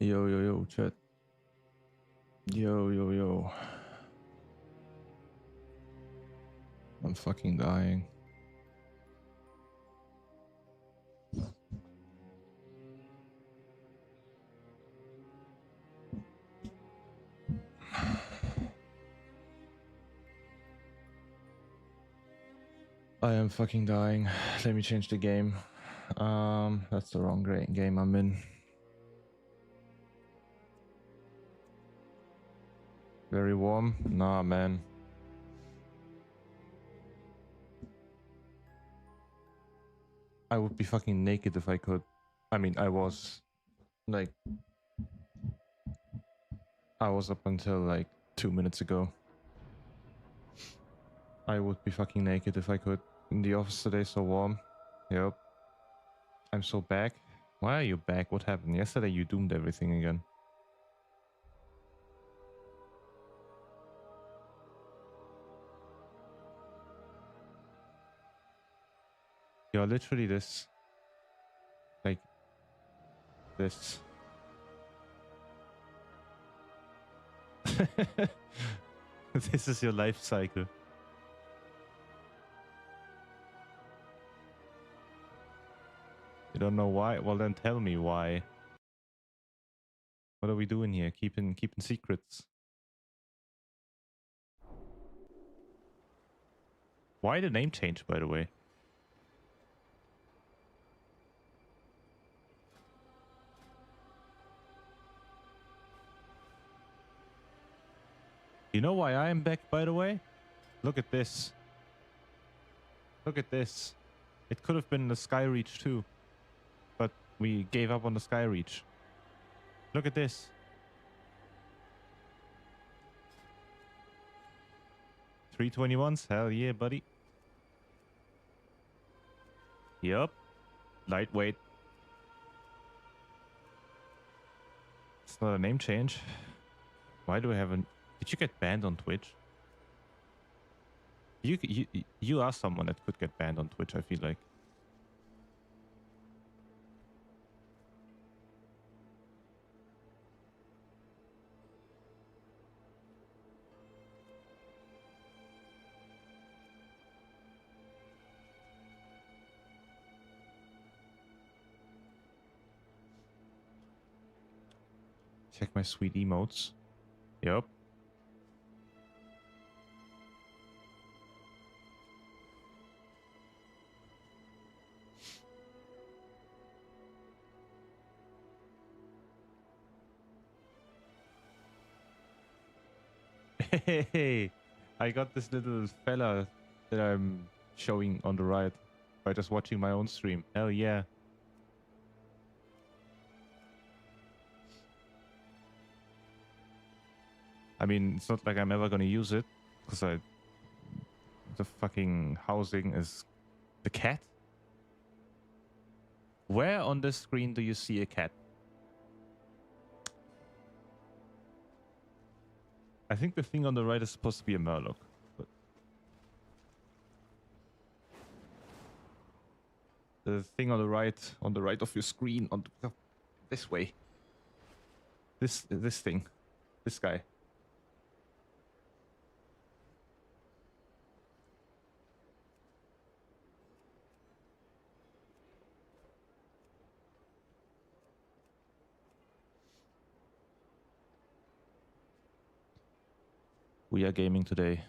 Yo, yo, yo, chat. Yo, yo, yo. I'm fucking dying. I am fucking dying. Let me change the game. That's the wrong game I'm in. Very warm? Nah, man. I would be fucking naked if I could. I mean, I was. Like, I was up until like 2 minutes ago. I would be fucking naked if I could. In the office today, so warm. Yep. I'm so back. Why are you back? What happened? Yesterday you doomed everything again. You're literally this. Like, this. This is your life cycle. You don't know why? Well, then tell me why. What are we doing here? Keeping secrets. Why the name change, by the way? You know why I am back, by the way? Look at this. Look at this. It could have been the Skyreach too, but we gave up on the Skyreach. Look at this. $321s? Hell yeah, buddy. Yup. Lightweight. It's not a name change. Why do I have a... Did you get banned on Twitch? You are someone that could get banned on Twitch, I feel like. Check my sweet emotes. Yup. Hey, I got this little fella that I'm showing on the right by just watching my own stream. Hell yeah. I mean, it's not like I'm ever gonna use it because the fucking housing is the cat. Where on the screen do you see a cat? I think the thing on the right is supposed to be a Murloc. But the thing on the right of your screen, this way. This thing. This guy. We are gaming today.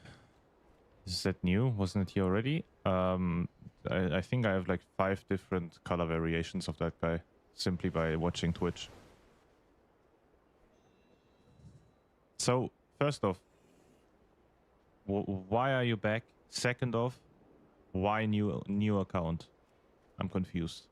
Is that new? Wasn't it here already? I think I have like 5 different color variations of that guy simply by watching Twitch. So, first off, why are you back? Second off, why new account? I'm confused.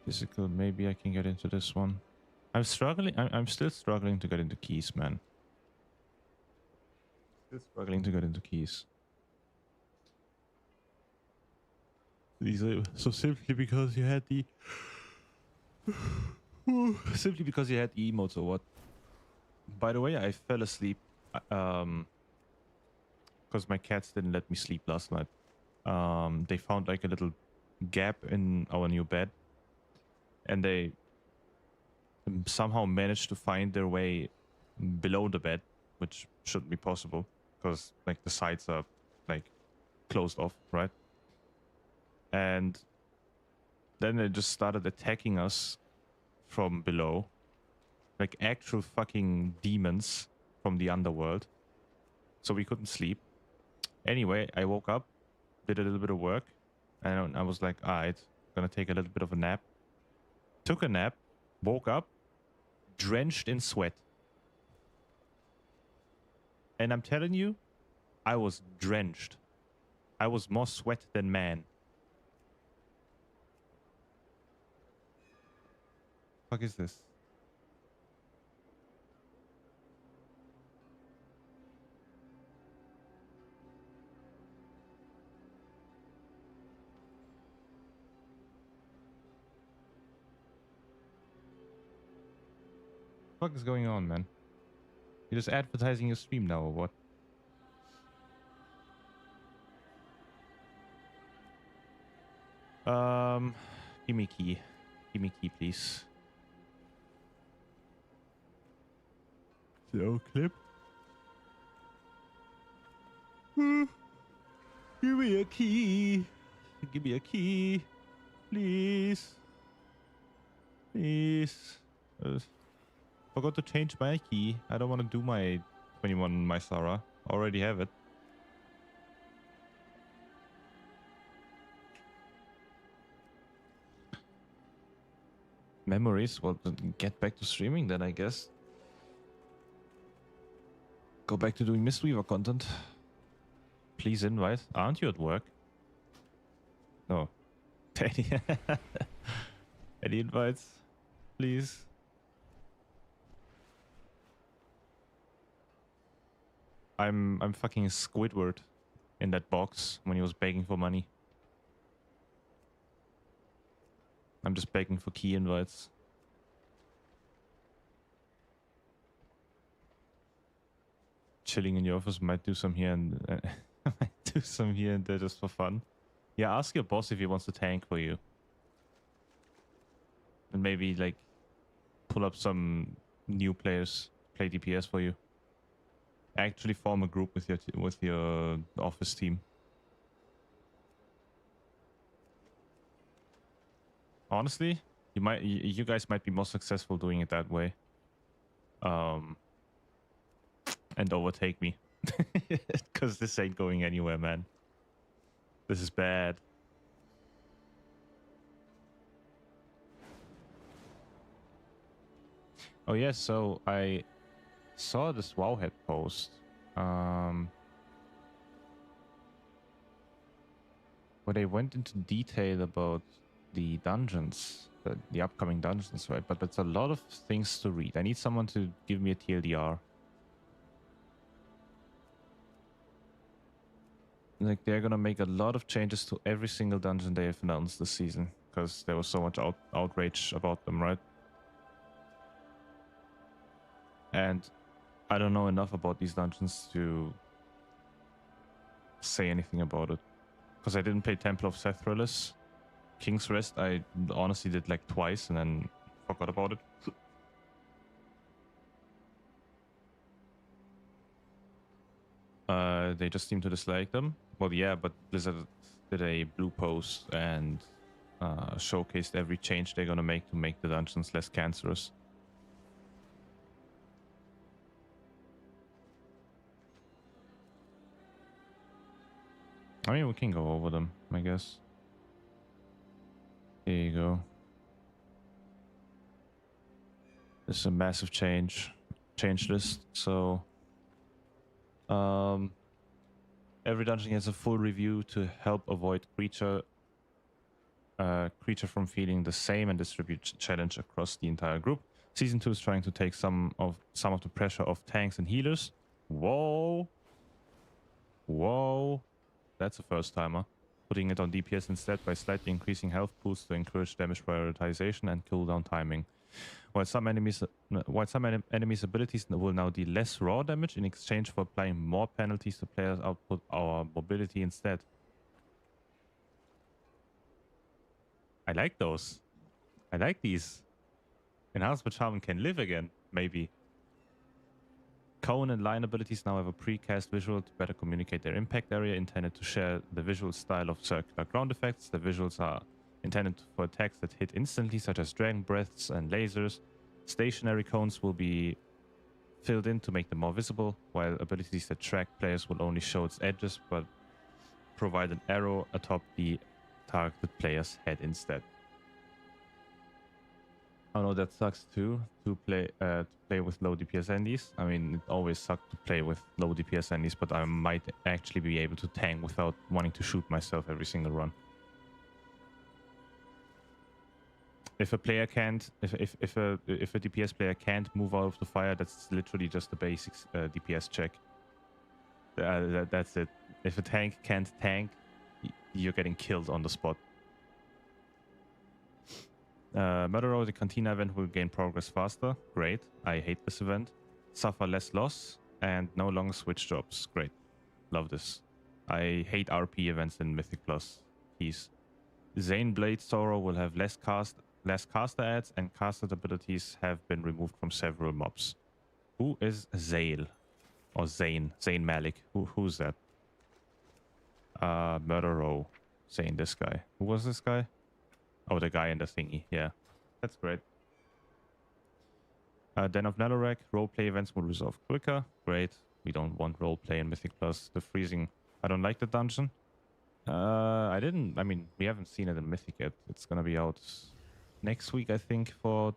Physical, maybe I can get into this one. I'm struggling. I'm still struggling to get into keys, man. Still struggling to get into keys. These are so simply because you had the simply because you had the emotes or what? By the way, I fell asleep because my cats didn't let me sleep last night. They found like a little gap in our new bed, and they somehow managed to find their way below the bed, which shouldn't be possible because like the sides are like closed off, right? And then they just started attacking us from below, like actual fucking demons from the underworld. So we couldn't sleep. Anyway, I woke up, did a little bit of work, and I was like, alright, gonna take a little bit of a nap. Took a nap, woke up, drenched in sweat. And I'm telling you, I was drenched. I was more sweat than man. Fuck is this? What is going on, man? You're just advertising your stream now or what? Give me key. Give me key, please. So clip. Give me a key. Give me a key. Please. Please. Forgot to change my key. I don't want to do my 21 Mysara. Already have it. Memories? Well, then get back to streaming then, I guess. Go back to doing Mistweaver content. Please invite. Aren't you at work? No. Any invites? Please. I'm fucking Squidward in that box when he was begging for money. I'm just begging for key invites. Chilling in your office, might do some here and might do some here and there just for fun. Yeah, ask your boss if he wants to tank for you. And maybe like pull up some new players, play DPS for you. Actually form a group with your office team. Honestly, you guys might be more successful doing it that way. And overtake me. Because this ain't going anywhere, man. This is bad. Oh yeah, so I saw this Wowhead post. Where they went into detail about the dungeons, the upcoming dungeons, right? But that's a lot of things to read. I need someone to give me a TLDR. Like, they're gonna make a lot of changes to every single dungeon they have announced this season, because there was so much outrage about them, right? And I don't know enough about these dungeons to say anything about it. Because I didn't play Temple of Sethralis. King's Rest, I honestly did like twice and then forgot about it. They just seem to dislike them. Well, yeah, but Blizzard did a blue post and showcased every change they're gonna make to make the dungeons less cancerous. I mean, we can go over them, I guess. Here you go. This is a massive change list. So, every dungeon gets a full review to help avoid creature creature from feeling the same and distribute challenge across the entire group. Season 2 is trying to take some of the pressure off tanks and healers. Whoa. Whoa. That's a first timer. Putting it on DPS instead by slightly increasing health pools to encourage damage prioritization and cooldown timing. While some enemies' abilities will now deal less raw damage in exchange for applying more penalties to players' output or mobility instead. I like those. I like these. Enhancement Shaman can live again, maybe. Cone and line abilities now have a precast visual to better communicate their impact area, intended to share the visual style of circular ground effects. The visuals are intended for attacks that hit instantly, such as dragon breaths and lasers. Stationary cones will be filled in to make them more visible, while abilities that track players will only show its edges, but provide an arrow atop the targeted player's head instead. Oh no, that sucks too, to play with low DPS endies. I mean, it always sucked to play with low DPS endies, but I might actually be able to tank without wanting to shoot myself every single run. If a player can't, if a DPS player can't move out of the fire, that's literally just the basics DPS check. That's it. If a tank can't tank, you're getting killed on the spot. Murder Row, the Cantina event will gain progress faster. Great. I hate this event. Suffer less loss and no longer switch jobs. Great. Love this. I hate RP events in Mythic Plus. Keys. Zane Blade Sorrow will have less caster ads, and casted abilities have been removed from several mobs. Who is Zale? Or Zane? Zane Malik. Who's that? Murder Row. Zane, this guy. Who was this guy? Oh, the guy in the thingy. Yeah, that's great. Den of Nalorak. Roleplay events will resolve quicker. Great. We don't want roleplay in Mythic Plus. The freezing. I don't like the dungeon. I mean, we haven't seen it in Mythic yet. It's gonna be out next week, I think, for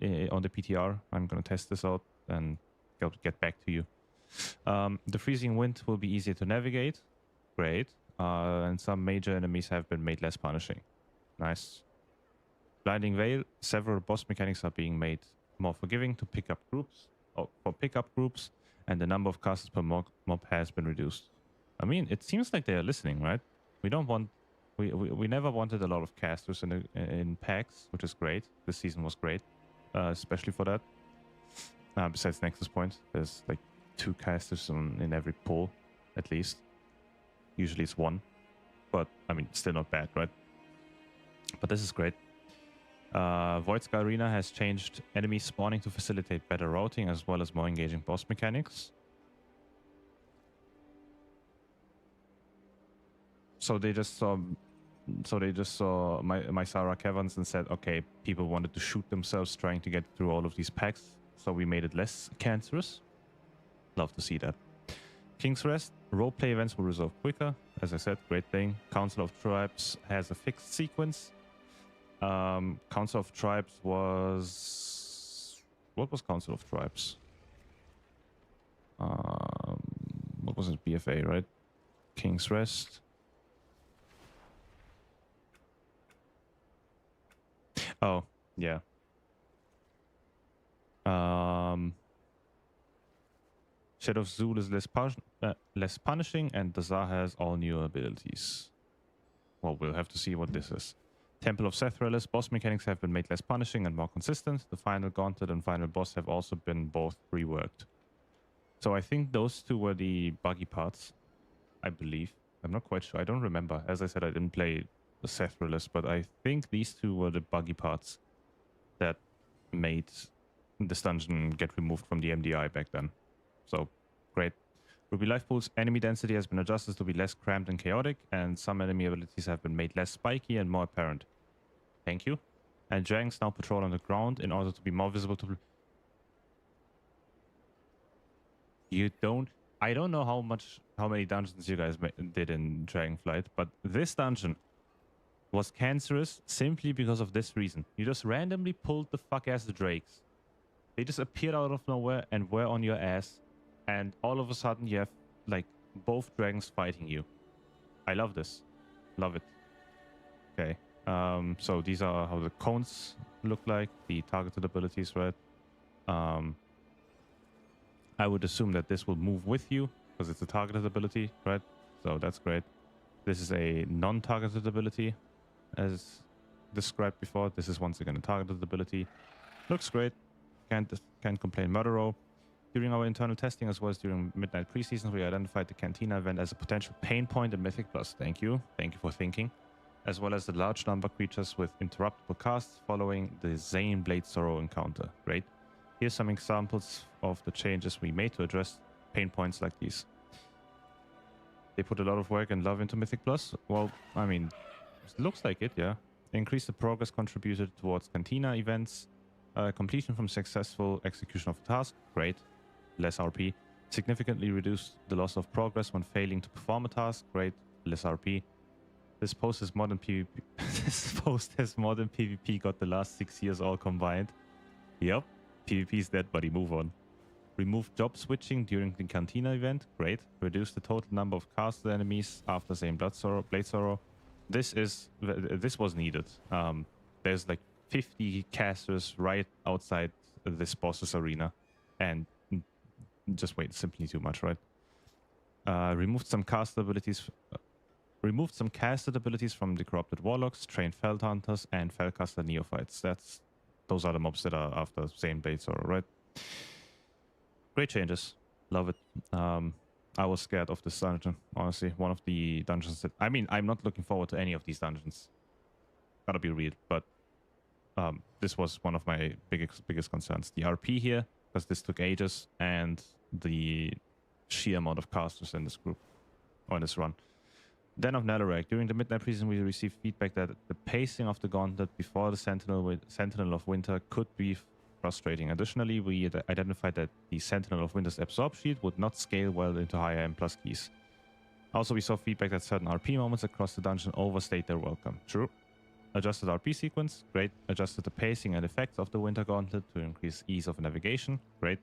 on the PTR. I'm gonna test this out and get back to you. The freezing wind will be easier to navigate. Great. And some major enemies have been made less punishing. Nice. Blinding Veil. Several boss mechanics are being made more forgiving to pick up groups, or for pickup groups, and the number of casters per mob has been reduced. I mean, it seems like they are listening, right? We don't want, we never wanted a lot of casters in packs, which is great. This season was great, especially for that. Besides Nexus Point, there's like 2 casters in every pull, at least. Usually it's 1, but I mean, still not bad, right? But this is great. Voidsky Arena has changed enemy spawning to facilitate better routing as well as more engaging boss mechanics. So they just saw Mysara Caverns and said, okay, people wanted to shoot themselves trying to get through all of these packs, so we made it less cancerous. Love to see that. King's Rest. Roleplay events will resolve quicker. As I said, great thing. Council of Tribes has a fixed sequence. Council of Tribes was... What was Council of Tribes? What was it? BFA, right? King's Rest. Oh, yeah. Shadow of Zul is less punishing, and Dazar has all new abilities. Well, we'll have to see what this is. Temple of Sethrelis. Boss mechanics have been made less punishing and more consistent. The final gauntlet and final boss have also been both reworked. So I think those 2 were the buggy parts, I believe. I'm not quite sure. I don't remember. As I said, I didn't play the Sethrelis, but I think these 2 were the buggy parts that made this dungeon get removed from the MDI back then. So, great. Ruby Life Pool's enemy density has been adjusted to be less cramped and chaotic, and some enemy abilities have been made less spiky and more apparent. Thank you. And dragons now patrol on the ground in order to be more visible to... You don't... I don't know how many dungeons you guys did in Dragonflight, but this dungeon was cancerous simply because of this reason. You just randomly pulled the fuck-ass drakes. They just appeared out of nowhere and were on your ass, and all of a sudden you have, like, both dragons fighting you. I love this. Love it. Okay. So these are how the cones look like, the targeted abilities, right? I would assume that this will move with you because it's a targeted ability, right? So that's great. This is a non-targeted ability as described before. This is once again a targeted ability. Looks great. Can't complain. Murdero. During our internal testing as well as during Midnight Preseason, we identified the Cantina event as a potential pain point in Mythic Plus. Thank you. Thank you for thinking. As well as the large number of creatures with interruptible casts following the Zane Blade Sorrow encounter. Great. Here's some examples of the changes we made to address pain points like these. They put a lot of work and love into Mythic Plus. Well, I mean, it looks like it, yeah. Increase the progress contributed towards Cantina events. Completion from successful execution of a task. Great. Less RP. Significantly reduced the loss of progress when failing to perform a task. Great. Less RP. This post has modern PvP. This post has modern PvP got the last 6 years all combined. Yep. PvP is dead, buddy. Move on. Remove job switching during the Cantina event. Great. Reduce the total number of casted enemies after Zane Blade Sorrow. This was needed. There's like 50 casters right outside this boss's arena, and just wait, simply too much, right? Removed some casted abilities from the corrupted warlocks, trained felt hunters, and felcaster neophytes. Those are the mobs that are after Zane Blade Sorrow, right? Great changes. Love it. I was scared of this dungeon, honestly. One of the dungeons that... I mean, I'm not looking forward to any of these dungeons. Gotta be real, but this was one of my biggest concerns. The RP here, because this took ages, and the sheer amount of casters in this group, or in this run. Den of Netherrack. During the Midnight Preseason, we received feedback that the pacing of the gauntlet before the Sentinel of Winter could be frustrating. Additionally, we identified that the Sentinel of Winter's absorb shield would not scale well into higher M+ keys. Also, we saw feedback that certain RP moments across the dungeon overstayed their welcome. True. Adjusted RP sequence. Great. Adjusted the pacing and effects of the Winter Gauntlet to increase ease of navigation. Great.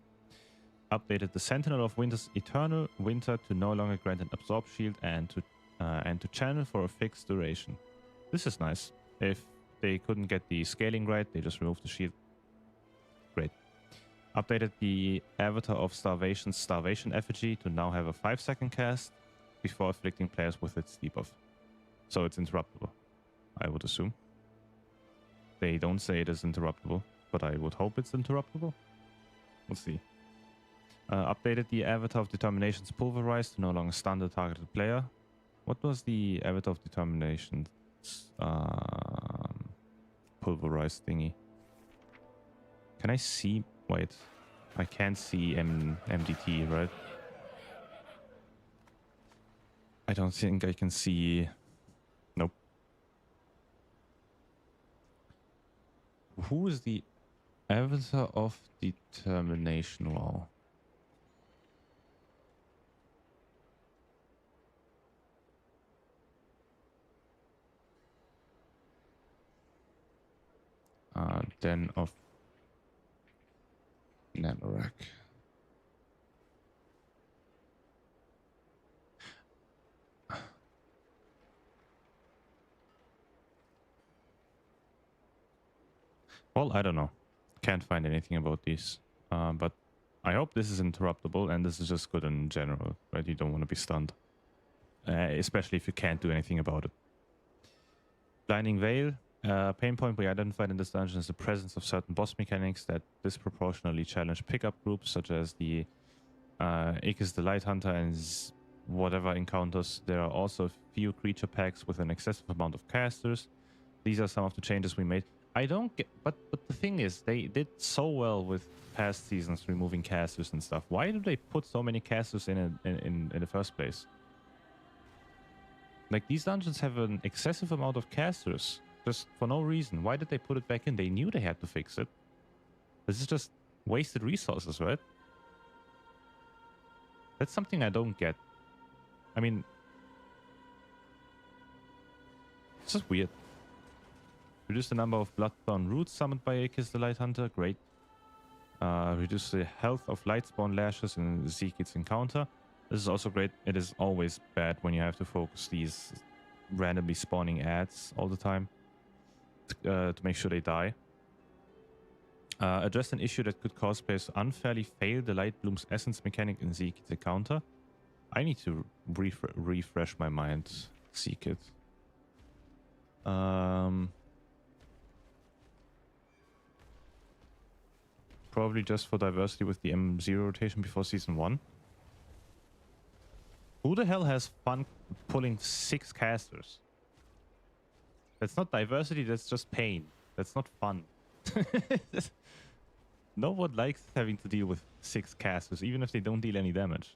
Updated the Sentinel of Winter's Eternal Winter to no longer grant an absorb shield and to channel for a fixed duration. This is nice. If they couldn't get the scaling right, they just removed the shield. Great. Updated the Avatar of Starvation's Starvation Effigy to now have a 5-second cast before afflicting players with its debuff. So it's interruptible, I would assume. They don't say it is interruptible, but I would hope it's interruptible. We'll see. Updated the Avatar of Determination's Pulverize to no longer stun the targeted player. What was the Avatar of Determination's Pulverize thingy? Can I see? Wait, I can't see MDT, right? I don't think I can see. Nope. Who is the Avatar of Determination? Wow. Den of Netherrack. Well, I don't know. Can't find anything about these. But I hope this is interruptible, and this is just good in general, right? You don't want to be stunned. Especially if you can't do anything about it. Blinding Veil. Pain point we identified in this dungeon is the presence of certain boss mechanics that disproportionately challenge pickup groups, such as the Aegis the Light Hunter and whatever encounters. There are also a few creature packs with an excessive amount of casters. These are some of the changes we made. I don't get, but the thing is, they did so well with past seasons removing casters and stuff. Why do they put so many casters in the first place? Like, these dungeons have an excessive amount of casters. Just for no reason. Why did they put it back in? They knew they had to fix it. This is just wasted resources, right? That's something I don't get. I mean, it's just weird. Reduce the number of Bloodthorn roots summoned by Aegis the Light Hunter. Great. Reduce the health of Lightspawn lashes in Zekid's encounter. This is also great. It is always bad when you have to focus these randomly spawning ads all the time. to make sure they die. Address an issue that could cause players to unfairly fail the Light Bloom's essence mechanic in Seekit counter. I need to refresh my mind. Seekit. Probably just for diversity with the M0 rotation before Season 1. Who the hell has fun pulling 6 casters? That's not diversity, that's just pain. That's not fun. No one likes having to deal with 6 casters, even if they don't deal any damage.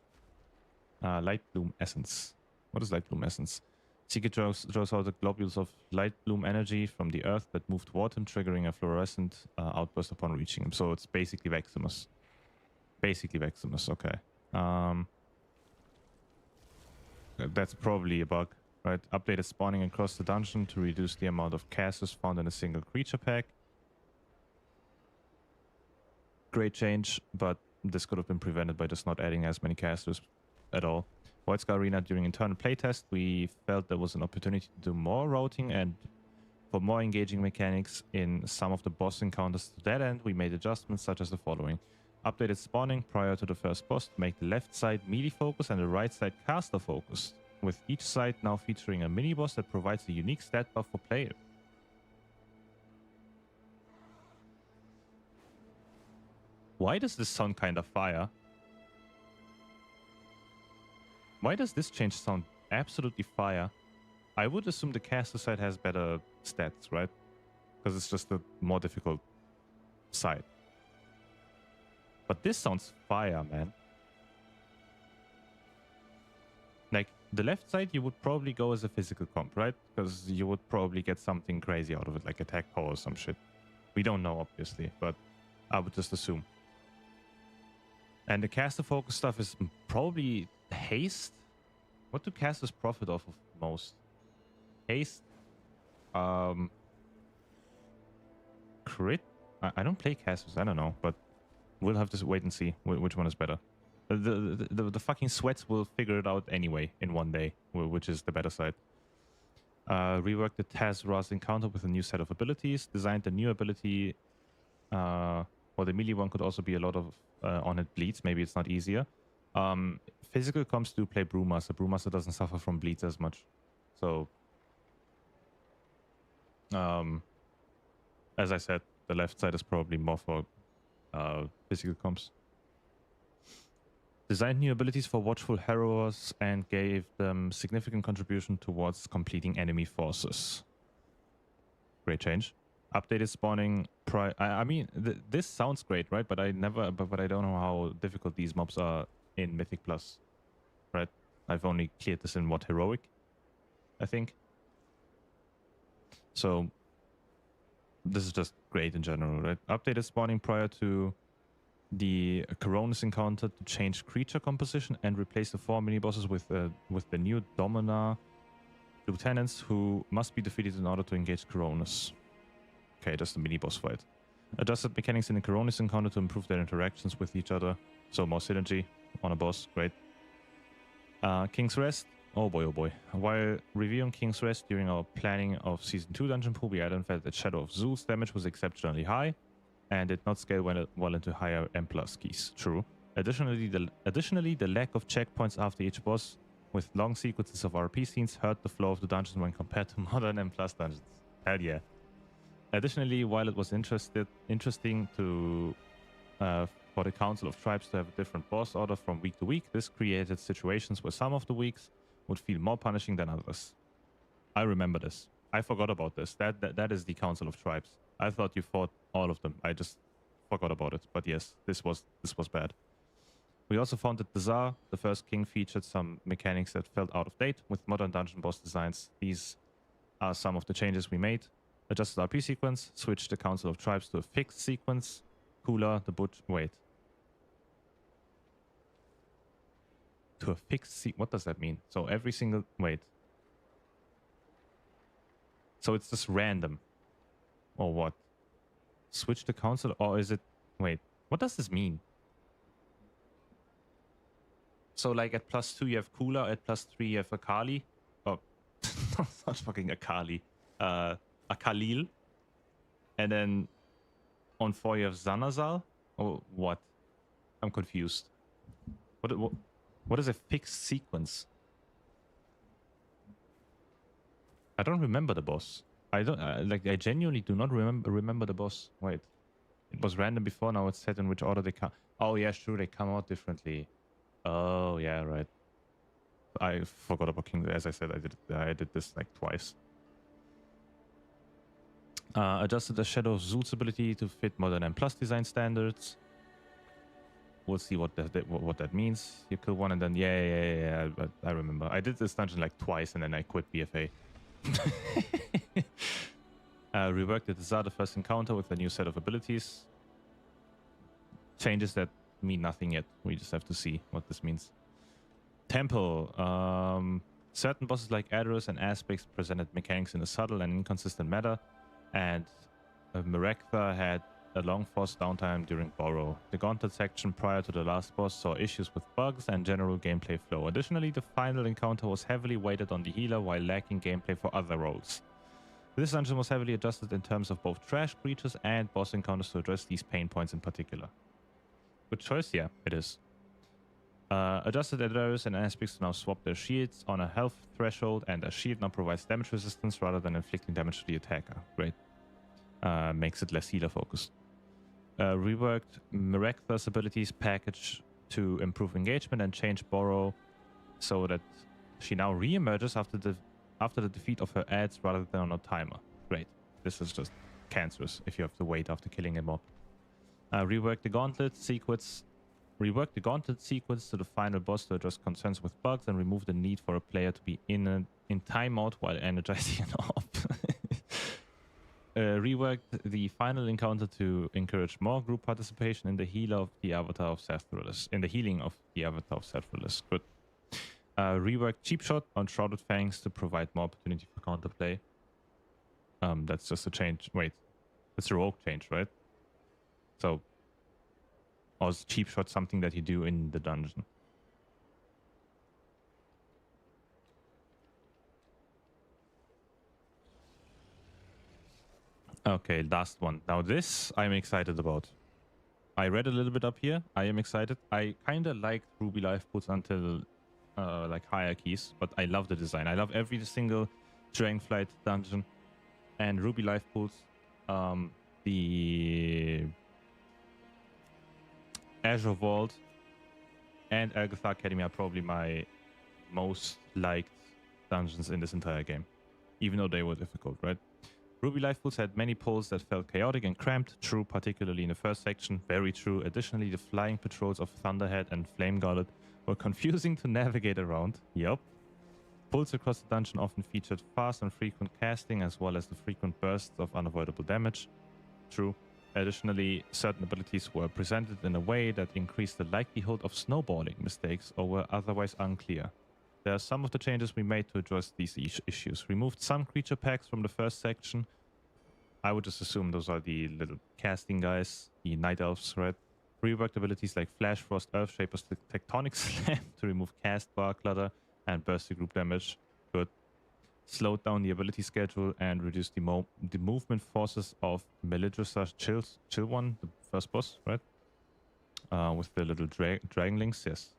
Light Bloom Essence. What is Light Bloom Essence? Seekit draws out the globules of light bloom energy from the earth that move toward him, triggering a fluorescent outburst upon reaching him. So it's basically Veximus. Basically Veximus, okay. That's probably a bug, right? Updated spawning across the dungeon to reduce the amount of casters found in a single creature pack. Great change, but this could have been prevented by just not adding as many casters at all. Wildscar Arena, during internal playtest, we felt there was an opportunity to do more routing and for more engaging mechanics in some of the boss encounters. To that end, we made adjustments such as the following. Updated spawning prior to the first boss to make the left side melee focus and the right side caster focused, with each side now featuring a mini boss that provides a unique stat buff for player. Why does this sound kind of fire? Why does this change sound absolutely fire? I would assume the caster side has better stats, right? Because it's just a more difficult side. But this sounds fire, man. Like, the left side, you would probably go as a physical comp, right? Because you would probably get something crazy out of it, like attack power or some shit. We don't know, obviously, but I would just assume. And the caster focus stuff is probably haste. What do casters profit off of most? Haste. Crit. I don't play casters. I don't know, but we'll have to wait and see which one is better. The fucking sweats will figure it out anyway in one day, which is the better side. Reworked the Taz-Raz encounter with a new set of abilities. Designed a new ability. Well, the melee one could also be a lot of on it bleeds. Maybe it's not easier. Physical comps do play Brewmaster. Brewmaster doesn't suffer from bleeds as much. So, as I said, the left side is probably more for physical comps. Designed new abilities for Watchful Harrowers and gave them significant contribution towards completing enemy forces. Great change. Updated spawning. I mean, this sounds great, right? But I don't know how difficult these mobs are in Mythic Plus, right? I've only cleared this in what, Heroic, I think. So this is just great in general, right? Updated spawning prior to the Coronis encounter to change creature composition and replace the 4 mini bosses with the new Dominar lieutenants who must be defeated in order to engage Coronis. Okay, just a mini boss fight. Adjusted mechanics in the Coronis encounter to improve their interactions with each other. So more synergy on a boss, great. King's Rest. Oh boy, oh boy. While reviewing King's Rest during our planning of Season 2 Dungeon Pool, we identified that Shadow of Zeus damage was exceptionally high and did not scale well into higher M+ keys. True. Additionally, the lack of checkpoints after each boss with long sequences of RP scenes hurt the flow of the dungeon when compared to modern M+ dungeons. Hell yeah. Additionally, while it was interesting to for the Council of Tribes to have a different boss order from week to week, this created situations where some of the weeks would feel more punishing than others. I remember this. I forgot about this. That is the Council of Tribes. I thought you fought all of them. I just forgot about it. But yes, this was bad. We also found that Bazaar, the first king, featured some mechanics that felt out of date with modern dungeon boss designs. These are some of the changes we made. Adjusted RP sequence, switched the Council of Tribes to a fixed sequence. Cooler, the butch. Wait. To a fixed what does that mean? So every single. Wait. So it's just random. Or what? Switch the council, or is it. Wait. What does this mean? So, like, at +2 you have Cooler, at +3 you have Akali. Oh, not fucking Akali. Akalil. And then on 4 you have Zanazal? Or what? I'm confused. What is a fixed sequence? I don't remember the boss. I don't I genuinely do not remember the boss. Wait. It was random before, now it's set in which order they come. Oh yeah, sure, they come out differently. Oh yeah, right. I forgot about King. As I said, I did this like twice. Adjusted the Shadow of Zul's ability to fit modern M+ design standards. We'll see what that means. You kill one and then yeah. I remember. I did this dungeon like twice and then I quit BFA. Reworked the Zada first encounter with a new set of abilities. Changes that mean nothing yet. We just have to see what this means. Tempo. Certain bosses like Aderus and Aspects presented mechanics in a subtle and inconsistent manner, and Merektha had a long forced downtime during Borrow. The Gauntlet section prior to the last boss saw issues with bugs and general gameplay flow. Additionally, the final encounter was heavily weighted on the healer while lacking gameplay for other roles. This dungeon was heavily adjusted in terms of both trash creatures and boss encounters to address these pain points in particular. Good choice, yeah, it is. Adjusted Aderus and Aspects to now swap their shields on a health threshold, and a shield now provides damage resistance rather than inflicting damage to the attacker. Great. Makes it less healer focused. Reworked Merektha's abilities package to improve engagement and change Borrow so that she now re-emerges after the defeat of her ads rather than on a timer. Great. This is just cancerous if you have to wait after killing a mob. Rework the Gauntlet sequence to the final boss to address concerns with bugs and remove the need for a player to be in timeout while energizing an orb. Reworked the final encounter to encourage more group participation in the healing of the Avatar of Sethralus. Good. Reworked Cheap Shot on Shrouded Fangs to provide more opportunity for counterplay. That's just a change. Wait, it's a rogue change, right? So, or is Cheap Shot something that you do in the dungeon? Okay, last one. Now this I'm excited about. I read a little bit up here. I am excited. I kind of liked Ruby Life Pools until like hierarchies, but I love the design. I love every single Dragonflight dungeon and Ruby Life Pools. The Azure Vault and Elgathar Academy are probably my most liked dungeons in this entire game, even though they were difficult, right? Ruby Life Pools had many pulls that felt chaotic and cramped. True, particularly in the first section. Very true. Additionally, the flying patrols of Thunderhead and Flame Gullet were confusing to navigate around. Yup. Pulls across the dungeon often featured fast and frequent casting, as well as the frequent bursts of unavoidable damage. True. Additionally, certain abilities were presented in a way that increased the likelihood of snowballing mistakes or were otherwise unclear. There are some of the changes we made to address these issues. Removed some creature packs from the first section. I would just assume those are the little casting guys, the Night Elves, right? Reworked abilities like Flash Frost, Earth Shaper's Tectonic Slam to remove cast bar clutter and burst the group damage. Good. Slowed down the ability schedule and reduced the movement forces of Melidrus's Chill One, the first boss, right? With the little dragon links, yes.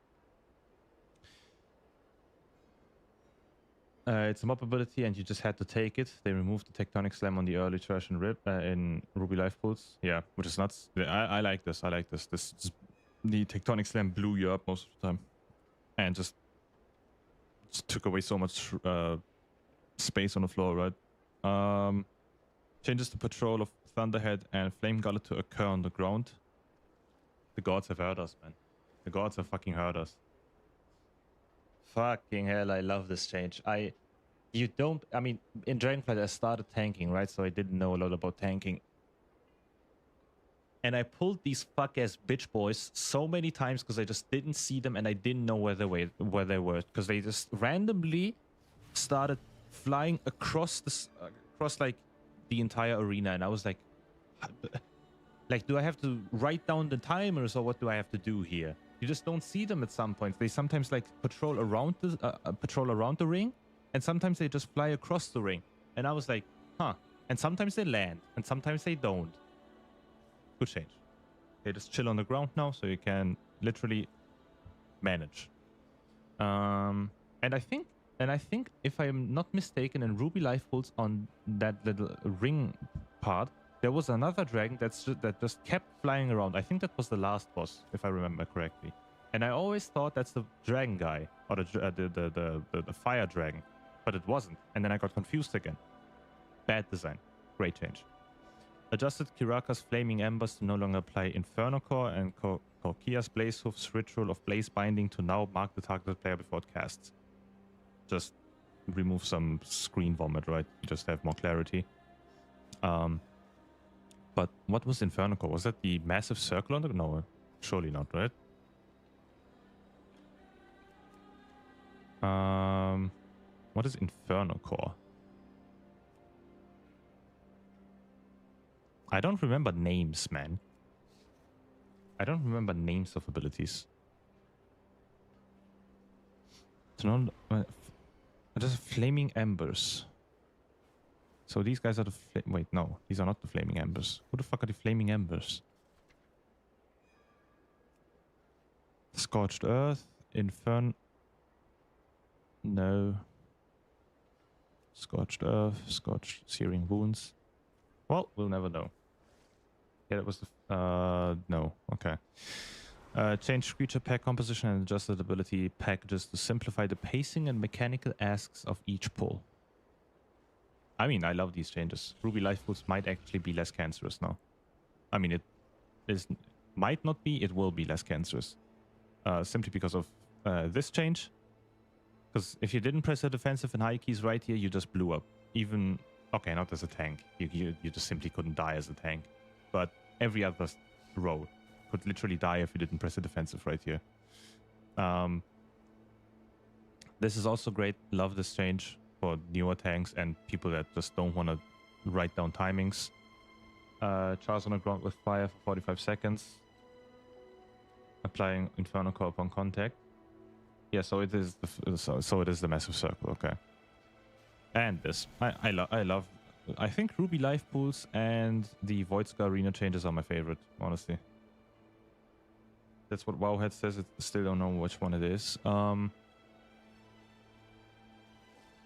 It's a mob ability and you just had to take it. They removed the Tectonic Slam on the early trash and rip in Ruby Life Pools. Yeah, which is nuts. I like this. I like this. The Tectonic Slam blew you up most of the time. And just took away so much space on the floor, right? Changes the patrol of Thunderhead and Flame Gullet to occur on the ground. The gods have heard us, man. The gods have fucking heard us. Fucking hell, I love this change. I mean, in Dragonflight I started tanking, right? So I didn't know a lot about tanking. And I pulled these fuck-ass bitch boys so many times because I just didn't see them and I didn't know where they were. Because they just randomly started flying across like the entire arena. And I was like, do I have to write down the timers or what do I have to do here? You just don't see them at some points. They sometimes like patrol around the ring, and sometimes they just fly across the ring. And I was like, huh, And sometimes they land, and sometimes they don't. Good change. Okay, just chill on the ground now, so you can literally manage. And I think if I'm not mistaken, in Ruby Life Pools on that little ring part, there was another dragon that just kept flying around. I think that was the last boss, if I remember correctly. And I always thought that's the dragon guy, or the fire dragon, but it wasn't. And then I got confused again. Bad design. Great change. Adjusted Kiraka's Flaming Embers to no longer apply Inferno Core, and Korkia's Blaze Hoof's ritual of Blaze Binding to now mark the targeted player before it casts. Just remove some screen vomit, right? You just have more clarity. But what was Inferno Core? Was that the massive circle on the... No, surely not, right? What is Inferno Core? I don't remember names, man. I don't remember names of abilities. So just Flaming Embers. So these guys are the... Wait, no. These are not the Flaming Embers. Who the fuck are the Flaming Embers? Scorched Earth. Infern... No. Scorched Earth. Scorched Searing Wounds. Well, we'll never know. Yeah, that was the... no. Okay. Change creature pack composition and adjusted ability packages to simplify the pacing and mechanical asks of each pull. I mean, I love these changes. Ruby Life Pools might actually be less cancerous now. I mean, might not be, it will be less cancerous. Simply because of this change. Because if you didn't press the defensive and high keys right here, you just blew up. Even... Okay, not as a tank. You just simply couldn't die as a tank. But every other row could literally die if you didn't press the defensive right here. This is also great. Love this change for newer tanks and people that just don't want to write down timings. Charge on the ground with fire for 45 seconds. Applying Inferno Core upon contact. Yeah, so it is so it is the massive circle. Okay. And this, I love. I think Ruby Life Pools and the Voidscar Arena changes are my favorite, honestly. That's what Wowhead says. I still don't know which one it is.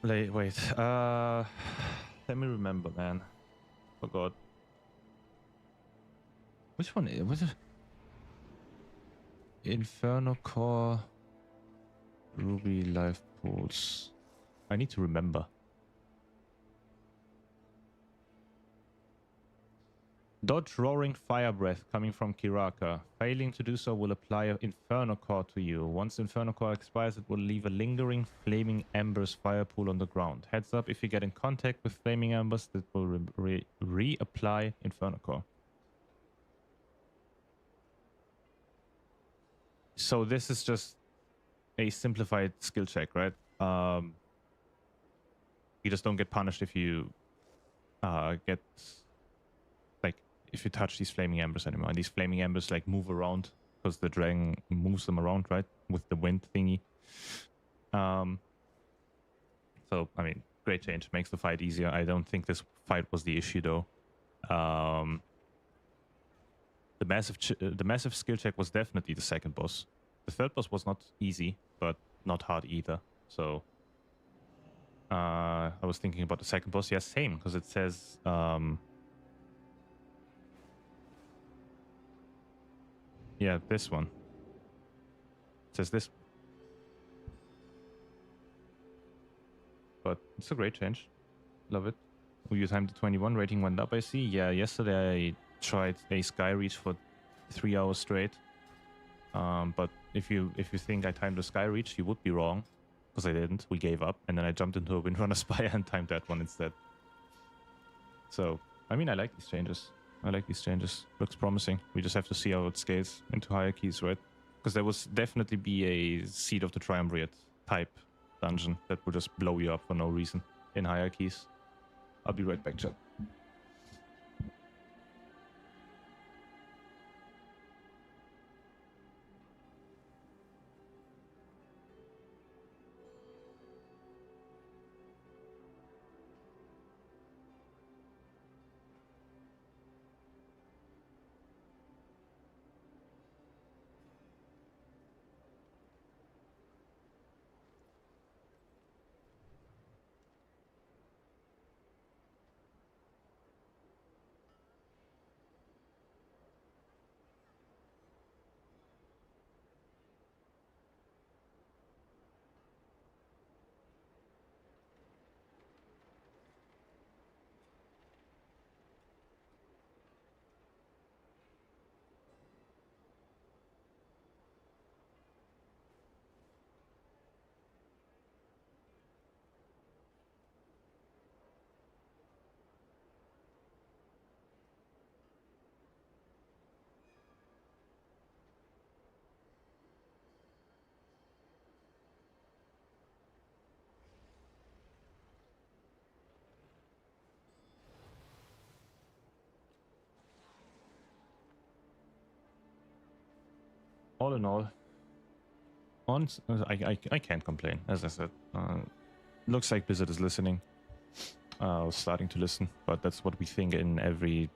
Wait. Let me remember, man. Forgot. Which one? Was it? Inferno Core. Ruby Life Pools. I need to remember. Dodge Roaring Fire Breath coming from Kiraka. Failing to do so will apply an Inferno Core to you. Once Inferno Core expires, it will leave a lingering Flaming Embers fire pool on the ground. Heads up, if you get in contact with Flaming Embers, it will reapply Inferno Core. So this is just a simplified skill check, right? You just don't get punished if you if you touch these Flaming Embers anymore. And these Flaming Embers like move around because the dragon moves them around, right? With the wind thingy. So, I mean, great change. Makes the fight easier. I don't think this fight was the issue, though. The massive skill check was definitely the second boss. The third boss was not easy, but not hard either. So, I was thinking about the second boss. Yeah, same, because it says... yeah, this one. It says this. But it's a great change. Love it. You timed to 21, rating went up, I see. Yeah, yesterday I tried a Sky Reach for 3 hours straight. But if you think I timed the Sky Reach, you would be wrong. Because I didn't. We gave up. And then I jumped into a Windrunner Spire and timed that one instead. So, I mean, I like these changes. Looks promising. We just have to see how it scales into higher keys, right? Because there will definitely be a Seed of the Triumvirate type dungeon that will just blow you up for no reason in higher keys. I'll be right back, chat. all in all, I can't complain. As I said, looks like Blizzard is listening. I was starting to listen, but that's what we think in every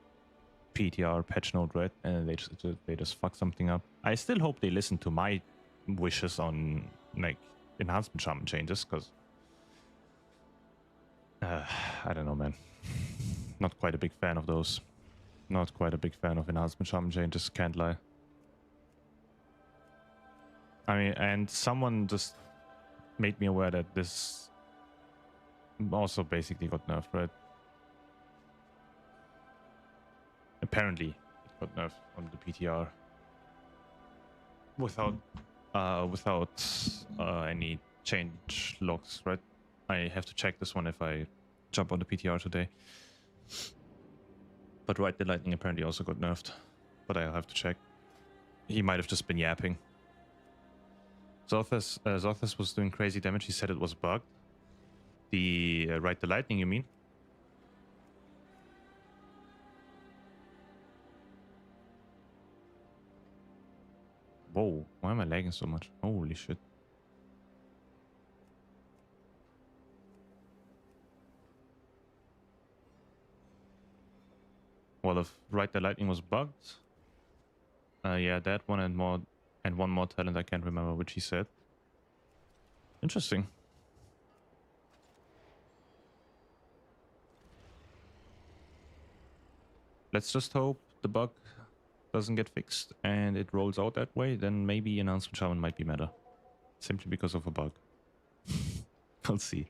PTR patch note, right? And they just fuck something up. I still hope they listen to my wishes on like enhancement shaman changes, because I don't know, man. Not quite a big fan of those. Not quite a big fan of enhancement shaman changes, can't lie. I mean, and someone just made me aware that this also basically got nerfed, right? Apparently, it got nerfed on the PTR without any change logs, right? I have to check this one if I jump on the PTR today. But Ride the Lightning apparently also got nerfed, but I'll have to check. He might have just been yapping. Zothas was doing crazy damage. He said it was bugged. The Ride the Lightning, you mean? Whoa, why am I lagging so much? Holy shit. Well, if Ride the Lightning was bugged, yeah, that one and one more talent, I can't remember which he said. Interesting. Let's just hope the bug doesn't get fixed and it rolls out that way. Then maybe Enhancement Shaman might be meta. Simply because of a bug. We'll see.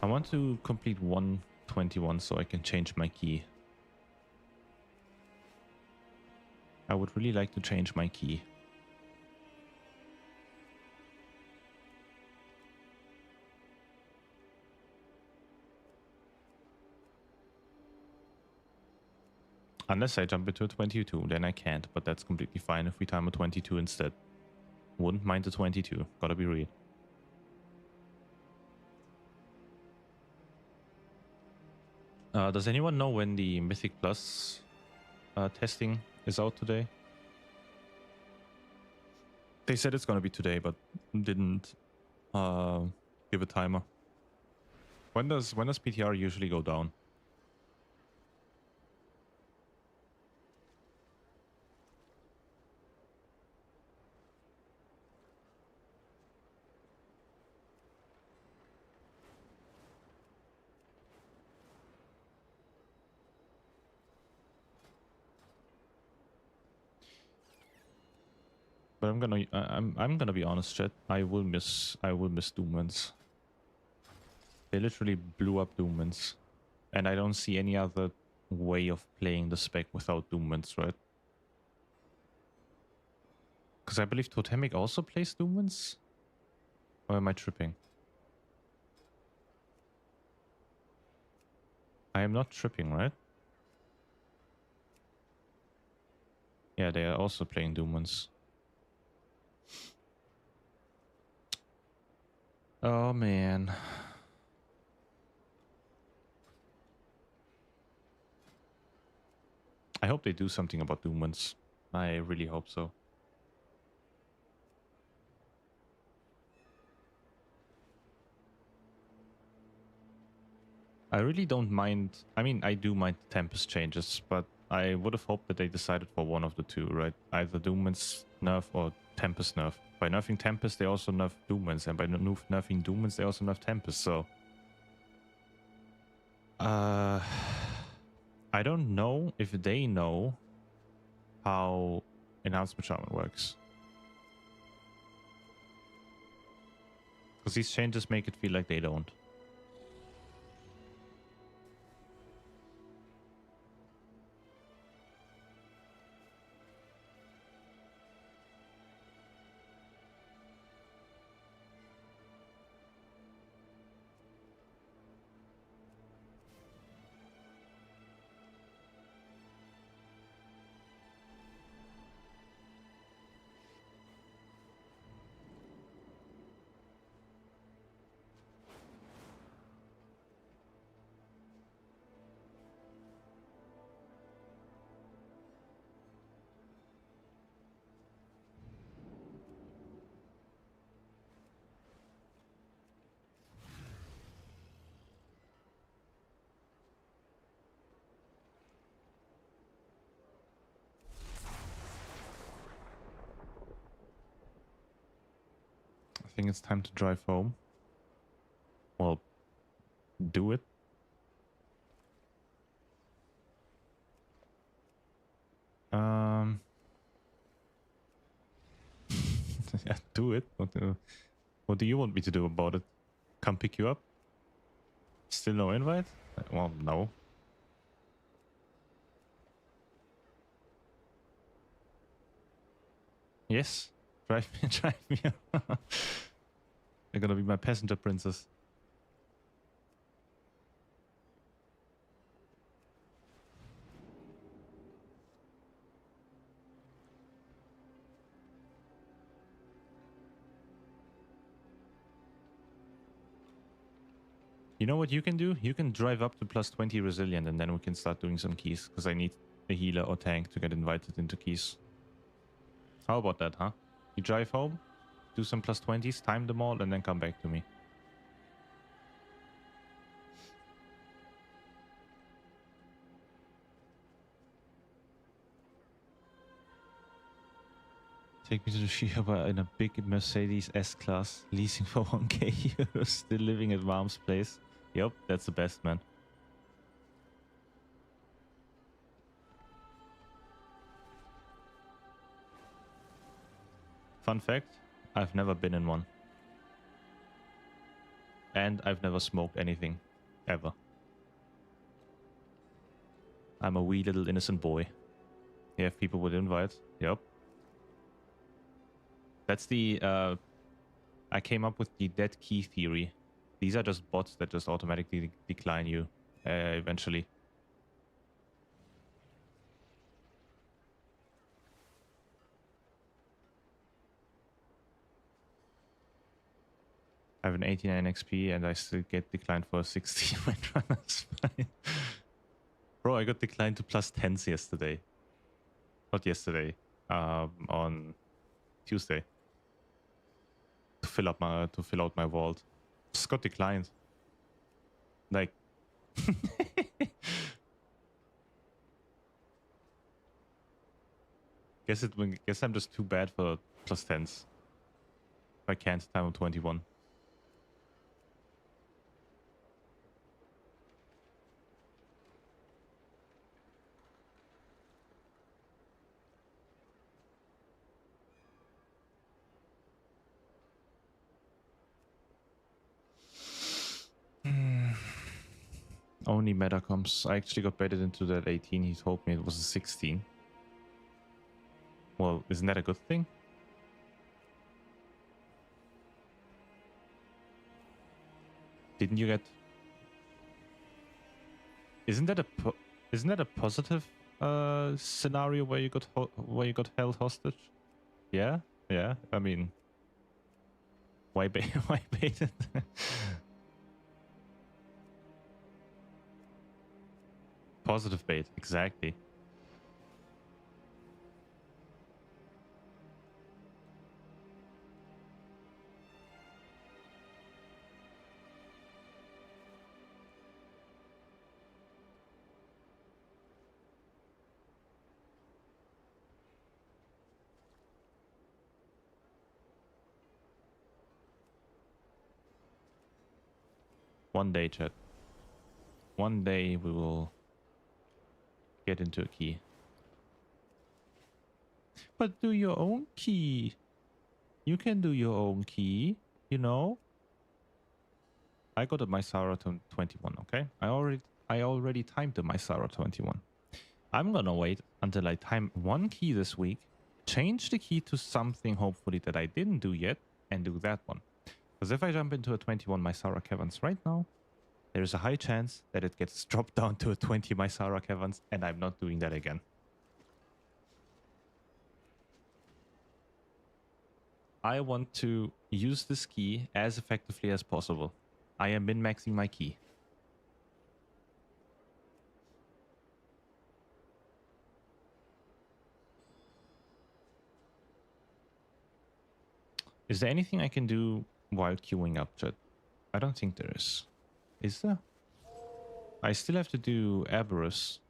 I want to complete 121 so I can change my key. I would really like to change my key. Unless I jump into a 22, then I can't, but that's completely fine if we time a 22 instead. Wouldn't mind the 22, gotta be real. Does anyone know when the Mythic Plus testing is out today? They said it's gonna be today, but didn't give a timer. When does PTR usually go down? But I'm gonna be honest, chat. I will miss Doomwinds. They literally blew up Doomwinds, and I don't see any other way of playing the spec without Doomwinds, right? Because I believe Totemic also plays Doomwinds? Or am I tripping? I am not tripping, right? Yeah, they are also playing Doomwinds. Oh, man. I hope they do something about Doomwinds. I really hope so. I really don't mind. I mean, I do mind Tempest changes, but I would have hoped that they decided for one of the two, right? Either Doomwinds nerf or Tempest nerf. By nerfing Tempest, they also nerf Doomwinds, and by nerfing Doomwinds, they also nerf Tempest, so... I don't know if they know how Enhancement Shaman works. Because these changes make it feel like they don't. think it's time to drive home. Well, do it. Yeah, do it. What do you want me to do about it? Come pick you up? Still no invite? Well, no. Yes, drive me, drive me. You're gonna be my passenger princess. You know what you can do? You can drive up to plus 20 resilient and then we can start doing some keys because I need a healer or tank to get invited into keys. How about that, huh? You drive home, do some plus 20s, time them all, and then come back to me. Take me to the Shiba in a big Mercedes S-Class, leasing for 1k euros, still living at mom's place. Yep, that's the best, man. Fun fact, I've never been in one. And I've never smoked anything, ever. I'm a wee little innocent boy. You have people with invites. Yep. That's the, I came up with the dead key theory. These are just bots that just automatically decline you eventually. I have an 89 XP and I still get declined for a 60 when runners fine. Bro, I got declined to plus 10s yesterday. Not yesterday. On Tuesday. To fill out my vault. Just got declined. Like guess I'm just too bad for plus 10s. I can't time 21. Only metacoms. I actually got baited into that 18. He told me it was a 16. Well, isn't that a good thing? Didn't you get? Isn't that a positive scenario where you got held hostage? Yeah, yeah. I mean, why why baited? Positive bait, exactly. One day, chat. One day we will get into a key. But do your own key. You can do your own key, you know? I got a Mysara 21, okay? I already timed the Mysara 21. I'm gonna wait until I time one key this week, change the key to something hopefully that I didn't do yet, and do that one. Because if I jump into a 21 Mysara Caverns right now, there's a high chance that it gets dropped down to a 20 Mysara Caverns, and I'm not doing that again. I want to use this key as effectively as possible. I am min-maxing my key. Is there anything I can do while queuing up, chat? I don't think there is. Is there? I still have to do Aberrus.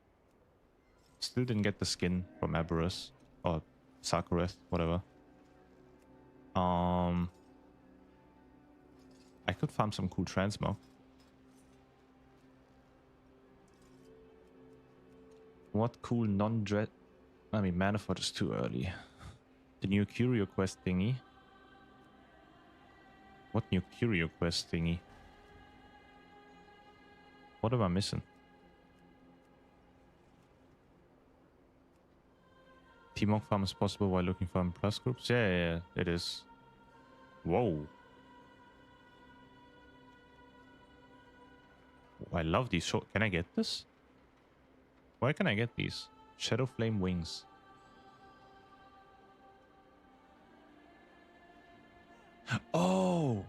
Still didn't get the skin from Aberrus. Or Sakureth, whatever. farm some cool transmog. What cool non-dread... I mean, Manifold is too early. The new Curio Quest thingy. What new Curio Quest thingy? What am I missing? T-Mog farm is possible while looking for plus groups? Yeah, it is. Whoa. Oh, I love these short... Can I get this? Where can I get these? Shadow Flame Wings. Oh!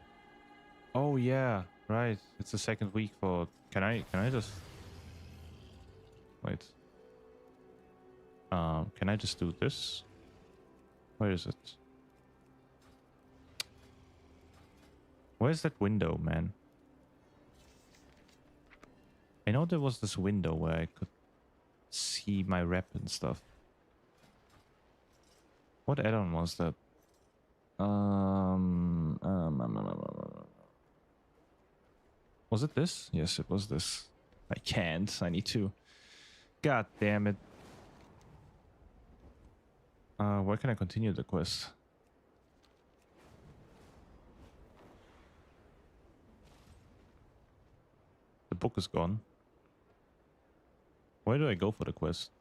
Oh yeah, right. It's the second week for... Can I just... Wait. Can I just do this? Where is it? Where's that window, man? I know there was this window where I could see my rep and stuff. What add-on was that? Was it this? Yes, it was this. I can't. I need to. God damn it. Where can I continue the quest? The book is gone. Where do I go for the quest?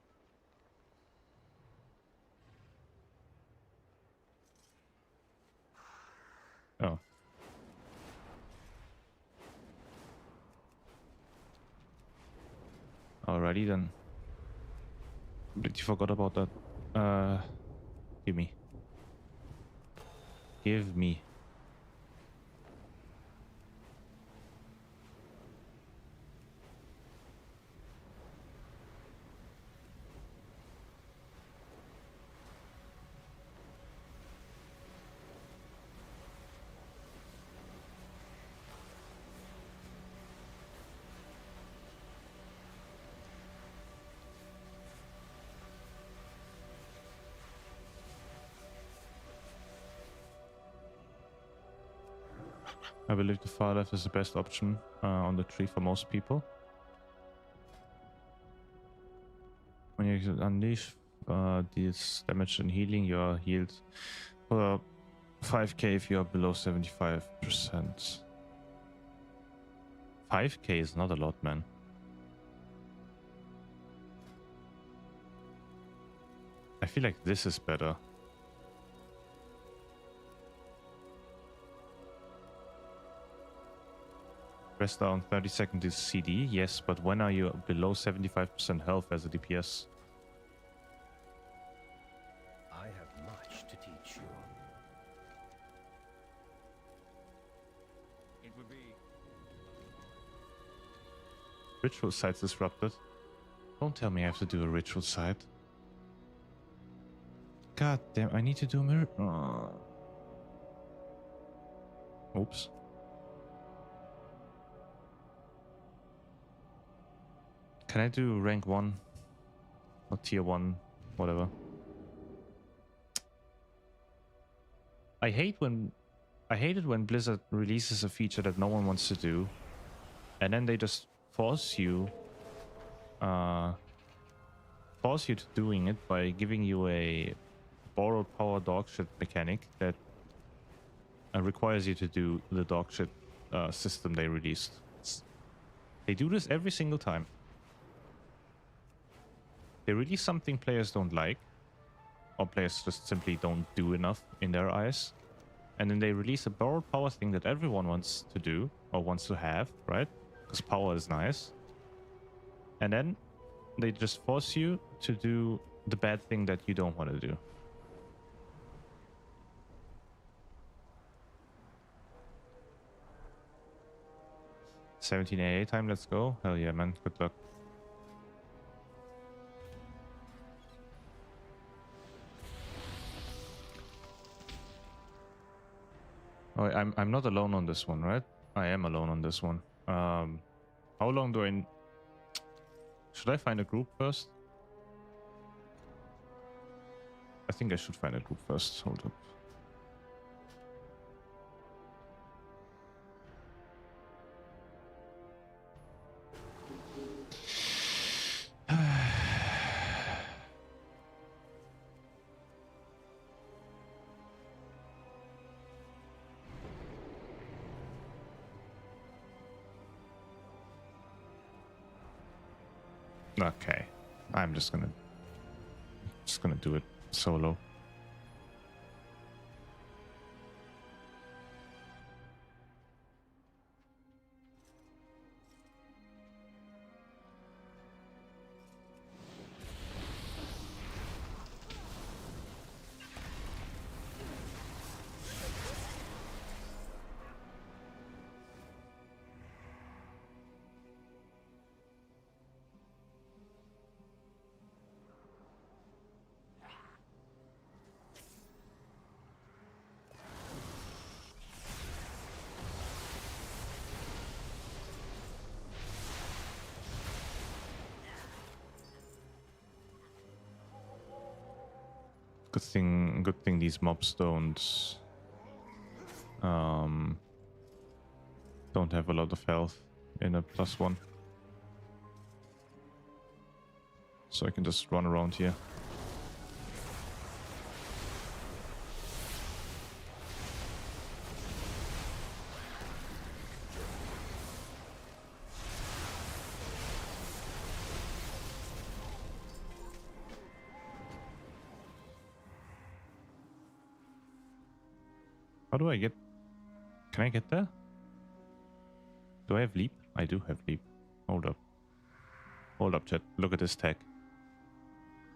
Oh. Alrighty then. Completely forgot about that. Give me. Give me. I believe the far left is the best option on the tree for most people. When you unleash deals damage and healing, you are healed for 5k if you are below 75%. 5k is not a lot, man. I feel like this is better. Rest down 30 seconds is CD, yes, but when are you below 75% health as a DPS? I have much to teach you. It would be... Ritual sites disrupted. Don't tell me I have to do a ritual site. God damn, I need to do a mirror. Oops. Can I do rank 1? Or tier 1? Whatever. I hate it when Blizzard releases a feature that no one wants to do. And then they just force you to doing it by giving you a borrowed power dogshit mechanic that requires you to do the dogshit system they released. They do this every single time. They release something players don't like, or players just simply don't do enough in their eyes, and then they release a borrowed power thing that everyone wants to do or wants to have, right? Because power is nice. And then they just force you to do the bad thing that you don't want to do. $17 AA time, let's go. Hell yeah, man. Good luck. Oh, I'm not alone on this one, right? I am alone on this one. How long do I... Should I find a group first? I think I should find a group first. Hold up. Okay. I'm just gonna do it solo. Good thing these mobs don't have a lot of health in a +1. So I can just run around here. How do I get... Can I get there? Do I have leap? I do have leap. Hold up. Hold up, chat. Look at this tag.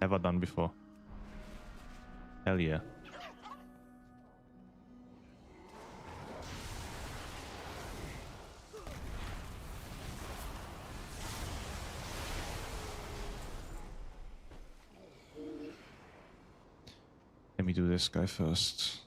Never done before. Hell yeah. Let me do this guy first.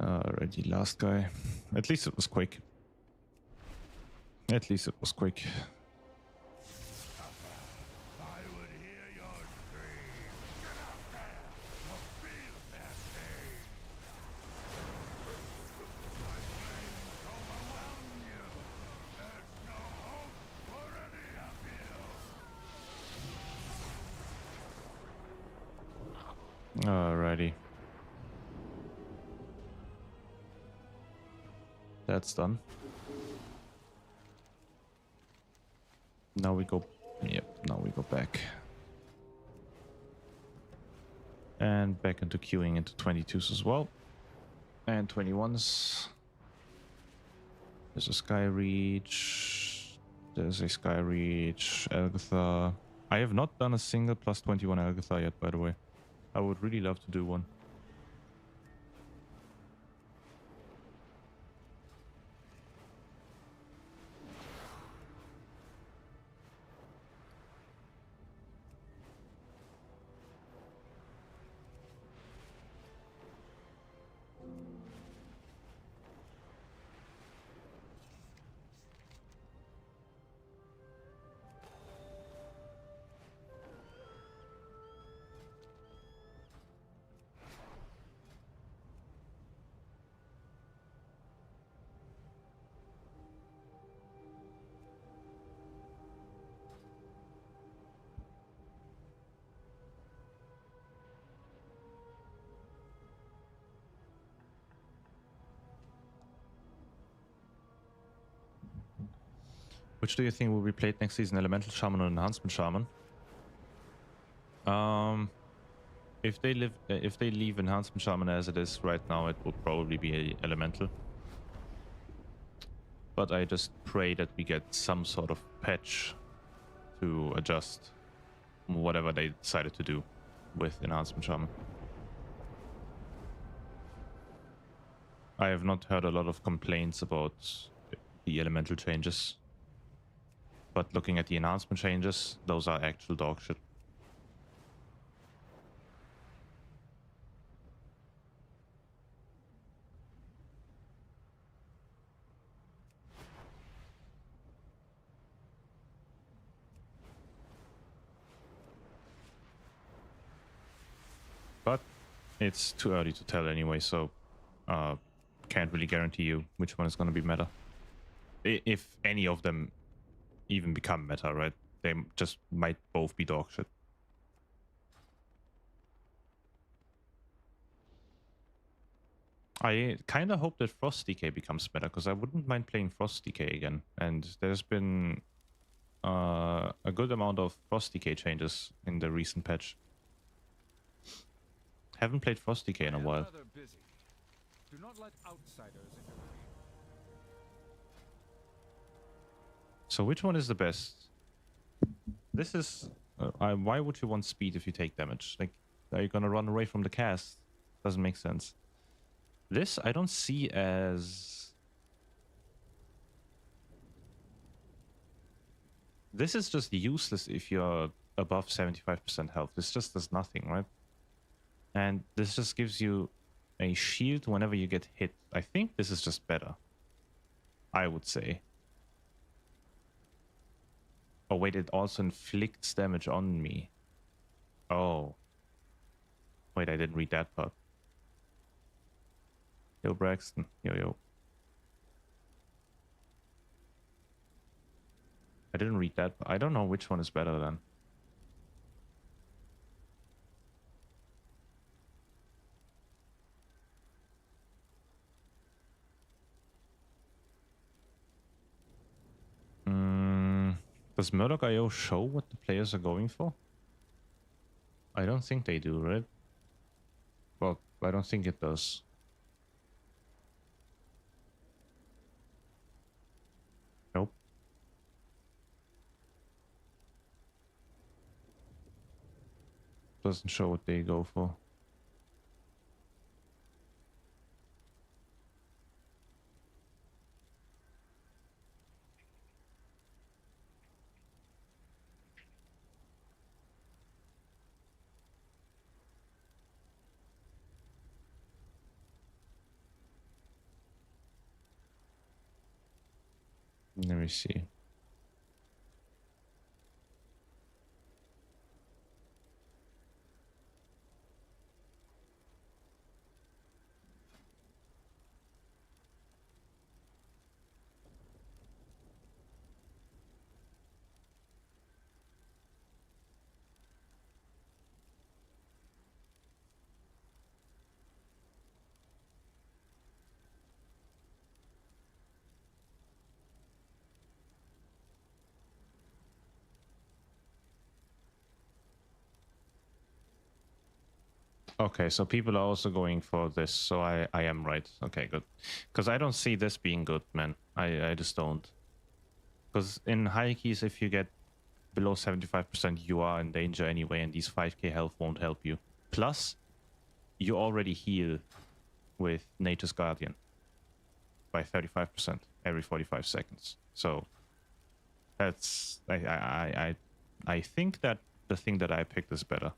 Alrighty, last guy. At least it was quick. At least it was quick. I would hear your scream. Get out there. I'll feel that pain. My flames overwhelm you. There's no hope for any of you. Alrighty. That's done. Now we go... Yep, now we go back. And back into queuing into 22s as well. And 21s. There's a Sky Reach. There's a Sky Reach. Elgitha. I have not done a single +21 Elgitha yet, by the way. I would really love to do one. Which do you think will be played next season? Elemental Shaman or Enhancement Shaman? If they leave Enhancement Shaman as it is right now, it will probably be a Elemental. But I just pray that we get some sort of patch to adjust whatever they decided to do with Enhancement Shaman. I have not heard a lot of complaints about the elemental changes. But looking at the enhancement changes, those are actual dog shit. But it's too early to tell anyway, so can't really guarantee you which one is going to be meta. If any of them even become meta, right? They just might both be dog shit. I kind of hope that Frost DK becomes meta, because I wouldn't mind playing Frost DK again. And there's been a good amount of Frost DK changes in the recent patch. Haven't played Frost DK in a while. Do not let outsiders interfere. So which one is the best? This is... why would you want speed if you take damage? Like, are you gonna run away from the cast? Doesn't make sense. This I don't see as... This is just useless if you're above 75% health. This just does nothing, right? And this just gives you a shield whenever you get hit. I think this is just better, I would say. Oh wait, it also inflicts damage on me. Oh. Wait, I didn't read that part. Yo, Braxton. Yo. I didn't read that. I don't know which one is better then. Does Murdoch.io show what the players are going for? I don't think they do, right? Well, I don't think it does. Nope. Doesn't show what they go for. Let me see. Okay, so people are also going for this, so I am right. Okay, good. Because I don't see this being good, man. I just don't. Because in high keys, if you get below 75%, you are in danger anyway, and these 5k health won't help you. Plus, you already heal with Nature's Guardian by 35% every 45 seconds. So that's... I think that the thing that I picked is better.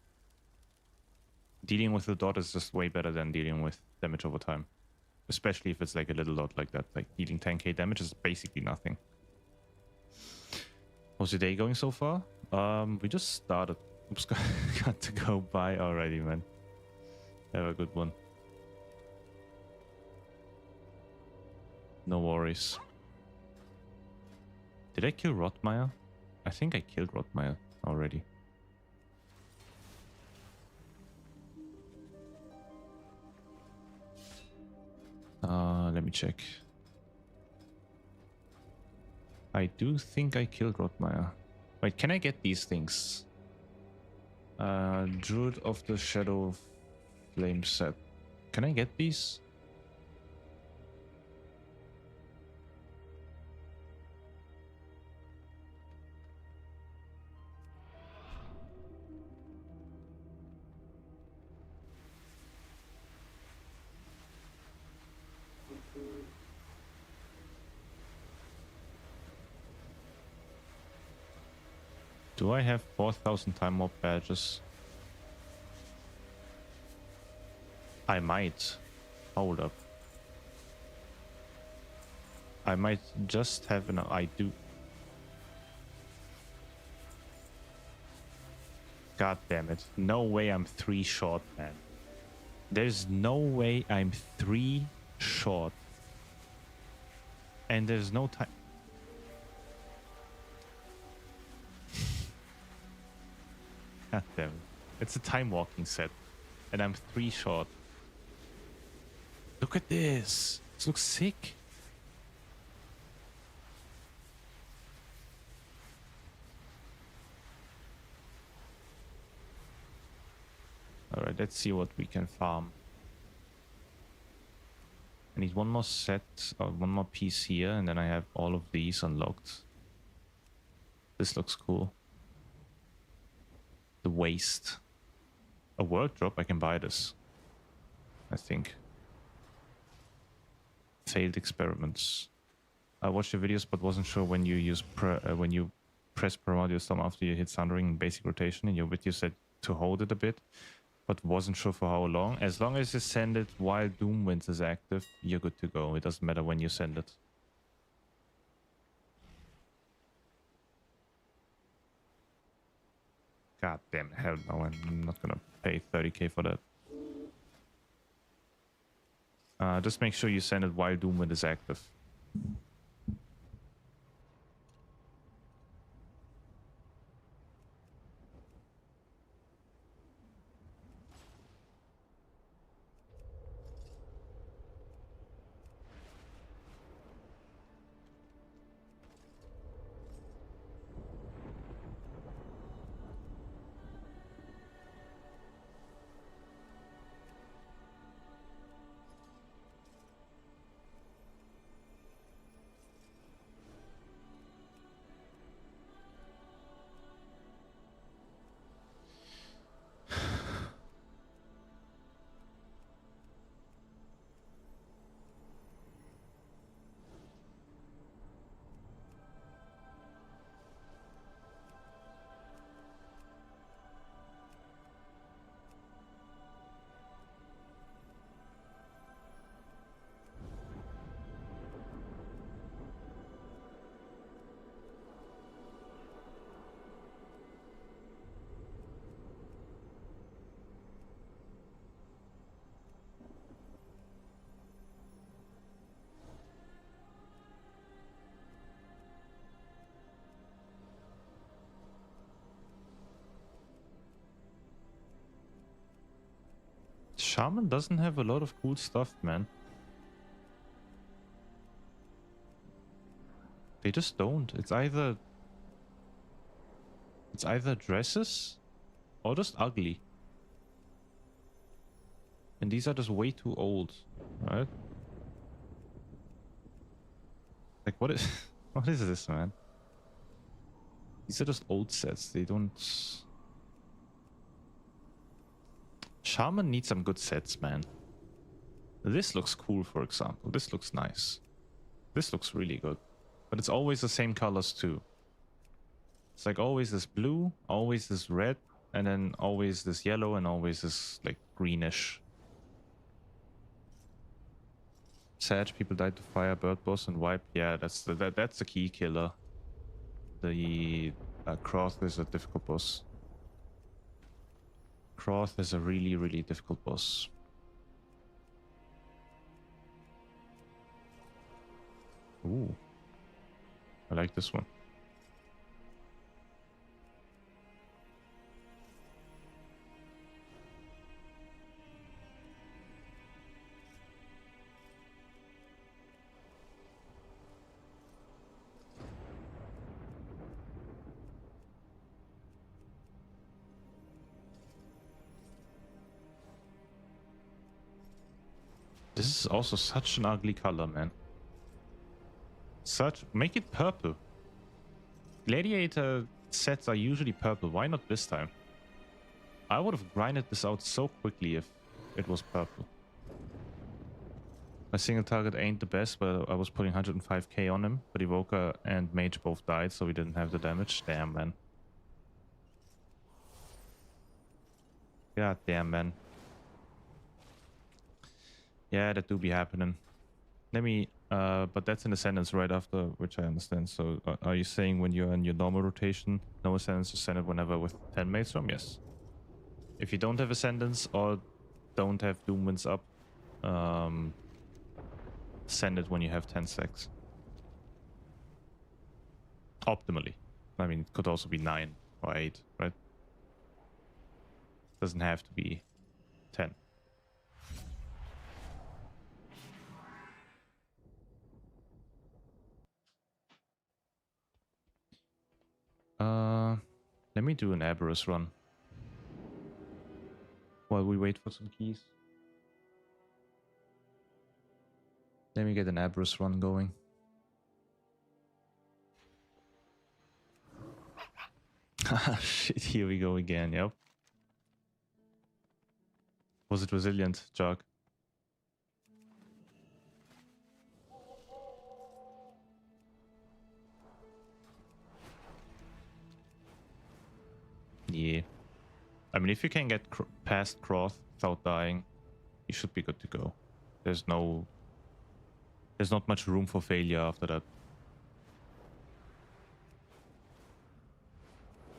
Dealing with the dot is just way better than dealing with damage over time. Especially if it's like a little dot like that. Like dealing 10k damage is basically nothing. How's your day going so far? We just started. Oops, got to go by already, man. Have a good one. No worries. Did I kill Rotmeyer? I think I killed Rotmeyer already. Let me check. I do think I killed Rotmeyer. Wait, can I get these things? Druid of the Shadow Flame set. Can I get these? Do I have 4,000 time mob badges? I might. Hold up. I might just have enough. I do. God damn it. No way I'm 3 short, man. There's no way I'm 3 short. And there's no time. God damn it. It's a time walking set. And I'm 3 short. Look at this. This looks sick. Alright, let's see what we can farm. I need one more set, or one more piece here, and then I have all of these unlocked. This looks cool. The waste. A world drop, I can buy this. I think. Failed experiments. I watched your videos, but wasn't sure when you use when you press Primordial Storm after you hit Sundering in basic rotation. In your video said to hold it a bit, but wasn't sure for how long. As long as you send it while Doomwind is active, you're good to go. It doesn't matter when you send it. God damn, hell no, I'm not gonna pay 30k for that. Just make sure you send it while Doomwind is active. Shaman doesn't have a lot of cool stuff, man. They just don't. It's either dresses or just ugly. And these are just way too old, right? Like what is what is this, man? These are just old sets. They don't. Shaman needs some good sets, man. This looks cool, for example. This looks nice. This looks really good. But it's always the same colors too. It's like always this blue, always this red, and then always this yellow, and always this like greenish. Sad people died to fire, bird boss, and wipe. Yeah, that's the key killer. The Croth is a difficult boss. Croth is a really difficult boss. Ooh, I like this one. This is also such an ugly color, man. Make it purple. Gladiator sets are usually purple. Why not this time? I would have grinded this out so quickly if it was purple. My single target ain't the best, but I was putting 105k on him. But Evoker and Mage both died, so we didn't have the damage. Damn, man. God damn, man. Yeah, that do be happening. Let me... but that's in Ascendance right after, which I understand. So are you saying when you're in your normal rotation, no Ascendance, you send it whenever with 10 Maelstrom? Yes. If you don't have Ascendance or don't have Doom Winds up, send it when you have 10 stacks. Optimally. I mean, it could also be 9 or 8, right? Doesn't have to be 10. Let me do an Aberrus run while we wait for some keys. Let me get an Aberrus run going. Ah, shit, here we go again, yep. Was it resilient, Jog? Yeah. I mean, if you can get past Croth without dying, you should be good to go. There's not much room for failure after that.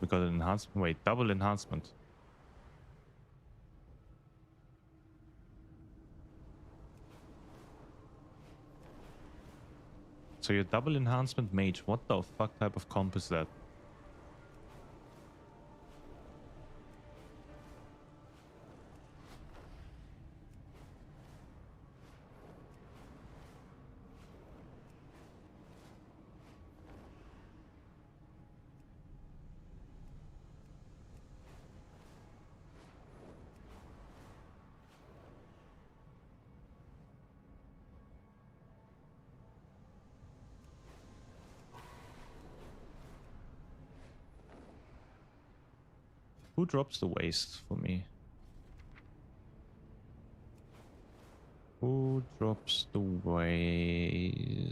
We got an enhancement. Wait, double enhancement. So your double enhancement mage, what the fuck type of comp is that? Who drops the waste for me? Who drops the waste?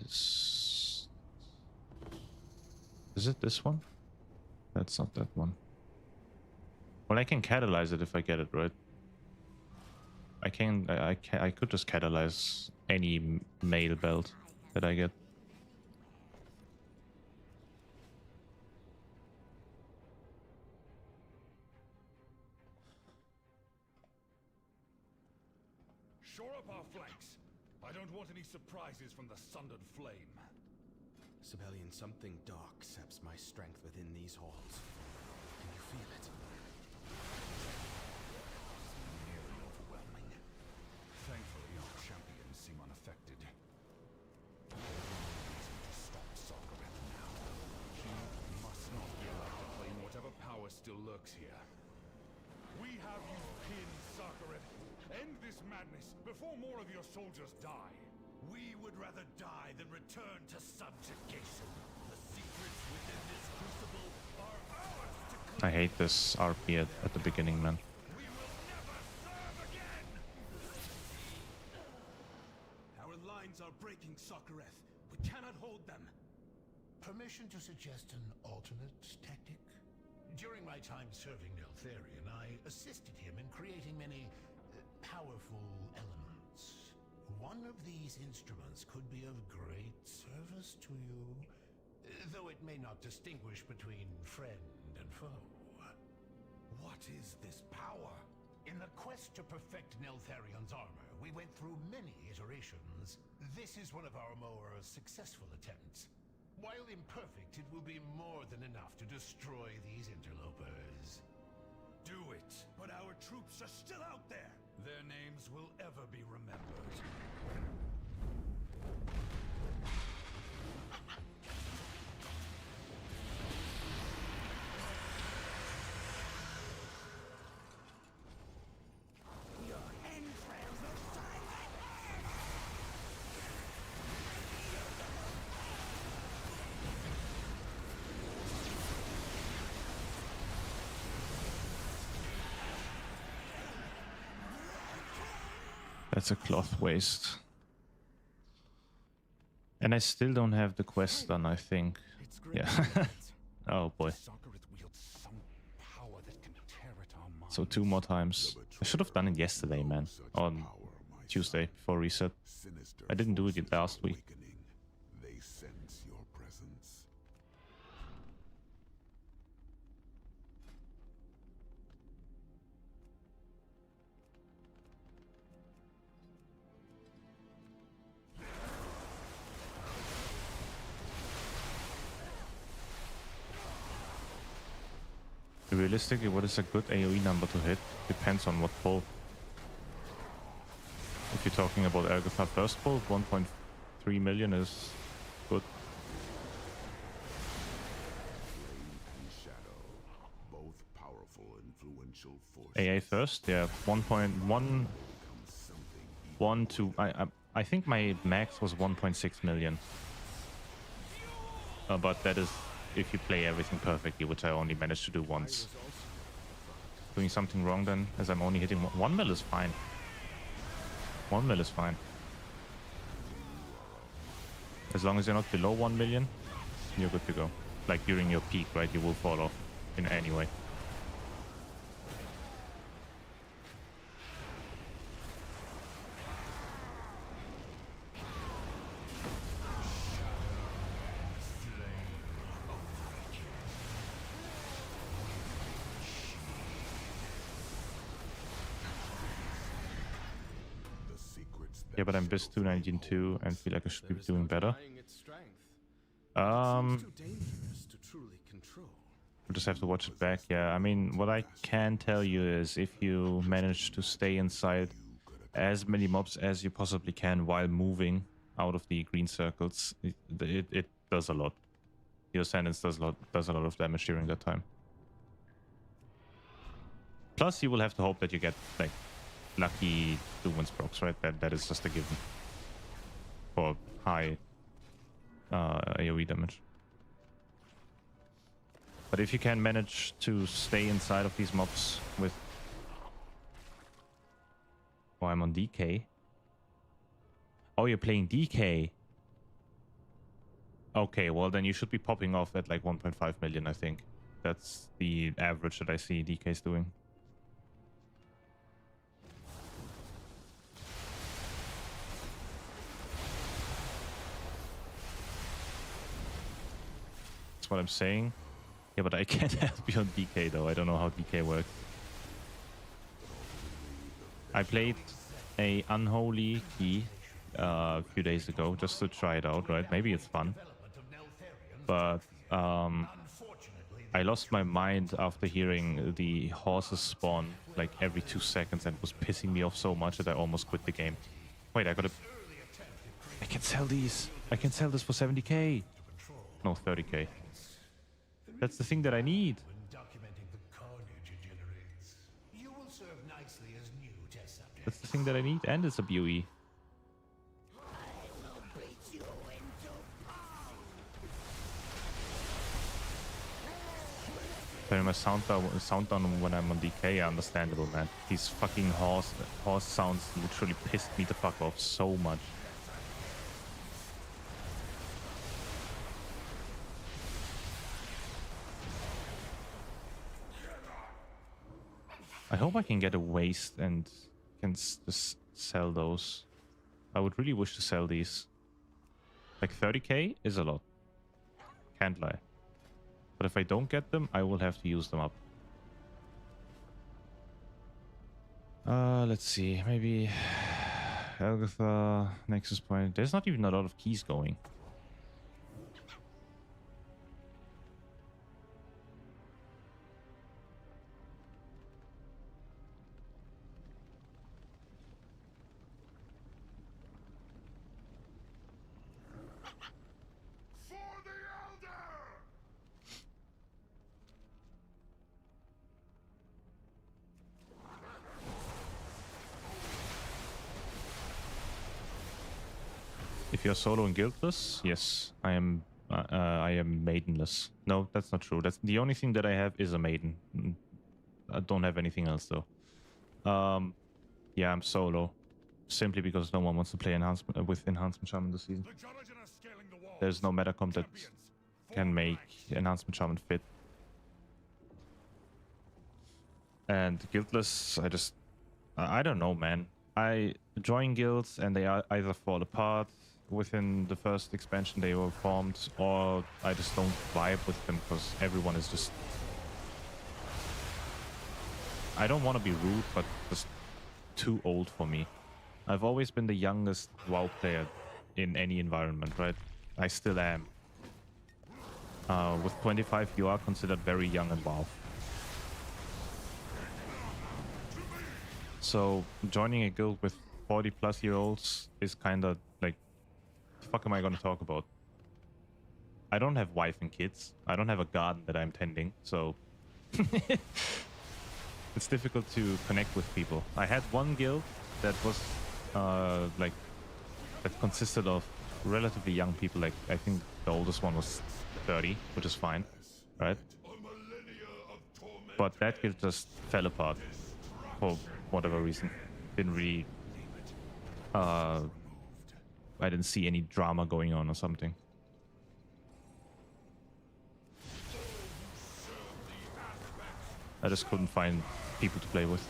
Is it this one? That's not that one. Well, I can catalyze it if I get it, right? I could just catalyze any mail belt that I get. Shore up our flanks. I don't want any surprises from the sundered flame. Sibelian, something dark saps my strength within these halls. Can you feel it? Nearly overwhelming. Thankfully, our champions seem unaffected. Stop Sarkareth now. She must not be allowed to claim whatever power still lurks here. We have you pinned, Sarkareth. End this madness before more of your soldiers die. We would rather die than return to subjugation. The secrets within this crucible are ours to claim. I hate this RP at the beginning, man. We will never serve again! Our lines are breaking, Sarkareth. We cannot hold them. Permission to suggest an alternate tactic? During my time serving Neltharion, I assisted him in creating many powerful elements. One of these instruments could be of great service to you, though it may not distinguish between friend and foe. What is this power? In the quest to perfect Neltharion's armor, we went through many iterations. This is one of our more successful attempts. While imperfect, it will be more than enough to destroy these interlopers. Do it, but our troops are still out there. Their names will ever be remembered. Your entrails are silent! That's a cloth waste. And I still don't have the quest done, I think. It's great. Yeah. Oh boy. Sargeras wields some power that can tear at our minds. So 2 more times. I should have done it yesterday, man. On Tuesday before reset. I didn't do it last week. They sense your presence. Realistically, what is a good AoE number to hit? Depends on what pull. If you're talking about Elgathar first pull, 1.3 million is good. And shadow, both powerful, influential forces. AA first, yeah, 1.1, 1 to I think my max was 1.6 million. But that is if you play everything perfectly, which I only managed to do once. Doing something wrong then, as I'm only hitting 1 mil is fine. 1 mil is fine. As long as you're not below 1 million, you're good to go. Like during your peak, right? You will fall off in any way. Yeah, but I'm BIS 219.2 and feel like I should be doing better. We'll just have to watch it back. Yeah, I mean, what I can tell you is if you manage to stay inside as many mobs as you possibly can while moving out of the green circles, it does a lot. Your Ascendance does a lot of damage during that time. Plus, you will have to hope that you get like lucky Doomwinds procs, right? That is just a given for high AoE damage. But if you can manage to stay inside of these mobs with... Oh, I'm on DK. Oh, you're playing DK. Okay, well then you should be popping off at like 1.5 million, I think. That's the average that I see DK's doing. That's what I'm saying. Yeah, but I can't help you on DK though. I don't know how DK works. I played a Unholy Key a few days ago just to try it out, right? Maybe it's fun. But I lost my mind after hearing the horses spawn like every 2 seconds, and it was pissing me off so much that I almost quit the game. Wait, I can sell these. I can sell this for 70k. No, 30k. That's the thing that I need. That's the thing that I need, and it's a BOE. Turning my sound down when I'm on DK, understandable, man. These fucking horse sounds literally pissed me the fuck off so much. I hope I can get a waste and can just sell those. I would really wish to sell these. Like 30k is a lot. Can't lie. But if I don't get them, I will have to use them up. Let's see. Maybe Elgathar, Nexus Point. There's not even a lot of keys going. If you're solo and guildless, yes, I am maidenless. No, that's not true. That's the only thing that I have is a maiden. I don't have anything else though. Yeah, I'm solo. simply because no one wants to play enhancement with enhancement shaman this season. The Jarajan are scaling the walls. There's no meta comp that Champions, can form make ranks. enhancement shaman fit. And guildless, I don't know, man. I join guilds and they either fall apart within the first expansion they were formed, or I just don't vibe with them because everyone is just... I don't want to be rude, but just too old for me. I've always been the youngest WoW player in any environment, right? I still am. With 25, you are considered very young in WoW. So joining a guild with 40-plus-year-olds is kind of like, the fuck am I going to talk about? I don't have wife and kids. I don't have a garden that I'm tending, so it's difficult to connect with people. I had one guild that was that consisted of relatively young people. Like I think the oldest one was 30, which is fine, right? But that guild just fell apart for whatever reason. Didn't really I didn't see any drama going on or something. I just couldn't find people to play with.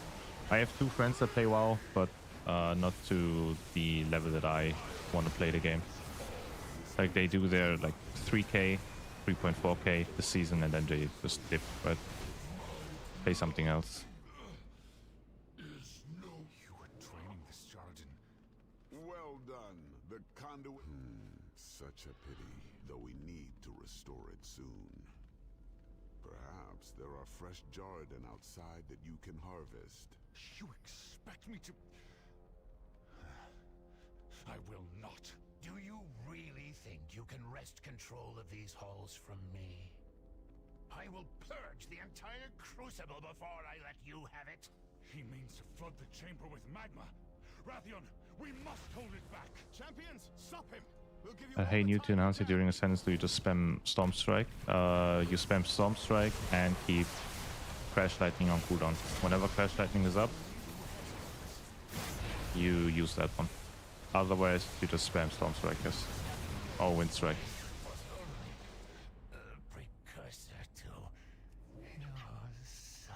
I have 2 friends that play WoW, but not to the level that I want to play the game. Like they do their like 3K, 3.4K this season, and then they just dip, but play something else. You were training this Jarajan. Well done. The conduit. Such a pity, though we need to restore it soon. Perhaps there are fresh Jarden outside that you can harvest. You expect me to... I will not. Do you really think you can wrest control of these halls from me? I will purge the entire crucible before I let you have it. He means to flood the chamber with magma. Rathion, we must hold it back. Champions, stop him. We'll give you Hey, new to announce it during a sentence, do you just spam Storm Strike? You spam Storm Strike and keep Crash Lightning on cooldown. Whenever Crash Lightning is up, you use that one. Otherwise, you just spam Storm Strike, yes. Or Wind Strike. Precursor to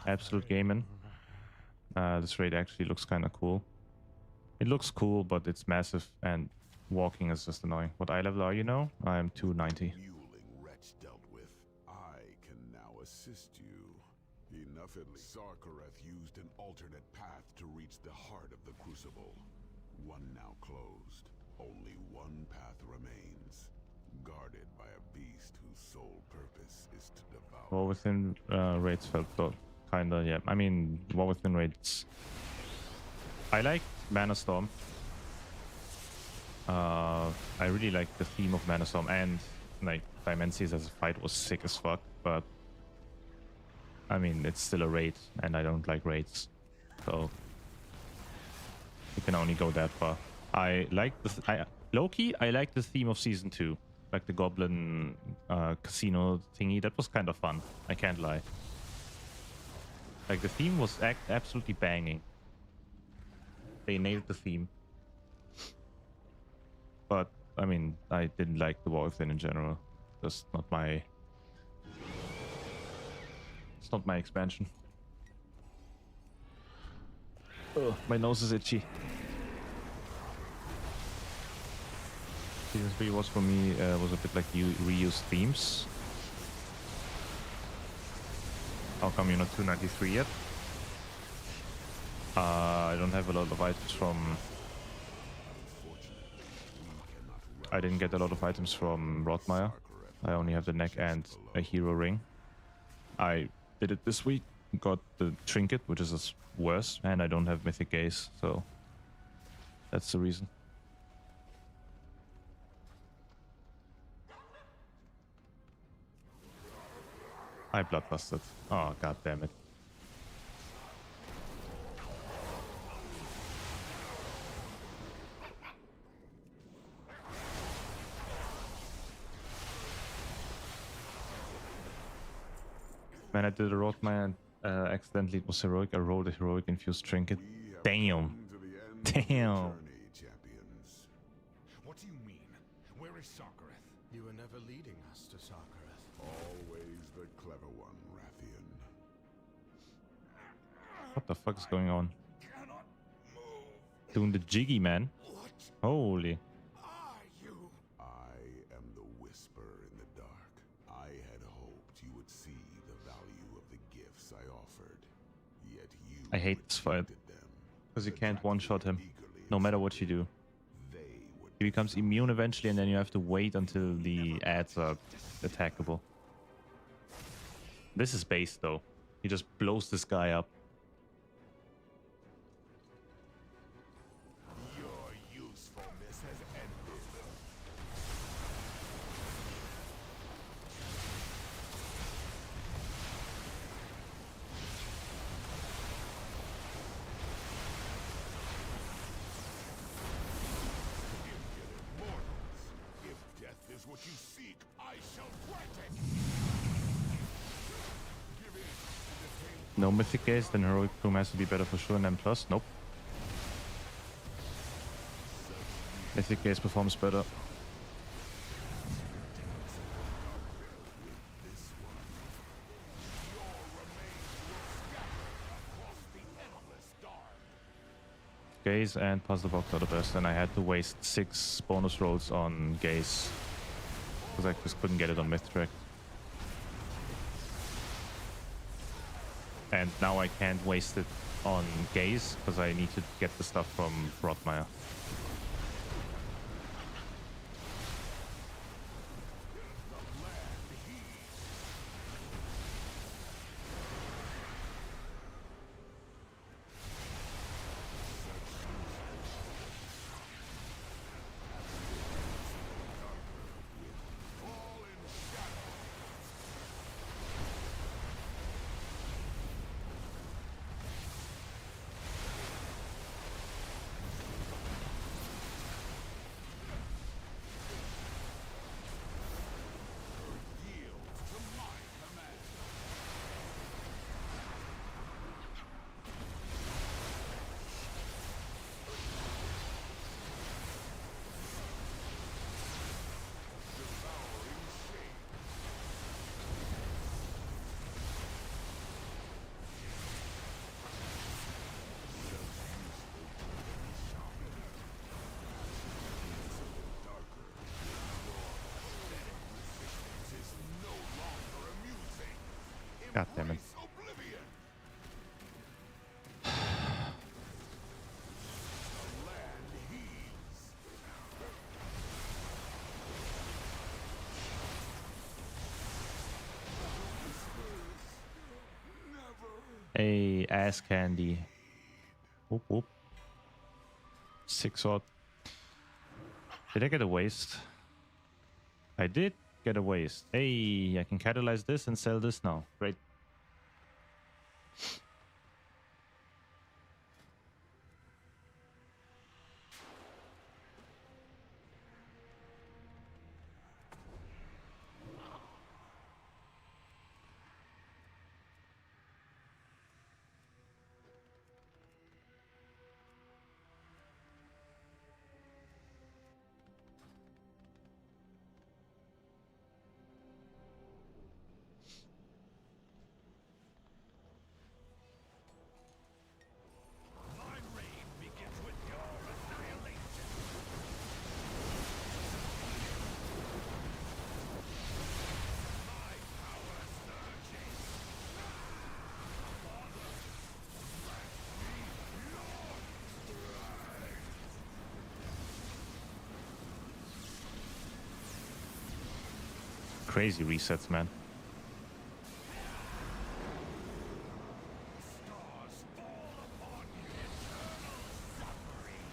Absolute Gaming. This raid actually looks kind of cool. It looks cool, but it's massive and walking is just annoying. What eye level are you now? I'm 290. Muling wretch dealt with. I can now assist you. Enough at least. Sarkareth used an alternate path to reach the heart of the Crucible. One now closed. Only one path remains. Guarded by a beast whose sole purpose is to devour. War Within raids felt kinda, yeah. I mean, War Within raids. I like Mana Storm. I really like the theme of Mana Storm, and like Dimensies as a fight was sick as fuck, but I mean, it's still a raid, and I don't like raids, so you can only go that far. I like the low-key, I like the theme of Season 2, like the Goblin casino thingy. That was kind of fun, I can't lie. Like the theme was absolutely banging. They nailed the theme. But I mean, I didn't like the War Within in general. That's not my... It's not my expansion. Oh, my nose is itchy. Season 3 was for me, was a bit like you reuse themes. How come you're not 293 yet? I don't have a lot of items from... I didn't get a lot of items from Rotmire. I only have the neck and a hero ring. I did it this week, got the trinket, which is worse, and I don't have Mythic Gaze, so that's the reason. I bloodbusted. Oh, god damn it. Man, I did a Rotmire and accidentally it was heroic. I rolled a heroic infused trinket. Damn. Damn. Where's Sarkareth? You were never leading us to Sarkareth. Always the clever one, Rathian. What the fuck is going on? Cannot move. Doing the jiggy, man. What Holy. are you? I am the whisper in the dark. I had hoped you would see the value of the gifts I offered. Yet you I hate this fight. rejected them. Because you can't Attracted one-shot him. eagerly No matter what accepted. you do. They would He becomes immune eventually, and then you have to wait until the ads are attackable. This is base, though. He just blows this guy up. Your usefulness has ended. Immoral mortals. If death is what you seek, I shall grant it. Give in and attain No Mythic Gaze, then Heroic Plume has to be better for sure, and then plus. Nope. Mythic Gaze performs better. Gaze and Puzzle Box are the best, and I had to waste 6 bonus rolls on Gaze. Because I just couldn't get it on Myth Track. And now I can't waste it on Gaze, because I need to get the stuff from Brockmire. God damn it. oblivion. A ass candy. Whoop whoop. 6 odd. Did I get a waste? I did get a waste. Hey, I can catalyze this and sell this now. Great. My reign begins with your annihilation. My power surges. Crazy resets, man. Stars fall upon you. Eternal suffering.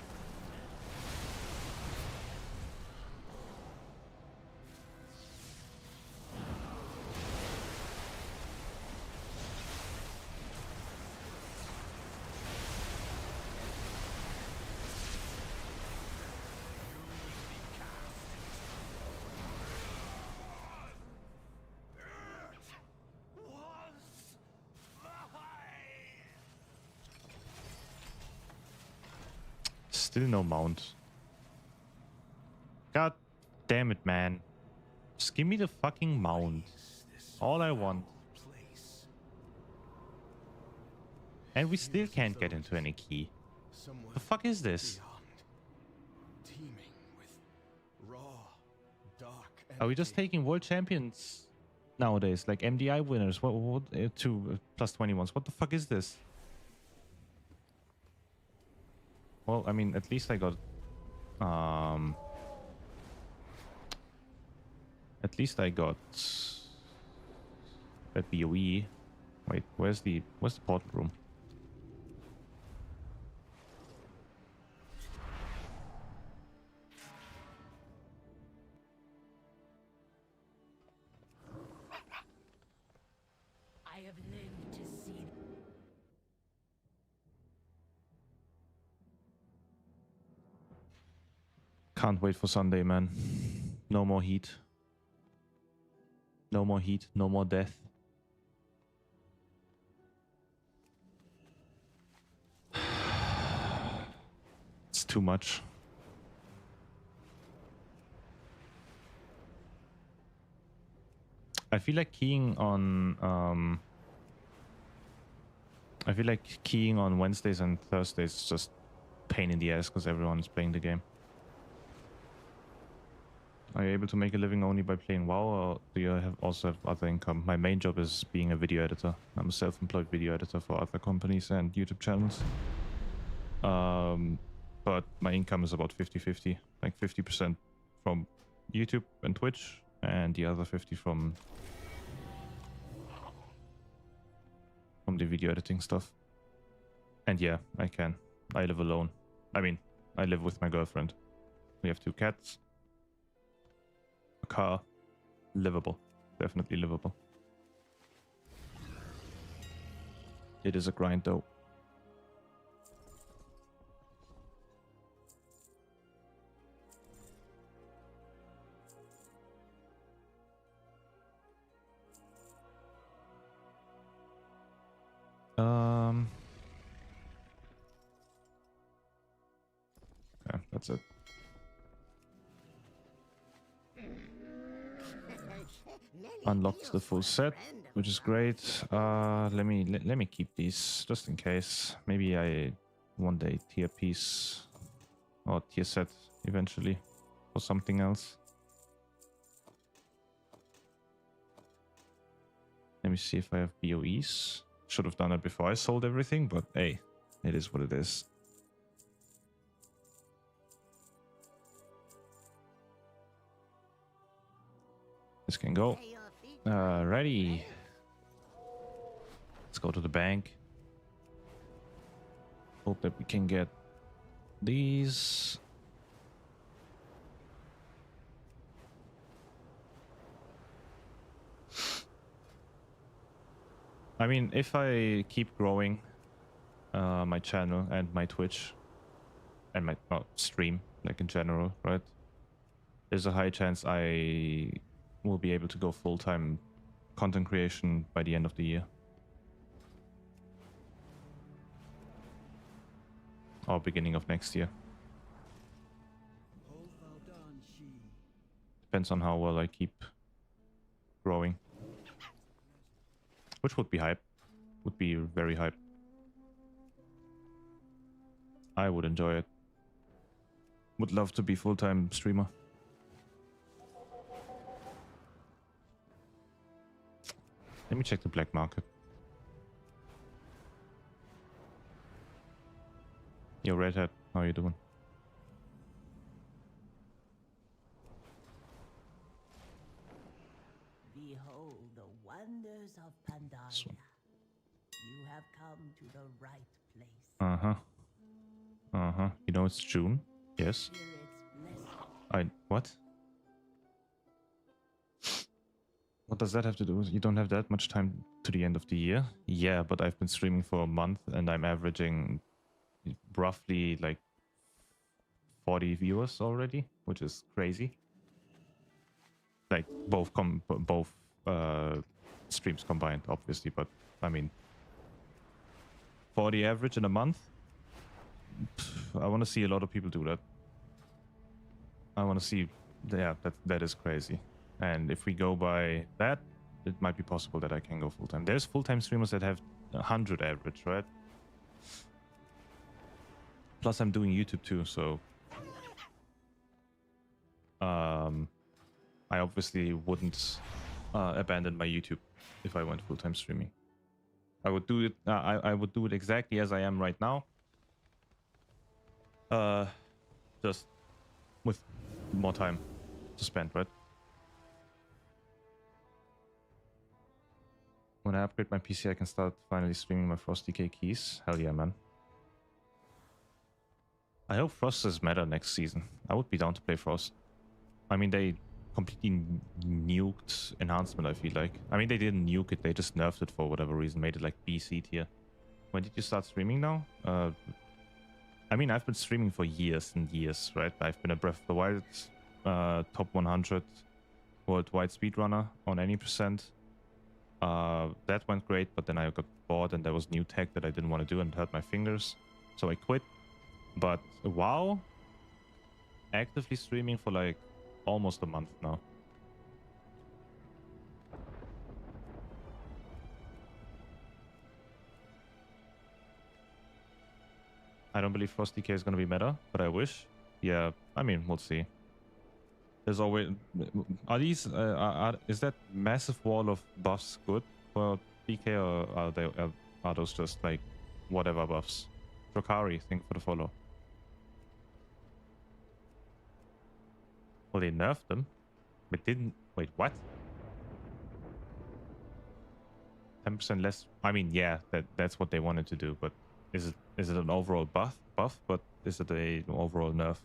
Still no mount. God Damn it, man. Just give me the fucking mount. All I want. Place. And we still can't get into any key. Somewhere The fuck is this? beyond. Teeming with raw, dark Are we just energy. taking world champions nowadays? Like MDI winners? What two plus 21s? What the fuck is this? Well, I mean, at least I got... At least I got... that BOE. Wait, where's the portal room? I have lived to see. Can't wait for Sunday, man. No more heat. No more heat, no more death. It's too much. I feel like keying on Wednesdays and Thursdays is just pain in the ass because everyone is playing the game. Are you able to make a living only by playing WoW, or do you also have other income? My main job is being a video editor. I'm a self-employed video editor for other companies and YouTube channels. But my income is about 50-50, like 50% from YouTube and Twitch, and the other 50 from the video editing stuff. And yeah, I live alone. I mean, I live with my girlfriend. We have 2 cats. A car. Livable. Definitely livable. It is a grind though. Yeah, that's it. Unlocks the full set, which is great. Let me keep these just in case. Maybe I one day tier piece or tier set eventually for something else. Let me see if I have BOEs. Should have done it before I sold everything, but hey, it is what it is. This can go. Ready. Let's go to the bank. Hope that we can get these. I mean, if I keep growing my channel and my Twitch and my stream, like in general, right? There's a high chance I will be able to go full-time content creation by the end of the year. Or beginning of next year. Depends on how well I keep growing. Which would be hype. Would be very hype. I would enjoy it. Would love to be full-time streamer. Let me check the black market. Yo, Red Hat, how are you doing? Behold the wonders of Pandaria. You have come to the right place. You know it's June? Yes. Spirits bless What? What does that have to do with? You don't have that much time to the end of the year? Yeah, but I've been streaming for a month and I'm averaging roughly like 40 viewers already, which is crazy. Like both streams combined, obviously, but I mean 40 average in a month. I want to see a lot of people do that. I want to see yeah, that is crazy. And if we go by that, it might be possible that I can go full time. There's full time streamers that have 100 average, right? Plus, I'm doing YouTube too, so I obviously wouldn't abandon my YouTube if I went full time streaming. I would do it. I would do it exactly as I am right now. Just with more time to spend, right? When I upgrade my PC, I can start finally streaming my Frost DK keys. Hell yeah, man. I hope Frost is meta next season. I would be down to play Frost. I mean, they completely nuked enhancement, I feel like. I mean, they didn't nuke it, they just nerfed it for whatever reason, made it like BC tier. When did you start streaming now? I mean, I've been streaming for years and years, right? I've been a Breath of the Wild top 100 worldwide speedrunner on any percent. That went great, but then I got bored and there was new tech that I didn't want to do and it hurt my fingers. So I quit. But WoW, actively streaming for like almost a month now. I don't believe Frost DK is going to be meta, but I wish. Yeah, I mean, we'll see. There's always... Are these... is that massive wall of buffs good for DK, or are those just like whatever buffs? Drokari, thank you for the follow. Well, they nerfed them, but didn't... Wait, what? 10% less... I mean, yeah, that's what they wanted to do, but is it an overall buff? But is it an overall nerf?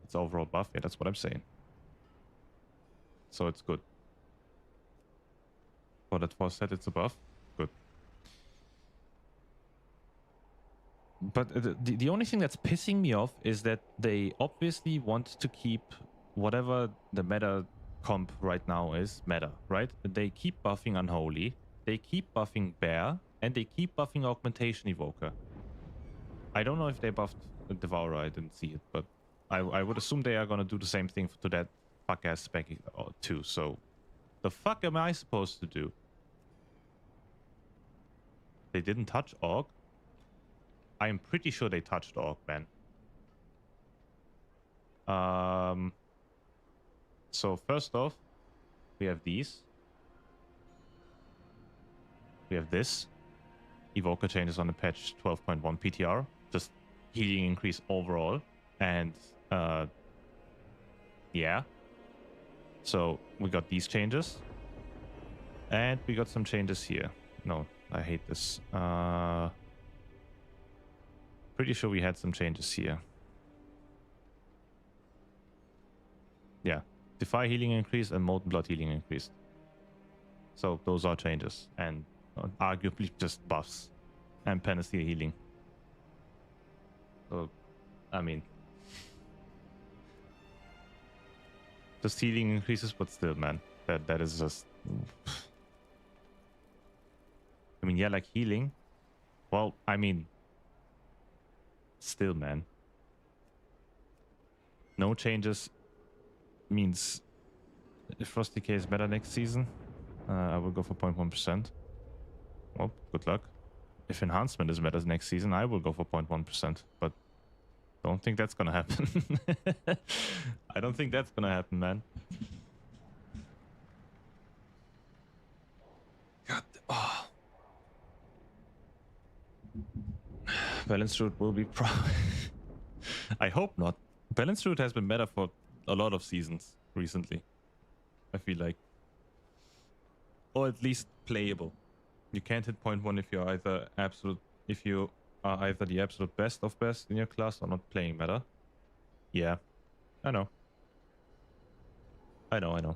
It's overall buff, yeah, that's what I'm saying. So it's good. For that was said, it's a buff. Good. But the only thing that's pissing me off is that they obviously want to keep whatever the meta comp right now is meta, right? They keep buffing Unholy, they keep buffing Bear, and they keep buffing Augmentation Evoker. I don't know if they buffed Devourer, I didn't see it, but I would assume they are going to do the same thing to that fuck-ass spec too, so the fuck am I supposed to do? They didn't touch Aug? I am pretty sure they touched Aug, man. So first off, we have these. We have this. Evoker changes on the patch 12.1 PTR. Just healing increase overall. And yeah. So we got these changes. And we got some changes here. No, I hate this. Pretty sure we had some changes here. Yeah. Defy healing increased and Molten Blood healing increased. So those are changes. And arguably just buffs. And Panacea healing. So, I mean... just healing increases, but still, man. That is just... I mean, yeah, like healing. Well, I mean... still, man. No changes means if Frost DK is better next season, I will go for 0.1%. Well, good luck. If enhancement is better next season, I will go for 0.1%. But don't think that's gonna happen. I don't think that's gonna happen, man. God. Oh. Balanced Root will be I hope not. Balanced Root has been better for a lot of seasons recently, I feel like. Or at least playable. You can't hit 0.1 if you're either if you are either the absolute best of best in your class or not playing meta. Yeah. I know. I know.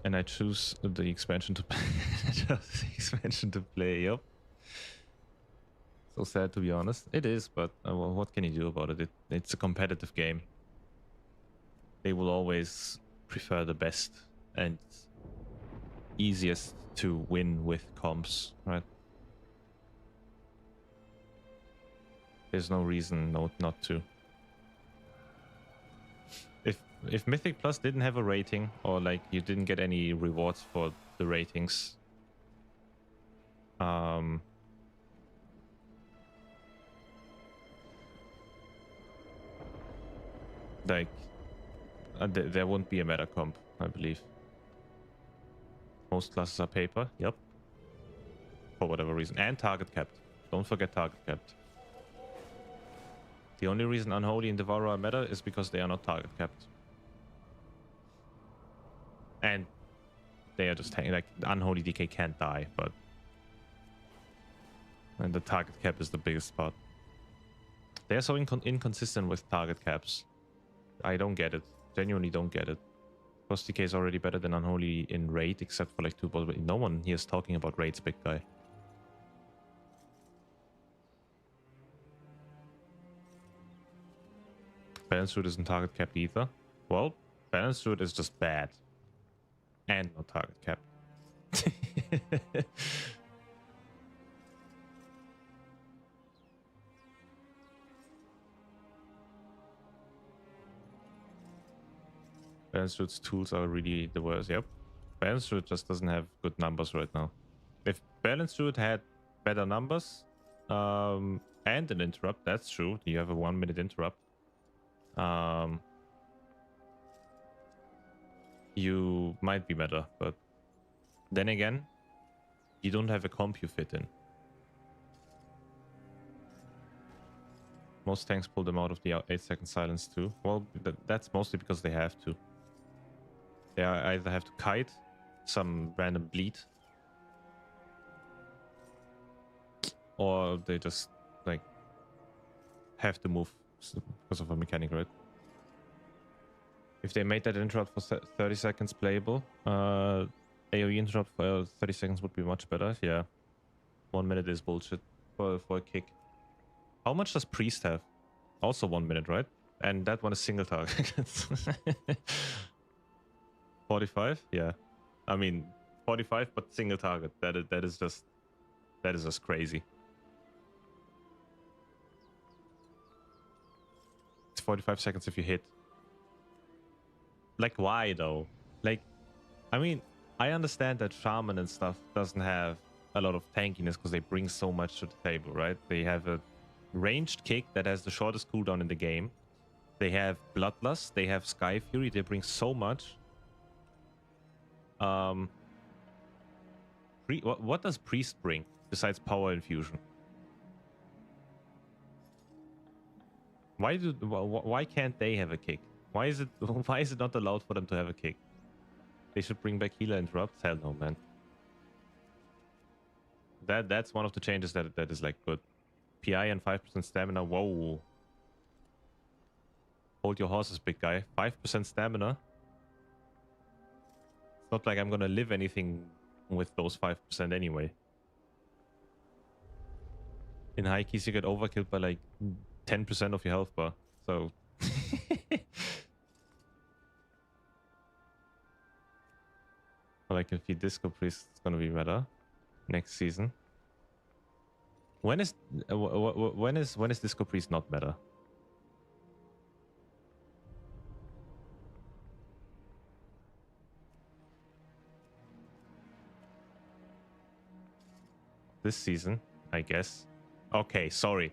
And I choose the expansion to play. Yep. So sad, to be honest. It is, but well, what can you do about it? It's a competitive game. They will always prefer the best and easiest to win with comps, right? There's no reason not to. If Mythic Plus didn't have a rating, or like you didn't get any rewards for the ratings, like there won't be a meta comp, I believe. Most classes are paper, yep, for whatever reason, and target capped. Don't forget target capped. The only reason Unholy and Devourer are meta is because they are not target capped. And they are just like the Unholy DK can't die, but and the target cap is the biggest part. They are so inconsistent with target caps. I don't get it. Genuinely don't get it. Cross DK is already better than Unholy in raid, except for like 2 balls. But no one here is talking about raids, big guy. Balance Root isn't target capped either. Well, Balance Root is just bad. And not target capped. Balance Root's tools are really the worst. Yep. Balance Root just doesn't have good numbers right now. If Balance Root had better numbers and an interrupt, that's true. You have a 1-minute interrupt. You might be better, but then again, you don't have a comp you fit in. Most tanks pull them out of the 8-second silence too. Well, that's mostly because they have to. They either have to kite some random bleed, or they just like have to move because of a mechanic, right? If they made that interrupt for 30 seconds playable, AoE interrupt for 30 seconds would be much better. Yeah, 1 minute is bullshit for a kick. How much does Priest have? Also 1 minute, right? And that one is single target. 45? Yeah. I mean, 45, but single target. That is just crazy. It's 45 seconds if you hit. Like, why though? Like, I mean, I understand that Shaman and stuff doesn't have a lot of tankiness because they bring so much to the table, right? They have a ranged kick that has the shortest cooldown in the game. They have Bloodlust, they have Sky Fury, they bring so much. What does Priest bring besides Power Infusion? Why can't they have a kick? Why is it not allowed for them to have a kick? They should bring back Healer Interrupt? Hell no, man. That's one of the changes that is like good. PI and 5% stamina. Whoa. Hold your horses, big guy. 5% stamina. It's not like I'm gonna live anything with those 5% anyway. In high keys, you get overkilled by like 10% of your health bar. So... like if you Disco Priest, it's gonna be better next season. When is Disco Priest not better? This season, I guess. Okay, sorry.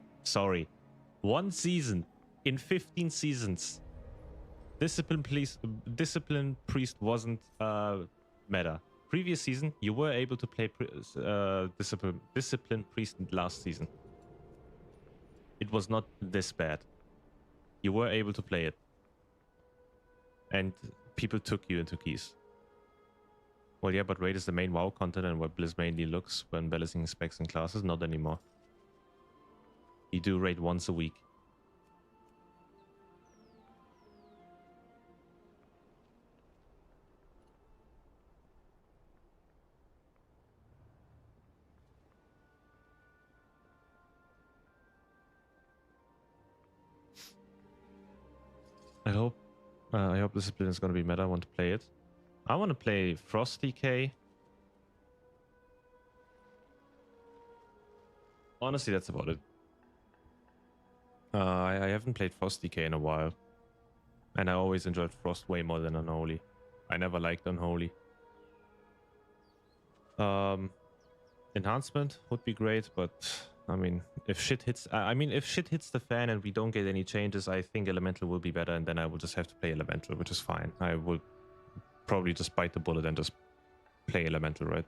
1 season in 15 seasons. Discipline Priest wasn't meta. Previous season, you were able to play Discipline Priest last season. It was not this bad. You were able to play it. And people took you into keys. Well, yeah, but Raid is the main WoW content and where Blizz mainly looks when balancing specs and classes. Not anymore. You do Raid once a week. I hope I hope Discipline is going to be meta. I want to play it. I want to play Frost DK. Honestly, that's about it. I haven't played Frost DK in a while. And I always enjoyed Frost way more than Unholy. I never liked Unholy. Enhancement would be great, but I mean, if shit hits the fan and we don't get any changes, I think Elemental will be better, and then I will just have to play Elemental, which is fine. I will probably just bite the bullet and just play Elemental, right?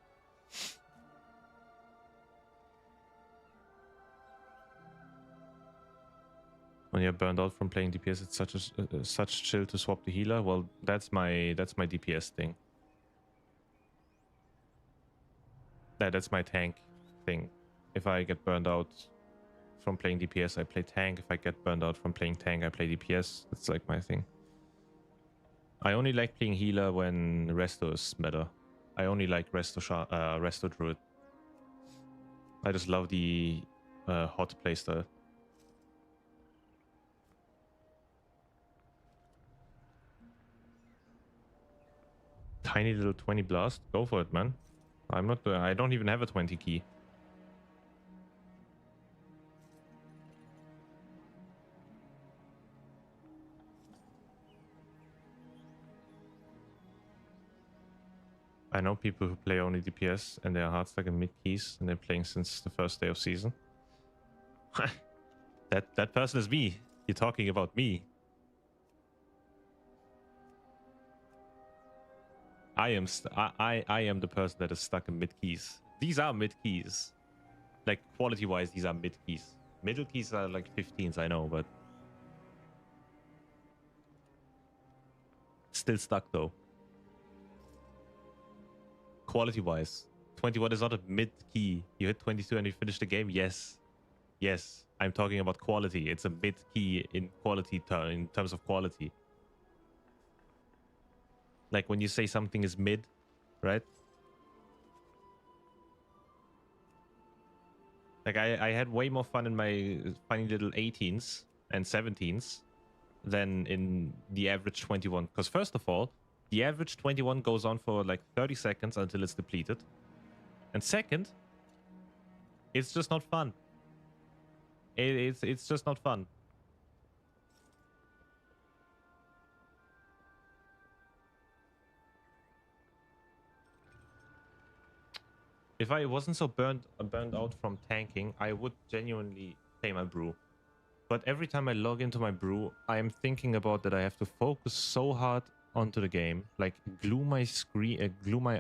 When you're burned out from playing DPS, it's such chill to swap the healer. Well, that's my DPS thing. That's my tank thing. If I get burned out from playing DPS, I play tank. If I get burned out from playing tank, I play DPS. It's like my thing. I only like playing healer when Resto is better. I only like Resto Druid. I just love the hot playstyle. Tiny little 20 blast. Go for it, man. I don't even have a 20 key. I know people who play only DPS and they are hard stuck in mid keys and they're playing since the first day of season. that person is me. You're talking about me. I am the person that is stuck in mid keys. These are mid keys. Like quality wise, these are mid keys. Middle keys are like 15s, I know, but still stuck though. Quality wise, 21 is not a mid key. You hit 22 and you finish the game. Yes, I'm talking about quality. It's a mid key in quality in terms of quality. Like when you say something is mid, right? Like I had way more fun in my funny little 18s and 17s than in the average 21. Because first of all, the average 21 goes on for like 30 seconds until it's depleted. And second, it's just not fun. It's just not fun. If I wasn't so burned out from tanking, I would genuinely play my brew. But every time I log into my brew, I am thinking about that I have to focus so hard onto the game, like glue my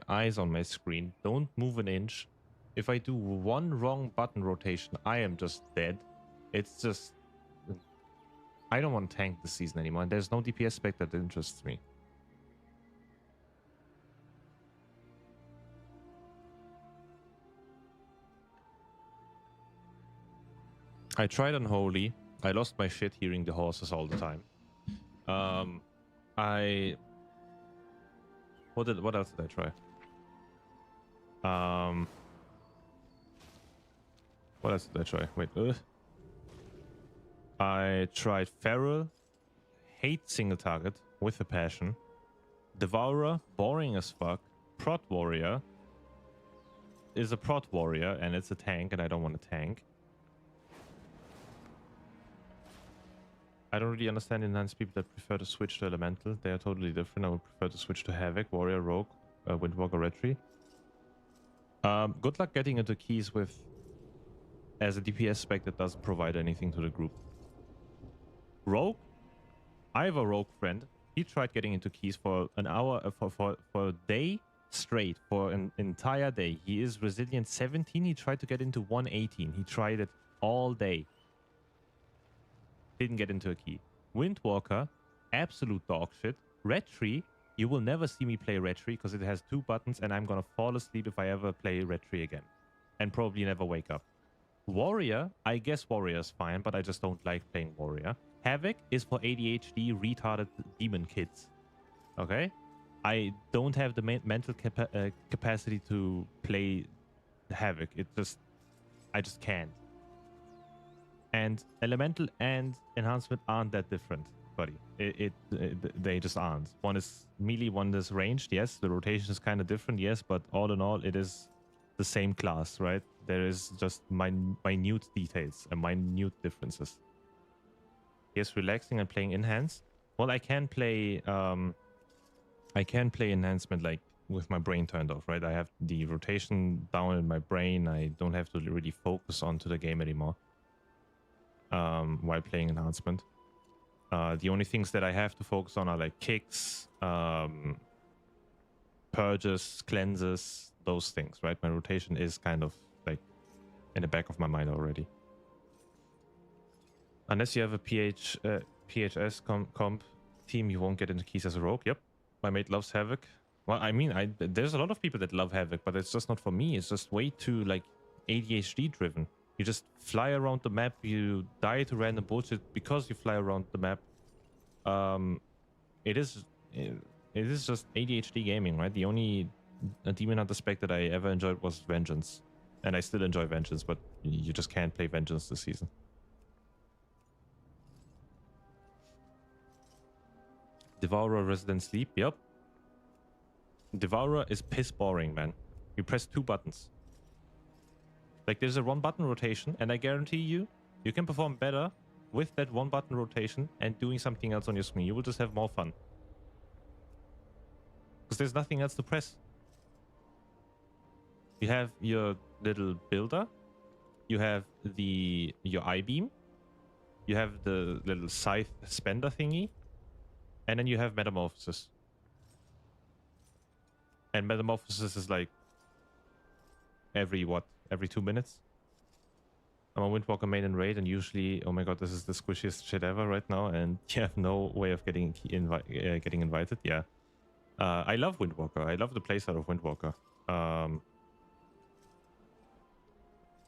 eyes on my screen, don't move an inch. If I do one wrong button rotation, I am just dead. It's just, I don't want to tank this season anymore, and there's no DPS spec that interests me. I tried Unholy. I lost my shit hearing the horses all the time. What else did I try? What else did I try? Wait. I tried Feral. Hate single target with a passion. Devourer, boring as fuck. Prot Warrior is a Prot Warrior and it's a tank and I don't want to tank. I don't really understand enhanced people that prefer to switch to Elemental. They are totally different. I would prefer to switch to Havoc, Warrior, Rogue, Windwalker, Retry. Good luck getting into keys with as a DPS spec that doesn't provide anything to the group. Rogue? I have a Rogue friend. He tried getting into keys for an hour, for a day straight, for an entire day. He is Resilient 17. He tried to get into 118. He tried it all day. Didn't get into a key. Windwalker, absolute dog shit. Retry, you will never see me play Retry because it has 2 buttons and I'm gonna fall asleep if I ever play Retry again. And probably never wake up. Warrior, I guess Warrior is fine, but I just don't like playing Warrior. Havoc is for ADHD retarded demon kids. Okay? I don't have the mental capacity to play Havoc. I just can't. And Elemental and Enhancement aren't that different. buddy. They just aren't. One is melee, one is ranged. Yes, the rotation is kind of different. Yes, but all in all, it is the same class, right? There is just minute details and minute differences. Yes, relaxing and playing enhance. Well, I can play enhancement like with my brain turned off, right? I have the rotation down in my brain. I don't have to really focus onto the game anymore while playing enhancement. The only things that I have to focus on are like kicks, purges, cleanses, those things, right? My rotation is kind of like in the back of my mind already. Unless you have a PHS comp team, you won't get into keys as a rogue. Yep. My mate loves Havoc. Well, I mean, there's a lot of people that love Havoc, but it's just not for me. It's just way too like ADHD driven. You just fly around the map. You die to random bullshit because you fly around the map. It is just ADHD gaming, right? The only Demon Hunter spec that I ever enjoyed was Vengeance, and I still enjoy Vengeance, but you just can't play Vengeance this season. Devourer Resident Sleep, yep. Devourer is piss boring, man. You press 2 buttons. Like, there's a 1-button rotation, and I guarantee you can perform better with that 1-button rotation and doing something else on your screen. You will just have more fun. Because there's nothing else to press. You have your little builder. You have your I-beam. You have the little scythe spender thingy. And then you have Metamorphosis. And Metamorphosis is like every 2 minutes? I'm a Windwalker main and raid, and usually, oh my god, this is the squishiest shit ever right now, and you have no way of getting invited. Yeah. I love Windwalker. I love the playstyle of Windwalker.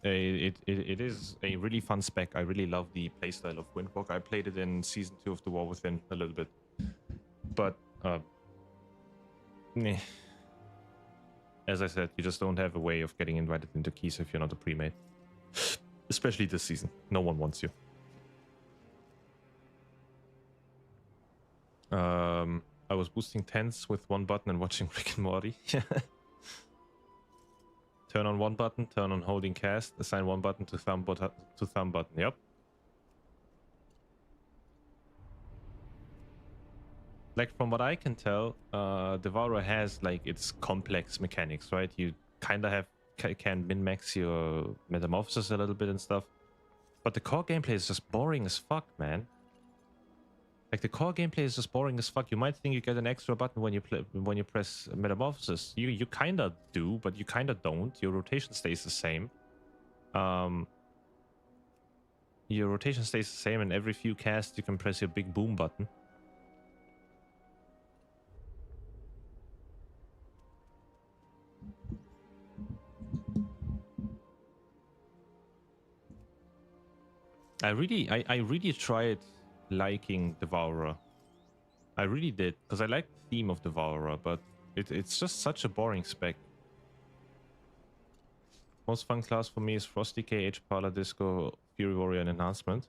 It is a really fun spec. I really love the playstyle of Windwalker. I played it in Season 2 of The War Within a little bit. But, as I said, you just don't have a way of getting invited into keys if you're not a pre-made. Especially this season. No one wants you. I was boosting tents with 1 button and watching Rick and Morty. Turn on 1 button, turn on holding cast, assign 1 button to thumb button. Yep. Like, from what I can tell, Devourer has like its complex mechanics, right? You kind of can min-max your Metamorphosis a little bit and stuff, but the core gameplay is just boring as fuck, man. Like, the core gameplay is just boring as fuck. You might think you get an extra button when you press Metamorphosis. You kind of do, but you kind of don't. Your rotation stays the same. Your rotation stays the same, and every few casts you can press your big boom button. I really tried liking Devourer. I really did, because I like the theme of Devourer, but it's just such a boring spec. Most fun class for me is Frosty KH, Parla Disco, Fury Warrior, and Enhancement.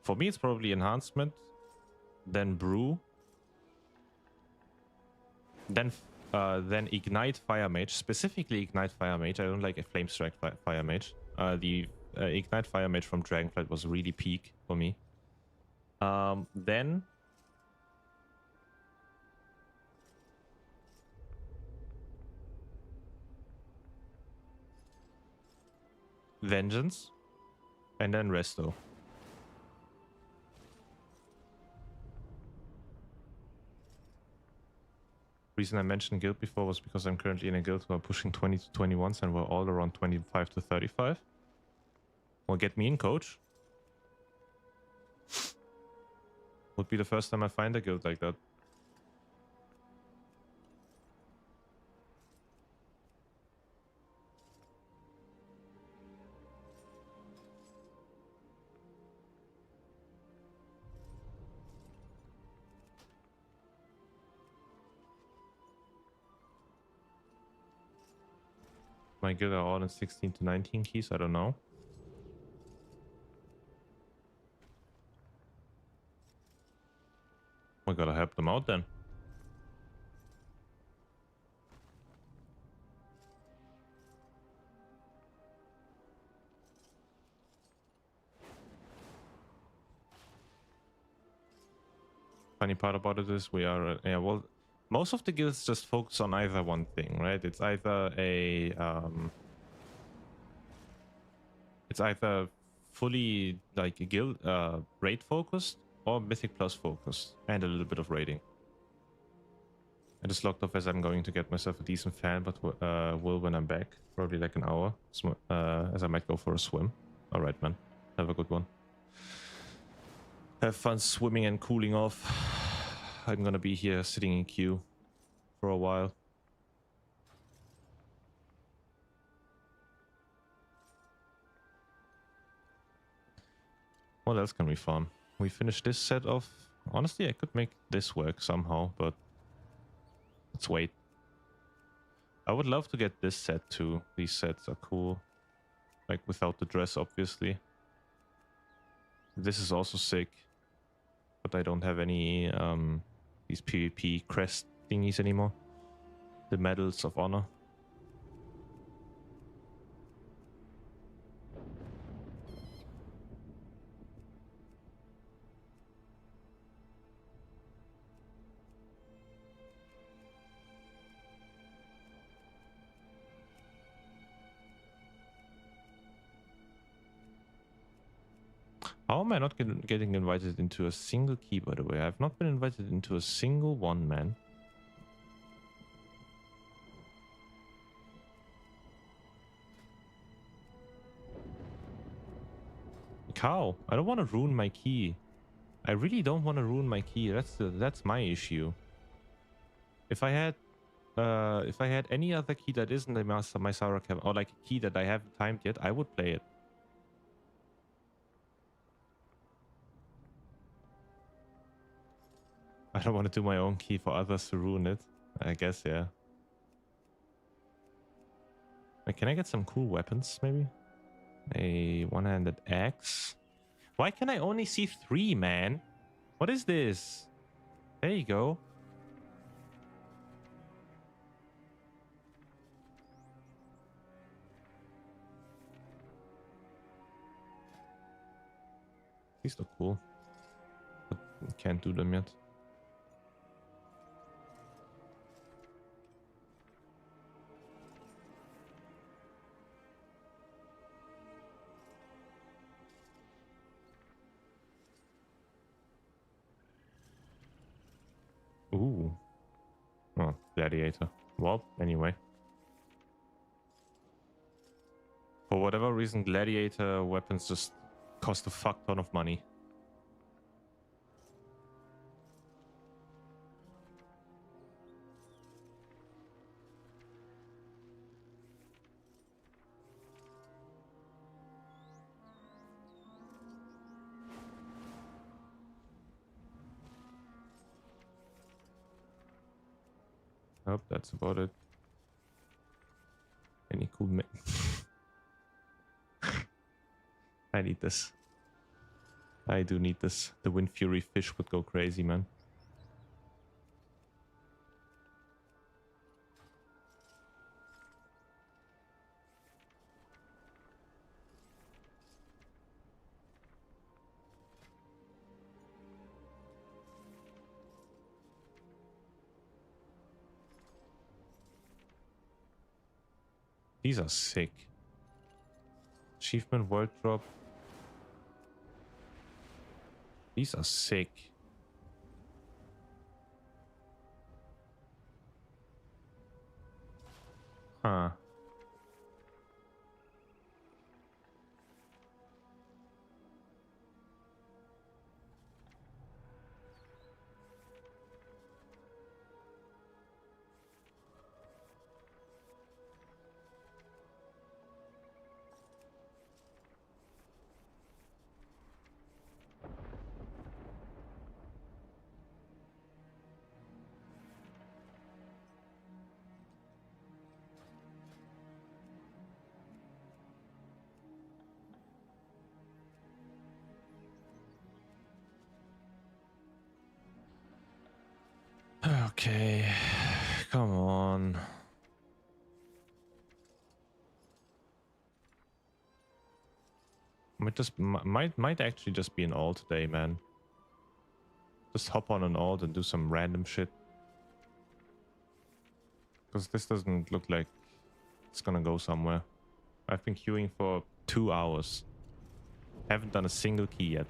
For me, it's probably Enhancement, then Brew, then Ignite Fire Mage, specifically Ignite Fire Mage. I don't like a Flame Strike Fire Mage. The Ignite Fire Mage from Dragonflight was really peak for me. Then Vengeance, and then Resto. Reason I mentioned guild before was because I'm currently in a guild who are pushing 20 to 21s and we're all around 25 to 35. Well, get me in, coach. Would be the first time I find a guild like that. My guild are all in 16 to 19 keys, I don't know. them out then. Funny part about it is we are, yeah, well, most of the guilds just focus on either one thing, right? It's either a, it's either fully like a guild, raid focused or Mythic Plus focused and a little bit of raiding. I just logged off as I'm going to get myself a decent fan, but will when I'm back, probably like an hour, as I might go for a swim. All right, man. Have a good one. Have fun swimming and cooling off. I'm gonna be here sitting in queue for a while. What else can we farm? We finished this set off. Honestly, I could make this work somehow, but let's wait. I would love to get this set too. These sets are cool. Like without the dress, obviously. This is also sick. But I don't have any these PvP crest thingies anymore. The medals of honor. How am I not getting invited into a single key, by the way? I've not been invited into a single one, man. Cow, I don't want to ruin my key. I really don't want to ruin my key. That's my issue. If I had any other key that isn't a Mysara Cavern, or like a key that I haven't timed yet, I would play it. I don't want to do my own key for others to ruin it. I guess, yeah. Like, can I get some cool weapons, maybe? A one-handed axe? Why can I only see 3, man? What is this? There you go. These look cool. But can't do them yet. Ooh. Oh, gladiator. Well, anyway. For whatever reason, gladiator weapons just cost a fuck ton of money. Oh, that's about it. Any cool I need this. I do need this. The Wind Fury fish would go crazy, man. These are sick. Achievement World Drop. These are sick. Huh. Okay, come on. Might actually just be an all today, man. Just hop on an alt and do some random shit. Because this doesn't look like it's gonna go somewhere. I've been queuing for 2 hours. Haven't done a single key yet.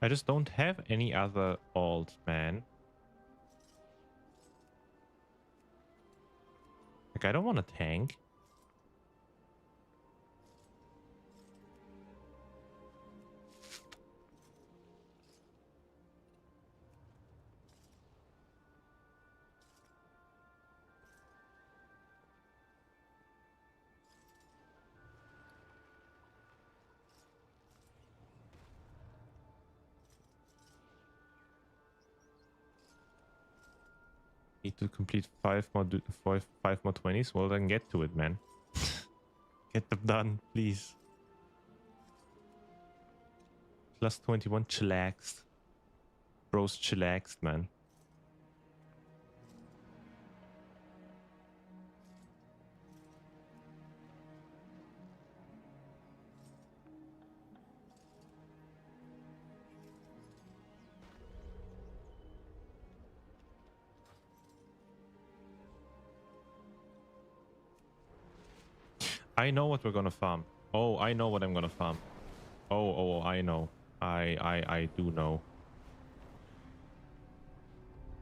I just don't have any other alt, man. Like, I don't want to tank. Need to complete 5 more 20s. Well, then get to it, man. Get them done, please. Plus 21, chillaxed. Bro's chillaxed, man. I know what we're gonna farm. Oh, I know what I'm gonna farm. Oh, I know. I do know.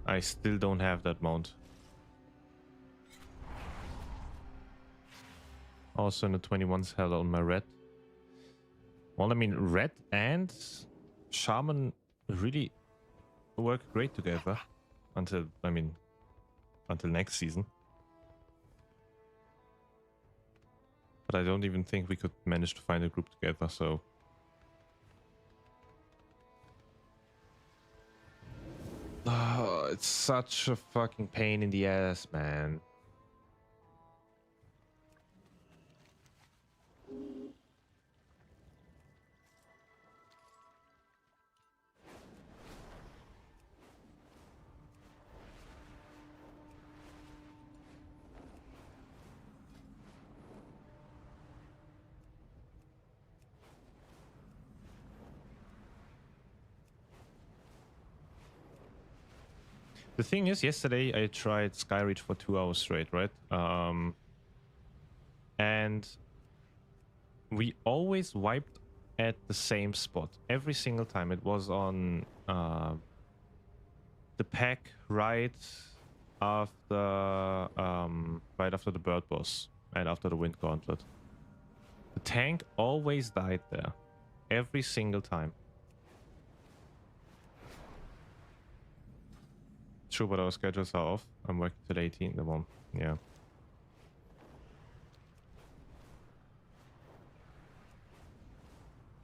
I still don't have that mount. Also in the 21's hell on my red. Well, I mean, red and shaman really work great together until, I mean, until next season. But I don't even think we could manage to find a group together, so... Oh, it's such a fucking pain in the ass, man. The thing is, yesterday I tried Skyreach for 2 hours straight, right? And we always wiped at the same spot every single time. It was on the pack right after the bird boss and after the wind gauntlet. The tank always died there every single time. True, but our schedules are off. I'm working till 18th. The one, yeah.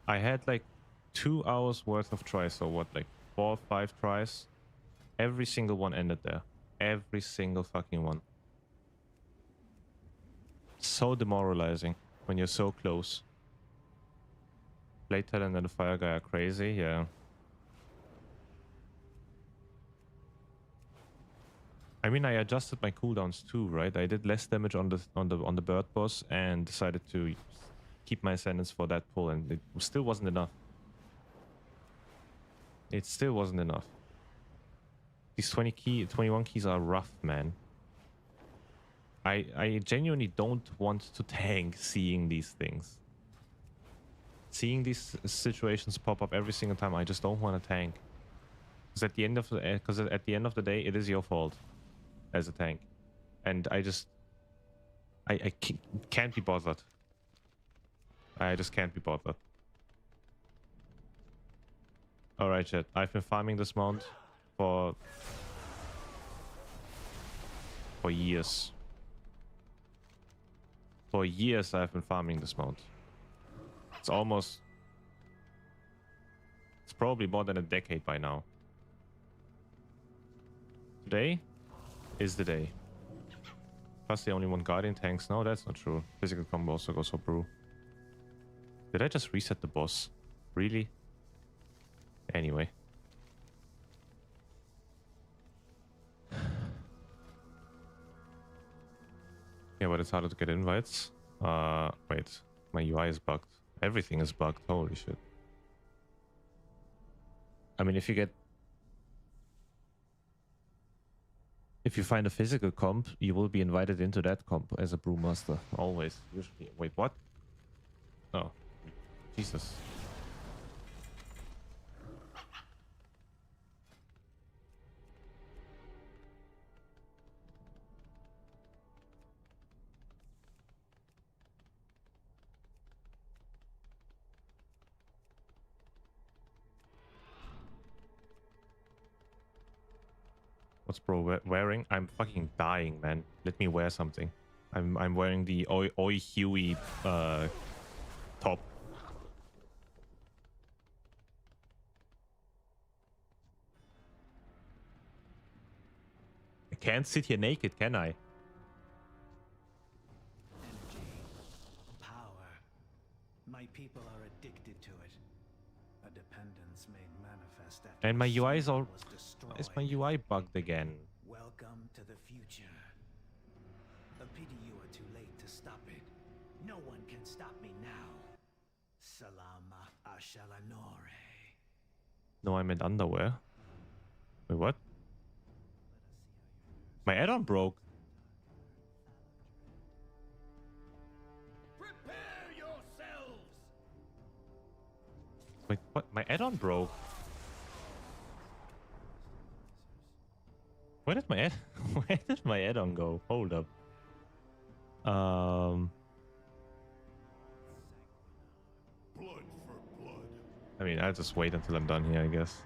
I had like 2 hours worth of tries, so what, like 4 or 5 tries? Every single one ended there. Every single fucking one. So demoralizing when you're so close. Blade Talent and the Fire Guy are crazy, yeah. I mean, I adjusted my cooldowns too, right? I did less damage on the bird boss and decided to keep my ascendance for that pull, and it still wasn't enough. It still wasn't enough. These 21 keys are rough, man. I genuinely don't want to tank seeing these things. Seeing these situations pop up every single time, I just don't want to tank. Because at the end of the day, it is your fault as a tank, and I can't be bothered. I just can't be bothered. Alright, chat. I've been farming this mount for years. For years I've been farming this mount. It's probably more than a decade by now. Today is the day. Plus they only want guardian tanks. No, that's not true. Physical combo also goes for brew. Did I just reset the boss? Really? Anyway. Yeah, but it's harder to get invites. Wait. My UI is bugged. Everything is bugged. Holy shit. I mean, if you find a physical comp, you will be invited into that comp as a brewmaster. Always. Usually. Wait, what? Oh. Jesus. What's bro wearing? I'm fucking dying, man. Let me wear something. I'm wearing the Oi Huey top. I can't sit here naked, can I? Energy, power. My people are addicted to it. A dependence made manifest after And my the UI is soul all. was destroyed. Is my UI bugged again? Welcome to the future. A pity you are too late to stop it. No one can stop me now. Salama Ashalanore. No, I meant underwear. Wait, what? My add-on broke. Prepare yourselves! Wait, what? My add-on broke. Where did my add-on go? Hold up. Blood for blood. I mean, I'll just wait until I'm done here, I guess.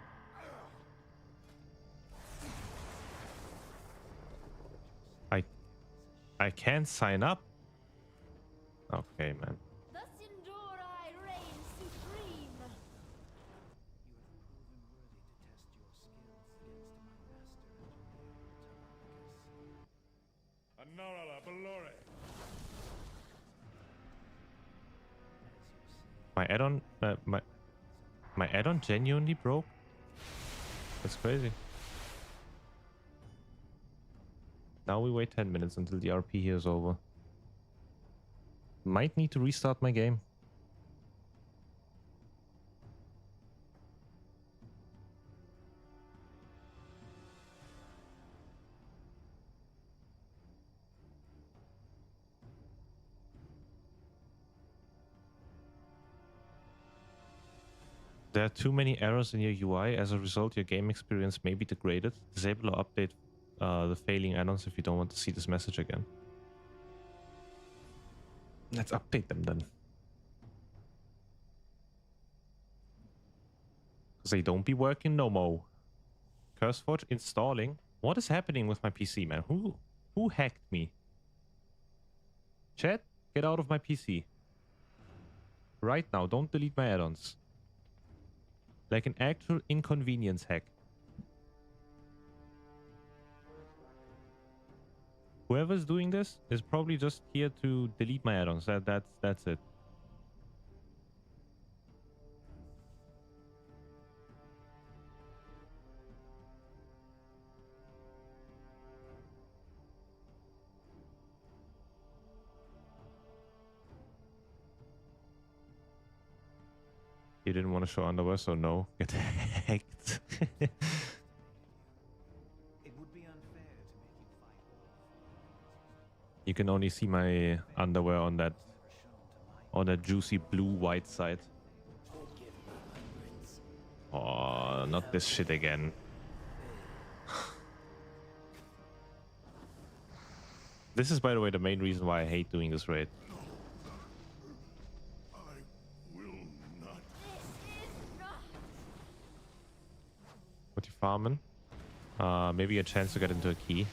I can't sign up. Okay, man. The Sindorai reign supreme. Anara Valore. My add-on, my add-on genuinely broke. That's crazy. Now we wait 10 minutes until the RP here is over. Might need to restart my game. There are too many errors in your UI. As a result, your game experience may be degraded. Disable or update the failing add-ons if you don't want to see this message again. Let's update them then. Because they don't be working no more. CurseForge installing. What is happening with my PC, man? Who hacked me? Chat, get out of my PC. Right now, don't delete my add-ons. Like an actual inconvenience hack. Whoever's doing this is probably just here to delete my add-ons. That's it. You didn't want to show underwear, so no. Get hacked. It would be unfair to make you fight. You can only see my underwear on that juicy blue-white side. Oh, not this shit again. This is, by the way, the main reason why I hate doing this raid. What you farming? Maybe a chance to get into a key.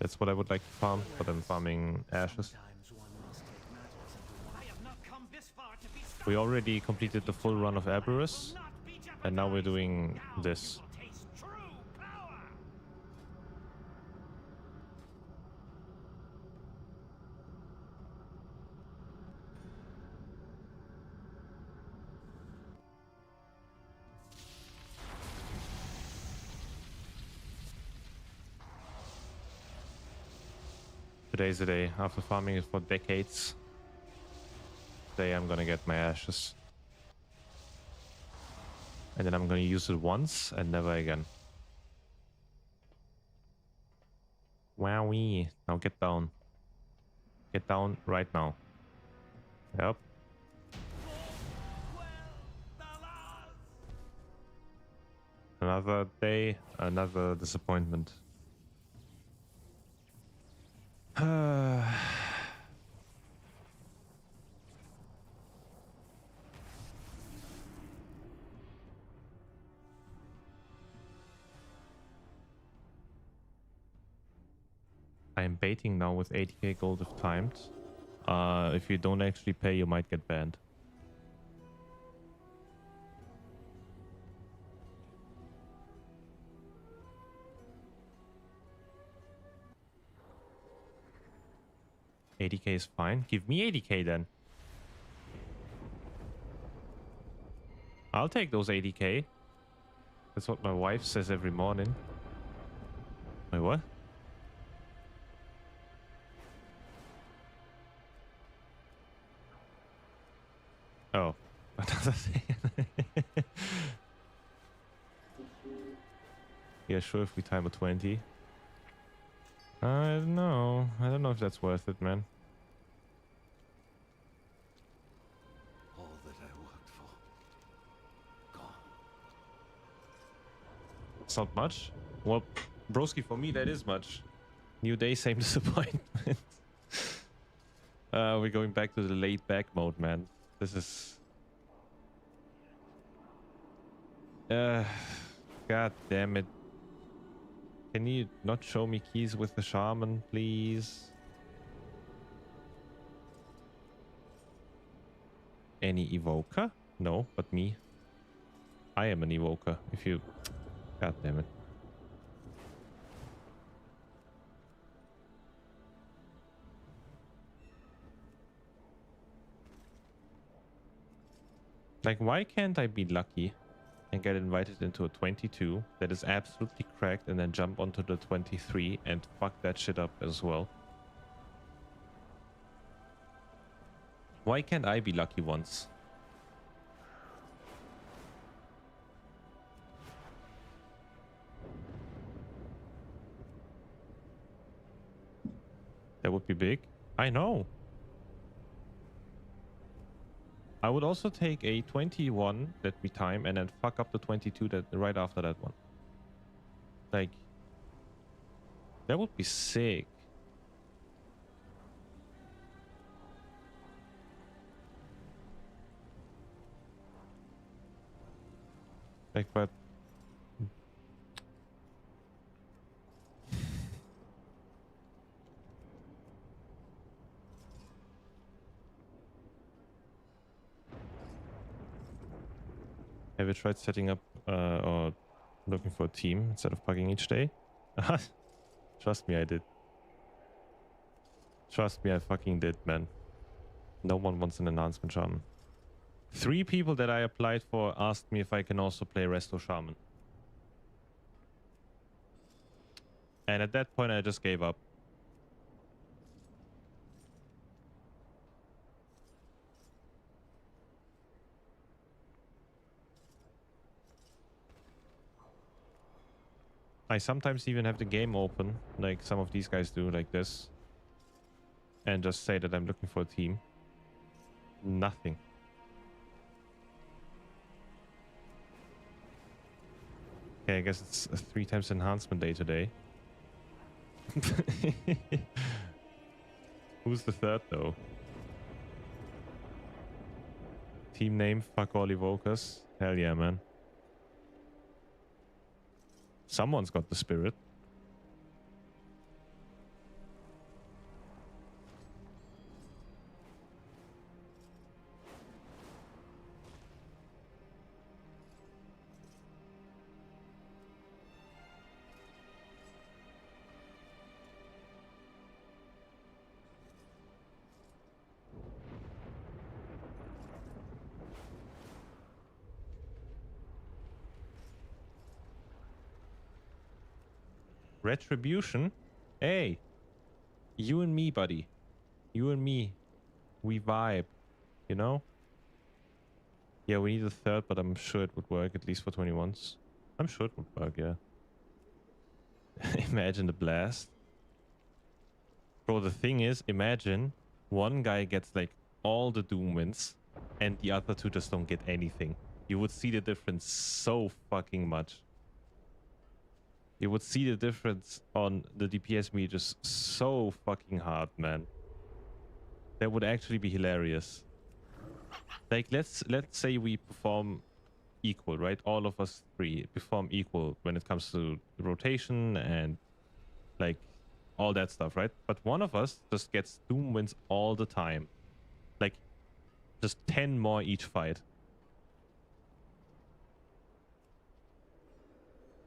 That's what I would like to farm, but I'm farming ashes. Sometimes one must take matters into one. I have not come this far to be stopped. We already completed the full run of Aberrus, Not be and now we're jeopardized. doing Now this. you will taste true power. Today's the day. After farming it for decades, today I'm gonna get my ashes. And then I'm gonna use it once and never again. Wowee. Now get down. Get down right now. Yep. Another day, another disappointment. I am baiting now with 80k gold if timed. If you don't actually pay, you might get banned. $80k is fine. Give me 80k then. I'll take those 80k. That's what my wife says every morning. Wait, what? Oh, another thing. Yeah, sure, if we time a 20. I don't know. I don't know if that's worth it, man. All that I worked for. Gone. It's not much. Well, broski, for me, that is much. New day, same disappointment. We're going back to the laid back mode, man. This is... God damn it. Can you not show me keys with the shaman, please? Any evoker? No, but me. I am an evoker. If you... God damn it. Like, why can't I be lucky and get invited into a 22 that is absolutely cracked and then jump onto the 23 and fuck that shit up as well? Why can't I be lucky once? That would be big. I know. I would also take a 21 that we time and then fuck up the 22 that right after that one. Like, that would be sick. Like, but have you tried setting up or looking for a team instead of pugging each day? Trust me, I did. Trust me, I fucking did, man. No one wants an enhancement shaman. 3 people that I applied for asked me if I can also play Resto Shaman. And at that point, I just gave up. I sometimes even have the game open, like some of these guys do, like this. And just say that I'm looking for a team. Nothing. Okay, I guess it's a 3 times enhancement day today. Who's the third, though? Team name, fuck all evokers. Hell yeah, man. Someone's got the spirit. Retribution? Hey, you and me, buddy. You and me. We vibe, you know? Yeah, we need a third, but I'm sure it would work, at least for 21s. I'm sure it would work, yeah. Imagine the blast. Bro, the thing is, imagine one guy gets like all the Doom wins and the other two just don't get anything. You would see the difference so fucking much. You would see the difference on the DPS meters so fucking hard, man. That would actually be hilarious. Like, let's say we perform equal, right? All of us three perform equal when it comes to rotation and like all that stuff, right? But one of us just gets Doom wins all the time. Like, just 10 more each fight.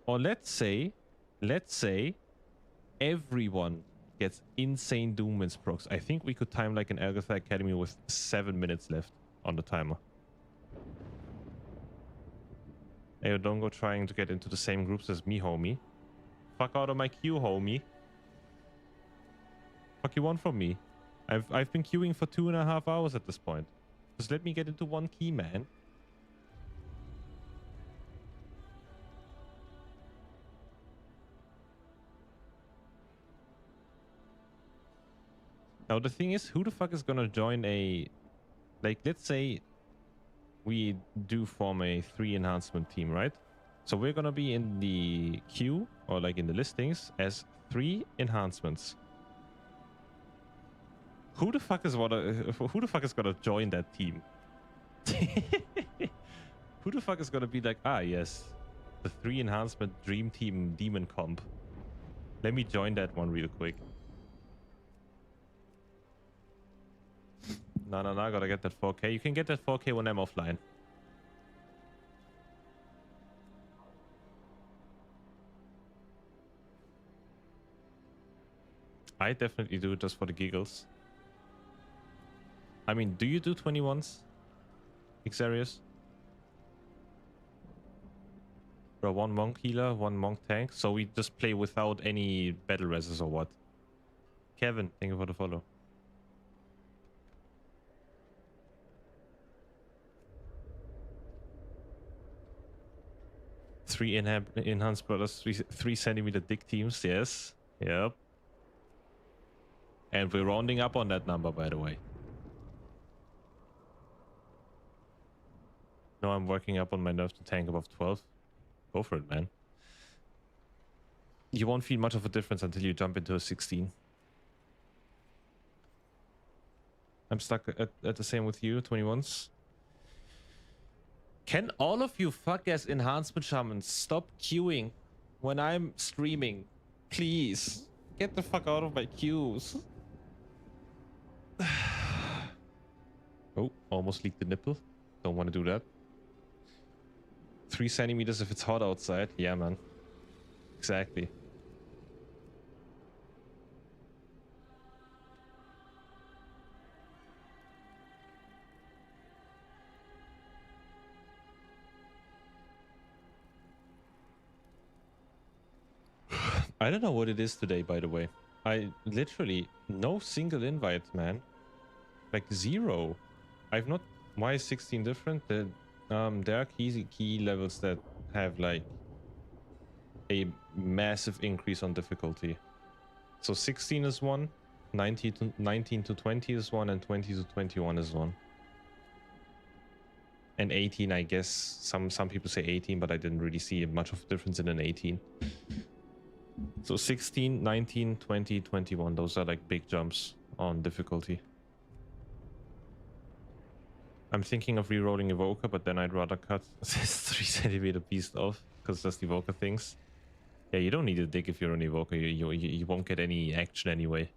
Or let's say everyone gets insane Doom wins procs. I think we could time like an Agatha Academy with 7 minutes left on the timer. Hey, don't go trying to get into the same groups as me, homie. Fuck out of my queue, homie. Fuck you want from me? I've been queuing for 2.5 hours at this point. Just let me get into one key, man. Now the thing is, who the fuck is gonna join a... Like, let's say we do form a 3 enhancement team, right? So we're gonna be in the queue, or like in the listings, as 3 enhancements. Who the fuck is gonna join that team? Who the fuck is gonna be like, ah yes, the 3 enhancement dream team demon comp. Let me join that one real quick. No, I gotta get that 4K. You can get that 4K when I'm offline. I definitely do it just for the giggles. I mean, do you do 21s? Xarius? Bro, 1 monk healer, 1 monk tank. So we just play without any battle reses or what? Kevin, thank you for the follow. Three enhanced brothers, 3 centimeter dick teams, yes. Yep. And we're rounding up on that number, by the way. No, I'm working up on my nerve to tank above 12. Go for it, man. You won't feel much of a difference until you jump into a 16. I'm stuck at the same with you, 21s. Can all of you fuck-ass enhancement shamans stop queuing when I'm streaming? Please. Get the fuck out of my queues. Oh, almost leaked the nipple. Don't want to do that. 3 centimeters if it's hot outside. Yeah, man. Exactly. I don't know what it is today, by the way. I literally no single invite, man. Like 0. I've not. Why is 16 different? There are key levels that have like a massive increase on difficulty. So 16 is 1, 19 to 20 is 1, and 20 to 21 is 1. And 18, I guess some people say 18, but I didn't really see much of a difference in an 18. So 16, 19, 20, 21, those are like big jumps on difficulty. I'm thinking of re-rolling Evoker, but then I'd rather cut this 3 centimeter beast off, because that's Evoker things. Yeah, you don't need to dig if you're an evoker. You won't get any action anyway.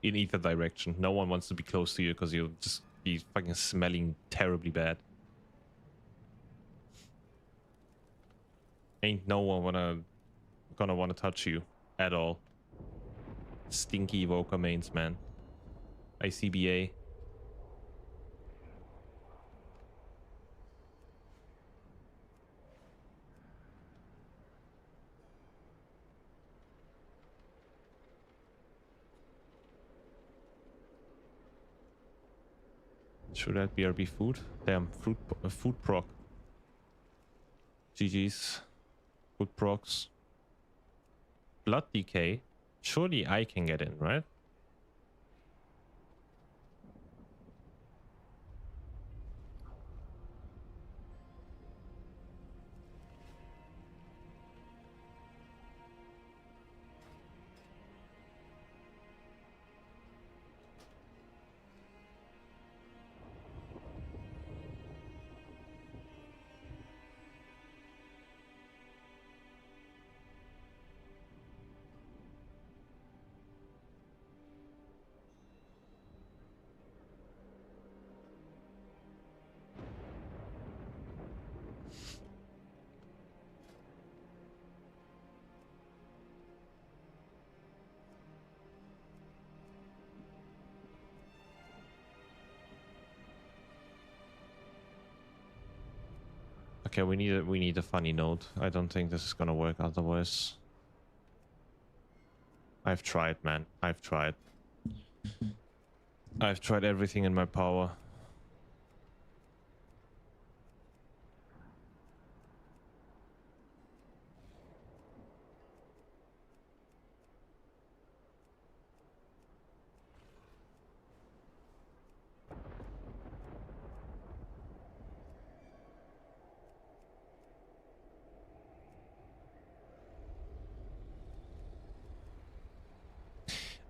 In either direction. No one wants to be close to you because you'll just be fucking smelling terribly bad. Ain't no one gonna wanna touch you at all. Stinky evoker mains, man. ICBA. Should that BRB food? Damn, food proc. GG's. Food procs. Blood decay. Surely I can get in, right? Okay, we need a funny note. I don't think this is gonna work otherwise. I've tried, man. I've tried. I've tried everything in my power.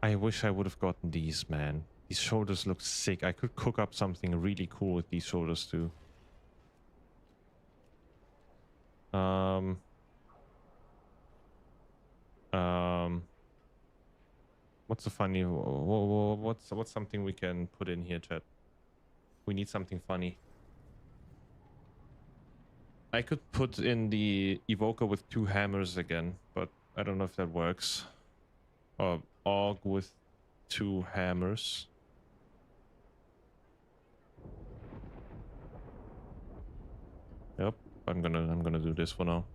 I wish I would have gotten these, man. These shoulders look sick. I could cook up something really cool with these shoulders too. What's a funny? What's something we can put in here, chat? We need something funny. I could put in the evoker with 2 hammers again, but I don't know if that works. Or Aug with 2 hammers. Yep, I'm gonna do this for now.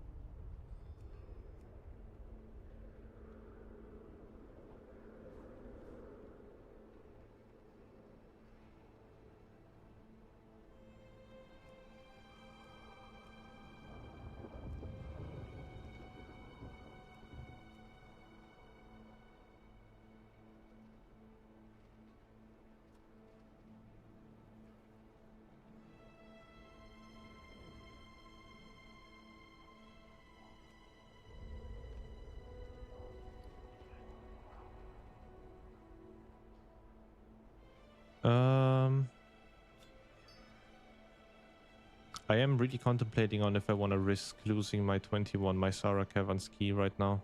I am really contemplating on if I want to risk losing my 21 Mysara Caverns key right now.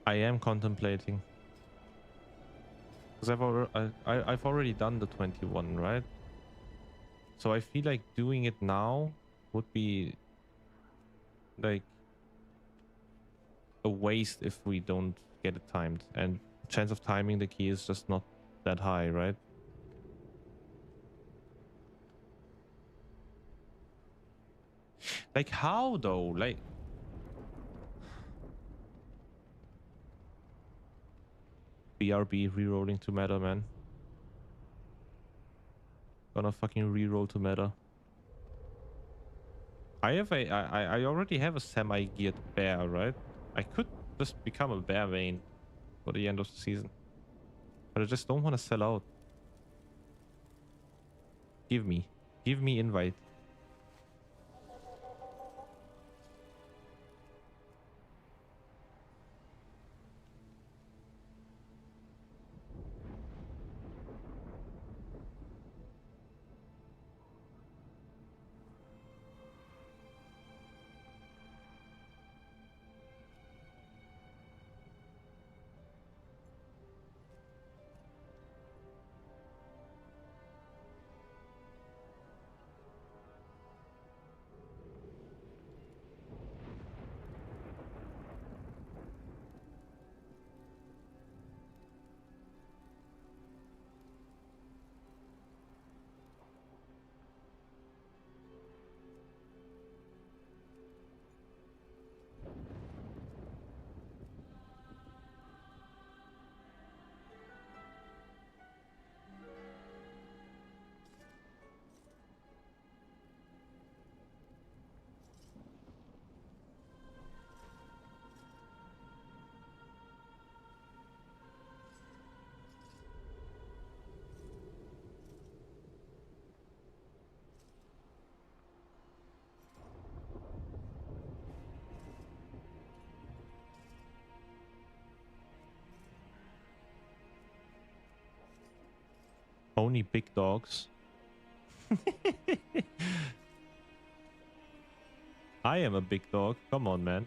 I am contemplating. Because I've already done the 21, right? So I feel like doing it now would be like a waste if we don't get it timed. And chance of timing the key is just not that high, right? Like how though? Like BRB rerolling to meta, man. Gonna fucking reroll to meta. I already have a semi-geared bear, right? I could just become a bear main for the end of the season. But I just don't want to sell out. Give me invite. Only big dogs. I am a big dog. Come on, man.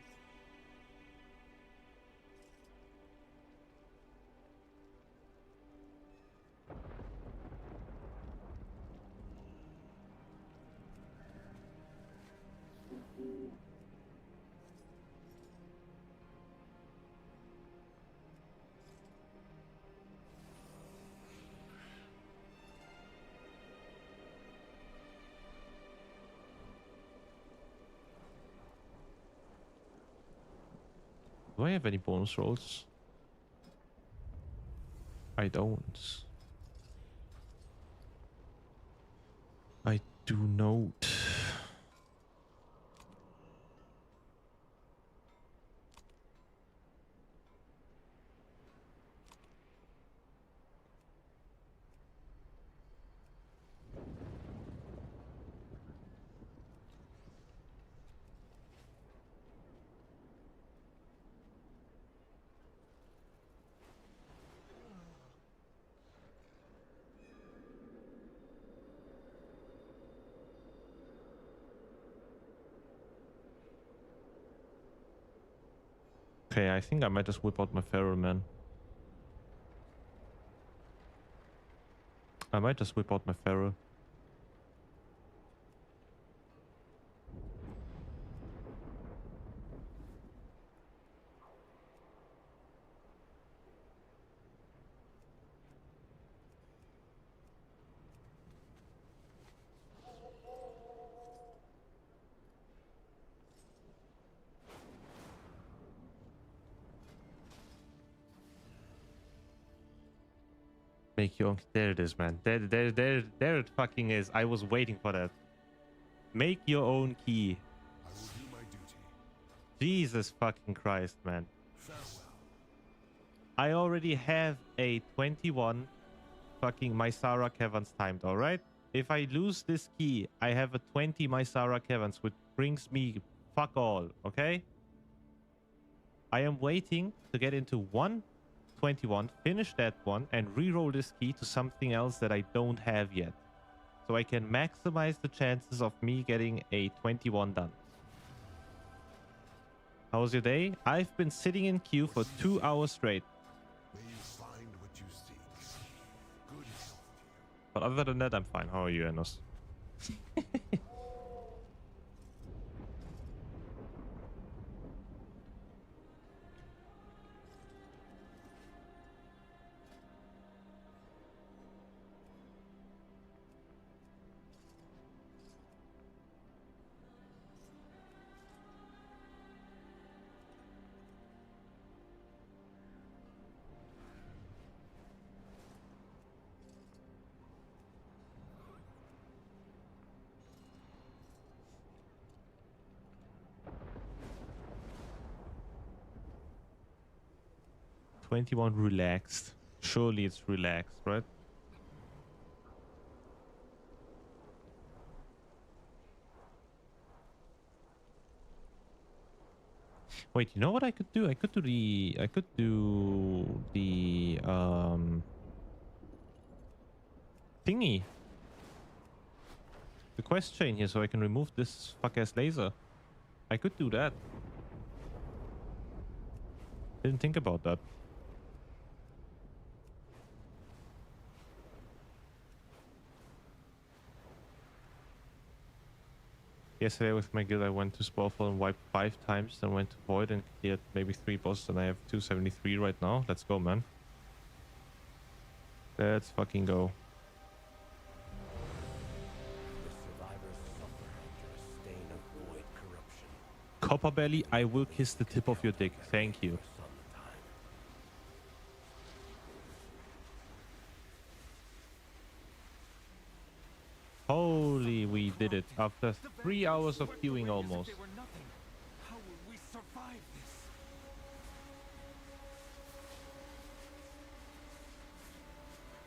Do I have any bonus rolls? I don't. I do not. Okay, I think I might just whip out my Feral, man. I might just whip out my Feral. Make your own. There it is, man. There it fucking is. I was waiting for that. Make your own key. I will do my duty. Jesus fucking Christ, man. Farewell. I already have a 21 fucking Mysara Caverns timed, alright? If I lose this key, I have a 20 Mysara Caverns, which brings me fuck all, okay? I am waiting to get into 121, finish that one, and re-roll this key to something else that I don't have yet. So I can maximize the chances of me getting a 21 done. How was your day? I've been sitting in queue for 2 hours straight. May you find what you seek. Good health to you. But other than that, I'm fine. How are you, Enos? 21 relaxed. Surely it's relaxed, right? Wait, you know what I could do? I could do the thingy. The quest chain here, so I can remove this fuck-ass laser. I could do that. Didn't think about that. Yesterday with my guild I went to Spawfall and wiped 5 times, then went to Void and cleared maybe 3 bosses, and I have 273 right now. Let's go, man. Let's fucking go. The survivors suffer under a stain of void corruption. Copperbelly, I will kiss the tip of your dick. Thank you. Sometime. Holy, we did it. After 3 hours of queuing almost. How will we survive this?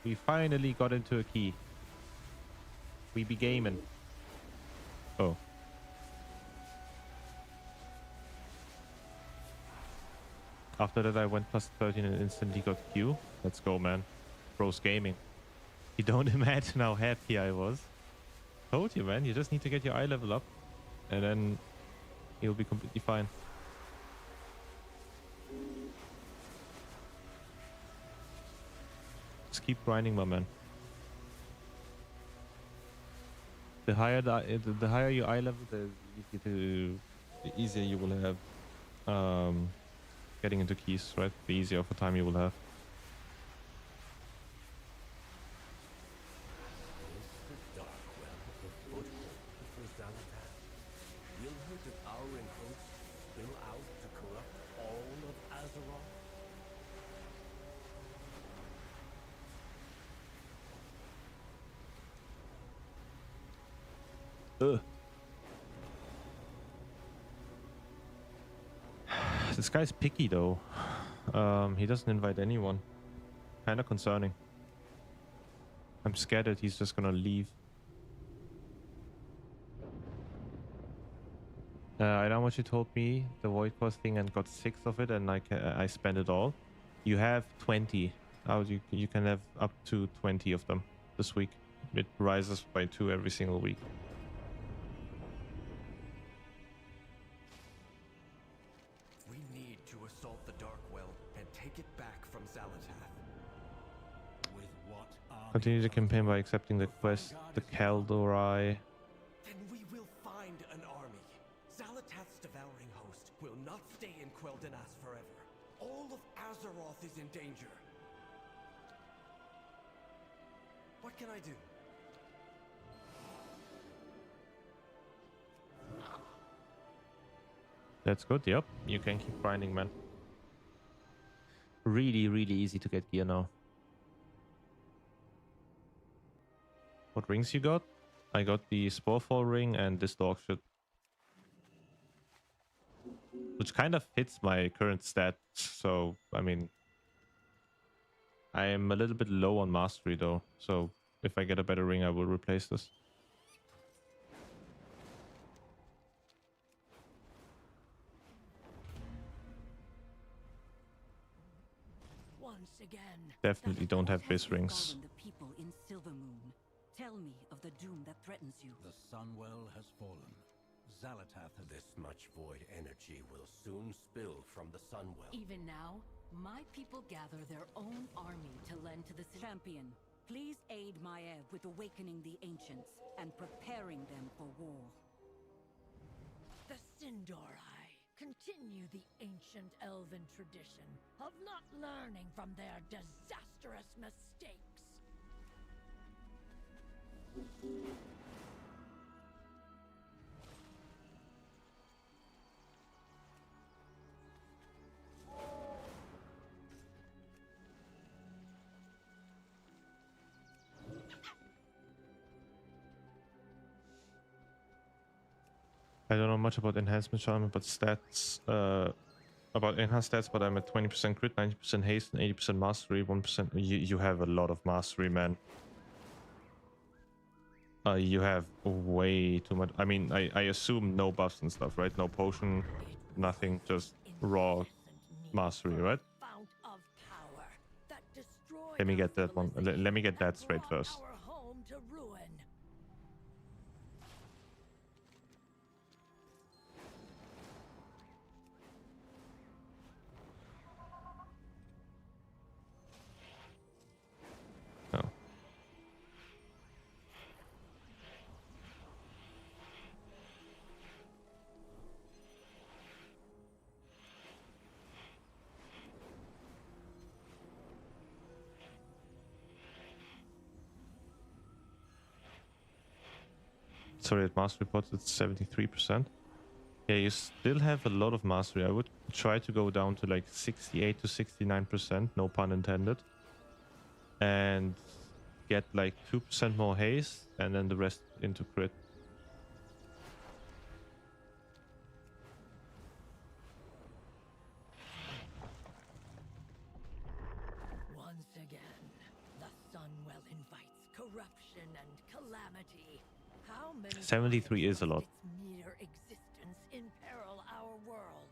We finally got into a key. We be gaming. Oh. After that I went plus 13 and instantly got Q. Let's go, man. Bro's gaming. You don't imagine how happy I was. Told you, man. You just need to get your eye level up, and then you'll be completely fine. Just keep grinding, my man. The higher the higher your eye level, the easier you will have getting into keys, right? The easier of a time you will have. The Darkwell, the foothold for Xal'atath. Will her devouring host spill out to corrupt all of Azeroth? This guy's picky though. He doesn't invite anyone. Kinda concerning. I'm scared that he's just gonna leave. I know what you told me, the Void Course thing, and got 6 of it, and I spent it all. You have 20. You can have up to 20 of them this week. It rises by 2 every single week. We need to assault the Darkwell and take it back from Xal'atath. With what army? Continue the campaign by accepting the quest, the Kaldorei. Then we will find an army. Xal'atath's devouring host will not stay in Quel'Danas forever. All of Azeroth is in danger. What can I do? That's good, yep. You can keep grinding, man. Really, really easy to get gear now. What rings you got? I got the Sporefall ring and this dog shit. Which kind of fits my current stats, so, I mean... I am a little bit low on mastery though, so if I get a better ring I will replace this. Once again, Definitely don't have base rings. the people in Silvermoon. Tell me of the doom that threatens you. The Sunwell has fallen. Xal'atath has... This much void energy will soon spill from the Sunwell. Even now, my people gather their own army to lend to the Champion, please aid Maiev with awakening the ancients and preparing them for war. The Sin'dorei continue the ancient elven tradition of not learning from their disastrous mistakes. I don't know much about enhancement charm, but stats, about enhanced stats, but I'm at 20% crit, 90% haste, and 80% mastery, 1%. You have a lot of mastery, man. You have way too much. I mean, I assume no buffs and stuff, right? No potion, nothing, just raw mastery, right? Let me get that one. Let me get that straight first. No. Sorry, at mastery pots it's 73%. Yeah, you still have a lot of mastery. I would try to go down to like 68 to 69%, no pun intended. And get like 2% more haste and then the rest into crit. Once again, the Sunwell invites corruption and calamity. How many 73 is a lot. its mere existence imperil our world?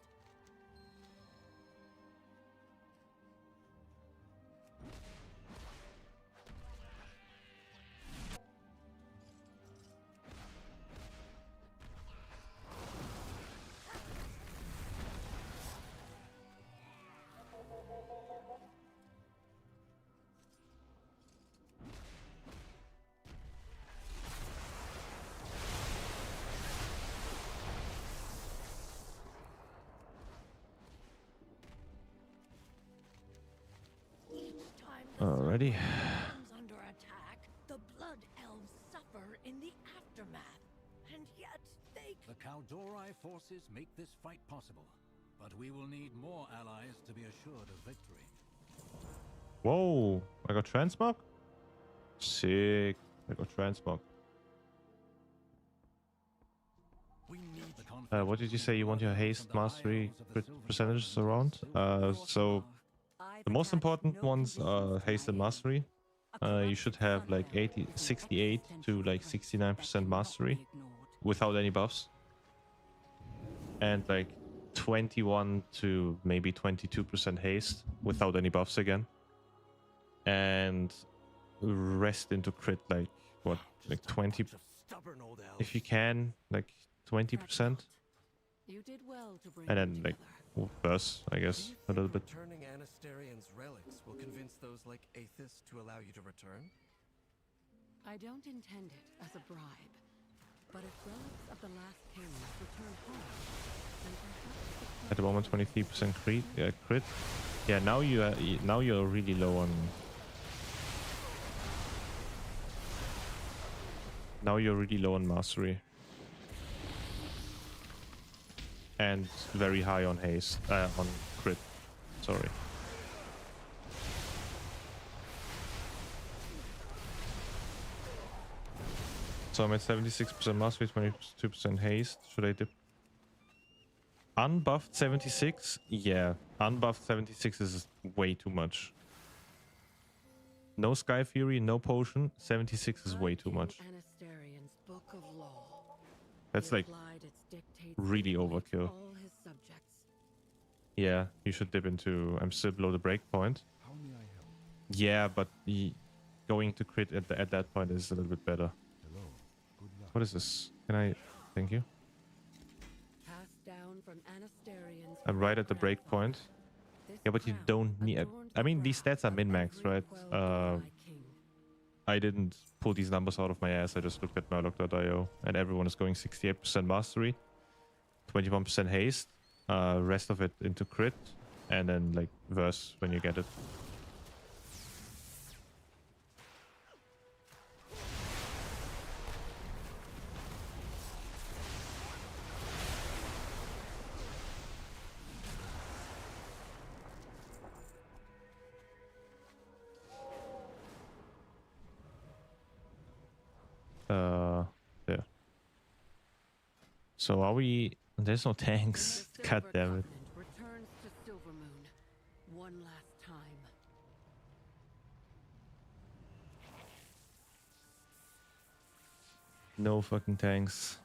Alrighty. Comes under attack. The Blood Elves suffer in the aftermath, and yet they. The Kaldorei forces make this fight possible, but we will need more allies to be assured of victory. Whoa! I got transmog? Sick. I got transmog. What did you say? You want your haste mastery percentages around? So the most important ones are haste and mastery. You should have like 68 to like 69% mastery without any buffs, and like 21 to maybe 22% haste without any buffs again, and rest into crit like what, like 20 if you can, like 20%, You did well to bring and them then like together. burst, I guess, a little bit. Returning Anasterian's relics will convince those like Aethys to allow you to return? I don't intend it as a bribe, but if relics of the last king return home, then perhaps At the moment, 23% crit. Yeah, now you're really low on. Now you're really low on mastery. And very high on haste, on crit. Sorry. So I'm at 76% mastery, 22% haste. Should I dip? Unbuffed 76? Yeah, unbuffed 76 is way too much. No Sky Fury, no potion. 76 is way too much. Anasterian's book of law. That's like really overkill. All his subjects. Yeah, you should dip into. I'm still below the breakpoint. How may I help? Yeah, but going to crit at that point is a little bit better. Hello. Good luck. What is this? Can I? Thank you. Passed down from Anasterian's I'm right at the breakpoint. Yeah, but you don't need. I mean, these stats are min-max, right? I didn't pull these numbers out of my ass. I just looked at Murloc.io, and everyone is going 68% mastery, 21% haste, rest of it into crit, and then like verse when you get it. There. So are we? There's no tanks. God damn it. Returns to Silvermoon. One last time. No fucking tanks.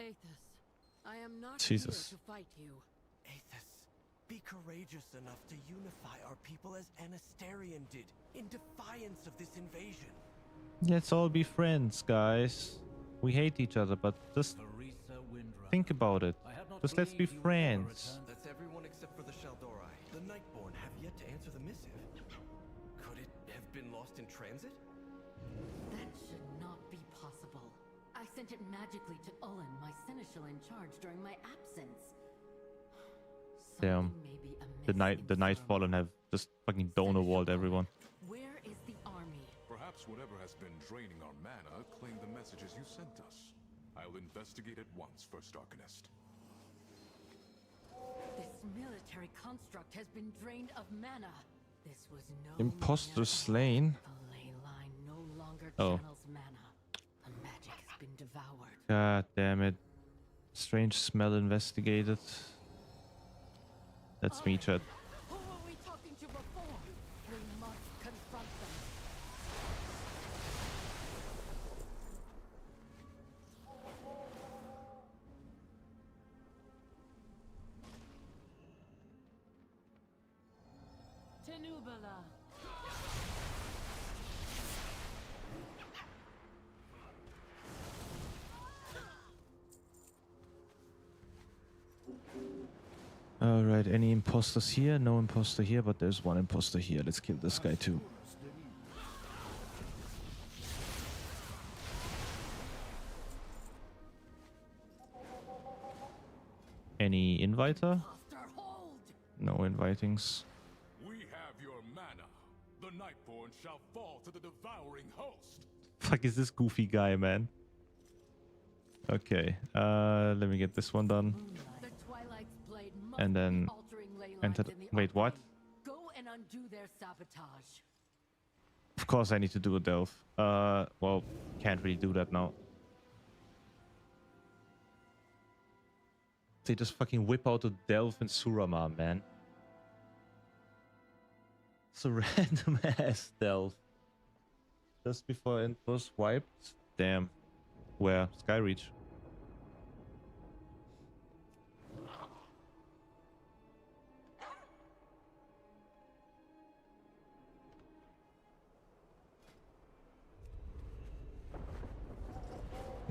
Aethys, I am not Jesus. here to fight you. Aethys, be courageous enough to unify our people as Anasterian did, in defiance of this invasion. Let's all be friends, guys. We hate each other, but just think about it. Just let's be friends. That's everyone except for the Shaldorei. The Nightborn have yet to answer the missive. Could it have been lost in transit? That should not be possible. I sent it magically to Ullen, my seneschal in charge, during my absence. Damn. Something may be amiss The in Nightfallen have just fucking donor walled everyone. Where is the army? Perhaps whatever has been draining our mana claimed the messages you sent us. I'll investigate at once, First Arcanist. This military construct has been drained of mana. This was no Imposter mere slain. The ley line no longer Oh. channels mana. The magic has been devoured. God damn it. Strange smell investigated. That's me, chat. Who were we talking to before? We must confront them. Renubala. Alright, any imposters here? No imposter here, but there's one imposter here. Let's kill this guy too. Any inviter? No invitings. We have your mana. The Nightborn shall fall to the devouring host. Fuck is this goofy guy, man? Okay, let me get this one done. And then enter. Wait, what? Go and undo their sabotage. Of course I need to do a delve. Well, can't really do that now. They just fucking whip out a delve in Surama, man. It's a random ass delve. Just before it was wiped. Damn. Where? Skyreach.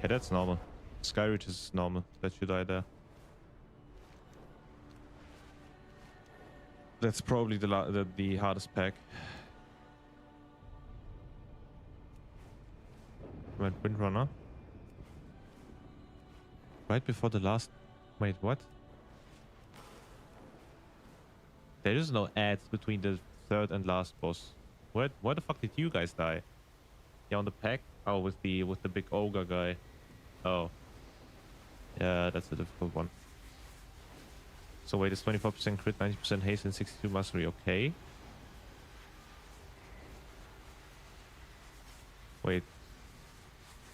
Yeah, that's normal. Skyreach is normal that you die there. That's probably the hardest pack. Windrunner. Right before the last... Wait, what? There is no ads between the third and last boss. Where the fuck did you guys die? Yeah, on the pack? Oh, with the big ogre guy. Oh. Yeah, that's a difficult one. So wait, it's 24% crit, 90% haste, and 62 mastery. Okay. Wait.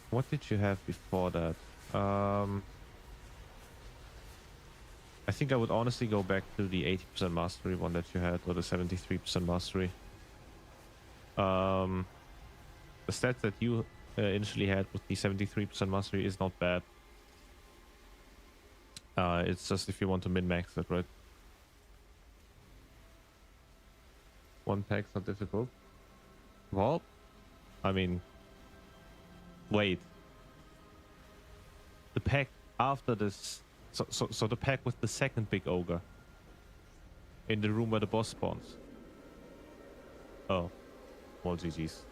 What did you have before that? I think I would honestly go back to the 80% mastery one that you had, or the 73% mastery. The stats that you initially had with the 73% mastery is not bad. It's just if you want to min-max it, right? One pack's not difficult. Well, I mean... Wait. The pack after this... So the pack with the second big ogre. In the room where the boss spawns. Oh. Well, GG's.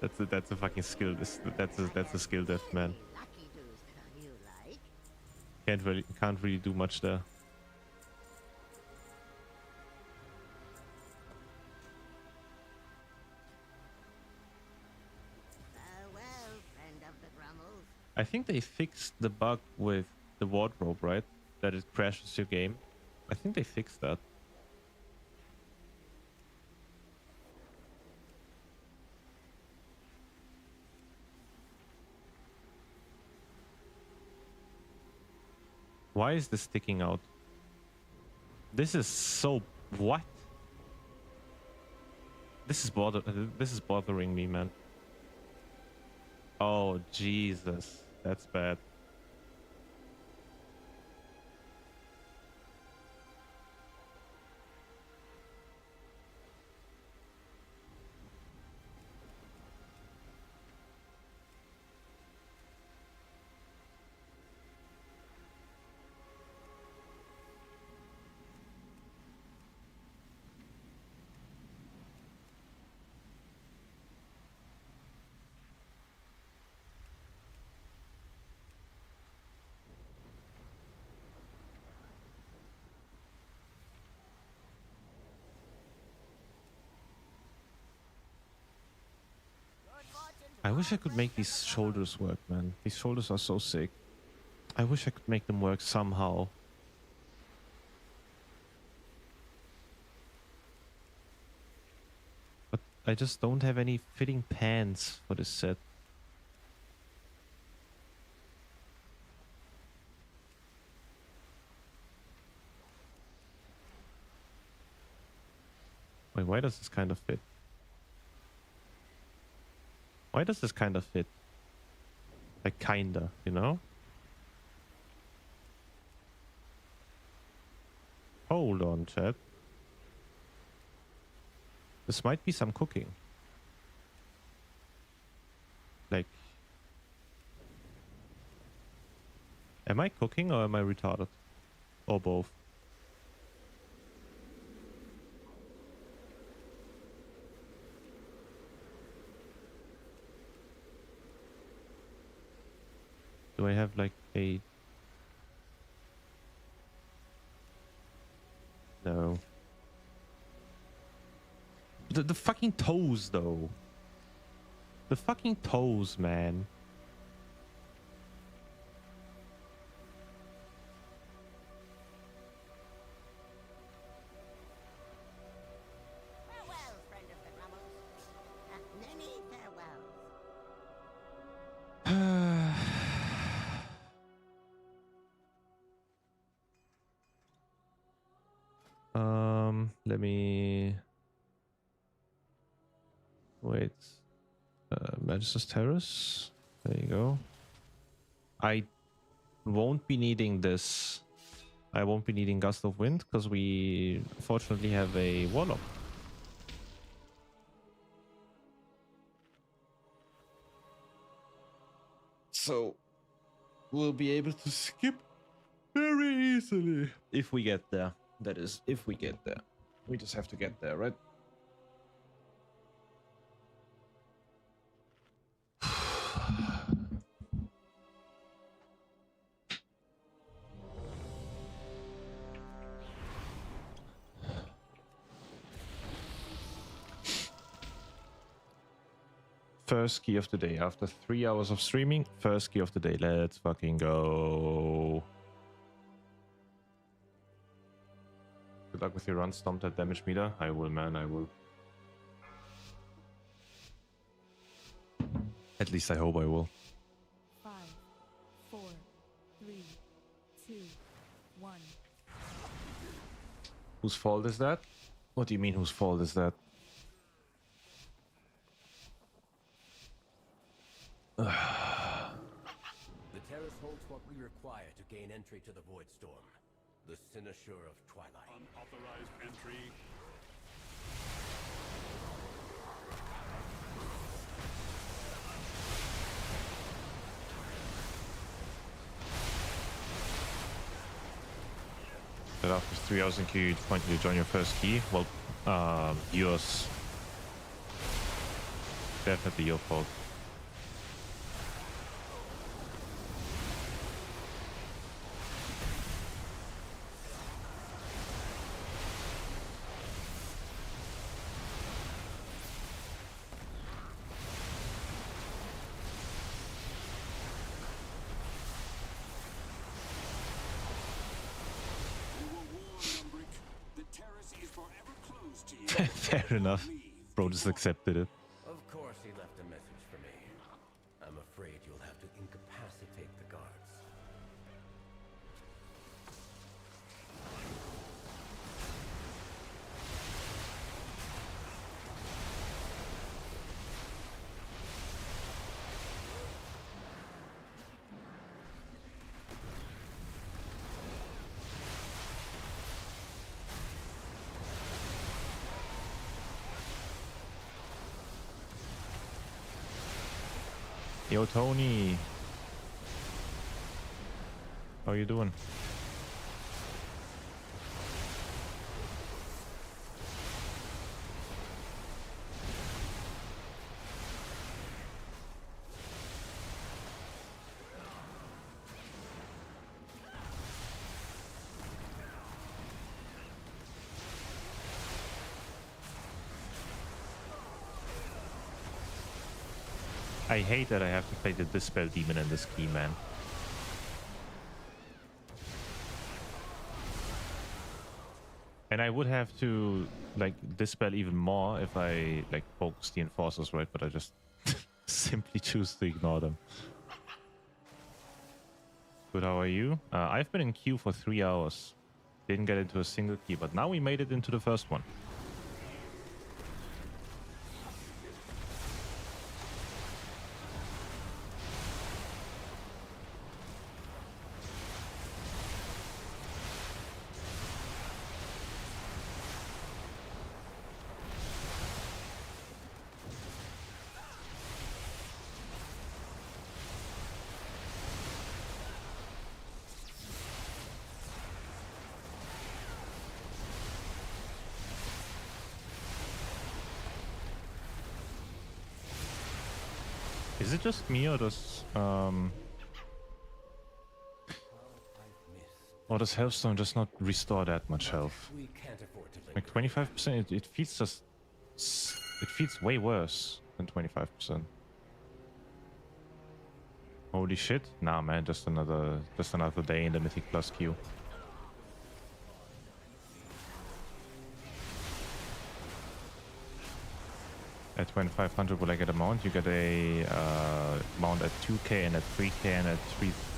That's a fucking skill. That's a skill death, man. Can't really do much there. I think they fixed the bug with the wardrobe, right? That it crashes your game. I think they fixed that. Why is this sticking out? This is so... What? This is bothering me, man. Oh, Jesus. That's bad. I wish I could make these shoulders work, man. These shoulders are so sick. I wish I could make them work somehow. But I just don't have any fitting pants for this set. Wait, why does this kind of fit? Why does this kind of fit? Like, kinda, you know? Hold on, chat. This might be some cooking. Like, am I cooking or am I retarded? Or both? Do I have like a... No. The fucking toes though. The fucking toes, man. Farewell, friend of the Grummles. Many farewells. Let me wait. Magister's Terrace. There you go. I won't be needing this. I won't be needing Gust of Wind because we fortunately have a Warlock. So we'll be able to skip very easily if we get there. That is, if we get there. We just have to get there, right? First key of the day. After 3 hours of streaming, first key of the day. Let's fucking go. Good luck with your run. Stomp that damage meter. I will, man. I will. At least I hope I will. 5, 4, 3, 2, 1. Whose fault is that? What do you mean, whose fault is that? The terrace holds what we require to gain entry to the Void Storm. The Cynosure of Twilight. Unauthorized entry. But after 3 hours in queue, you point to join your first key. Well, yours. Definitely your fault. Fair enough. Bro just accepted it. Of course he left a message for me. I'm afraid you'll have to incapacitate the guards. Yo, Tony. How you doing? I hate that I have to play the Dispel Demon in this key, man. And I would have to, like, Dispel even more if I, like, focus the Enforcers, right? But I just simply choose to ignore them. Good, how are you? I've been in queue for 3 hours. Didn't get into a single key, but now we made it into the first one. Is it just me, or does Healthstone just not restore that much health? We can't afford to Like 25%, it feels just... It feels way worse than 25%. Holy shit. Nah, man, just another day in the Mythic Plus queue. At 2500 will I get a mount? You get a mount at 2k and at 3k, and at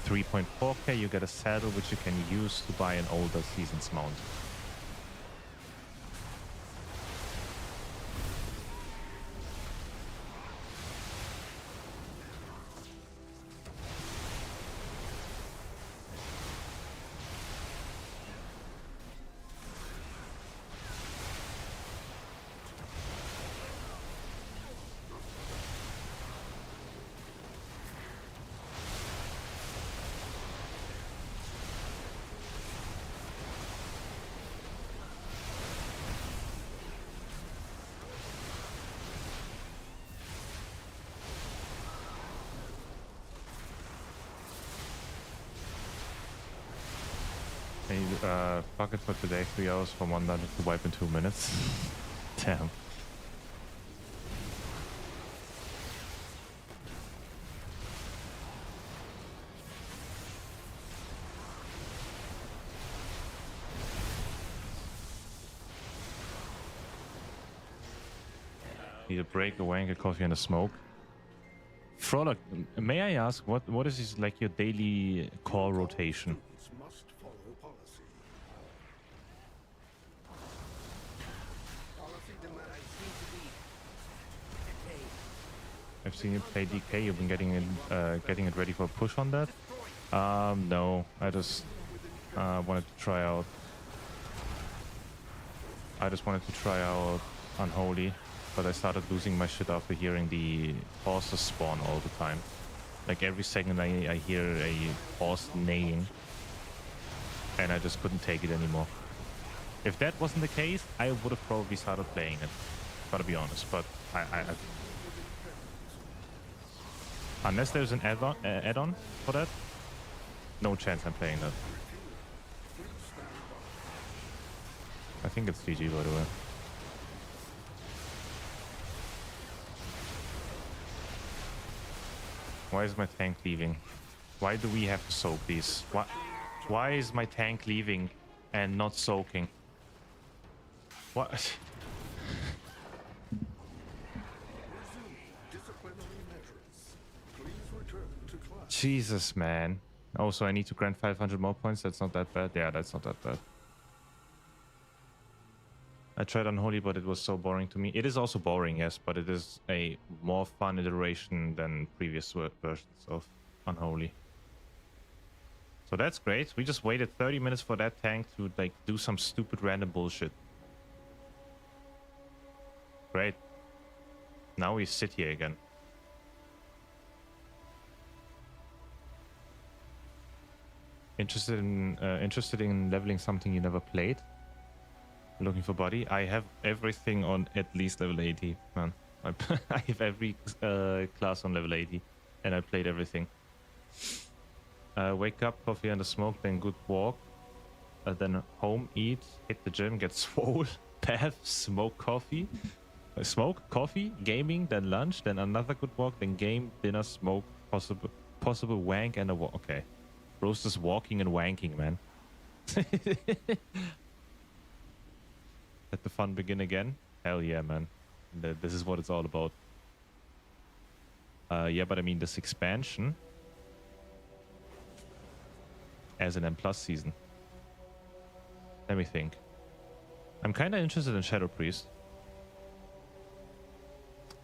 3.4k you get a saddle which you can use to buy an older season's mount. Fuck it for today, 3 hours for one dungeon to wipe in 2 minutes. Damn. Need a break, a wank, a coffee, and a smoke. Frolic, may I ask what is like your daily core rotation? I've seen you play DK. You've been getting it ready for a push on that. No, I just wanted to try out. Unholy, but I started losing my shit after hearing the horses spawn all the time. Like every second I hear a horse neighing, and I just couldn't take it anymore. If that wasn't the case, I would have probably started playing it. Gotta be honest, but I unless there's an add-on for that, no chance I'm playing that. I think it's GG, by the way. Why is my tank leaving? Why do we have to soak these? Why is my tank leaving and not soaking? What? Jesus, man. Also, I need to grant 500 more points. That's not that bad. Yeah, that's not that bad. I tried Unholy, but it was so boring to me. It is also boring, yes, but it is a more fun iteration than previous versions of Unholy. So that's great. We just waited 30 minutes for that tank to like do some stupid random bullshit. Great. Now we sit here again. Interested in leveling something you never played? Looking for body? I have everything on at least level 80, man. I have every class on level 80, and I played everything. Wake up, coffee and a smoke, then good walk, then home, eat, hit the gym, get swole, bath, smoke, coffee, gaming, then lunch, then another good walk, then game, dinner, smoke, possible wank, and a walk. Okay. Bro's just walking and wanking, man. Let the fun begin again. Hell yeah, man. This is what it's all about. Yeah, but I mean this expansion as an M+ season. Let me think. I'm kind of interested in Shadow Priest,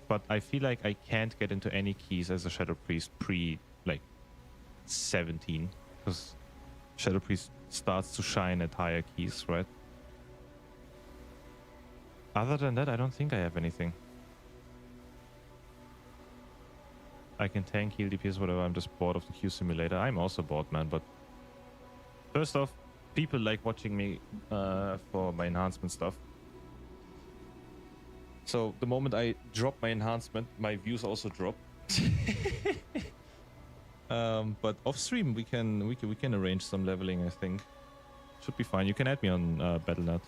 but I feel like I can't get into any keys as a Shadow Priest pre like 17, because Shadow Priest starts to shine at higher keys, right? Other than that, I don't think I have anything. I can tank, heal, DPS, whatever. I'm just bored of the Q simulator. I'm also bored, man, but first off, people like watching me for my enhancement stuff. So the moment I drop my enhancement, my views also drop. But off stream we can arrange some leveling. I think should be fine. You can add me on Battle.net,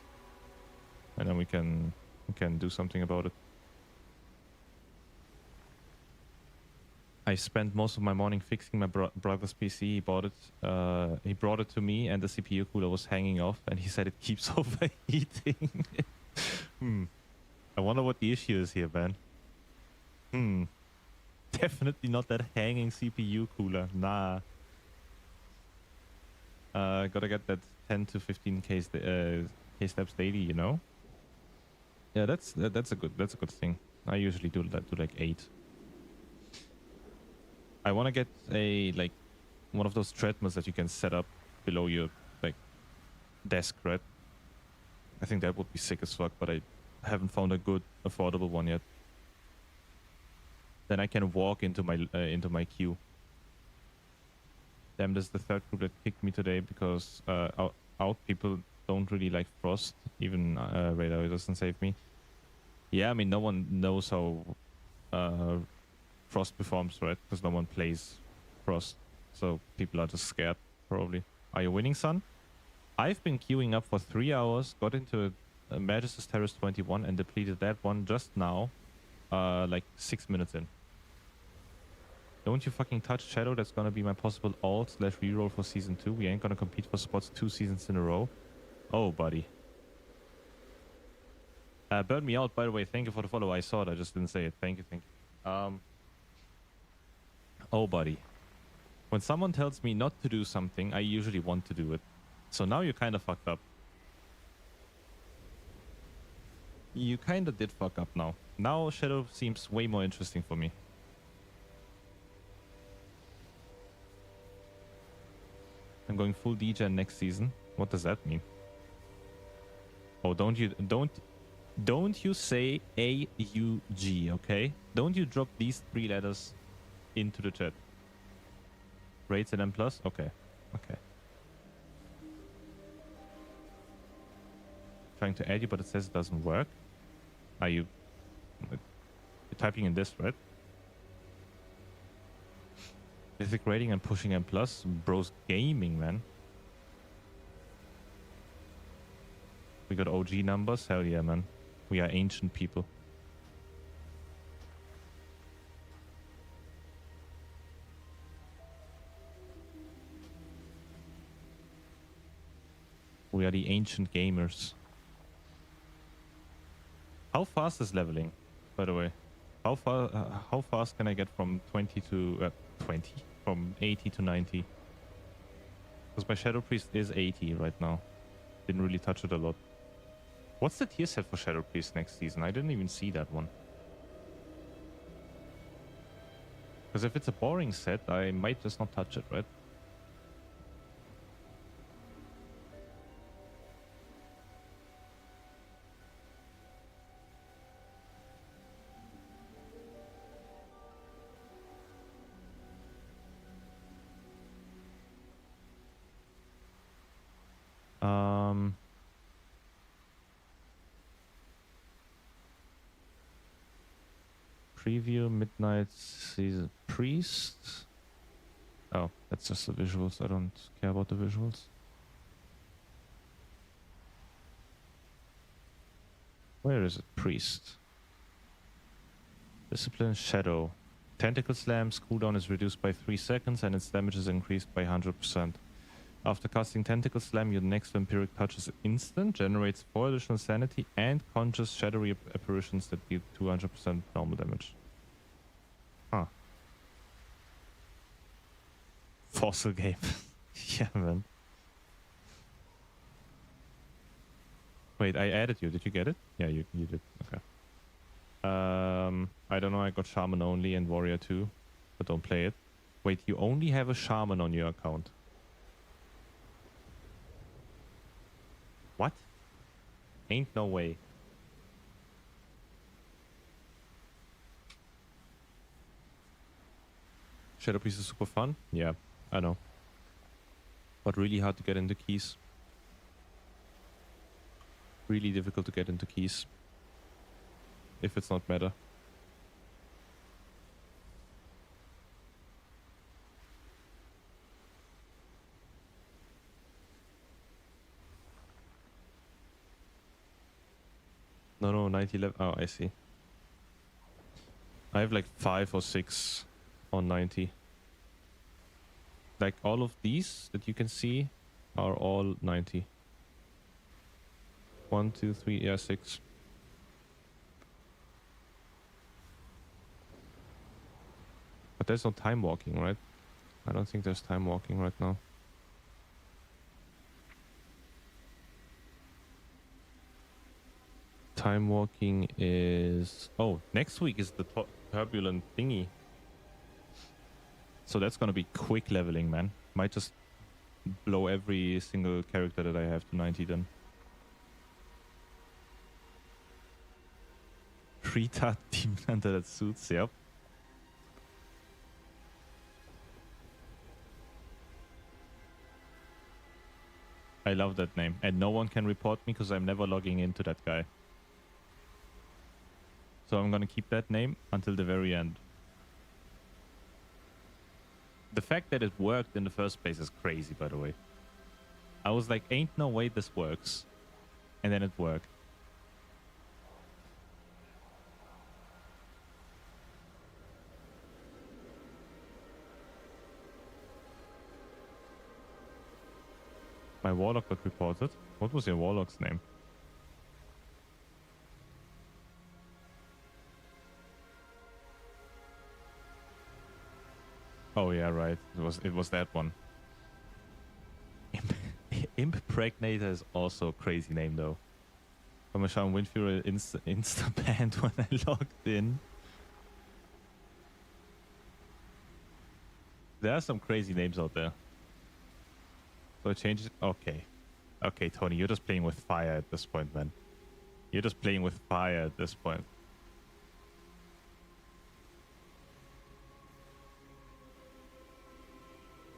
and then we can do something about it. I spent most of my morning fixing my brother's PC. He bought it. He brought it to me, and the CPU cooler was hanging off, and he said it keeps overheating. I wonder what the issue is here, man. Definitely not that hanging CPU cooler. Nah. Gotta get that 10 to 15 K steps daily, you know. Yeah, that's a good thing. I usually do like 8. I want to get one of those treadmills that you can set up below your desk, right? I think that would be sick as fuck, but I haven't found a good affordable one yet. Then I can walk into my queue. Damn, this is the third group that kicked me today because out people don't really like Frost. Even Radar doesn't save me. Yeah, I mean no one knows how Frost performs, right? Because no one plays Frost, so people are just scared. Probably. Are you winning, son? I've been queuing up for 3 hours. Got into a Magus' Terrace 21 and depleted that one just now, like 6 minutes in. Don't you fucking touch Shadow. That's gonna be my possible alt/reroll for season 2. We ain't gonna compete for spots 2 seasons in a row. Oh, buddy. Burn me out, by the way. Thank you for the follow. I saw it. I just didn't say it. Thank you. Oh, buddy. When someone tells me not to do something, I usually want to do it. So now you kind of fucked up. You kind of did fuck up now. Now Shadow seems way more interesting for me. I'm going full degen next season. What does that mean? Oh, don't you say AUG, okay? Don't you drop these 3 letters into the chat. Rates and M+? Okay. Okay. Trying to add you, but it says it doesn't work. Are you... You're typing in this, right? Mythic rating and pushing M+. Bro's gaming, man. We got OG numbers? Hell yeah, man. We are ancient people. We are the ancient gamers. How fast is leveling, by the way? How fast can I get from 20 to 20? From 80 to 90? Because my Shadow Priest is 80 right now. Didn't really touch it a lot. What's the tier set for Shadow Priest next season? I didn't even see that one. Because if it's a boring set, I might just not touch it, right? Preview Midnight Season Priest. Oh, that's just the visuals. I don't care about the visuals. Where is it? Priest. Discipline Shadow. Tentacle Slam's cooldown is reduced by 3 seconds and its damage is increased by 100%. After casting Tentacle Slam, your next vampiric touch is instant, generates 4 additional sanity, and conjures shadowy apparitions that deal 200% normal damage. Huh. Fossil game. Yeah, man. Wait, I added you. Did you get it? Yeah, you did. Okay. I don't know. I got Shaman only and Warrior too, but don't play it. Wait, you only have a Shaman on your account. What? Ain't no way. Shadow Priest is super fun? Yeah, I know. But really hard to get into keys. Really difficult to get into keys. If it's not meta. 90 level. Oh, I see. I have like 5 or 6 on 90. Like all of these that you can see are all 90. 1, 2, 3, yeah, 6. But there's no time walking, right? I don't think there's time walking right now. Time walking is... Oh, next week is the turbulent thingy. So that's gonna be quick leveling, man. Might just blow every single character that I have to 90 then. Rita Demon Hunter that suits, yep. I love that name. And no one can report me because I'm never logging into that guy. So I'm gonna keep that name until the very end. The fact that it worked in the first place is crazy, by the way. I was like, ain't no way this works. And then it worked. My warlock got reported. What was your warlock's name? Oh yeah, right. It was that one. Impregnator is also a crazy name though. Parmesan Windfury insta banned when I logged in. There are some crazy names out there. So I changed it. Okay. Okay, Tony, you're just playing with fire at this point, man. You're just playing with fire at this point.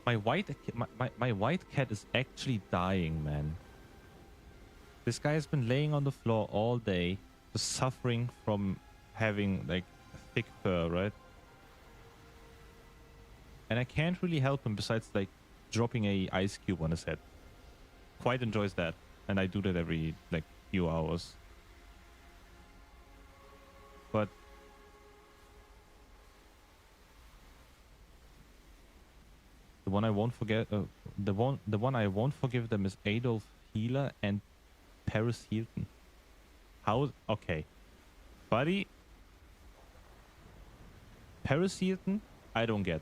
My white cat is actually dying, man. This guy has been laying on the floor all day, just suffering from having like thick fur, right? And I can't really help him besides like dropping a ice cube on his head. Quite enjoys that, and I do that every like few hours. But the one I won't forget, the one I won't forgive them is Adolf Healer and Paris Hilton. How? Okay, buddy. Paris Hilton, I don't get,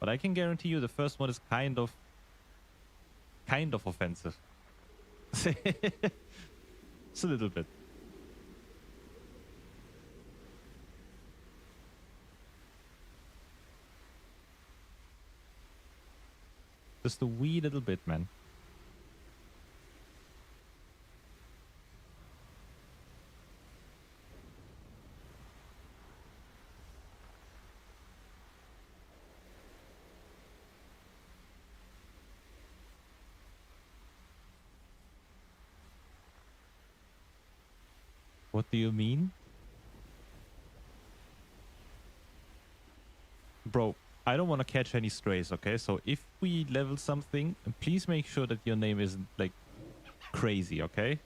but I can guarantee you the first one is kind of offensive. It's a little bit. Just a wee little bit, man. What do you mean? Bro, I don't want to catch any strays, okay? So if we level something, please make sure that your name isn't like crazy, okay?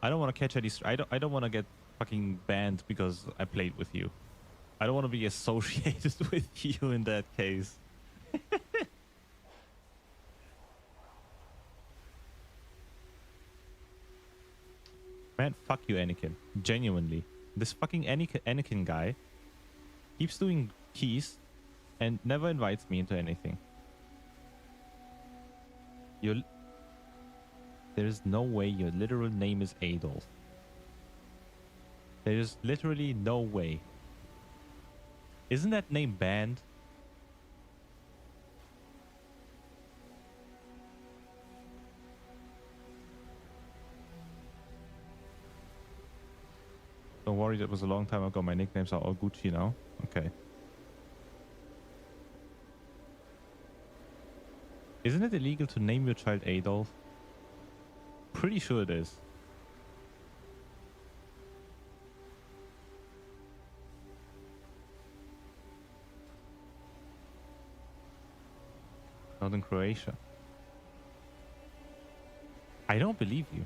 I don't want to catch any I don't want to get fucking banned because I played with you. I don't want to be associated with you in that case. Man, fuck you, Anakin. Genuinely. This fucking Anakin guy keeps doing keys and never invites me into anything. There is no way your literal name is Adolf. There is literally no way. Isn't that name banned? Don't worry, that was a long time ago. My nicknames are all Gucci now. Okay. Isn't it illegal to name your child Adolf? Pretty sure it is. Not in Croatia. I don't believe you.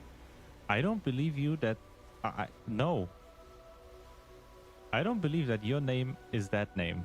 I don't believe you that No. I don't believe that your name is that name.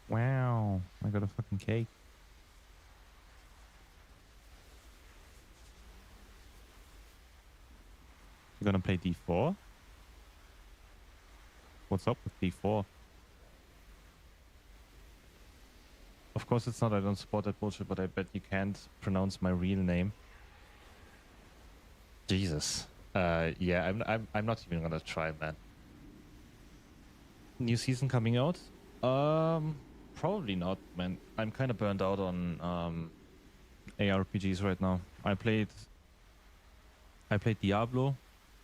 Wow, I got a fucking cake. You're gonna play D4? What's up with D4? Of course it's not, I don't support that bullshit, but I bet you can't pronounce my real name. Jesus. Yeah, I'm not even gonna try, man. New season coming out? Probably not, man. I'm kind of burned out on ARPGs right now. I played Diablo,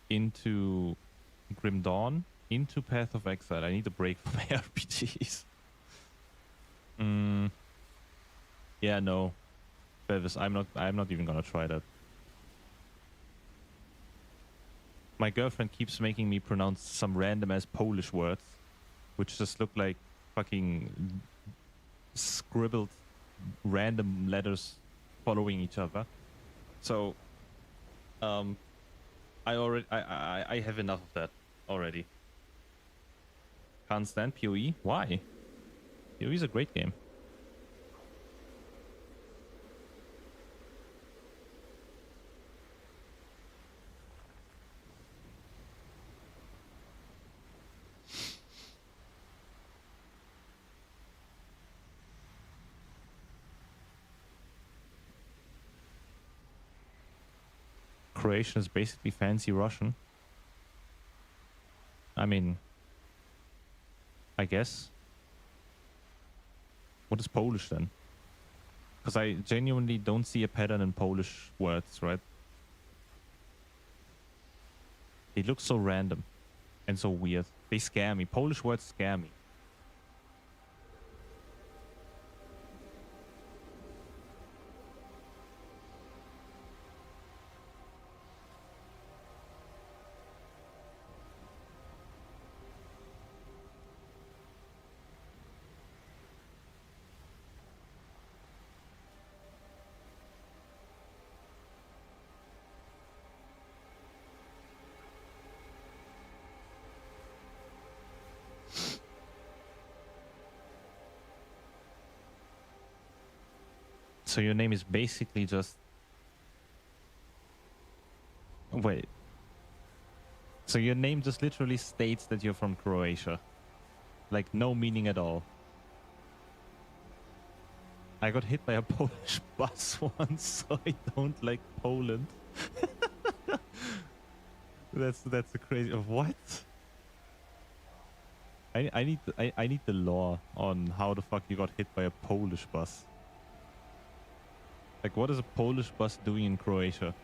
into Grim Dawn, into Path of Exile. I need a break from ARPGs. Yeah, no. Bevis, I'm not even gonna try that. My girlfriend keeps making me pronounce some random ass Polish words, which just look like fucking scribbled random letters following each other. So I have enough of that already. Can't stand PoE. Why? PoE is a great game. Croatian is basically fancy Russian. I mean, I guess. What is Polish then? Because I genuinely don't see a pattern in Polish words, right? They look so random and so weird. They scare me. Polish words scare me. So your name is basically just... Wait. So your name just literally states that you're from Croatia. Like, no meaning at all. I got hit by a Polish bus once, so I don't like Poland. That's a crazy... What? I need the law on how the fuck you got hit by a Polish bus. Like, what is a Polish bus doing in Croatia?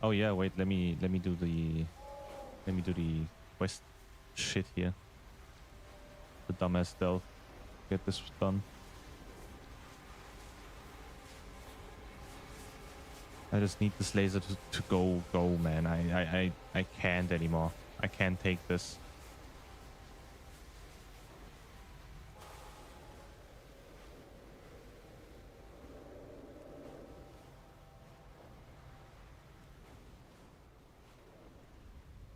Oh yeah, wait, let me do the quest shit here. The dumbass stealth. Get this done. I just need this laser to go, man. I can't anymore. I can't take this.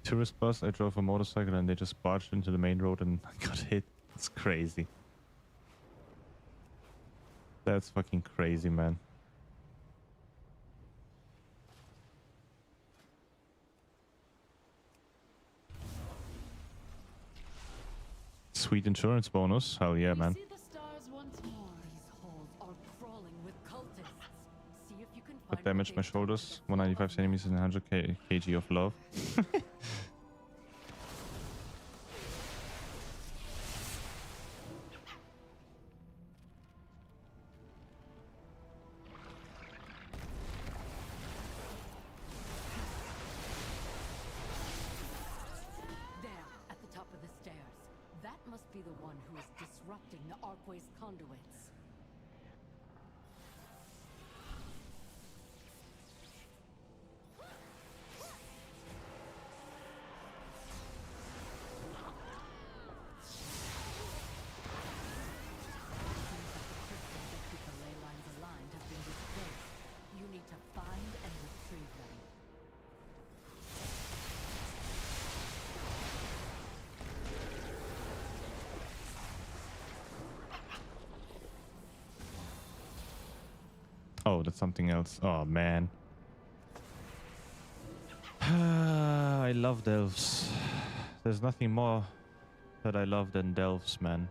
Tourist bus, I drove a motorcycle and they just barged into the main road and I got hit. It's crazy. That's fucking crazy, man. Sweet insurance bonus. Hell yeah, man. But damaged my shoulders. 195 centimeters and 100 kg of love. be the one who is disrupting the Arcway's conduits. Oh, that's something else. Oh, man. I love delves. There's nothing more that I love than delves, man.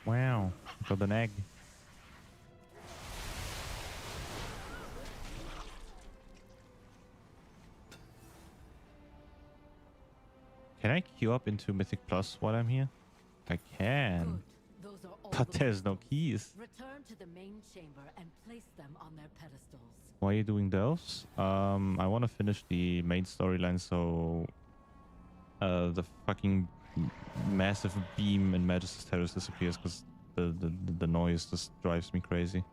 Wow, got an egg. Can I queue up into Mythic Plus while I'm here? I can. But there's no keys. Return to the main chamber and place them on their pedestals. Why are you doing delves? I want to finish the main storyline so the fucking massive beam in Magis's Terrace disappears, because the noise just drives me crazy.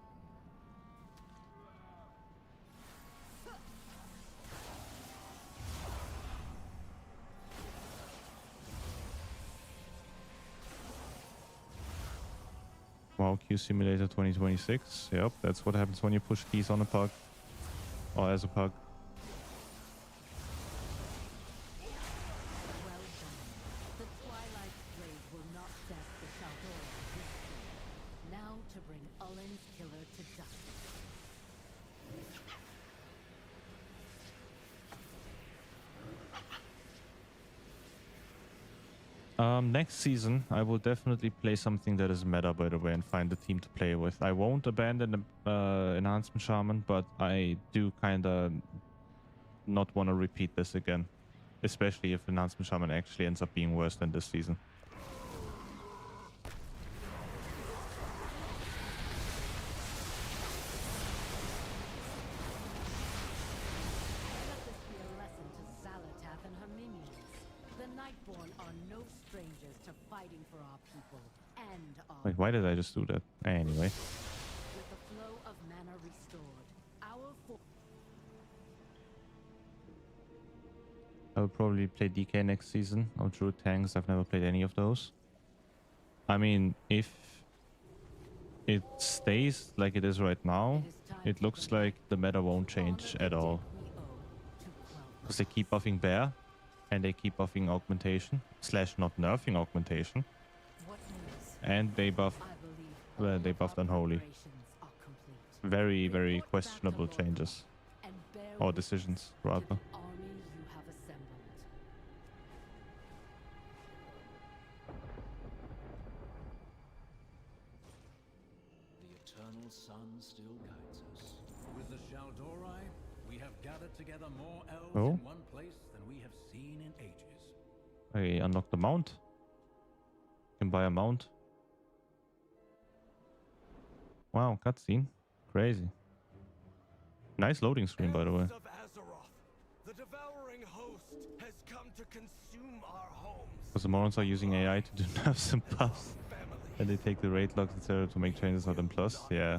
WoW Q Simulator 2026. Yep, that's what happens when you push keys on a pug. Or as a pug. Next season, I will definitely play something that is meta, by the way, and find a team to play with. I won't abandon the Enhancement Shaman, but I do kind of not want to repeat this again. Especially if Enhancement Shaman actually ends up being worse than this season. Wait, why did I just do that? Anyway. With the flow of mana restored, I'll probably play DK next season. Or Druid tanks. I've never played any of those. I mean, if it stays like it is right now, it looks like the meta won't change at all. Because they keep buffing Bear, and they keep buffing Augmentation, / not nerfing Augmentation. And they buffed Unholy. Very, very questionable changes. Or decisions, rather. the eternal sun still guides us. With the Shaldori, we have gathered together more elves in one place than we have seen in ages. I unlocked the mount. You can buy a mount. Wow, cutscene. Crazy. Nice loading screen, by the way. The devouring host has come to consume our homes. Because the Morons are using AI to do nerfs and buffs. And they take the raid logs, etc. to make changes on them plus. Yeah.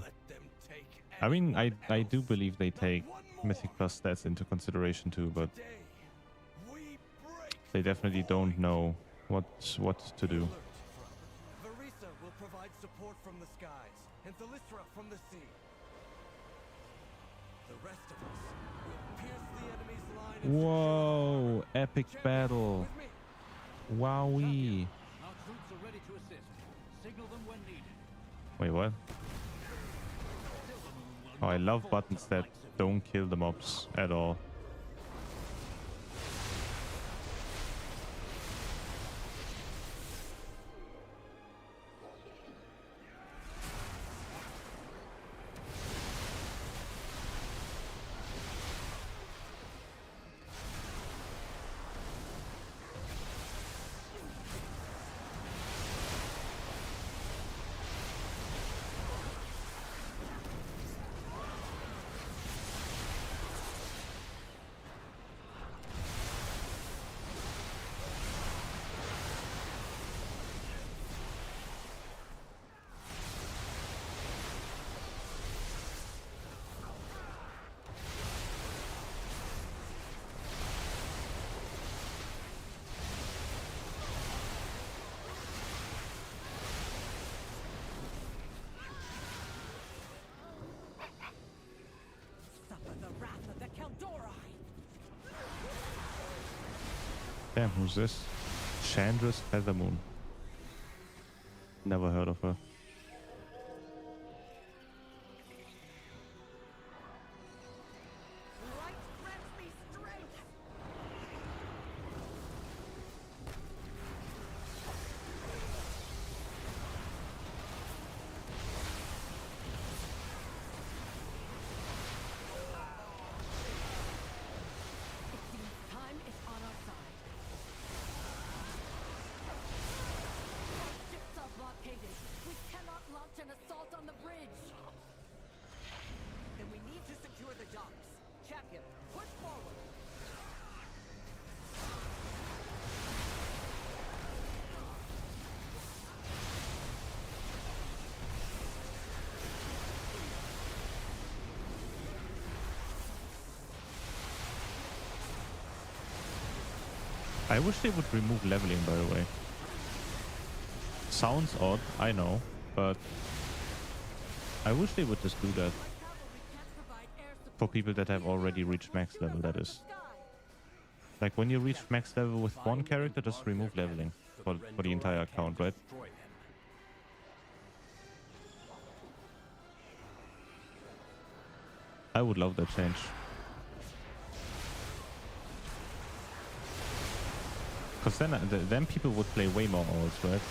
I mean, I do believe they take Mythic Plus stats into consideration too, but They definitely don't know what to do. Verisa will provide support from the skies, and Thalysra from the sea. The rest of us will pierce the enemy's line and Whoa! Epic battle. Wowee. Our troops are ready to assist. Signal them when needed. Wait, what? Oh, I love buttons that don't kill the mobs at all. Damn, who's this? Chandra's Feathermoon. Never heard of her. I wish they would remove leveling, by the way. Sounds odd, I know, but I wish they would just do that. For people that have already reached max level, that is. Like when you reach max level with one character, just remove leveling for the entire account, right? I would love that change. Because then people would play way more alts, right?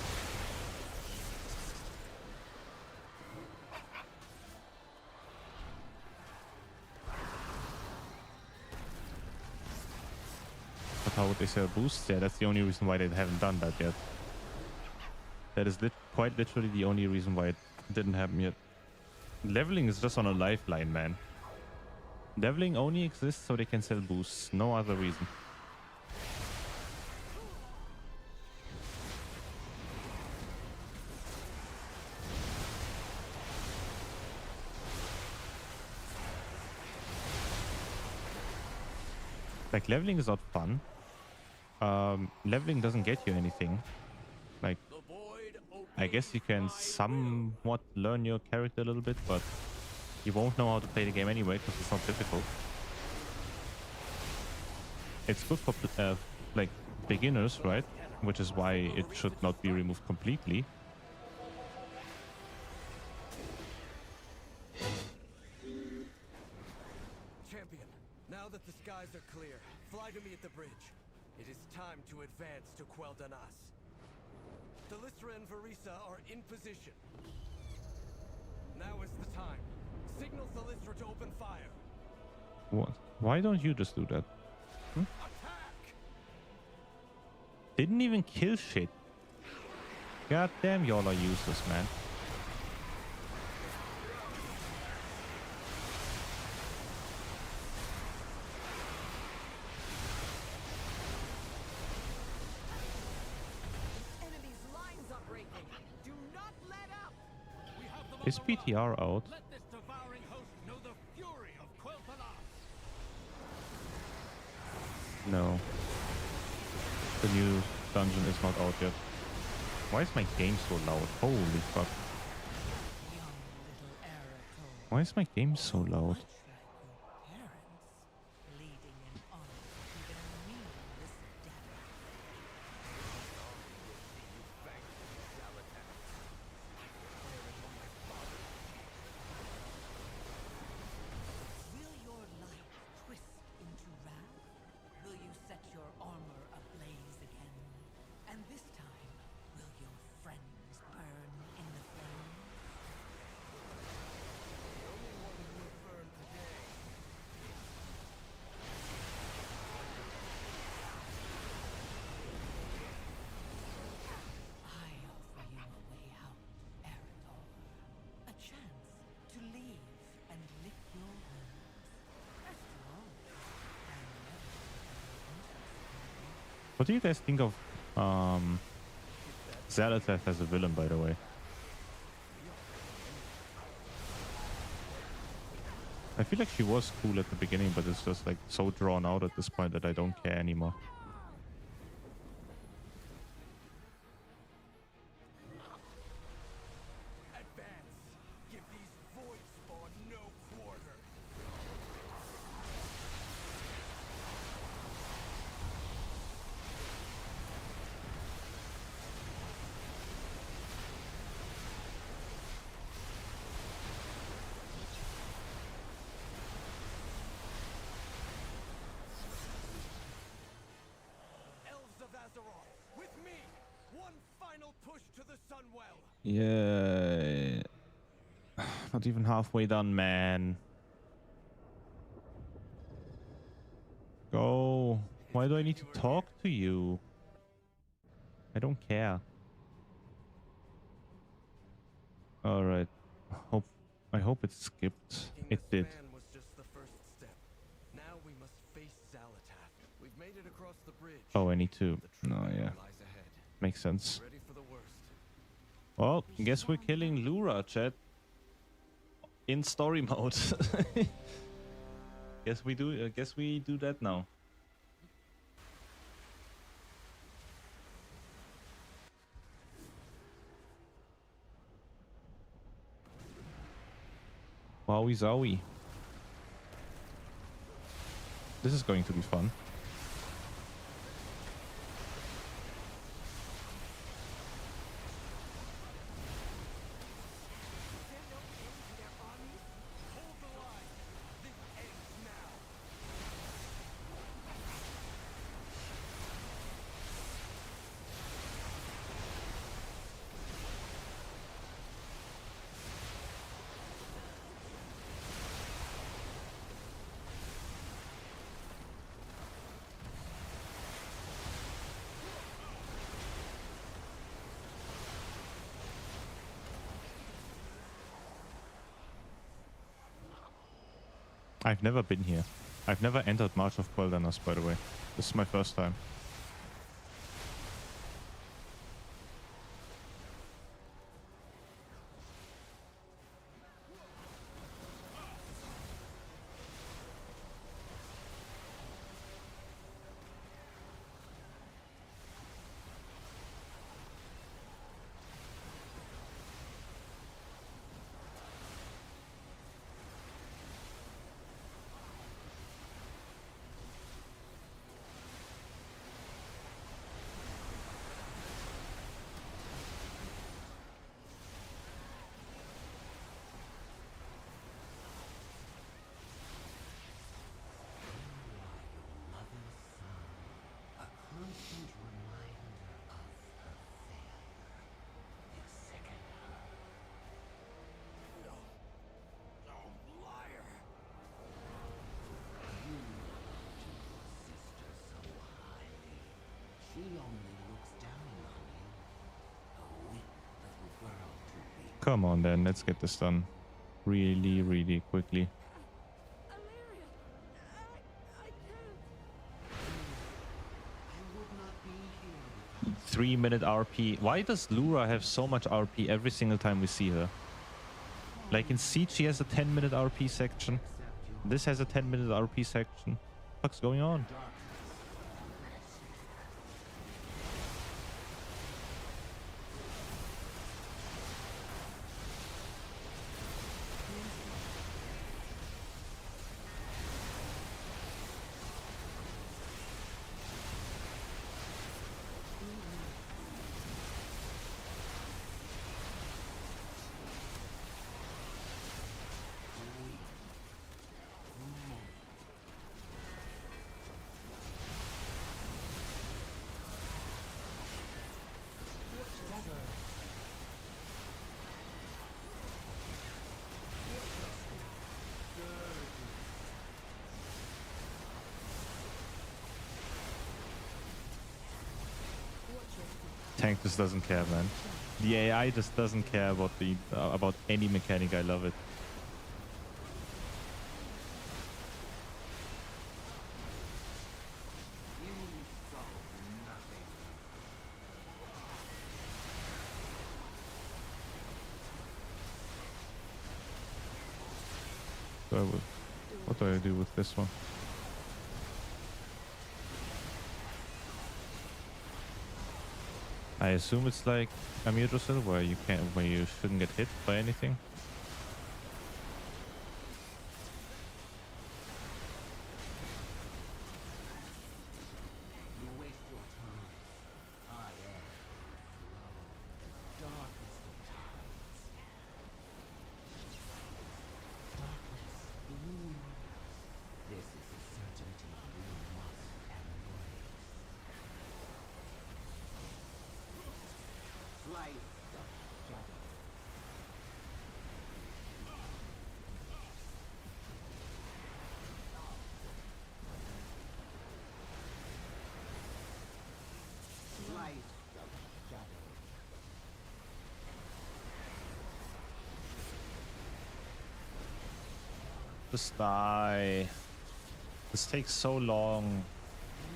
But how would they sell boosts? Yeah, that's the only reason why they haven't done that yet. That is quite literally the only reason why it didn't happen yet. Leveling is just on a lifeline, man. Leveling only exists so they can sell boosts, no other reason. Like, leveling is not fun. Leveling doesn't get you anything. Like, I guess you can somewhat learn your character a little bit, but you won't know how to play the game anyway because it's not difficult. It's good for like beginners, right? Which is why it should not be removed completely. Champion, now that the skies are clear, fly to me at the bridge. It is time to advance to Quel'Danas. Thalysra and Verisa are in position. Now is the time. Signal Thalysra to open fire. What? Why don't you just do that? Hmm? Didn't even kill shit. God damn, y'all are useless, man. Is PTR out? Let this devouring host know the fury of Quel'Danas. No. The new dungeon is not out yet. Why is my game so loud? Holy fuck. Why is my game so loud? What do you guys think of Xal'atath as a villain, by the way? I feel like she was cool at the beginning, but it's just like so drawn out at this point that I don't care anymore. Yeah, not even halfway done, man. Go. Why do I need to talk to you? I don't care. All right. I hope it skipped. It did. Was just the first step. Now we must face Xal'atath. We've made it across the bridge. Oh, I need to. No, yeah. Makes sense. Well, guess we're killing Lura, chat. In story mode. Guess we do that now. Wowie zowie. This is going to be fun. I've never been here. I've never entered March of Quel'Danas, by the way. This is my first time. Come on then, let's get this done really, really quickly. 3-minute RP. Why does Lura have so much RP every single time we see her? Like in Siege, she has a 10-minute RP section. This has a 10-minute RP section. What's going on? tank just doesn't care, man. The AI just doesn't care about any mechanic. I love it. So what do I do with this one? I assume it's like a Mudrosil where you shouldn't get hit by anything. Just die. This takes so long.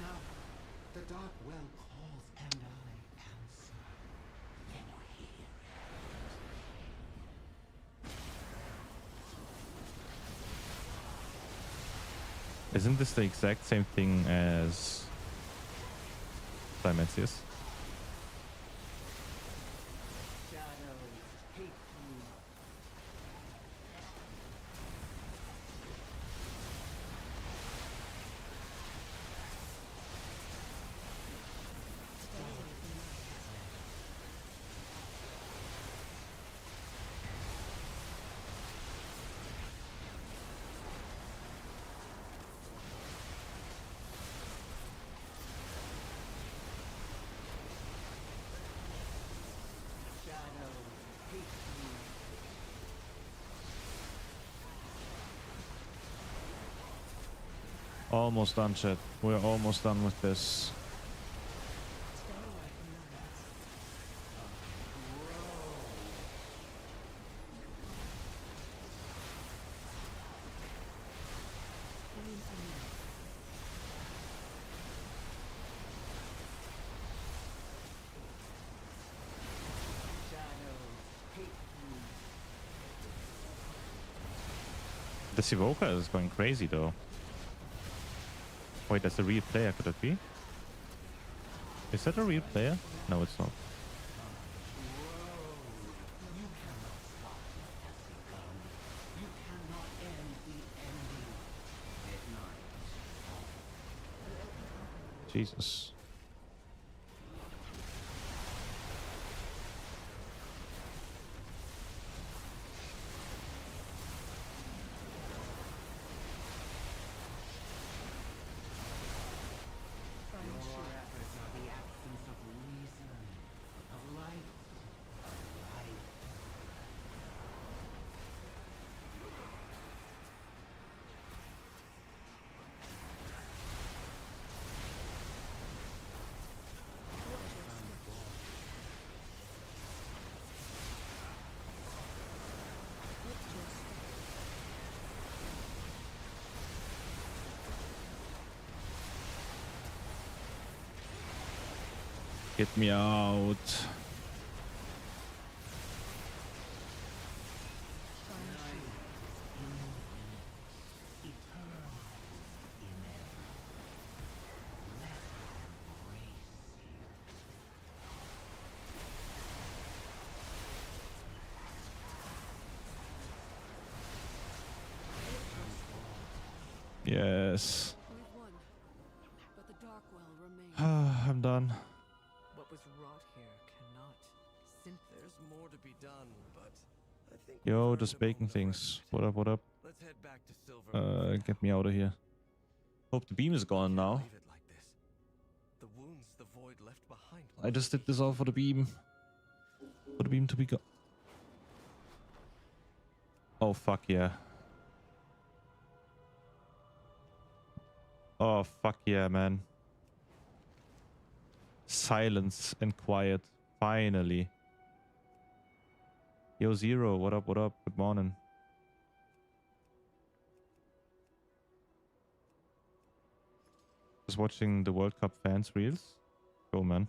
Now, the dark well calls and I answer. Can you hear it? Isn't this the exact same thing as Dimensius? Almost done, chat. We're almost done with this. The Sivoka is going crazy though. Wait, that's a real player, could it be? Is that a real player? No, it's not. Jesus. Get me out. Yes. I'm done. What was wrought here cannot. There's more to be done, but I think Yo, just baking things. What up, what up? Let's head back to Silver. Get me out of here. Hope the beam is gone now. The wounds the void left behind. I just did this all for the beam. For the beam to be gone. Oh, fuck yeah. Oh, fuck yeah, man. Silence and quiet. Finally. Yo, Zero, what up, what up? Good morning. Just watching the World Cup fans reels. Cool, man.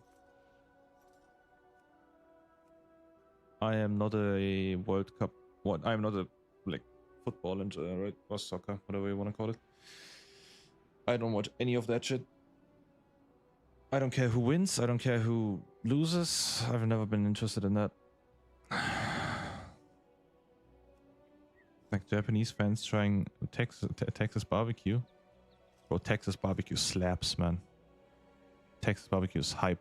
I am not a World Cup... What? I am not a, like, football enjoyer, right? Or soccer, whatever you want to call it. I don't watch any of that shit. I don't care who wins. I don't care who loses. I've never been interested in that. Like Japanese fans trying Texas barbecue. Bro, Texas barbecue slaps, man. Texas barbecue is hype.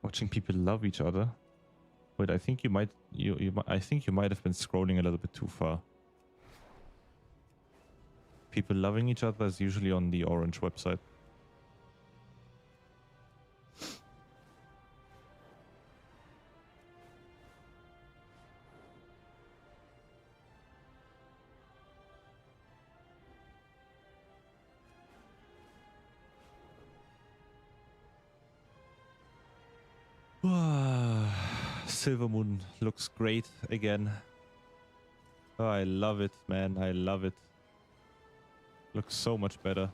Watching people love each other. Wait, I think you might I think you might have been scrolling a little bit too far. People loving each other is usually on the Orange website. Silvermoon looks great again. Oh, I love it, man. I love it. Looks so much better.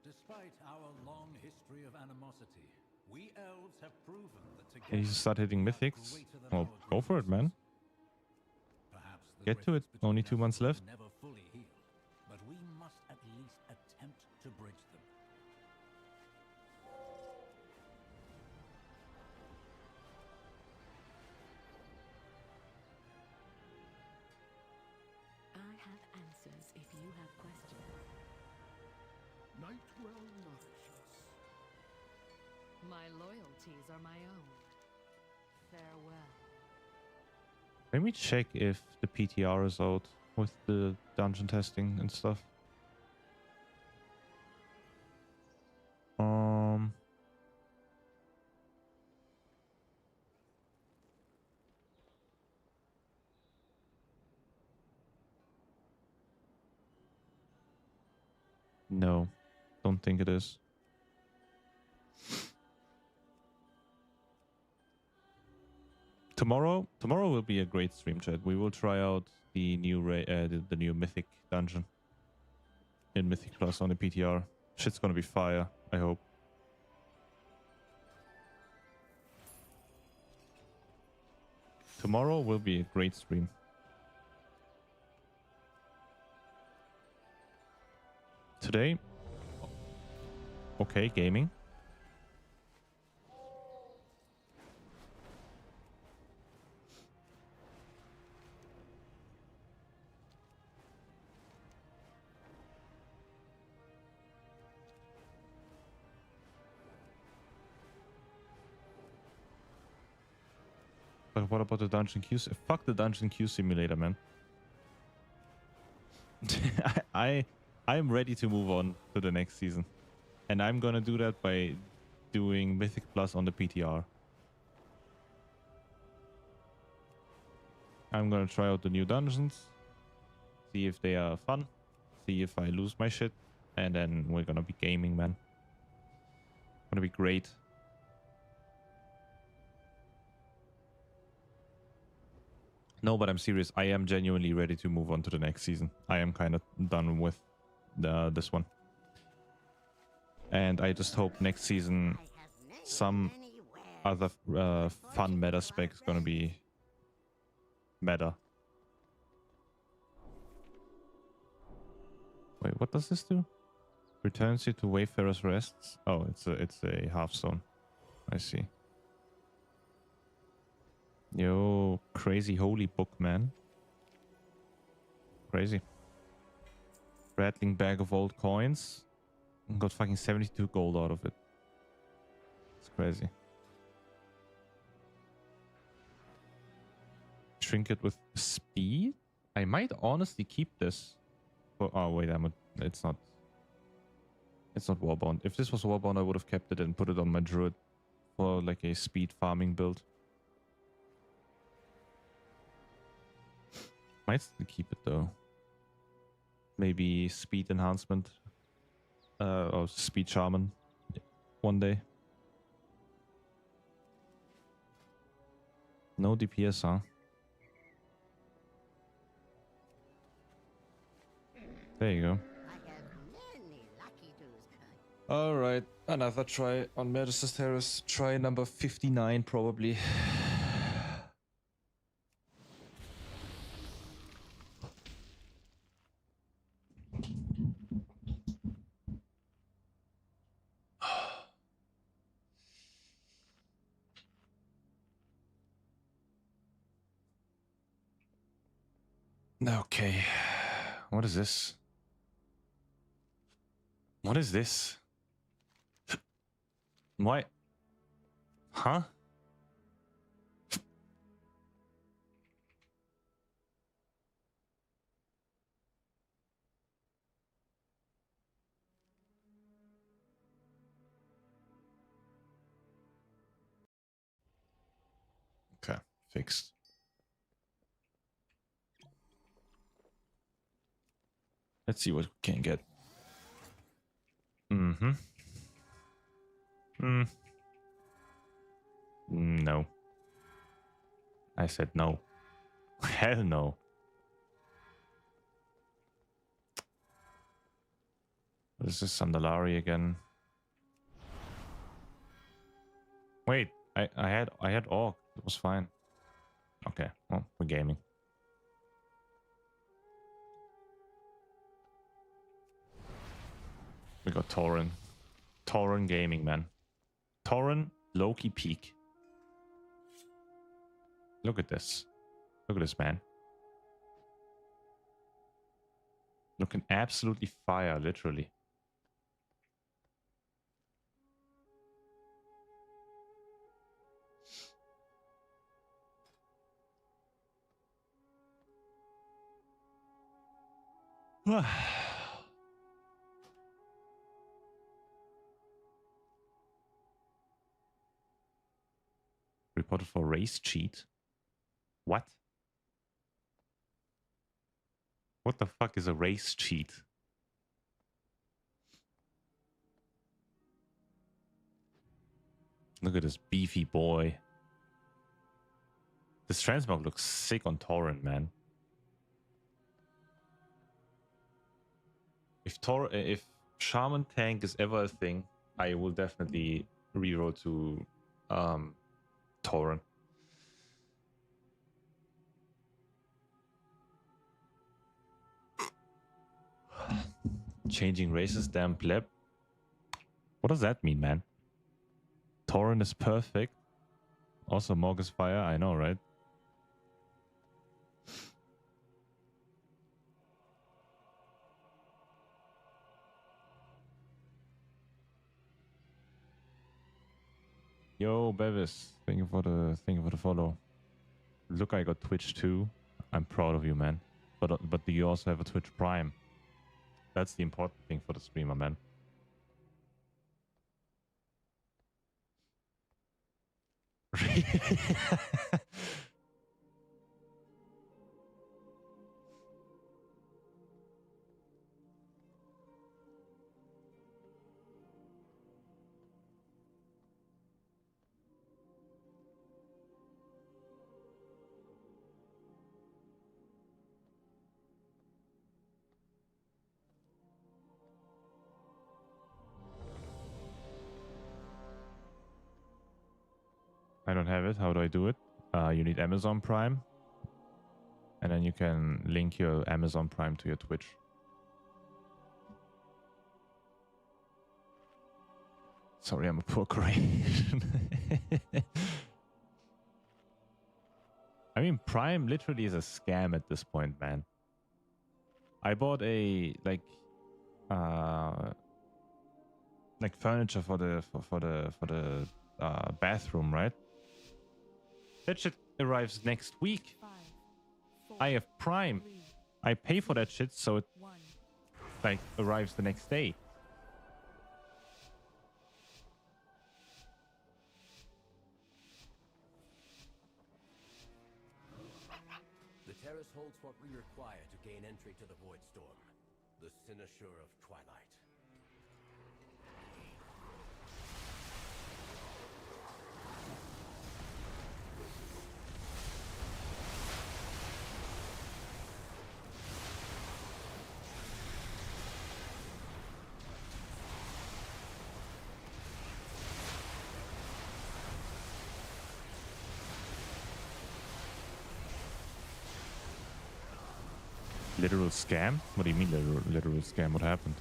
Despite our long history of animosity, we elves have proven that together. Can you start hitting mythics? Oh, go for it, man. Get to it. Only 2 months left. Never fully healed, but we must at least attempt to bridge them. I have answers if you have questions. Nightwell nourishes. My loyalties are my own. Farewell. Let me check if the PTR is out with the dungeon testing and stuff. No, don't think it is. Tomorrow will be a great stream, chat. We will try out the new the new Mythic dungeon in Mythic Plus on the PTR. Shit's gonna be fire, I hope. Tomorrow will be a great stream. Today, okay, gaming. But what about the dungeon queue? Fuck the dungeon queue simulator, man. I'm ready to move on to the next season. And I'm gonna do that by doing Mythic Plus on the PTR. I'm gonna try out the new dungeons. See if they are fun. See if I lose my shit. And then we're gonna be gaming, man. Gonna be great. No, but I'm serious. I am genuinely ready to move on to the next season. I am kind of done with this one. And I just hope next season some other fun meta spec is going to be meta. Wait, what does this do? Returns you to Wayfarer's Rests? Oh, it's a Hearthstone. I see. Yo, crazy holy book, man. Crazy. Rattling bag of old coins. Got fucking 72 gold out of it. It's crazy. Trinket with speed? I might honestly keep this. Oh wait, it's not. It's not Warbound. If this was Warbound, I would have kept it and put it on my druid for like a speed farming build. Might still keep it though. Maybe speed enhancement or speed shaman one day. No DPS, huh? There you go. Alright, another try on Medicus Terrace. Try number 59 probably. Okay. What is this? What is this? Why? Huh? Okay, fixed. Let's see what we can get. Mm-hmm. No. I said no. Hell no. This is Sandalari again. Wait, I had Orc. It was fine. Okay, well, we're gaming. We got Tauren. Tauren gaming, man. Tauren Loki peak. Look at this. Look at this, man. Looking absolutely fire, literally. Reported for race cheat. What? What the fuck is a race cheat? Look at this beefy boy. This transmog looks sick on Tauren, man. If Shaman tank is ever a thing, I will definitely reroll to Tauren. Changing races, damn pleb. What does that mean, man? Tauren is perfect. Also, Morg is fire. I know, right? Yo, Bevis, thank you for the follow. Look, I got Twitch too. I'm proud of you, man. But do you also have a Twitch Prime? That's the important thing for the streamer, man. I don't have it. How do I do it? You need Amazon Prime. And then you can link your Amazon Prime to your Twitch. Sorry, I'm a poor Croatian. I mean, Prime literally is a scam at this point, man. I bought a like furniture for the bathroom, right? That shit arrives next week. 5, 4, I have Prime. 3, I pay for that shit, so it 1. like arrives the next day. what we require to gain entry to the Voidstorm. The Cynosure of Twilight. Literal scam? What do you mean literal scam? What happened?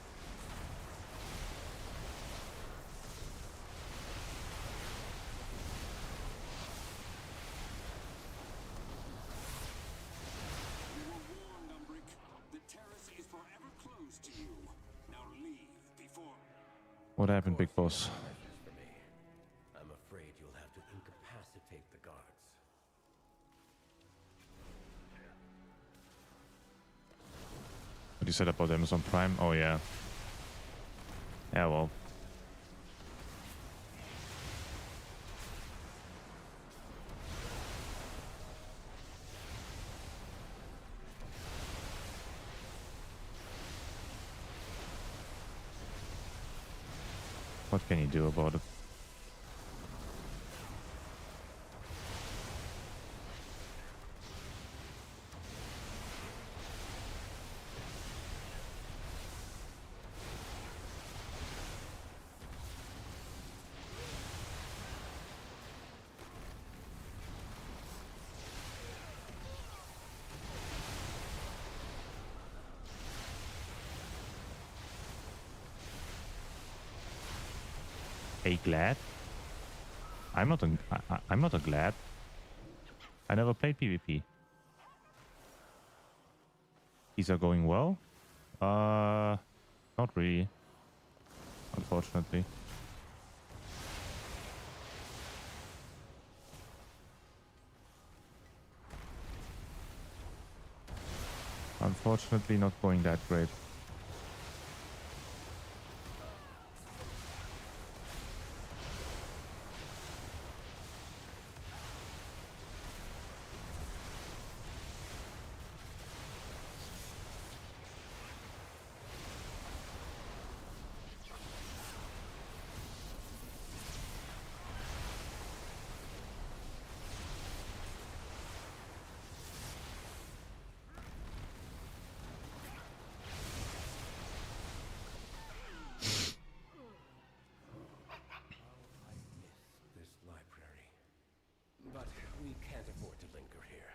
You were warned, Umbric. The terrace is forever closed to you. Now leave before... What happened, big boss? For me. I'm afraid you'll have to incapacitate the guards. What you said about Amazon Prime? Oh yeah. Yeah, well. What can you do about it? A glad? I'm not a glad. I never played PvP. These are going well? Not really. Unfortunately. Unfortunately, not going that great. But we can't afford to linger here.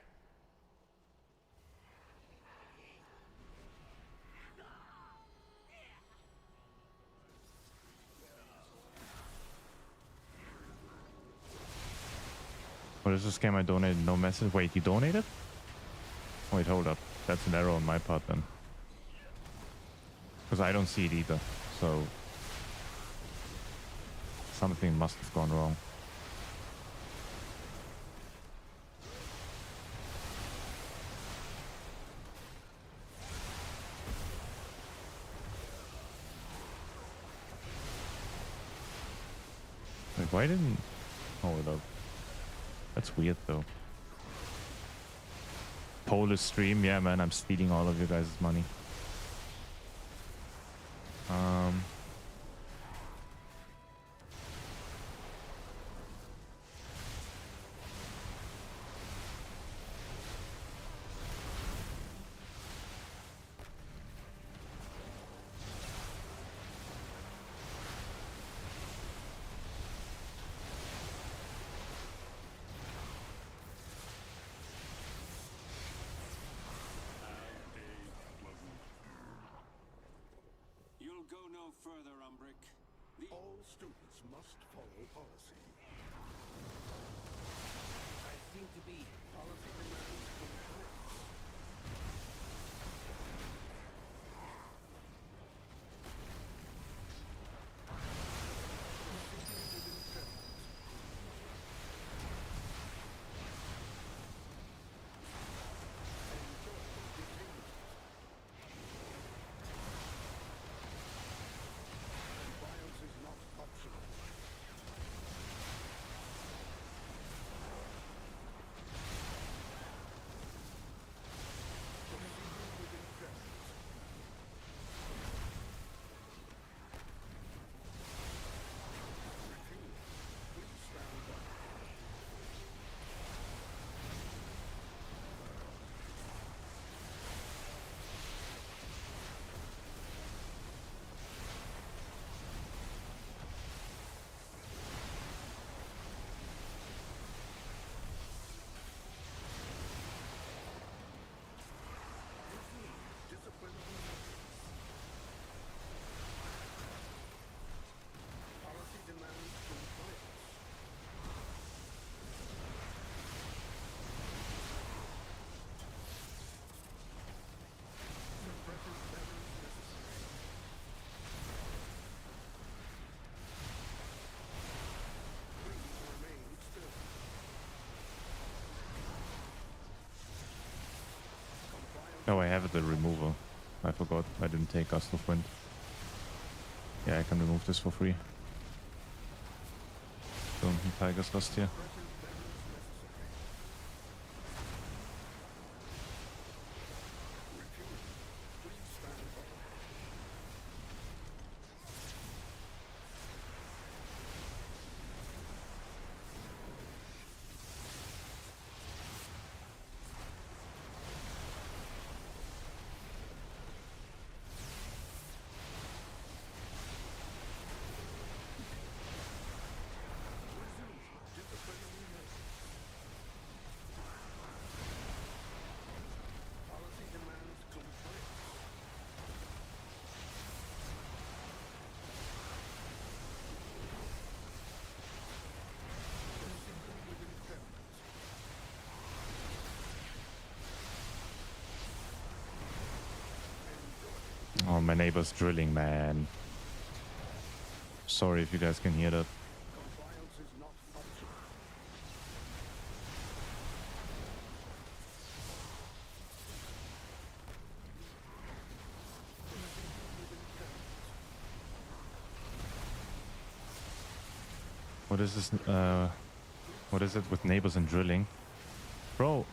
What is this game? I donated no message. Wait, you donated? Wait, hold up. That's an error on my part then. Because I don't see it either. So something must have gone wrong. Wait, why didn't... Hold up. That's weird though. Polish stream, yeah man, I'm stealing all of you guys' money. You'll go no further, Umbric. All students must follow policy. I seem to be policy demands from the courts. Violence is not optional. Oh, I have the removal. I forgot. I didn't take Gust of Wind. Yeah, I can remove this for free. Don't need Tiger's Dust here. Oh, my neighbor's drilling, man. Sorry if you guys can hear that. What is this? What is it with neighbors and drilling? Bro,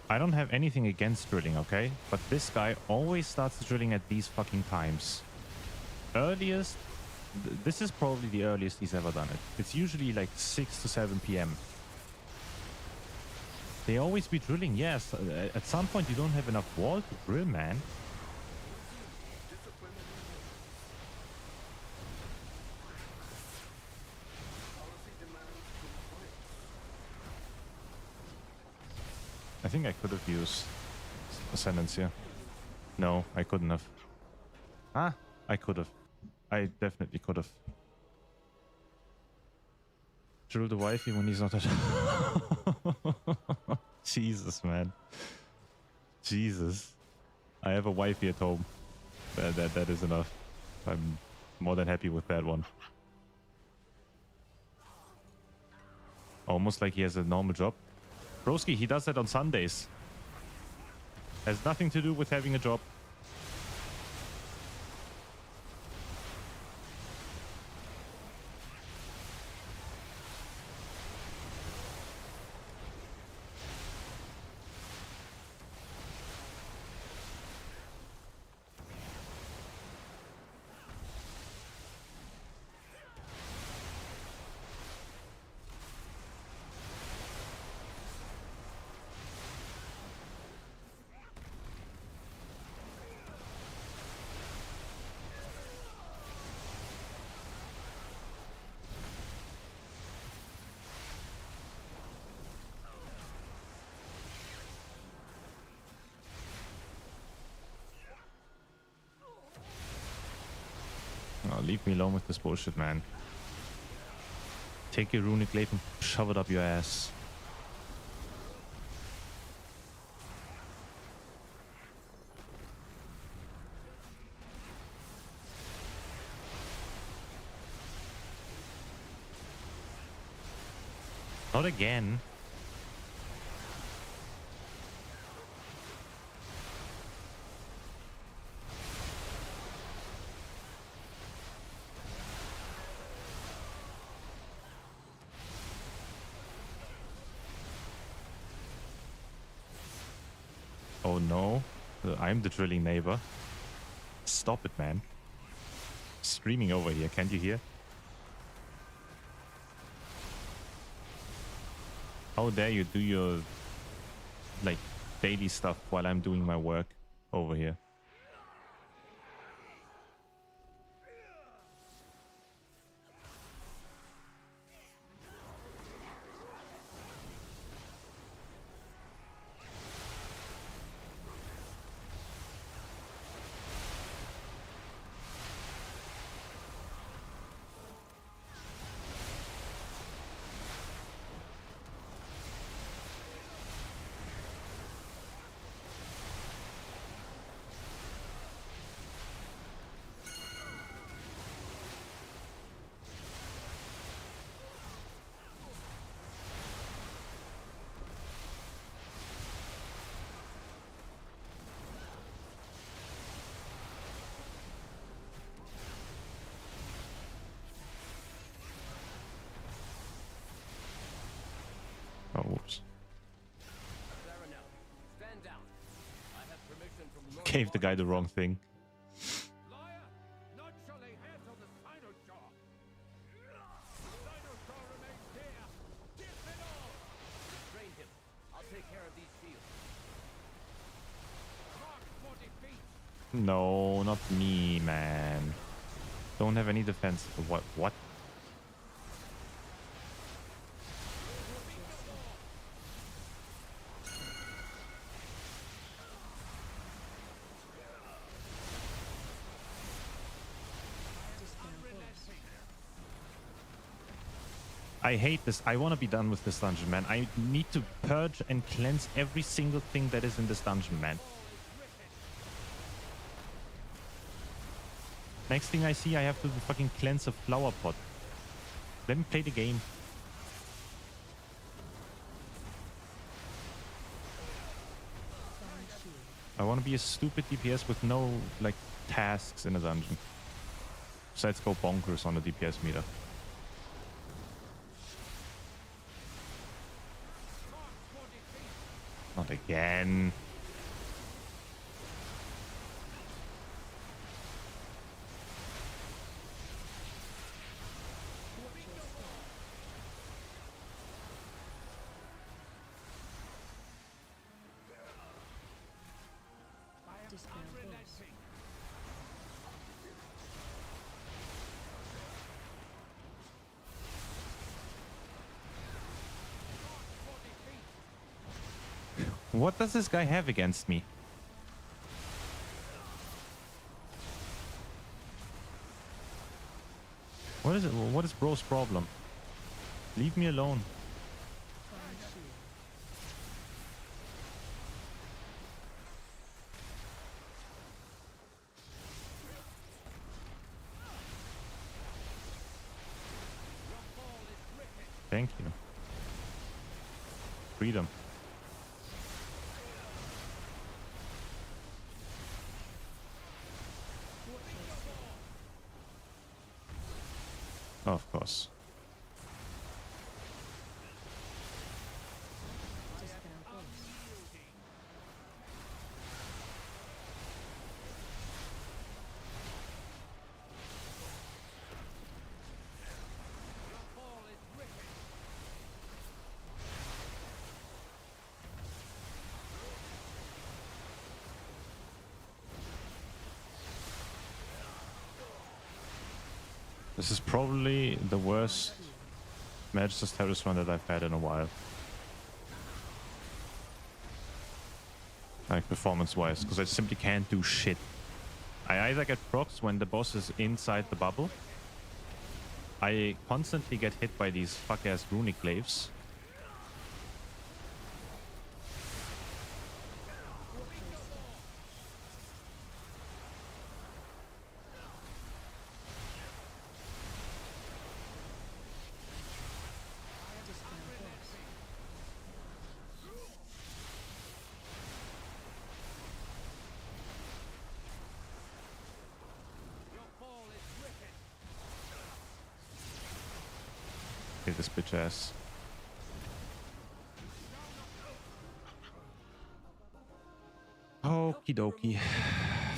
I don't have anything against drilling, okay? But this guy always starts drilling at these fucking times. Earliest, this is probably the earliest he's ever done it. It's usually like 6 to 7 p.m. They always be drilling, yes. At some point you don't have enough wall to drill, man. I think I could have used Ascendance here. No, I couldn't have. Ah, I could have. I definitely could have. Drill the wifey when he's not at Jesus, man. Jesus. I have a wifey at home. That is enough. I'm more than happy with that one. Almost like he has a normal job. Broski, he does that on Sundays. Has nothing to do with having a job. Leave me alone with this bullshit, man. Take your runic glaive and shove it up your ass. Not again. Oh no, I'm the drilling neighbor. Stop it, man. Screaming over here, can't you hear? How dare you do your, like, daily stuff while I'm doing my work over here. gave the guy the wrong thing. No, not me, man. Don't have any defense. What? What? I hate this. I want to be done with this dungeon, man. I need to purge and cleanse every single thing that is in this dungeon, man. Next thing I see, I have to fucking cleanse a flower pot. Let me play the game. I want to be a stupid DPS with no, like, tasks in a dungeon. Besides go bonkers on the DPS meter. Not again. What does this guy have against me? What is it? What is bro's problem? Leave me alone. Thank you. Freedom. Oh, of course. This is probably the worst Magistus Terrace run that I've had in a while. Like performance-wise, because I simply can't do shit. I either get procs when the boss is inside the bubble. I constantly get hit by these fuck-ass runic glaives. Hit this bitch ass. Okie dokie.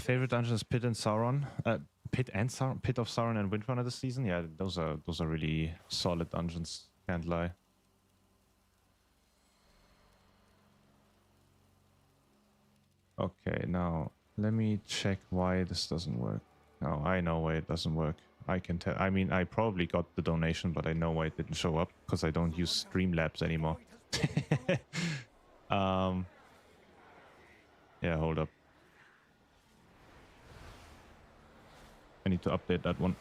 Favorite dungeons: Pit and Sauron. Pit of Sauron and Windrunner this season. Yeah, those are really solid dungeons. Can't lie. Okay, now let me check why this doesn't work. No, I know why it doesn't work. I can tell. I mean, I probably got the donation, but I know why it didn't show up because I don't use Streamlabs anymore. Yeah, hold up. I need to update that one.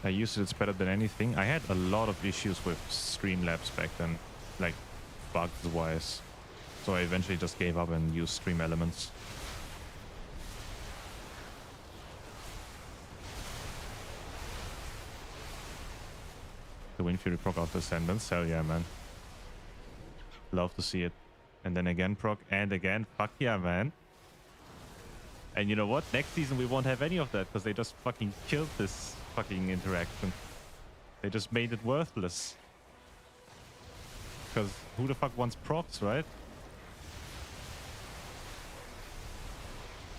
I used it, it's better than anything. I had a lot of issues with Streamlabs back then, like bugs wise. So I eventually just gave up and used Stream Elements. The Wind Fury proc out Descendants, hell yeah, man. Love to see it. And then again proc, and again, fuck yeah, man. And you know what? Next season we won't have any of that because they just fucking killed this fucking interaction. They just made it worthless. Because who the fuck wants procs, right?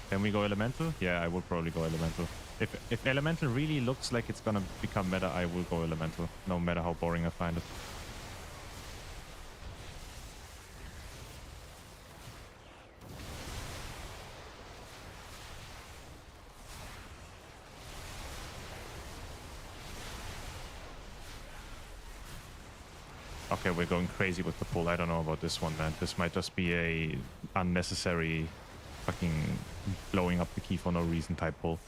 Can we go Elemental? Yeah, I would probably go Elemental. If Elemental really looks like it's gonna become meta, I will go Elemental. No matter how boring I find it. Okay, we're going crazy with the pull. I don't know about this one, man. This might just be a unnecessary fucking blowing up the key for no reason type pull.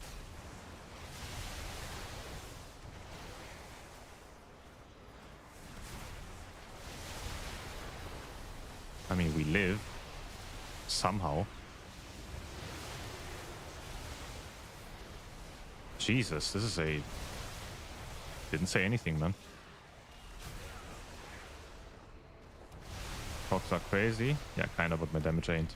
I mean, we live somehow. Jesus, this is a... Didn't say anything, man. Procs are crazy. Yeah, kind of, but my damage ain't.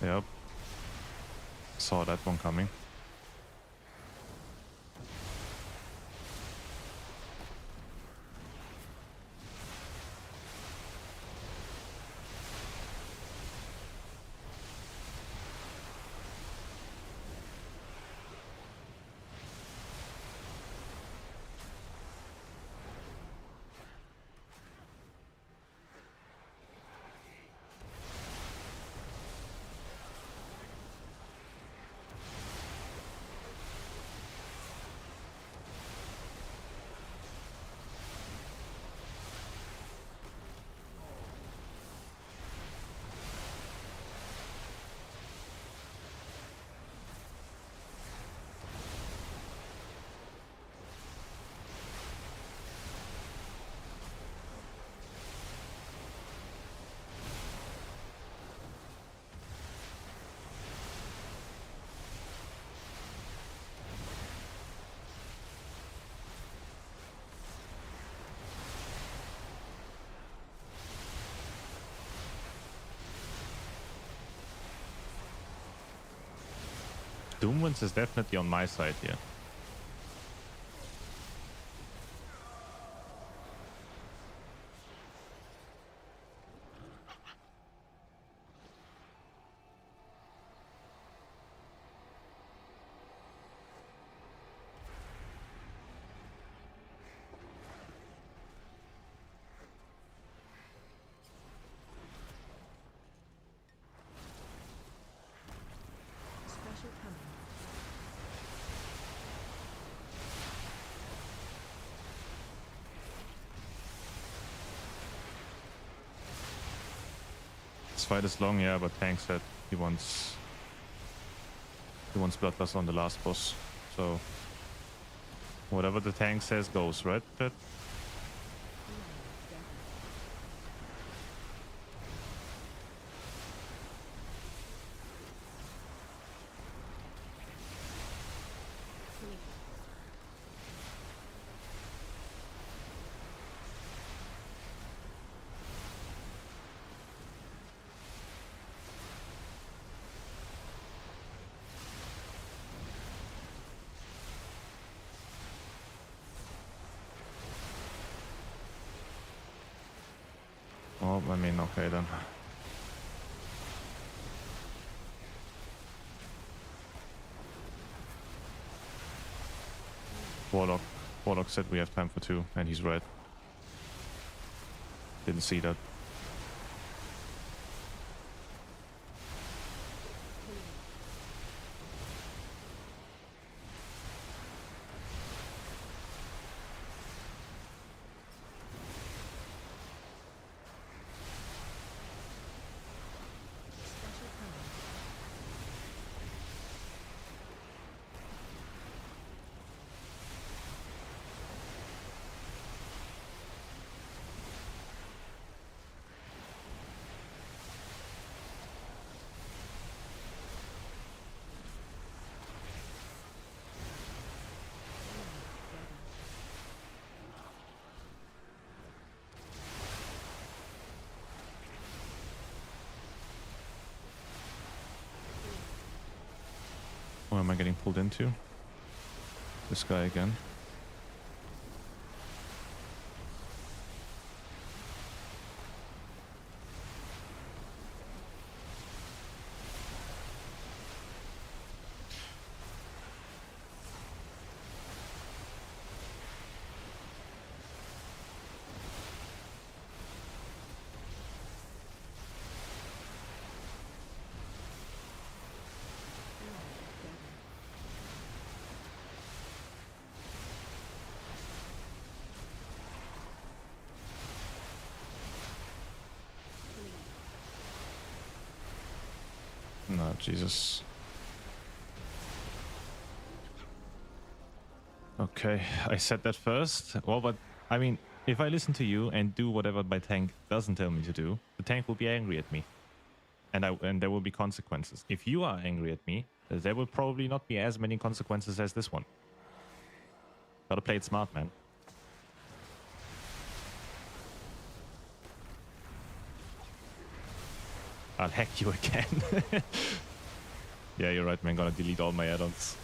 Yep. Saw that one coming. Doomwinds is definitely on my side here. Special coming. This fight is long, yeah, but Tank said he wants Bloodlust on the last boss. So whatever the Tank says goes, right, Chat? Oh, I mean, okay then. Warlock said we have time for 2, and he's right. Didn't see that. Where am I getting pulled into? This guy again. No, Jesus. Okay, I said that first. Well, but I mean, if I listen to you and do whatever my tank doesn't tell me to do, the tank will be angry at me. And there will be consequences. If you are angry at me, there will probably not be as many consequences as this one. Gotta play it smart, man. I'll hack you again. Yeah, you're right, man. Gonna delete all my add-ons.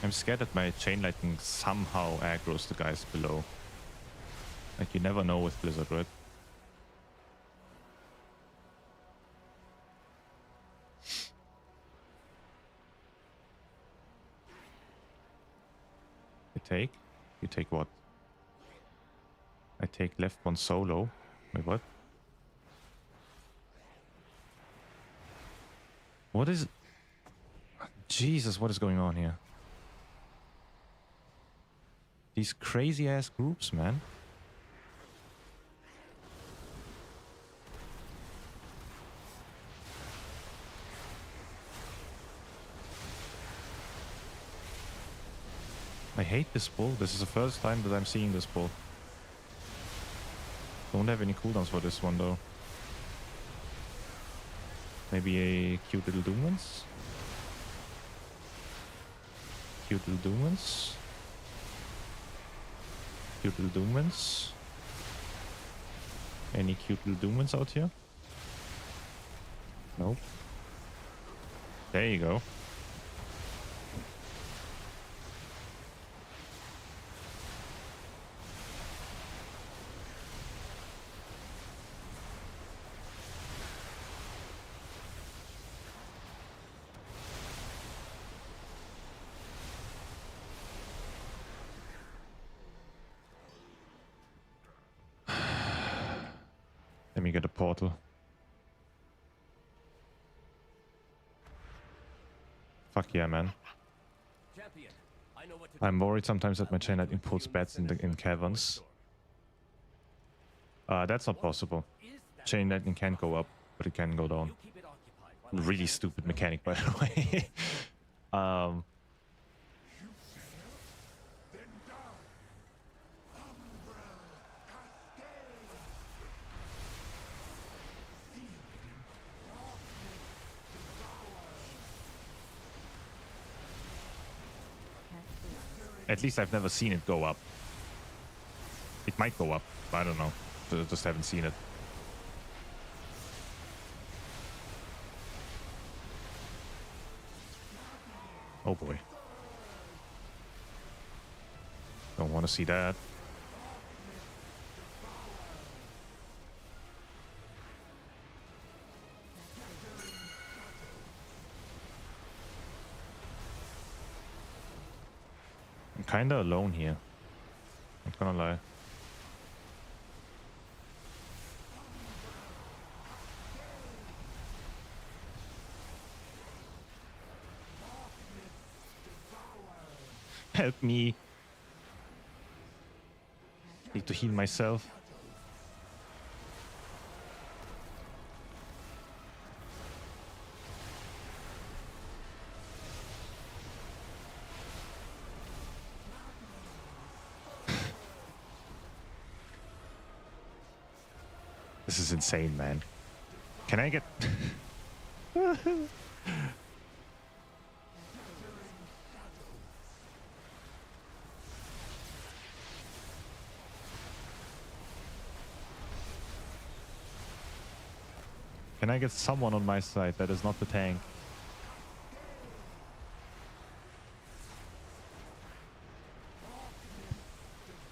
I'm scared that my chain lightning somehow aggroes the guys below. Like, you never know with Blizzard, right? You take what? I take left one solo. Wait, what? What is... Jesus, what is going on here? These crazy ass groups, man. I hate this bull. This is the first time that I'm seeing this bull. Don't have any cooldowns for this one though. Maybe a cute little Doomans? Cute little Doomans? Cute little Doomans? Any cute little Doomans out here? Nope. There you go. Let me get a portal. Fuck yeah, man. I'm worried sometimes that my chain lightning pulls bats in caverns. That's not possible. Chain lightning can't go up, but it can go down. Really stupid mechanic, by the way. At least I've never seen it go up. It might go up. I don't know. Just haven't seen it. Oh boy. Don't want to see that. I'm kinda alone here. Not gonna lie. Help me. Need to heal myself. This is insane, man. Can I get... Can I get someone on my side that is not the tank?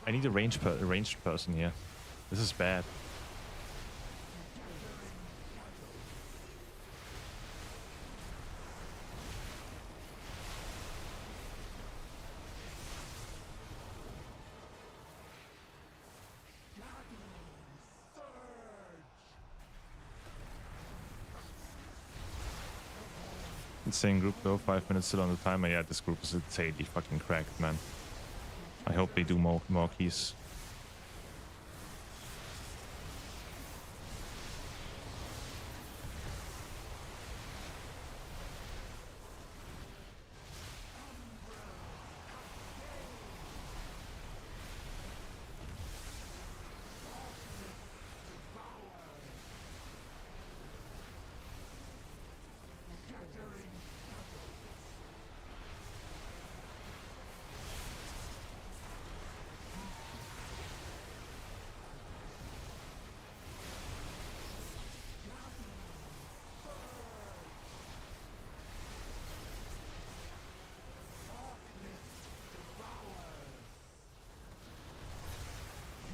I need a ranged person here. This is bad. Insane group though, 5 minutes still on the timer. Yeah, this group is insanely fucking cracked, man. I hope they do more keys.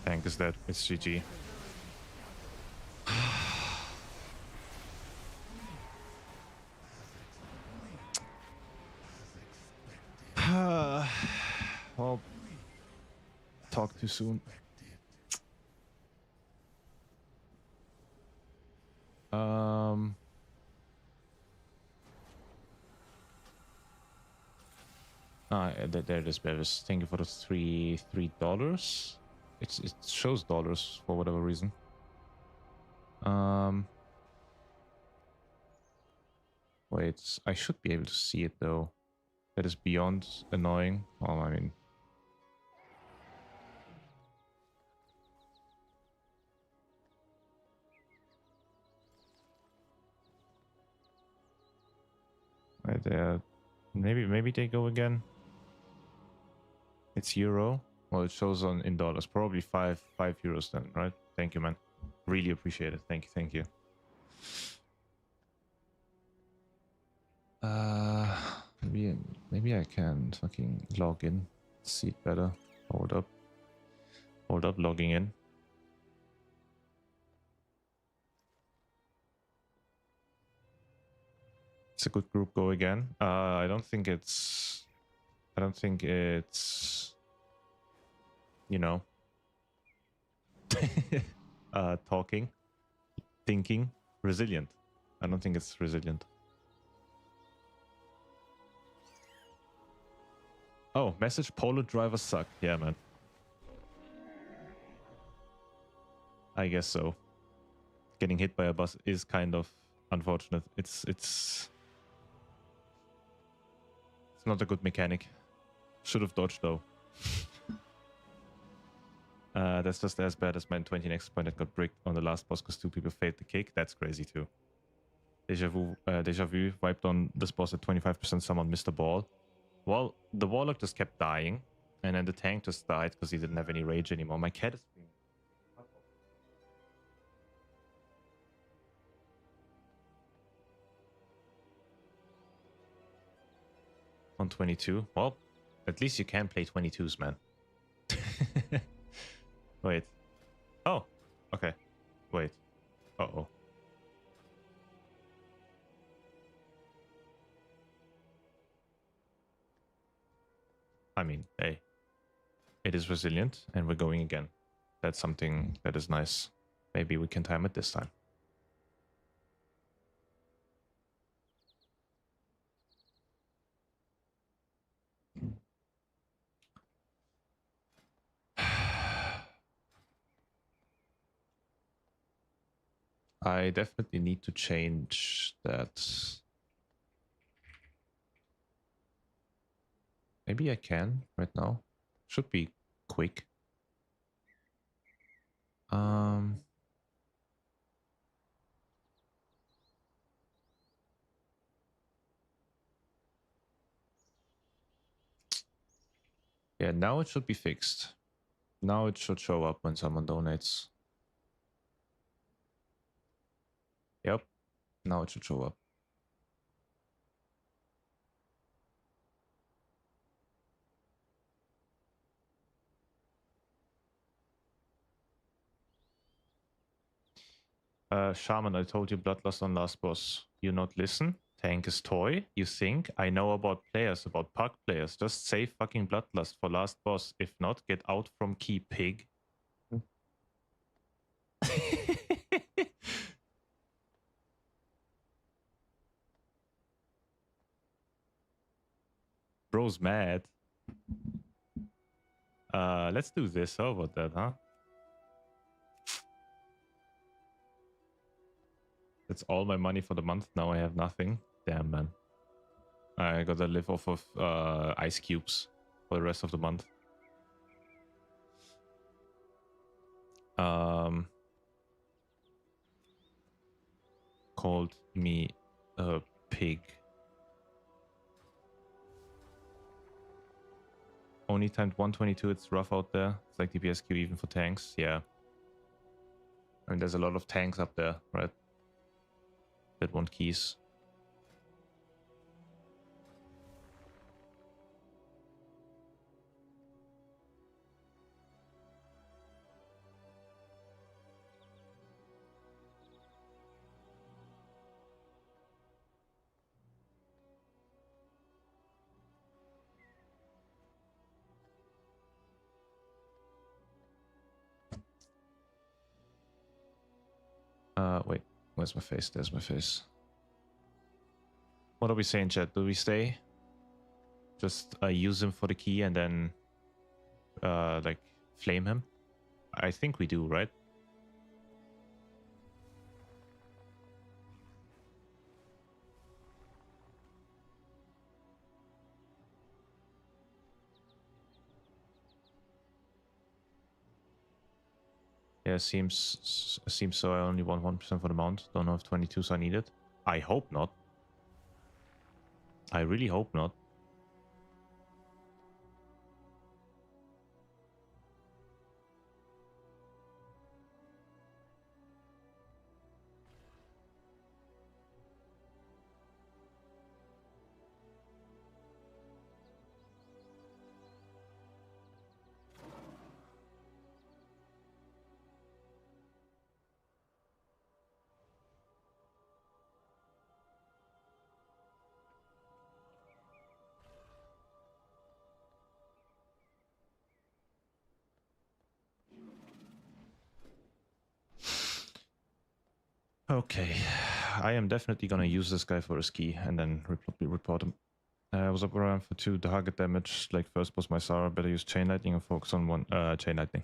Tank is dead. It's GG. Well, talk too soon. There it is, Bevis. Thank you for the $3. It shows dollars for whatever reason. Wait, I should be able to see it though. That is beyond annoying. Well, I mean, right there. Maybe they go again. It's euro. Well, it shows in dollars. Probably 5 euros then, right? Thank you, man. Really appreciate it. Thank you. Maybe I can fucking log in. See it better. Hold up, logging in. It's a good group. Go again. I don't think it's, you know, talking, thinking, resilient. I don't think it's resilient. Oh, message: Poland drivers suck. Yeah, man. I guess so. Getting hit by a bus is kind of unfortunate. It's not a good mechanic. Should have dodged though. That's just as bad as my 20 next point that got bricked on the last boss because 2 people failed the kick. That's crazy too. Deja vu wiped on this boss at 25%. Someone missed a ball. Well, the warlock just kept dying, and then the tank just died because he didn't have any rage anymore. My cat is being... on 22. Well, at least you can play 22s, man. Wait. Oh, okay. Wait. Uh-oh. I mean, hey, it is resilient and we're going again. That's something that is nice. Maybe we can time it this time. I definitely need to change that. Maybe I can right now. Should be quick. Yeah, now it should be fixed. Now it should show up when someone donates. Yep, now it should show up. Shaman, I told you Bloodlust on last boss. You not listen? Tank is toy? You think? I know about players, about Puck players. Just save fucking Bloodlust for last boss. If not, get out from key, pig. Bro's mad. Let's do this. How about that, huh? That's all my money for the month. Now I have nothing. Damn, man. I gotta live off of ice cubes for the rest of the month. Called me a pig. Only timed 122. It's rough out there. It's like DPS queue even for tanks. Yeah. I mean, there's a lot of tanks up there, right? That want keys. Wait, where's my face? There's my face. What are we saying, chat? Do we stay? Just use him for the key and then like flame him? I think we do, right? Yeah, seems so. I only want 1% for the mount. Don't know if 22s are needed. I hope not. I really hope not. Okay, I am definitely gonna use this guy for a ski and then report him. I was up around for 2 target damage, like first boss Mysara, better use Chain Lightning and focus on one Chain Lightning.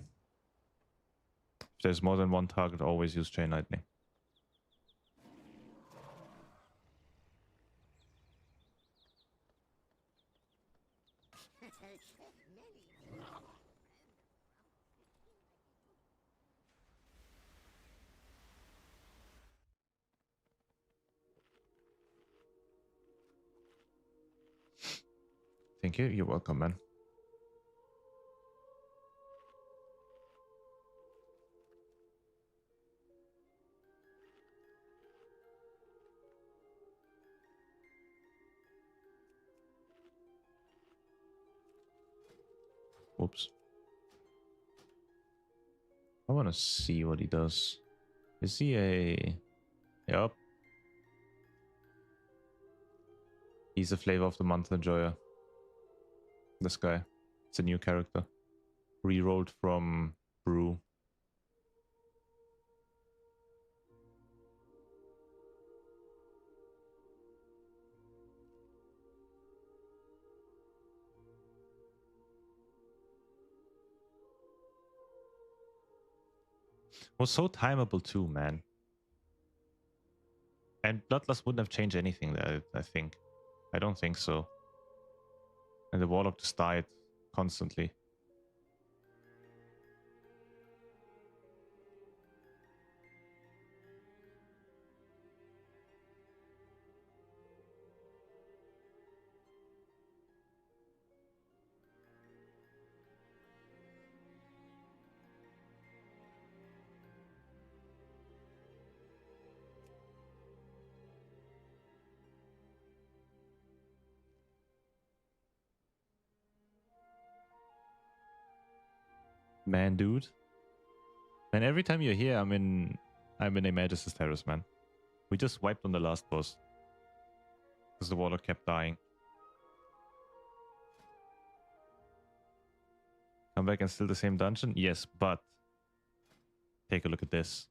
If there's more than one target, always use Chain Lightning. Thank you. You're welcome, man. Oops. I want to see what he does. Is he a... Yup. He's a flavor of the month enjoyer. This guy. It's a new character. Rerolled from Brew. Was so timeable too, man. And Bloodlust wouldn't have changed anything there, I think. I don't think so. And the Warlock just died constantly. Man, dude. And every time you're here, I'm in a Magus' Terrace, man. We just wiped on the last boss. Because the water kept dying. Come back and still the same dungeon? Yes, but take a look at this.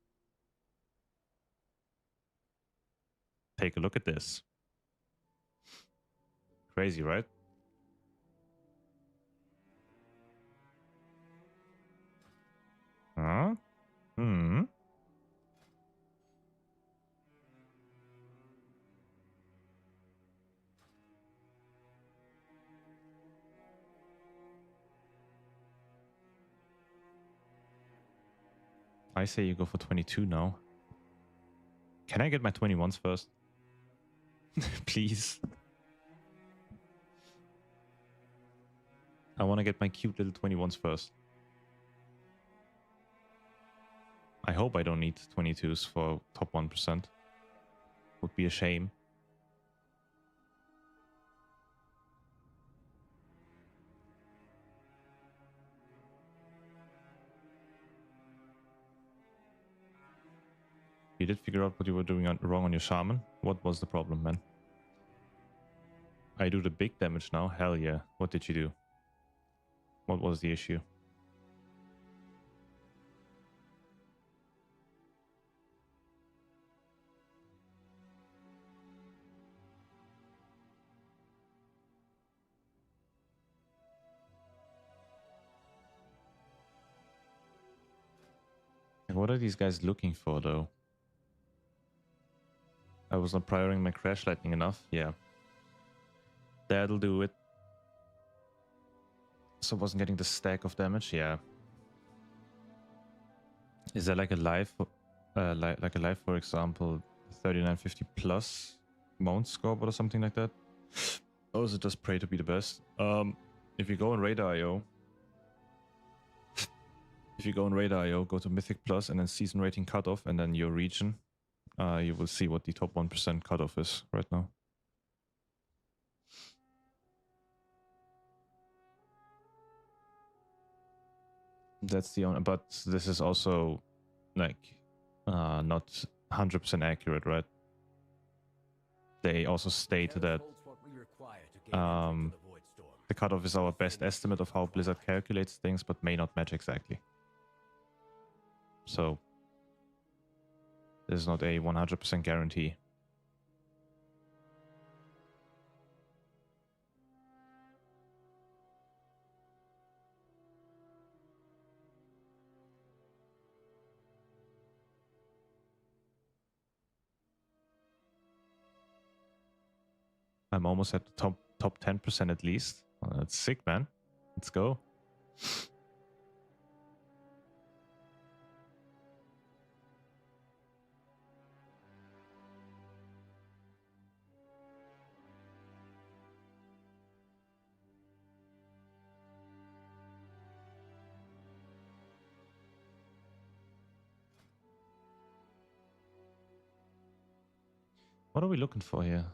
Take a look at this. Crazy, right? Huh? Hmm. I say you go for 22 now. Can I get my 21s first? Please. I want to get my cute little 21s first. I hope I don't need 22s for top 1%. Would be a shame. You did figure out what you were doing wrong on your shaman? What was the problem, man? I do the big damage now? Hell yeah. What did you do? What was the issue? What are these guys looking for, though? I was not prioring my Crash Lightning enough. Yeah. That'll do it. So I wasn't getting the stack of damage. Yeah. Is there like a live, like a live, for example, 3950 plus mount score or something like that? Or is it just pray to be the best? If you go on Radar.io, go to Mythic Plus and then season rating cutoff and then your region. You will see what the top 1% cutoff is right now. That's the only, but this is also like not 100% accurate, right? They also state that the cutoff is our best estimate of how Blizzard calculates things, but may not match exactly. So this is not a 100% guarantee. I'm almost at the top 10% at least. Oh, that's sick, man. Let's go. What are we looking for here?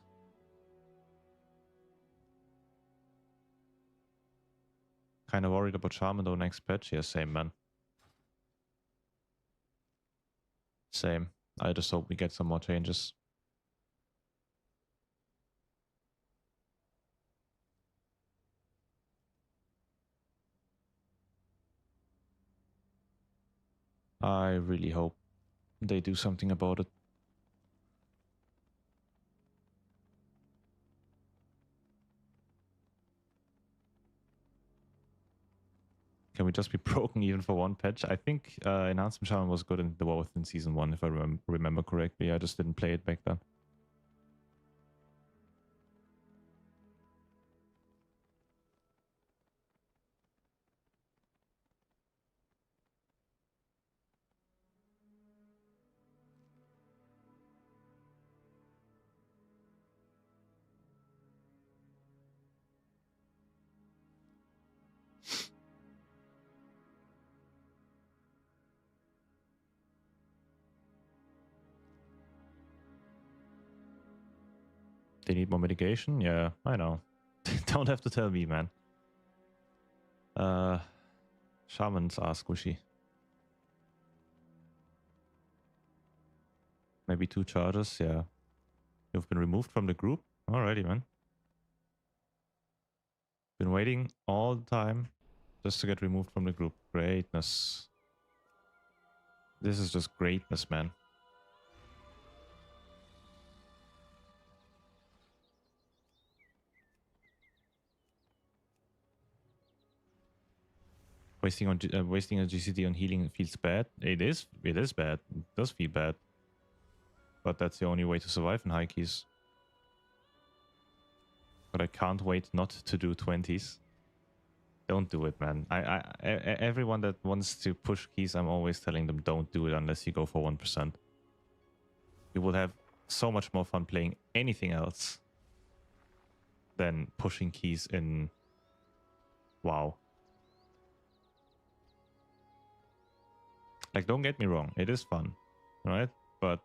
Kind of worried about Shaman though next patch. Yeah, same, man. Same. I just hope we get some more changes. I really hope they do something about it. Can we just be broken even for one patch? I think Enhancement Shaman was good in the War Within Season 1, if I remember correctly. I just didn't play it back then. They need more mitigation? Yeah, I know. Don't have to tell me, man. Shamans are squishy. Maybe 2 charges, yeah. You've been removed from the group? Alrighty, man. Been waiting all the time just to get removed from the group. Greatness. This is just greatness, man. Wasting a GCD on healing feels bad. It is bad. It does feel bad. But that's the only way to survive in high keys. But I can't wait not to do 20s. Don't do it, man. Everyone that wants to push keys, I'm always telling them don't do it unless you go for 1%. You will have so much more fun playing anything else than pushing keys in WoW. Like, don't get me wrong, it is fun, right? But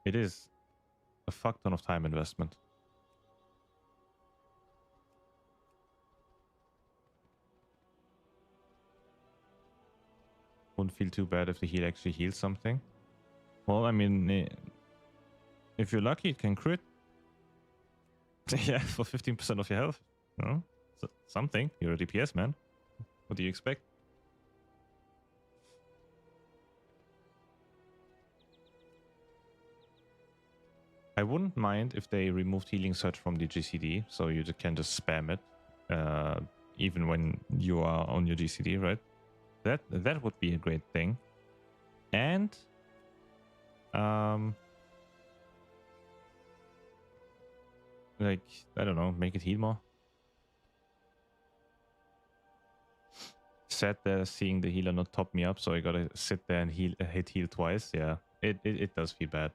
it is a fuck ton of time investment. Wouldn't feel too bad if the heal actually heals something. Well, I mean, if you're lucky, it can crit. Yeah, for 15% of your health. You know? So, something. You're a DPS, man. What do you expect? I wouldn't mind if they removed Healing Surge from the GCD, so you can just spam it, even when you are on your GCD, right? That would be a great thing. And like, I don't know, make it heal more. Sat there seeing the healer not top me up, so I gotta sit there and hit heal twice. Yeah, it does feel bad.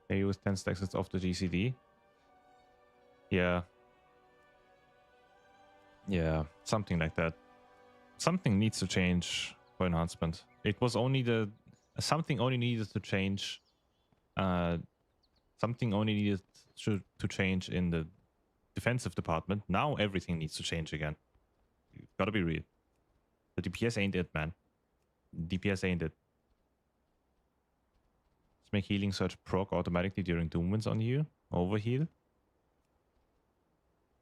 They use 10 stacks, it's off the GCD. Yeah. Yeah, something like that. Something needs to change for enhancement. It was only something only needed to change. Something only needed to change in the defensive department. Now everything needs to change again. You've gotta be real. The DPS ain't it, man. DPS ain't it. Let's make Healing Surge proc automatically during Doom Winds on you. Overheal.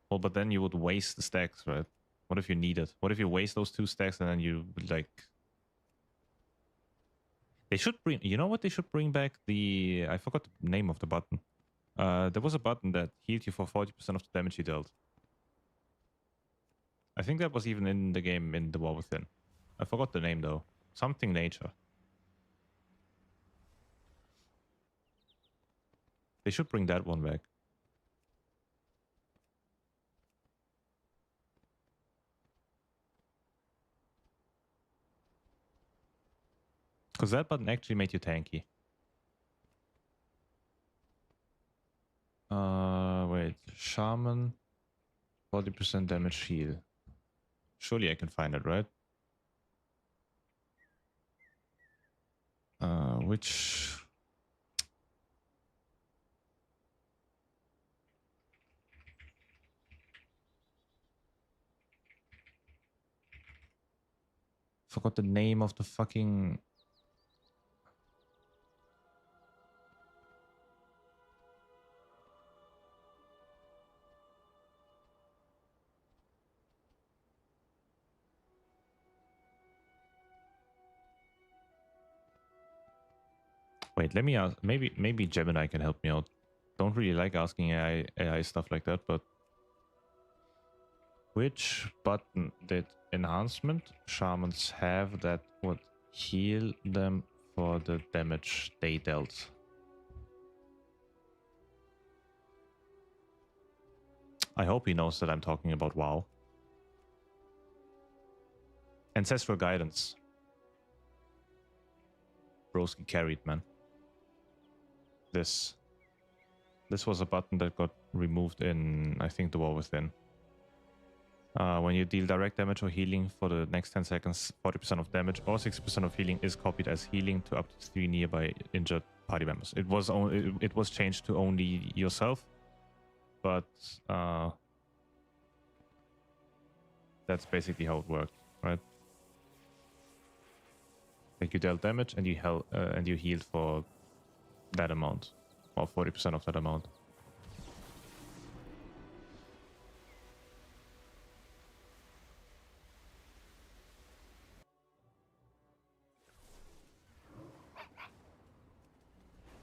Well, but then you would waste the stacks, right? What if you need it? What if you waste those 2 stacks and then you like... They should bring... You know what they should bring back? I forgot the name of the button. There was a button that healed you for 40% of the damage you dealt. I think that was even in the game in The War Within. I forgot the name though. Something nature. They should bring that one back. Because that button actually made you tanky. Wait. Shaman. 40% damage heal. Surely I can find it, right? Which... Forgot the name of the fucking... Wait, let me ask. Maybe Gemini can help me out. Don't really like asking AI stuff like that, but which button did enhancement shamans have that would heal them for the damage they dealt? I hope he knows that I'm talking about WoW. Ancestral Guidance. Broski carried, man. This was a button that got removed in, I think, The War Within. When you deal direct damage or healing for the next 10 seconds, 40% of damage or 60% of healing is copied as healing to up to 3 nearby injured party members. It was changed to only yourself, but That's basically how it worked, right? Like you dealt damage and you healed for that amount, or 40% of that amount.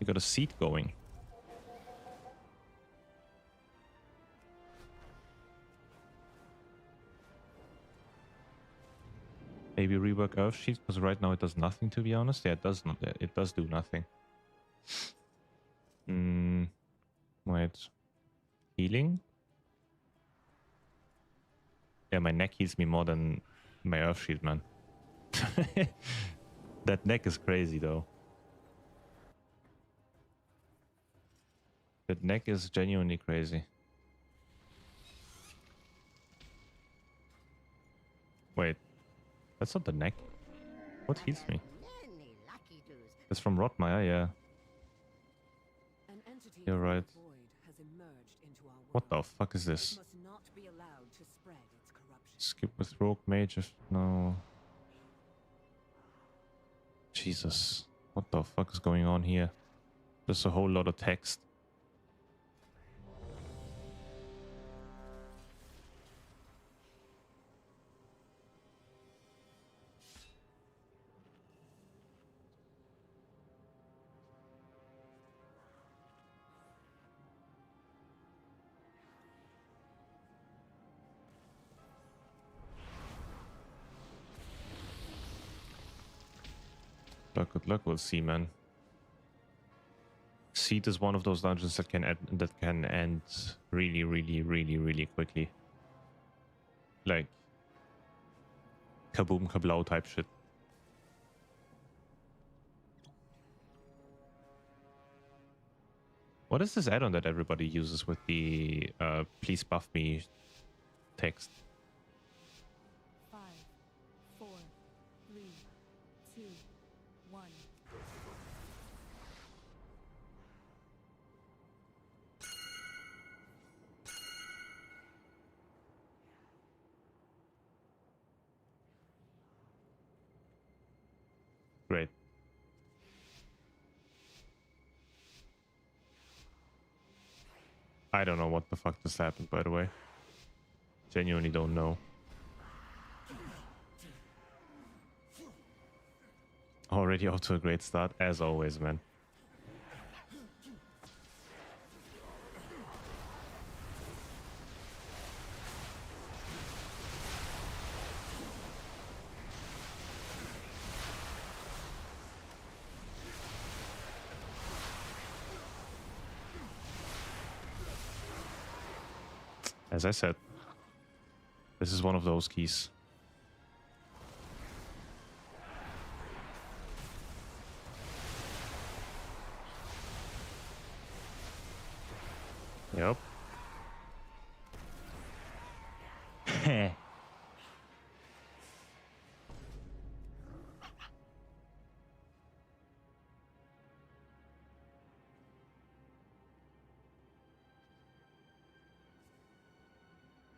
You got a seat going. Maybe rework Earthsheet, because right now it does nothing, to be honest. Yeah, it does not. It does do nothing. Wait. Healing? Yeah, my neck heals me more than my Earthsheet, man. That neck is crazy, though. That neck is genuinely crazy. Wait. That's not the neck. What heals me? It's from Rotmire, yeah. You're right. What the fuck is this? Skip with rogue mages? No. Jesus. What the fuck is going on here? There's a whole lot of text. Good luck, we'll see, man. Seed is one of those dungeons that can end really quickly. Like kaboom kablau type shit. What is this add-on that everybody uses with the please buff me text? 5, 4, 3, 2, 1. Great. I don't know what the fuck just happened, by the way. Genuinely don't know. Already off to a great start, as always, man. As I said, this is one of those keys. Yep.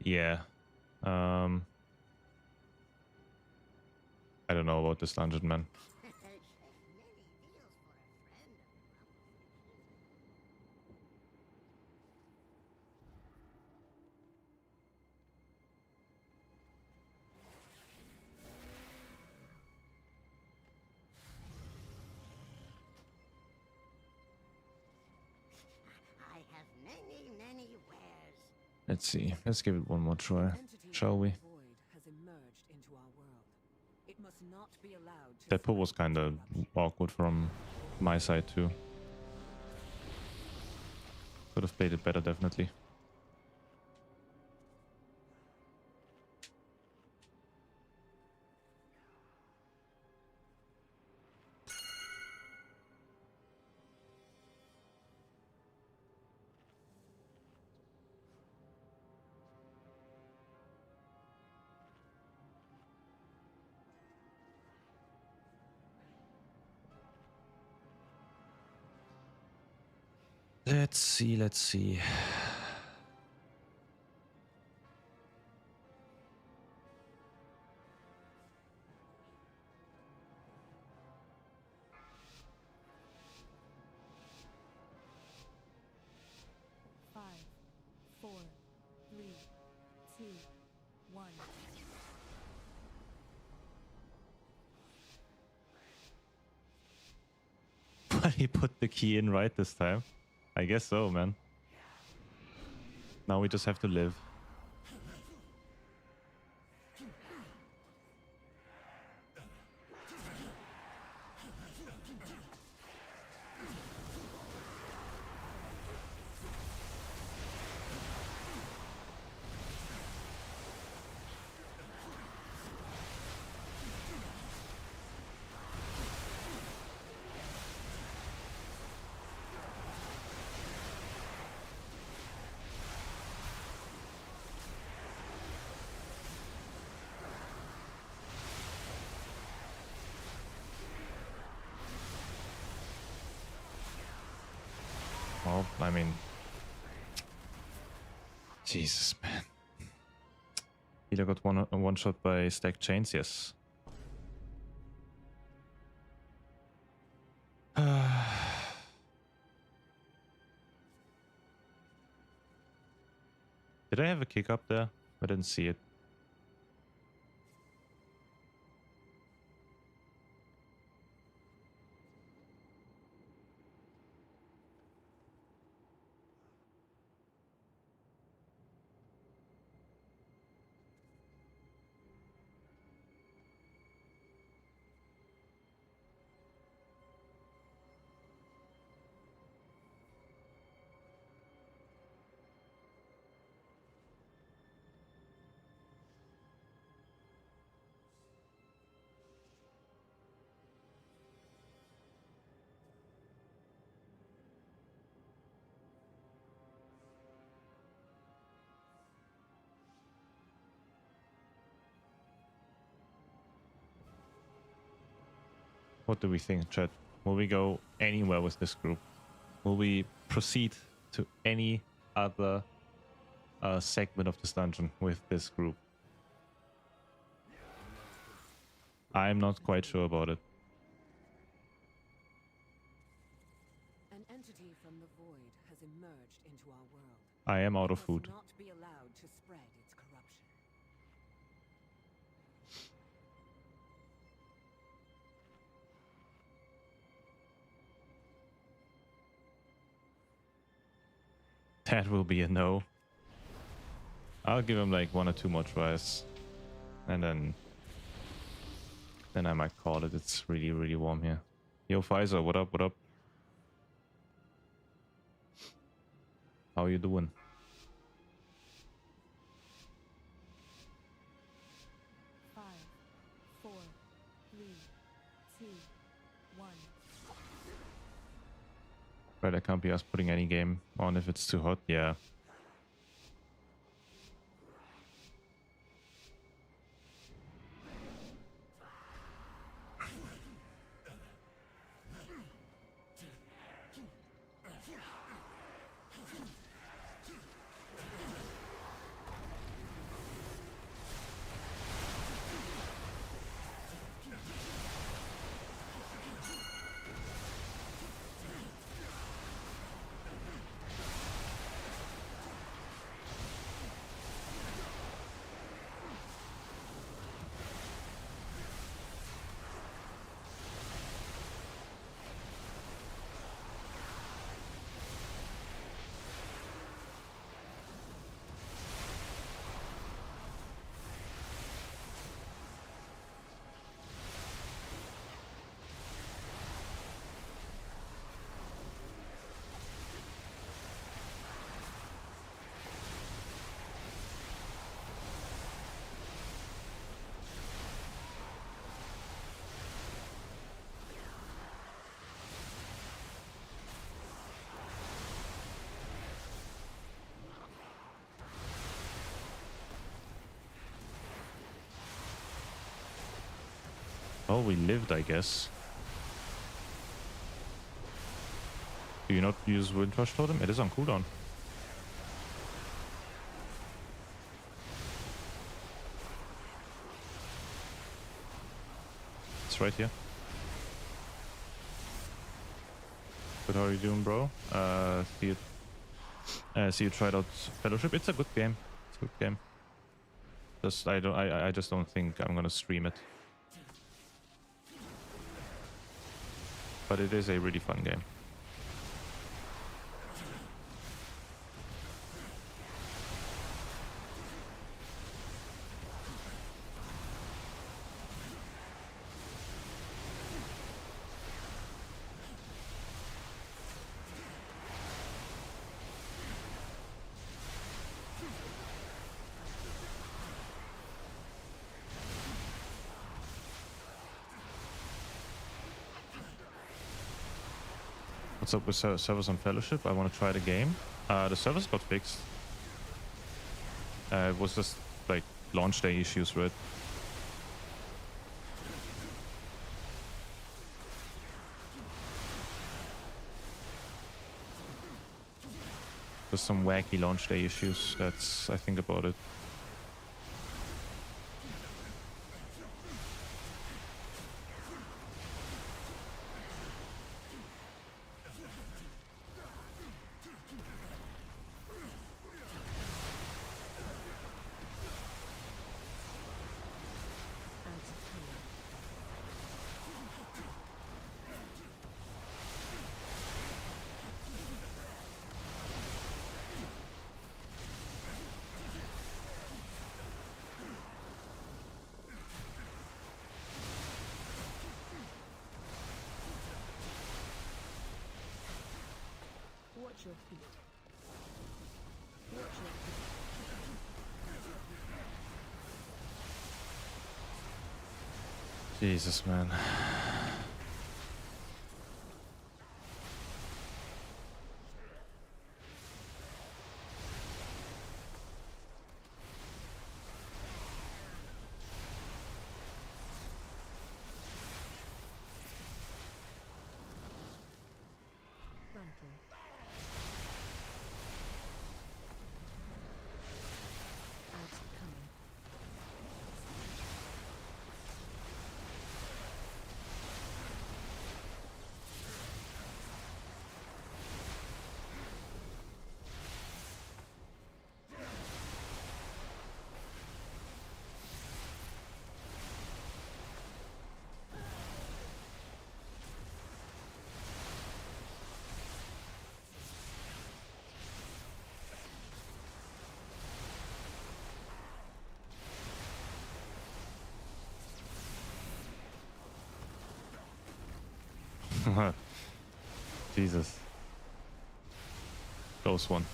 Yeah. I don't know about this dungeon, man. I have many wares. Let's see. Let's give it one more try, shall we? That pull was kind of awkward from my side too. Could have played it better, definitely. Let's see, let's see. Somebody put the key in right this time. I guess so, man. Now we just have to live. Well, I mean, Jesus, man. Healer got one shot by stacked chains, yes. Did I have a kick up there? I didn't see it. What do we think, chat? Will we go anywhere with this group? Will we proceed to any other segment of this dungeon with this group? I'm not quite sure about it. An entity from the void has emerged into our world. I am out of food. It must not be allowed to spread its corruption. That will be a no. I'll give him like 1 or 2 more tries. And then I might call it. It's really, really warm here. Yo, Pfizer, what up, what up? How you doing? Right, I can't be us putting any game on if it's too hot. Yeah. Oh, we lived, I guess. Do you not use Windrush Totem? It is on cooldown. It's right here. But how are you doing, bro? See you tried out Fellowship. It's a good game. It's a good game. Just I just don't think I'm gonna stream it. but it is a really fun game. What's up with servers on Fellowship? I want to try the game. The servers got fixed. It was just like launch day issues, right? Just some wacky launch day issues. That's, I think, about it. Watch your feet. Watch your feet. Jesus, man. Jesus. Close one.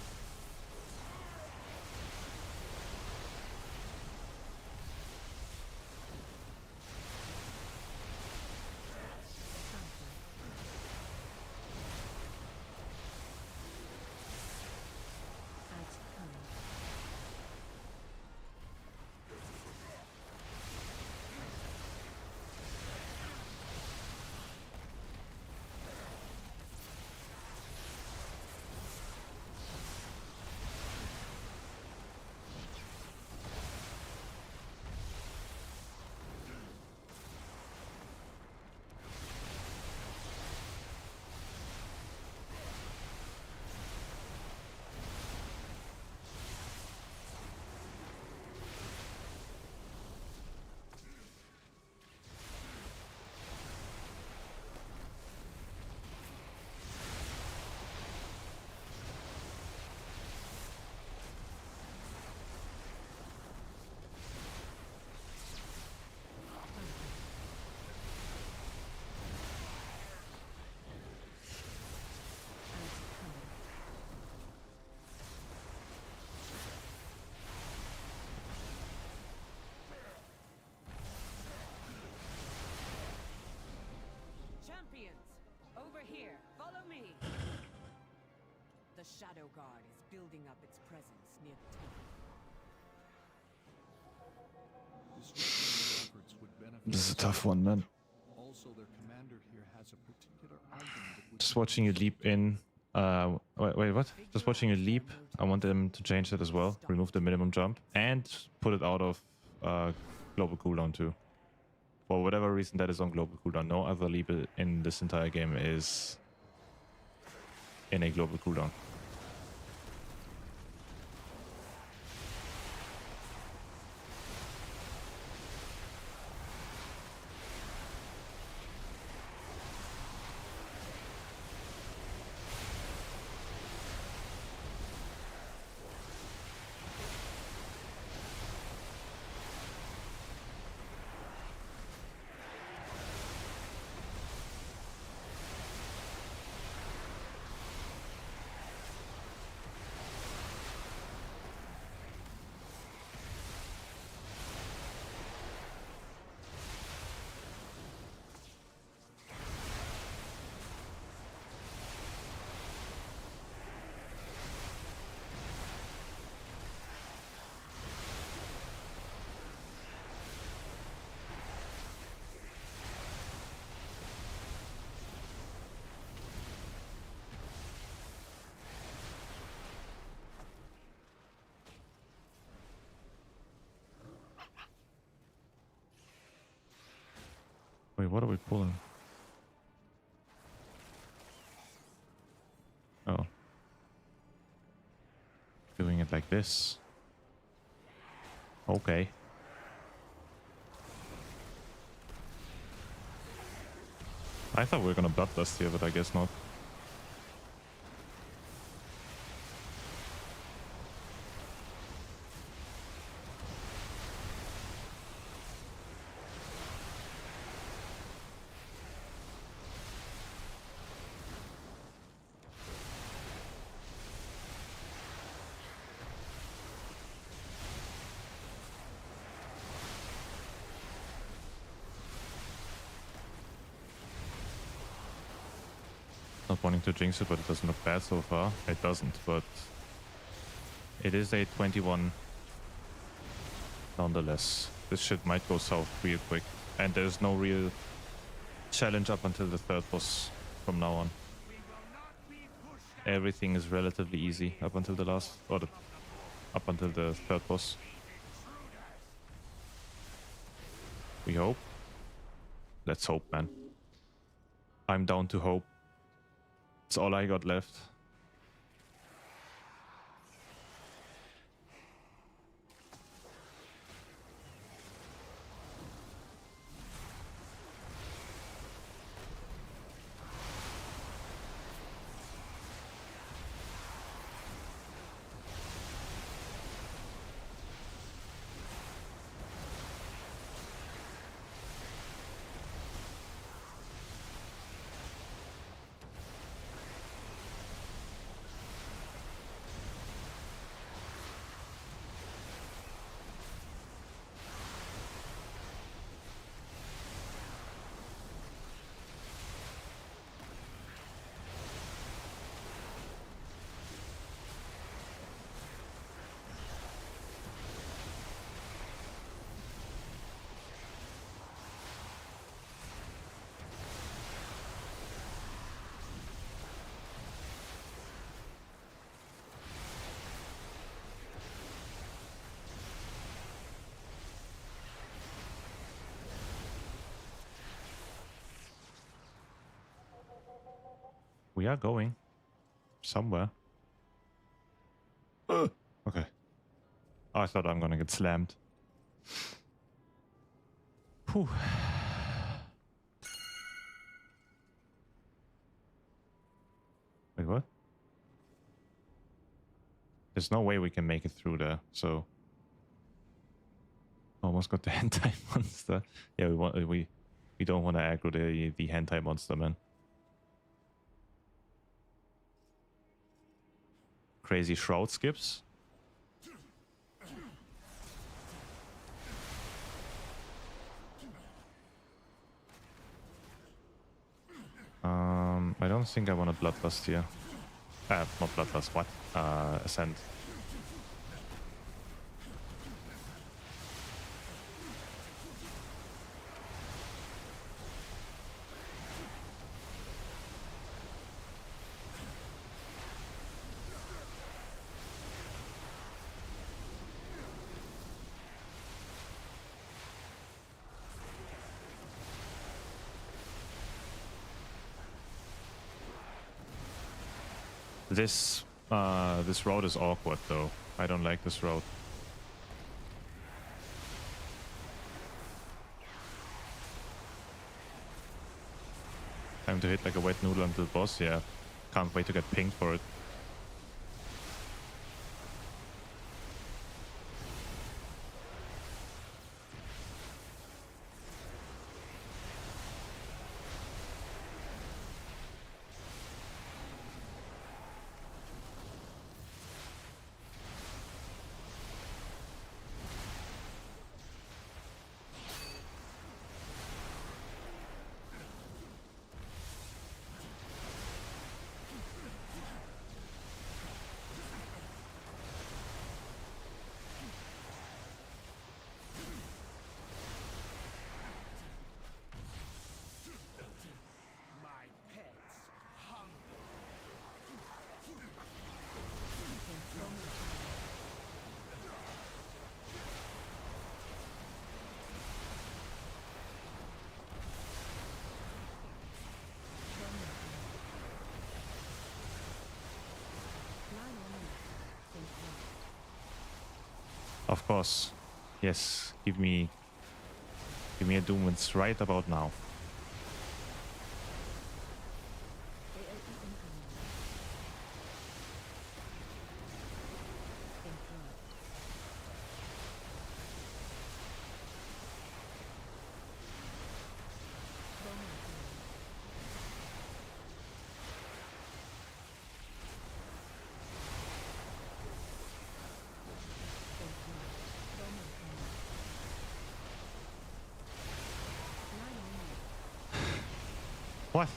Champions, over here, follow me. The Shadow Guard is building up its presence near the temple. Disrupting their efforts would benefit. This is a tough one, man. Also, their commander here has a particular item that would Just watching you leap in. Wait, what? Just watching you leap. I want them to change that as well. Remove the minimum jump and put it out of global cooldown too. For whatever reason that is on global cooldown. No other leap in this entire game is in a global cooldown. Wait, what are we pulling? Oh. Doing it like this. Okay. I thought we were gonna Bloodlust here, but I guess not. Not wanting to jinx it, but it doesn't look bad so far. It doesn't, but it is a 21 nonetheless. This shit might go south real quick. And there's no real challenge up until the third boss from now on. Everything is relatively easy up until the last, or up until the third boss. We hope. Let's hope, man. I'm down to hope. That's all I got left. We are going somewhere. Okay. Oh, I thought I'm gonna get slammed. Whew. Wait, what? There's no way we can make it through there, so almost got the hentai monster. Yeah, we don't want to aggro the hentai monster, man. Crazy shroud skips. I don't think I want a Bloodlust here. Not Bloodlust, what? Ascend. This road is awkward though. I don't like this road. Time to hit like a wet noodle until boss, yeah. Can't wait to get pinged for it. Of course. Yes, give me a Doomwinds right about now. What?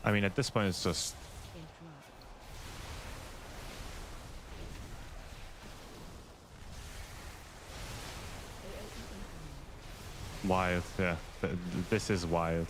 I mean, at this point, it's just wild. Yeah, this is wild.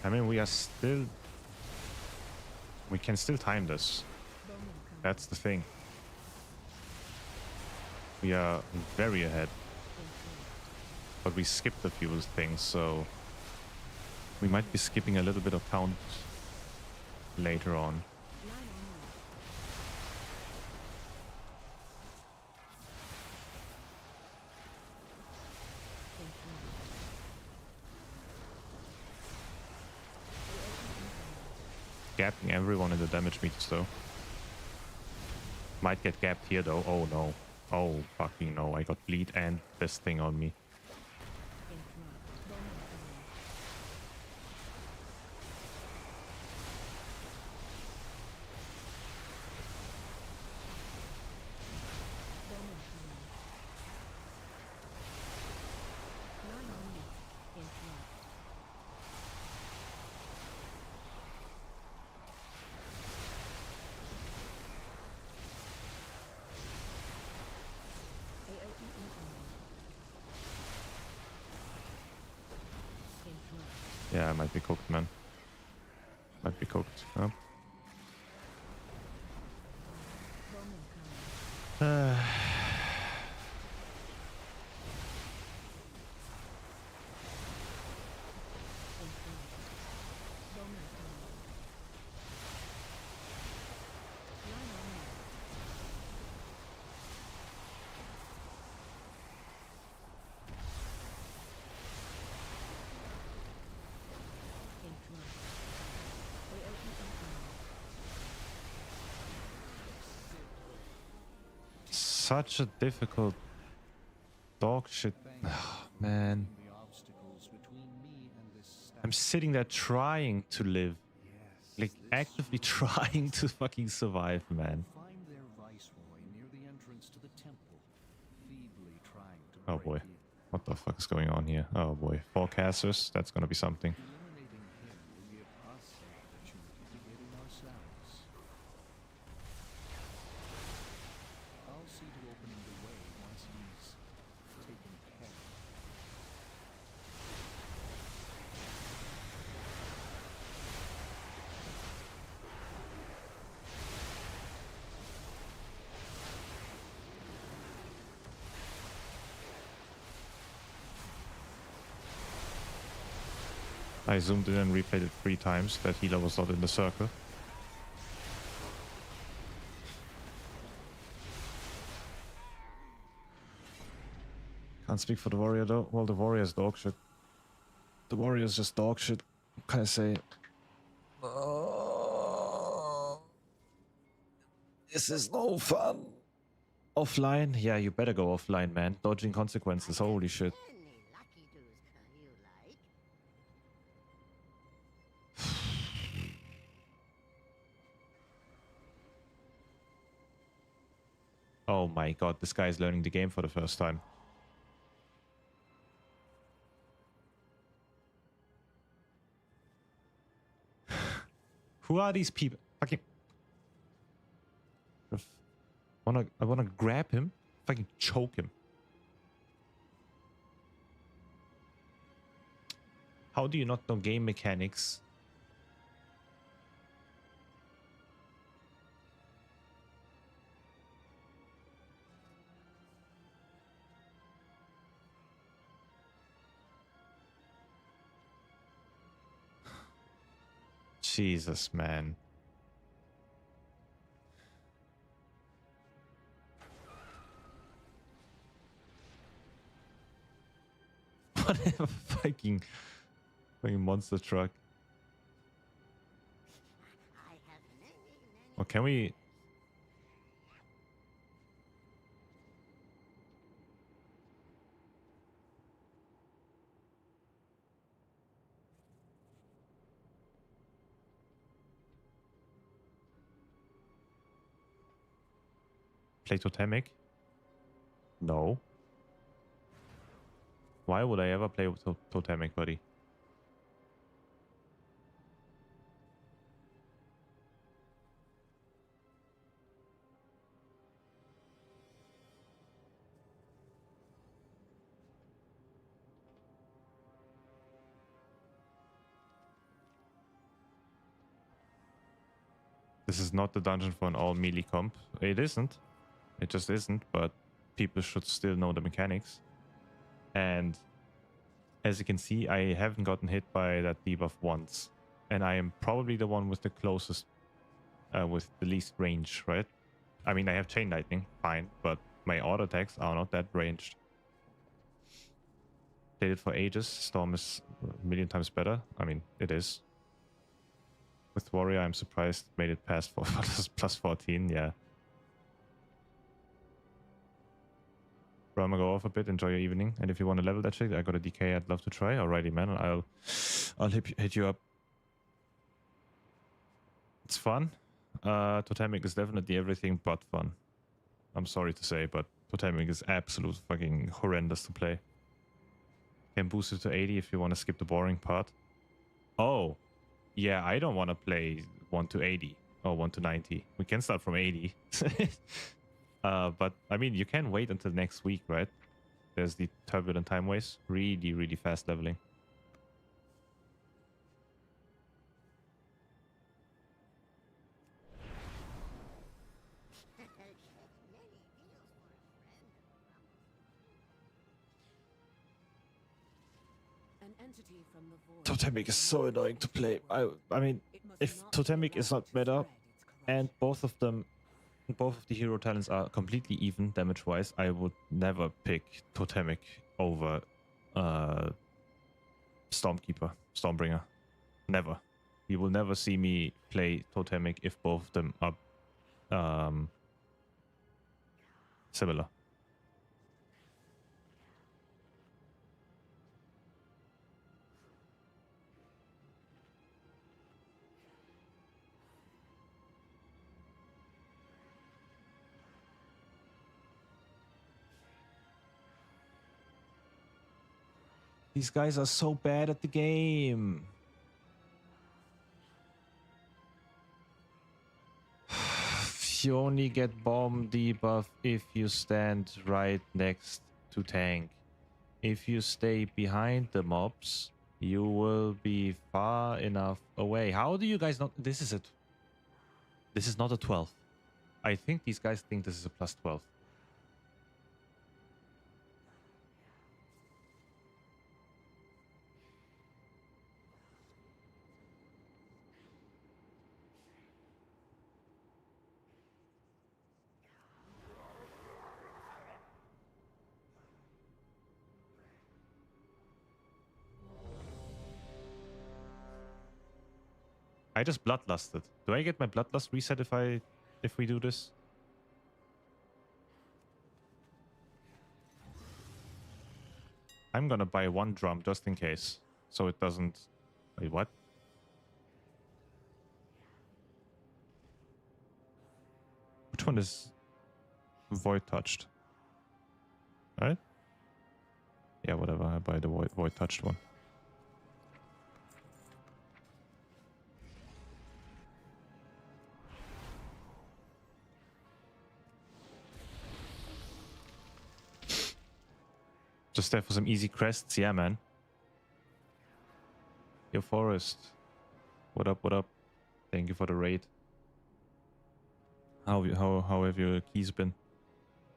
I mean, we can still time this. That's the thing. We are very ahead. But we skipped a few things, so we might be skipping a little bit of count later on. Gapping everyone in the damage meters though. Might get gapped here though. Oh no. Oh fucking no. I got bleed and this thing on me. Yeah, I might be cooked, man. Might be cooked. Huh? Such a difficult dog shit. Oh, man. I'm sitting there trying to live. Like, actively trying to fucking survive, man. Oh boy. What the fuck is going on here? Oh boy. 4 casters? That's gonna be something. I zoomed in and replayed it 3 times. That healer was not in the circle. Can't speak for the warrior though. Well, the warrior's dog shit. The warrior's just dog shit. What can I say? This is no fun. Offline? Yeah, you better go offline, man. Dodging consequences. Holy shit. Oh my god, this guy is learning the game for the first time. Who are these people? Fucking... I wanna grab him, fucking choke him. How do you not know game mechanics? Jesus, man. Whatever, fucking monster truck. Oh, can we... play Totemic? No. Why would I ever play with Totemic, buddy? This is not the dungeon for an all melee comp. It isn't. It just isn't, but people should still know the mechanics. And as you can see, I haven't gotten hit by that debuff once. And I am probably the one with the closest, with the least range, right? I mean, I have Chain Lightning, fine, but my auto attacks are not that ranged. Played it for ages. Storm is a million times better. I mean, it is. With Warrior, I'm surprised made it past plus 14, yeah. Bro, I'm gonna go off a bit, enjoy your evening. And if you want to level that shit, I got a DK I'd love to try. Alrighty, man, I'll hit you up. It's fun. Totemic is definitely everything but fun. I'm sorry to say, but Totemic is absolute fucking horrendous to play. Can boost it to 80 if you want to skip the boring part. Oh, yeah, I don't want to play 1 to 80 or 1 to 90. We can start from 80. But I mean, you can wait until next week, right? There's the Turbulent Time Waste. Really, really fast leveling. Totemic is so annoying to play. I mean, if Totemic is not better, and both of the hero talents are completely even damage-wise, I would never pick Totemic over Stormkeeper, Stormbringer. Never. You will never see me play Totemic if both of them are similar. These guys are so bad at the game. You only get bomb debuff if you stand right next to tank. If you stay behind the mobs, you will be far enough away. How do you guys not? This is it. This is not a 12. I think these guys think this is a plus 12. I just bloodlusted. Do I get my bloodlust reset if we do this? I'm gonna buy one drum just in case, so it doesn't. Wait, what? Which one is void touched? Right? Yeah, whatever. I buy the void touched one. Just there for some easy crests, yeah, man. Yo, Forest. What up, what up? Thank you for the raid. How have your keys been?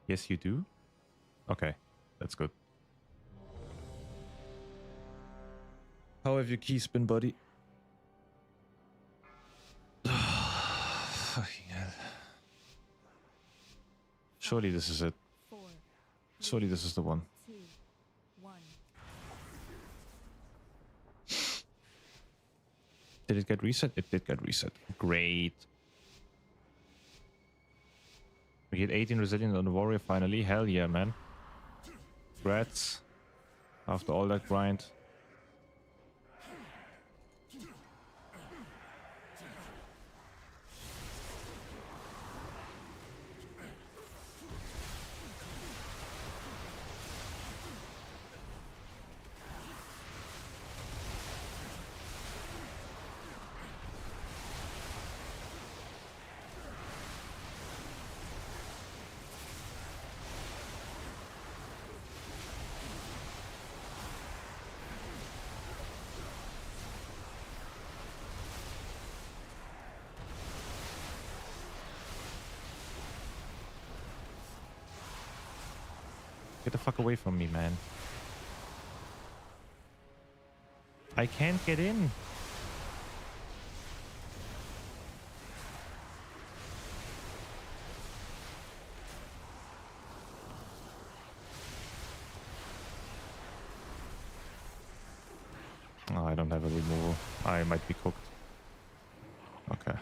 Yes, you do? Okay, that's good. How have your keys been, buddy? Fucking hell. Surely this is it. Surely this is the one. Did it get reset? It did get reset. Great. We hit 18 resilient on the warrior finally. Hell yeah, man. Congrats. After all that grind. Get the fuck away from me, man. I can't get in. Oh, I don't have a removal. I might be cooked. Okay.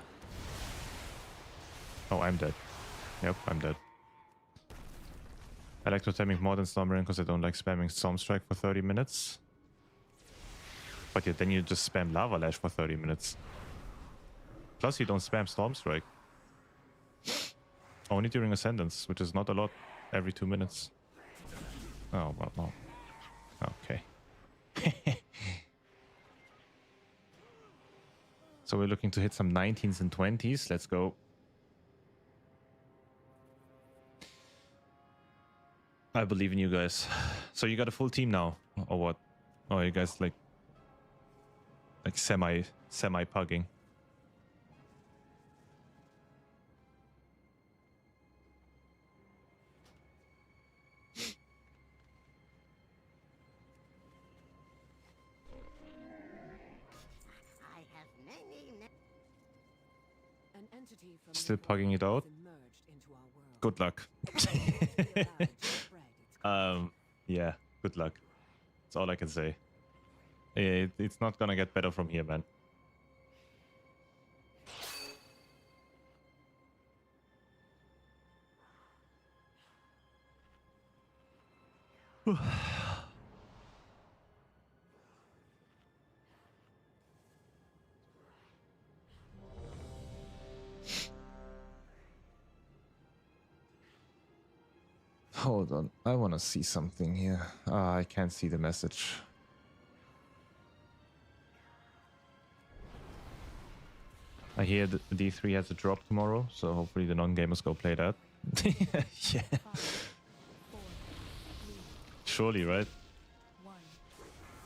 Oh, I'm dead. Yep, I'm dead. I like totemic more than Stormbrain because I don't like spamming Stormstrike for 30 minutes. But yeah, then you just spam Lava Lash for 30 minutes. Plus you don't spam Stormstrike. Only during Ascendance, which is not a lot every 2 minutes. Oh, well, no. Okay. So we're looking to hit some 19s and 20s. Let's go. I believe in you guys. So you got a full team now, or what? Or are you guys like semi pugging? Still pugging it out. Good luck. Yeah, good luck. That's all I can say. It's not gonna get better from here, man. Hold on, I want to see something here. I can't see the message. I hear that D3 has a drop tomorrow, so hopefully the non-gamers go play that. Yeah. Surely, right?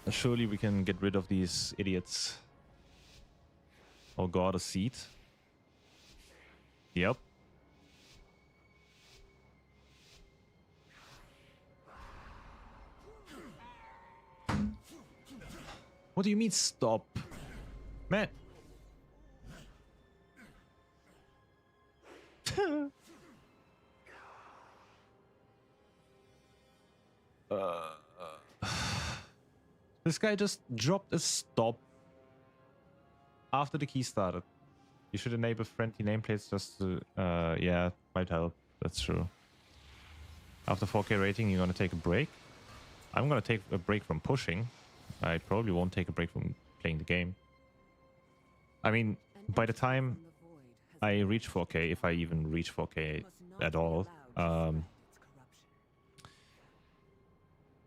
Surely we can get rid of these idiots. Oh god, a seat. Yep. What do you mean stop? Man. This guy just dropped a stop. after the key started. You should enable friendly nameplates just to, yeah, might help. That's true. After 4K rating, you're gonna take a break. I'm gonna take a break from pushing. I probably won't take a break from playing the game. I mean, by the time I reach 4K, if I even reach 4K at all,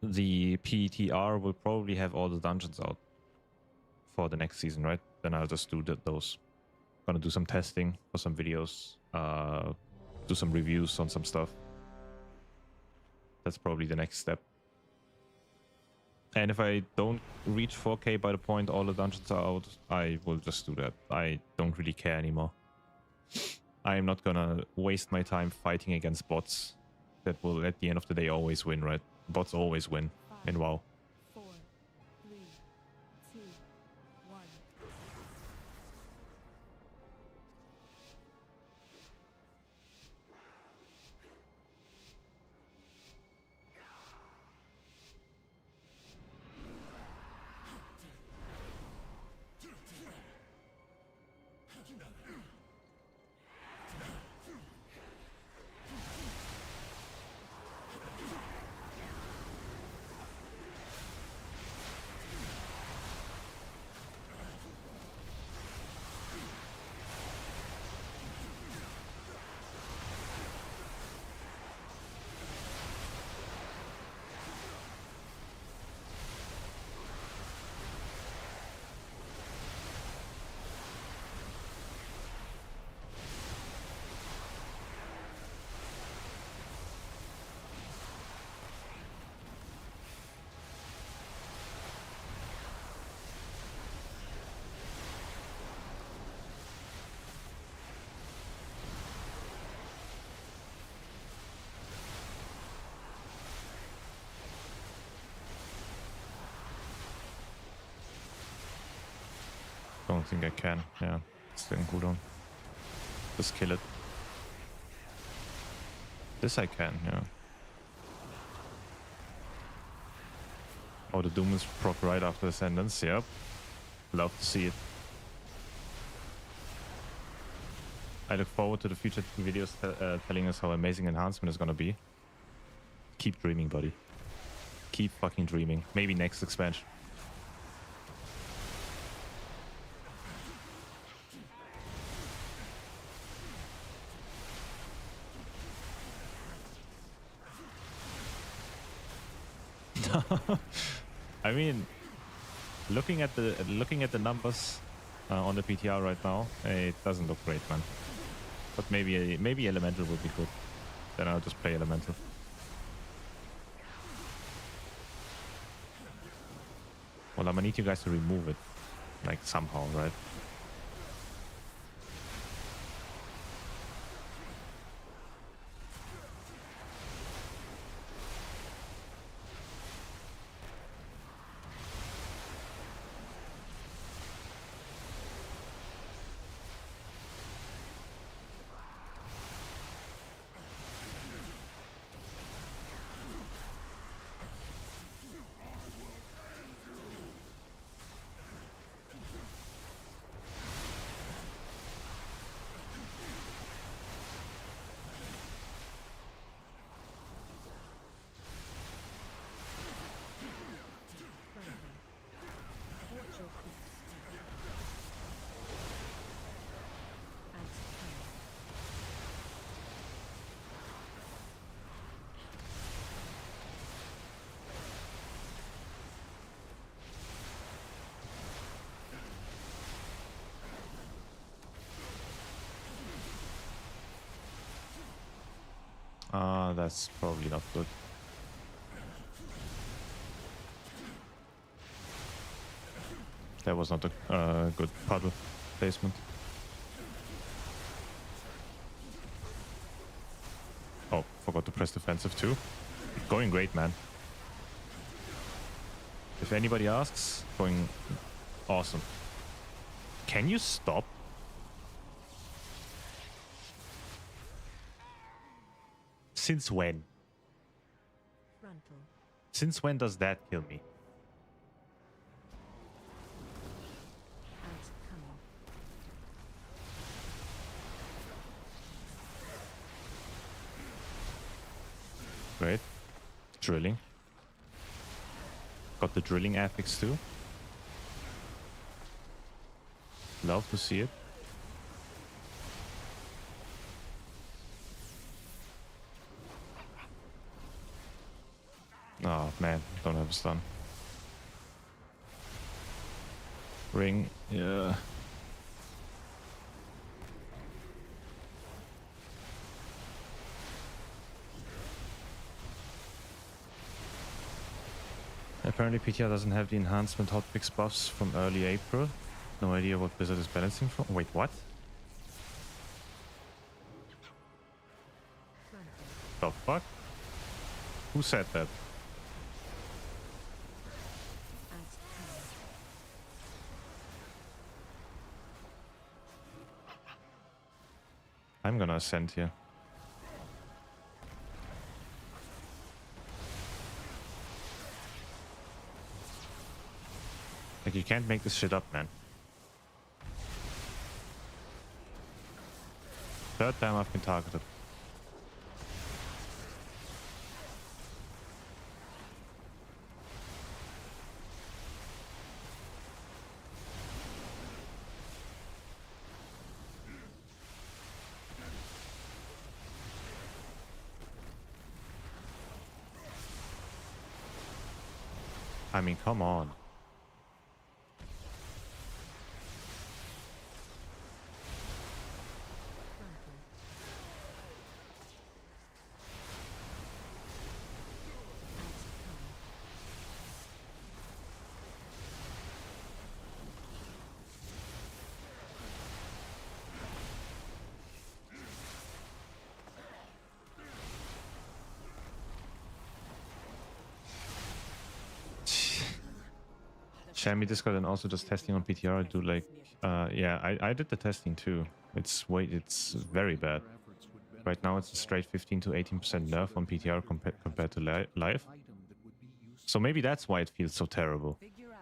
the PTR will probably have all the dungeons out for the next season, right? Then I'll just do those. Gonna do some testing for some videos, do some reviews on some stuff. That's probably the next step. And if I don't reach 4K by the point all the dungeons are out, I will just do that. I don't really care anymore. I am not gonna waste my time fighting against bots that will, at the end of the day, always win, right? Bots always win in WoW. 4, 3, 2, 1. Don't think I can. Yeah, still in cooldown. Just kill it. This I can, yeah. Oh, the Doom is proc right after Ascendance. Yep. Love to see it. I look forward to the future videos telling us how amazing enhancement is gonna be. Keep dreaming, buddy. Keep fucking dreaming. Maybe next expansion. I mean, looking at the numbers on the PTR right now, it doesn't look great, man. But maybe Elemental would be good. Then I'll just play Elemental. Well, I'm gonna need you guys to remove it, like somehow, right? That's probably not good. That was not a good puddle placement. Oh, forgot to press defensive too. Going great, man. If anybody asks, going awesome. Can you stop? Since when? Frontal. Since when does that kill me? Outcoming. Great. Drilling. Got the drilling affix too. Love to see it. Oh man, don't have a stun. Ring, yeah. Apparently PTR doesn't have the enhancement hotfix buffs from early April. No idea what Blizzard is balancing from. Wait, what? The fuck? Who said that? I'm gonna ascend here. Like, you can't make this shit up, man. Third time I've been targeted. I mean, come on. Xiaomi Discord and also just testing on PTR. I do like, yeah, I did the testing too. It's very bad. Right now it's a straight 15 to 18% nerf on PTR compared to live. So maybe that's why it feels so terrible.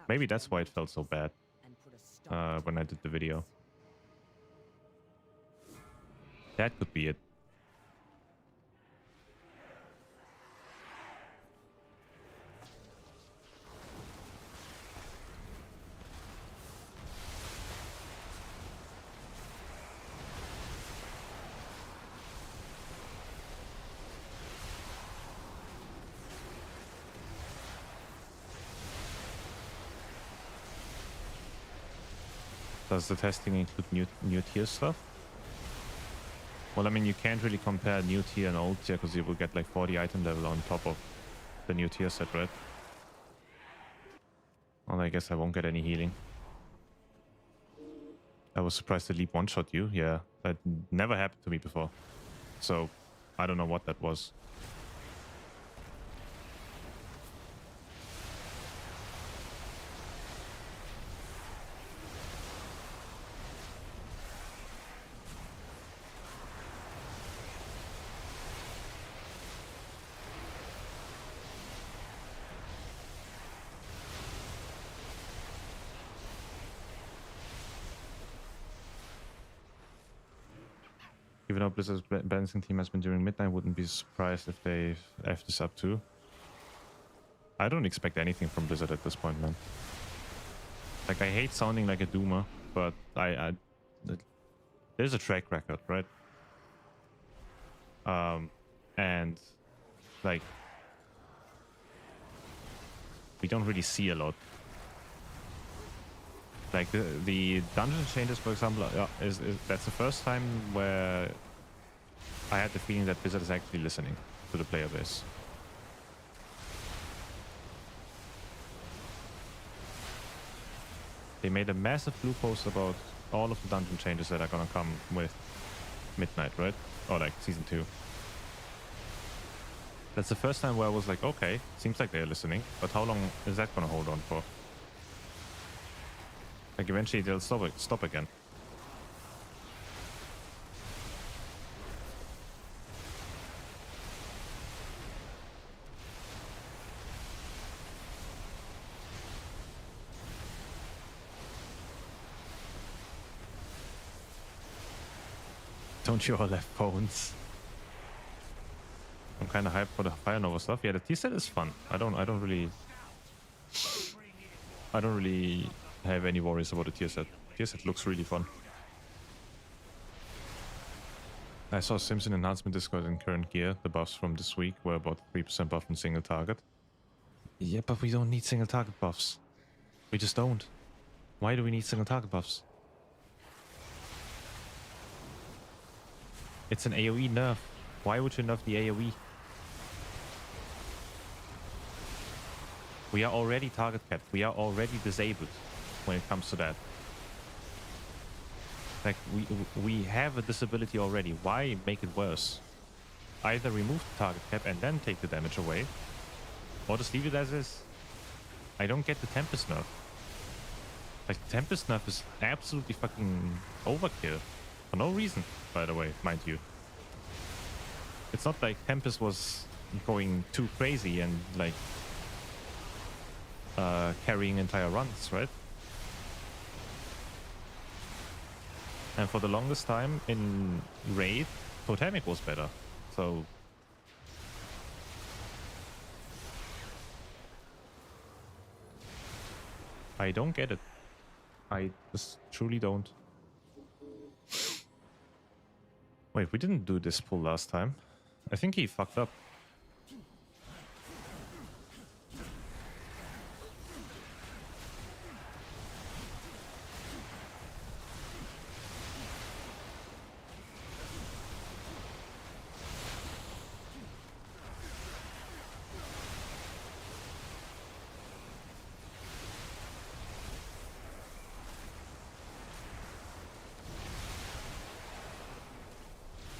Maybe that's why it felt so bad when I did the video. That could be it. Does the testing include new tier stuff? Well, I mean, you can't really compare new tier and old tier because you will get like 40 item level on top of the new tier set, right? Well, I guess I won't get any healing. I was surprised the leap one-shot you. Yeah, that never happened to me before. So, I don't know what that was. Even though Blizzard's balancing team has been during midnight, wouldn't be surprised if they F this up too. I don't expect anything from Blizzard at this point, man. Like, I hate sounding like a doomer, but there's a track record, right? And like, we don't really see a lot. Like the dungeon changes, for example, that's the first time where I had the feeling that Blizzard is actually listening to the player base. They made a massive blue post about all of the dungeon changes that are gonna come with Midnight, right? Or like Season 2. That's the first time where I was like, okay, seems like they're listening, but how long is that gonna hold on for? Like, eventually they'll stop again. Don't you all have phones? I'm kind of hyped for the Fire Nova stuff. Yeah, the tier set is fun. I don't really have any worries about the tier set. Tier set looks really fun. I saw Simpson announcement Discord in current gear. The buffs from this week were about 3% buff on single target. Yeah, but we don't need single target buffs. We just don't. Why do we need single target buffs? It's an AoE nerf. Why would you nerf the AoE? We are already target capped. We are already disabled when it comes to that. Like, we have a disability already. Why make it worse? Either remove the target cap and then take the damage away, or just leave it as is. I don't get the Tempest nerf. Like, Tempest nerf is absolutely fucking overkill. For no reason, by the way, mind you. It's not like Tempest was going too crazy and, like, carrying entire runs, right? And for the longest time in Raid, Totemic was better. So I don't get it. I just truly don't. Wait, we didn't do this pull last time. I think he fucked up.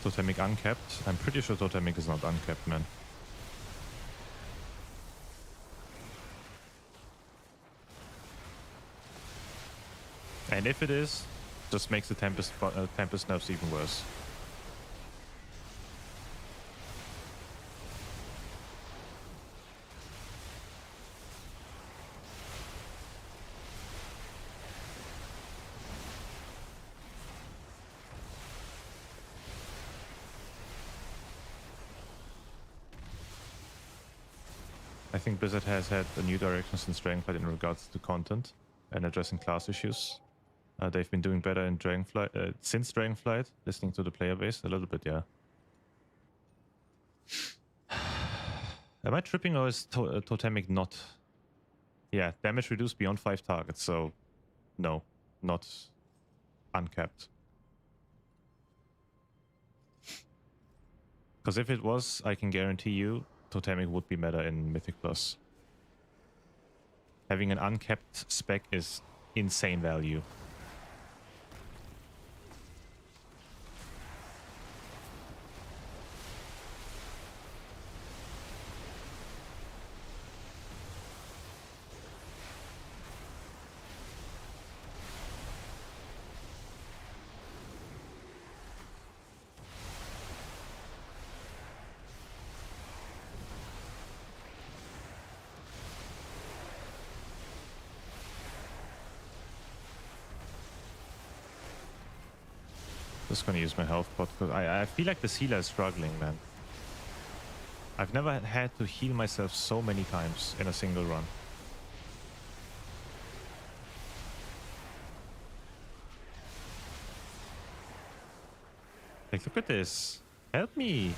Totemic uncapped? I'm pretty sure Totemic is not uncapped, man. And if it is, just makes the Tempest nerfs even worse. I think Blizzard has had a new direction since Dragonflight in regards to content and addressing class issues. They've been doing better in Dragonflight since Dragonflight, listening to the player base a little bit, yeah. Am I tripping, or is Totemic not? Yeah, damage reduced beyond 5 targets, so no, not uncapped. Because if it was, I can guarantee you Totemic would be meta in Mythic Plus. Having an uncapped spec is insane value. Just gonna use my health pot because I feel like this healer is struggling, man. I've never had to heal myself so many times in a single run. Like, look at this. Help me.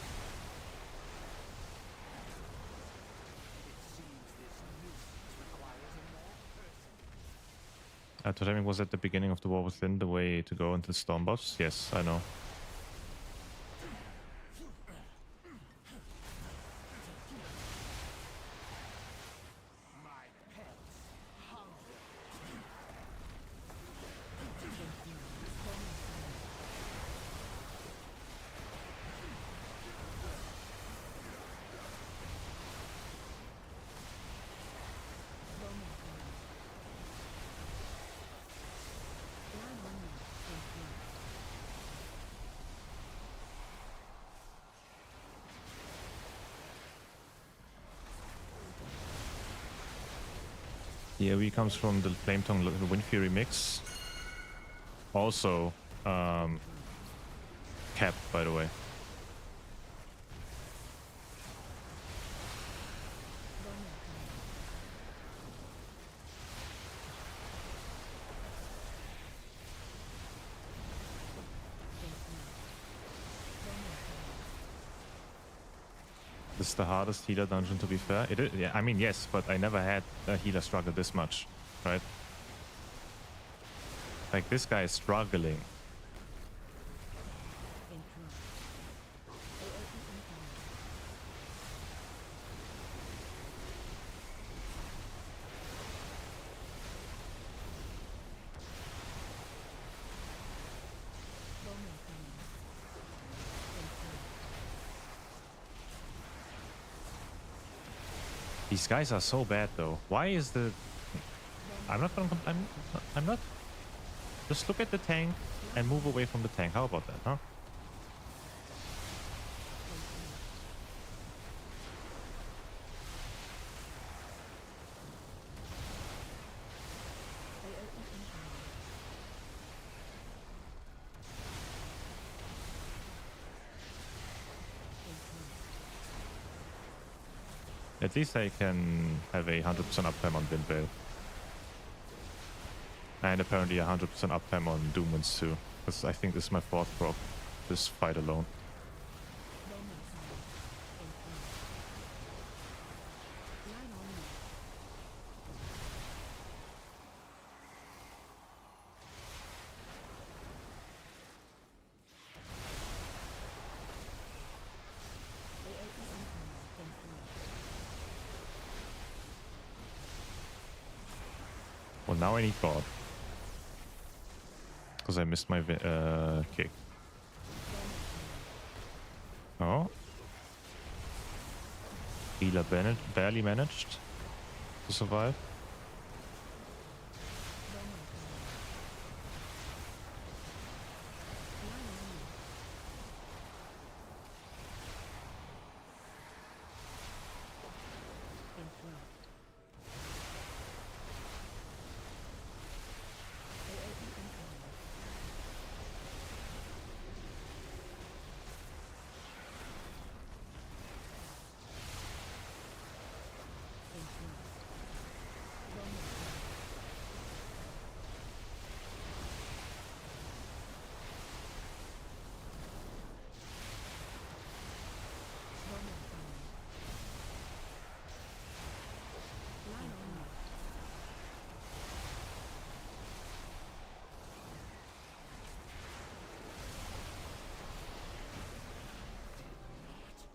Totemic was at the beginning of the War Within the way to go into Storm buffs. Yes, I know. The AoE comes from the Flametongue Wind Fury mix. Also, capped, by the way. This is the hardest healer dungeon, to be fair. It is, yeah, I mean, yes, but I never had a healer struggle this much, right? Like, this guy is struggling. These guys are so bad, though. Why is the... I'm not gonna... I'm not... Just look at the tank and move away from the tank. How about that, huh? At least I can have a 100% uptime on Windveil. And apparently 100% uptime on Doomwinds too. Because I think this is my 4th proc. This fight alone. Well, now I need God. Because I missed my kick. Oh. Healer barely managed to survive.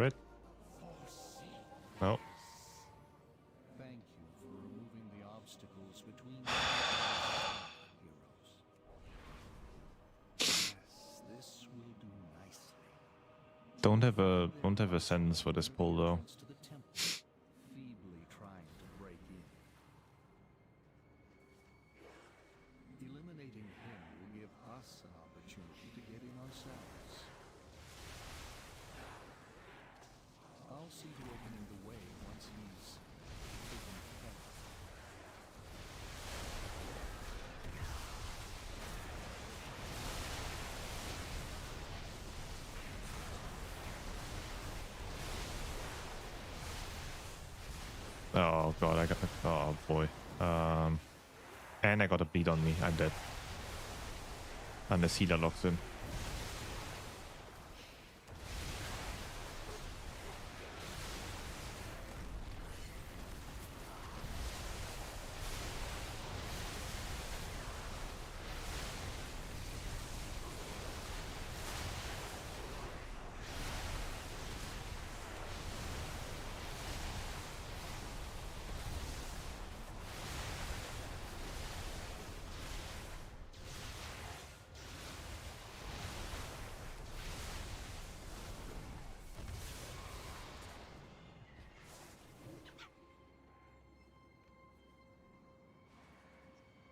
Right? No. Thank you for removing the obstacles between heroes. Yes, this will do nicely. Don't have a sentence for this pull though. To the temple, feebly trying to break in. Eliminating him will give us an opportunity to get in ourselves. I'll see to opening the way once he's taken care of. Oh god, I got... Oh boy. And I got a beat on me. I'm dead. Unless healer locks in.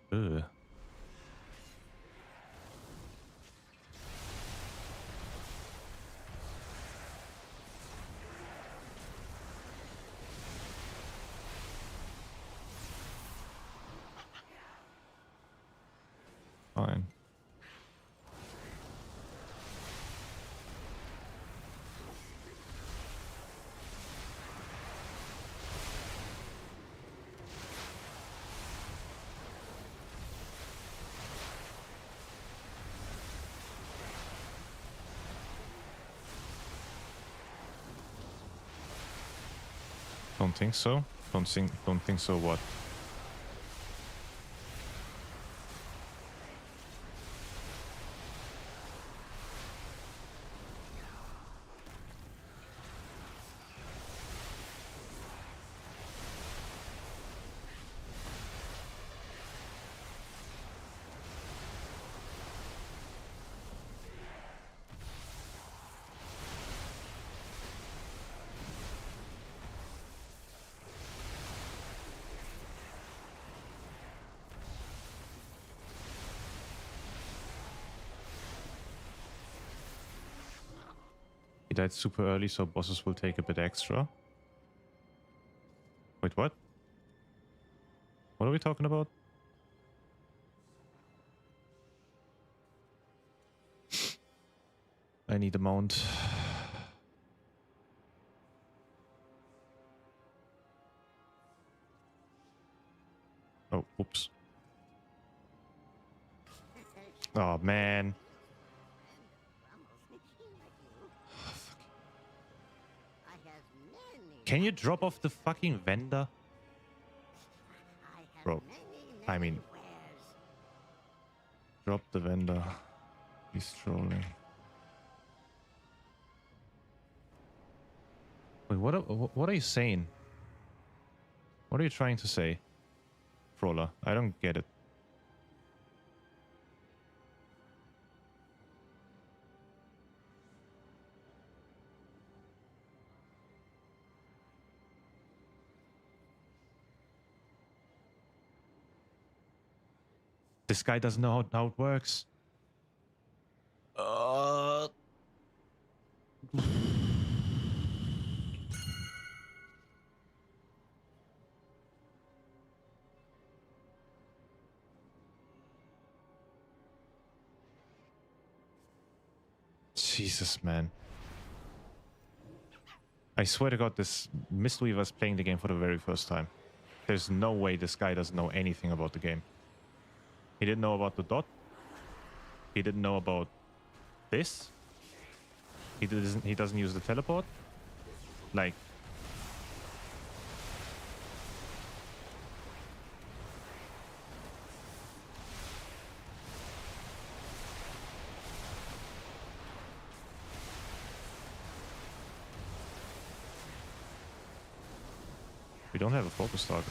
Ugh. Fine. Don't think so. Don't think so what? He died super early, so bosses will take a bit extra. Wait, what? What are we talking about? I need a mount. Oh, oops. Oh, man. Can you drop off the fucking vendor? Bro, I mean... Drop the vendor. He's trolling. Wait, what are you saying? What are you trying to say, Frola? I don't get it. This guy doesn't know how it works. Jesus, man. I swear to God, this Mistweaver's playing the game for the very first time. There's no way this guy doesn't know anything about the game. He didn't know about the dot. He didn't know about this. He doesn't use the teleport. Like, we don't have a focus target.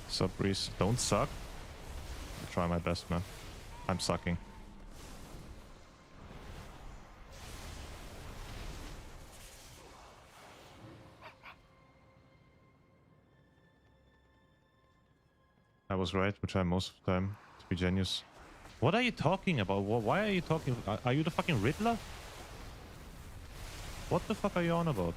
Sup, Breeze? Don't suck. I'll try my best, man. I'm sucking. I was right, which I most of the time, to be genius. What are you talking about? Why are you talking? Are you the fucking Riddler? What the fuck are you on about?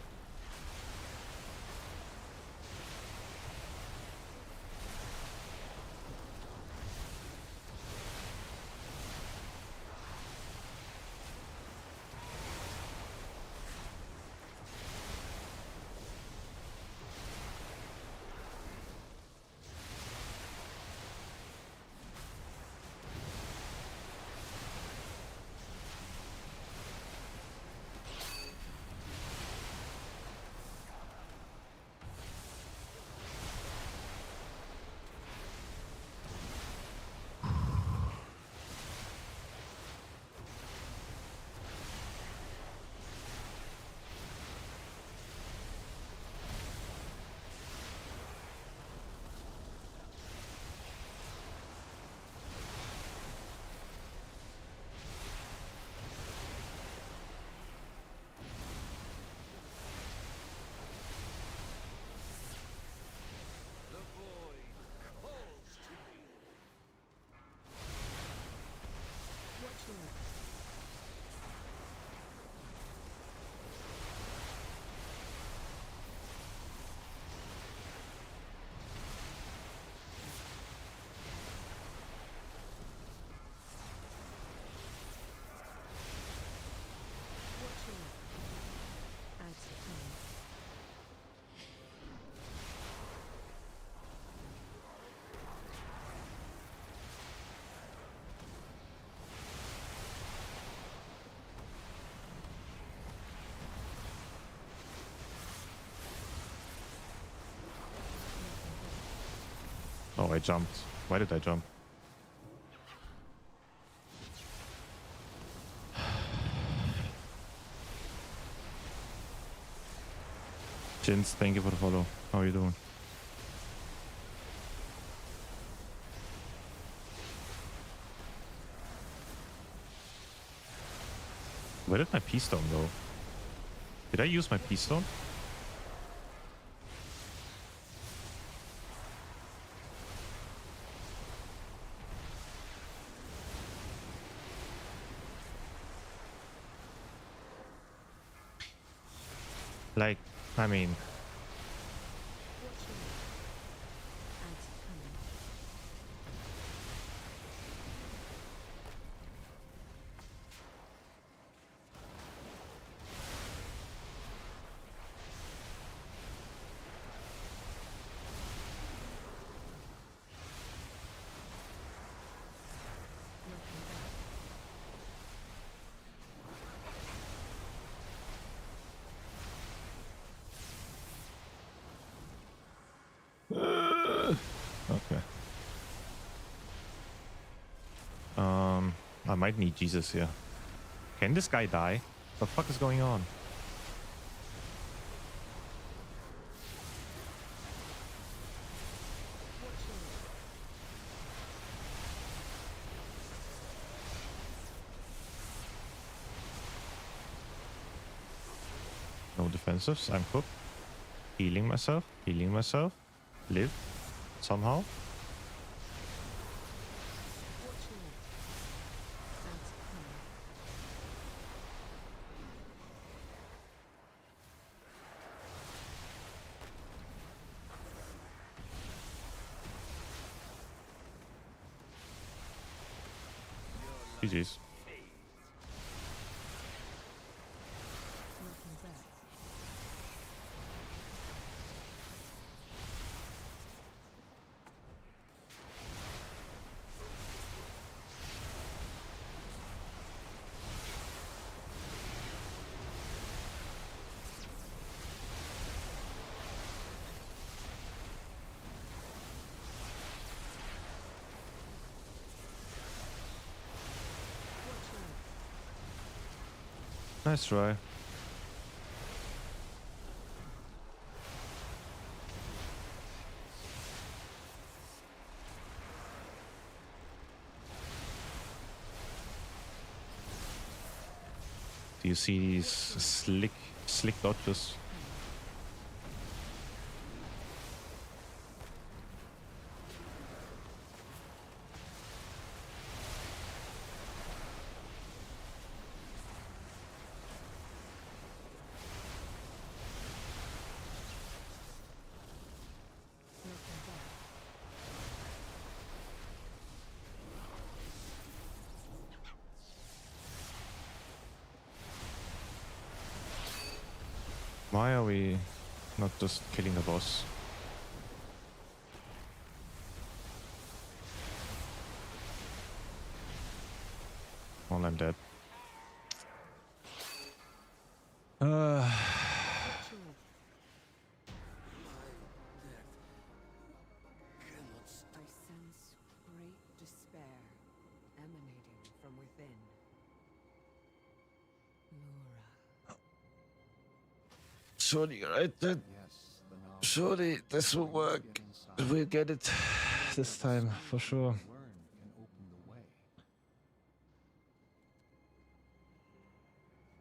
Oh, I jumped. Why did I jump? Jins, thank you for the follow. How are you doing? Where did my P-Stone go? Did I use my P-Stone? Like, I mean... Okay. I might need Jesus here. Can this guy die? What the fuck is going on? No defensives. I'm cooked. Healing myself. Healing myself. Live. Somehow. GG's. Nice try. Do you see these slick dodges? Why are we not just killing the boss? Well, I'm dead. I sense great despair emanating from within. Lura. Surely, right? Surely this will work. We'll get it this time for sure.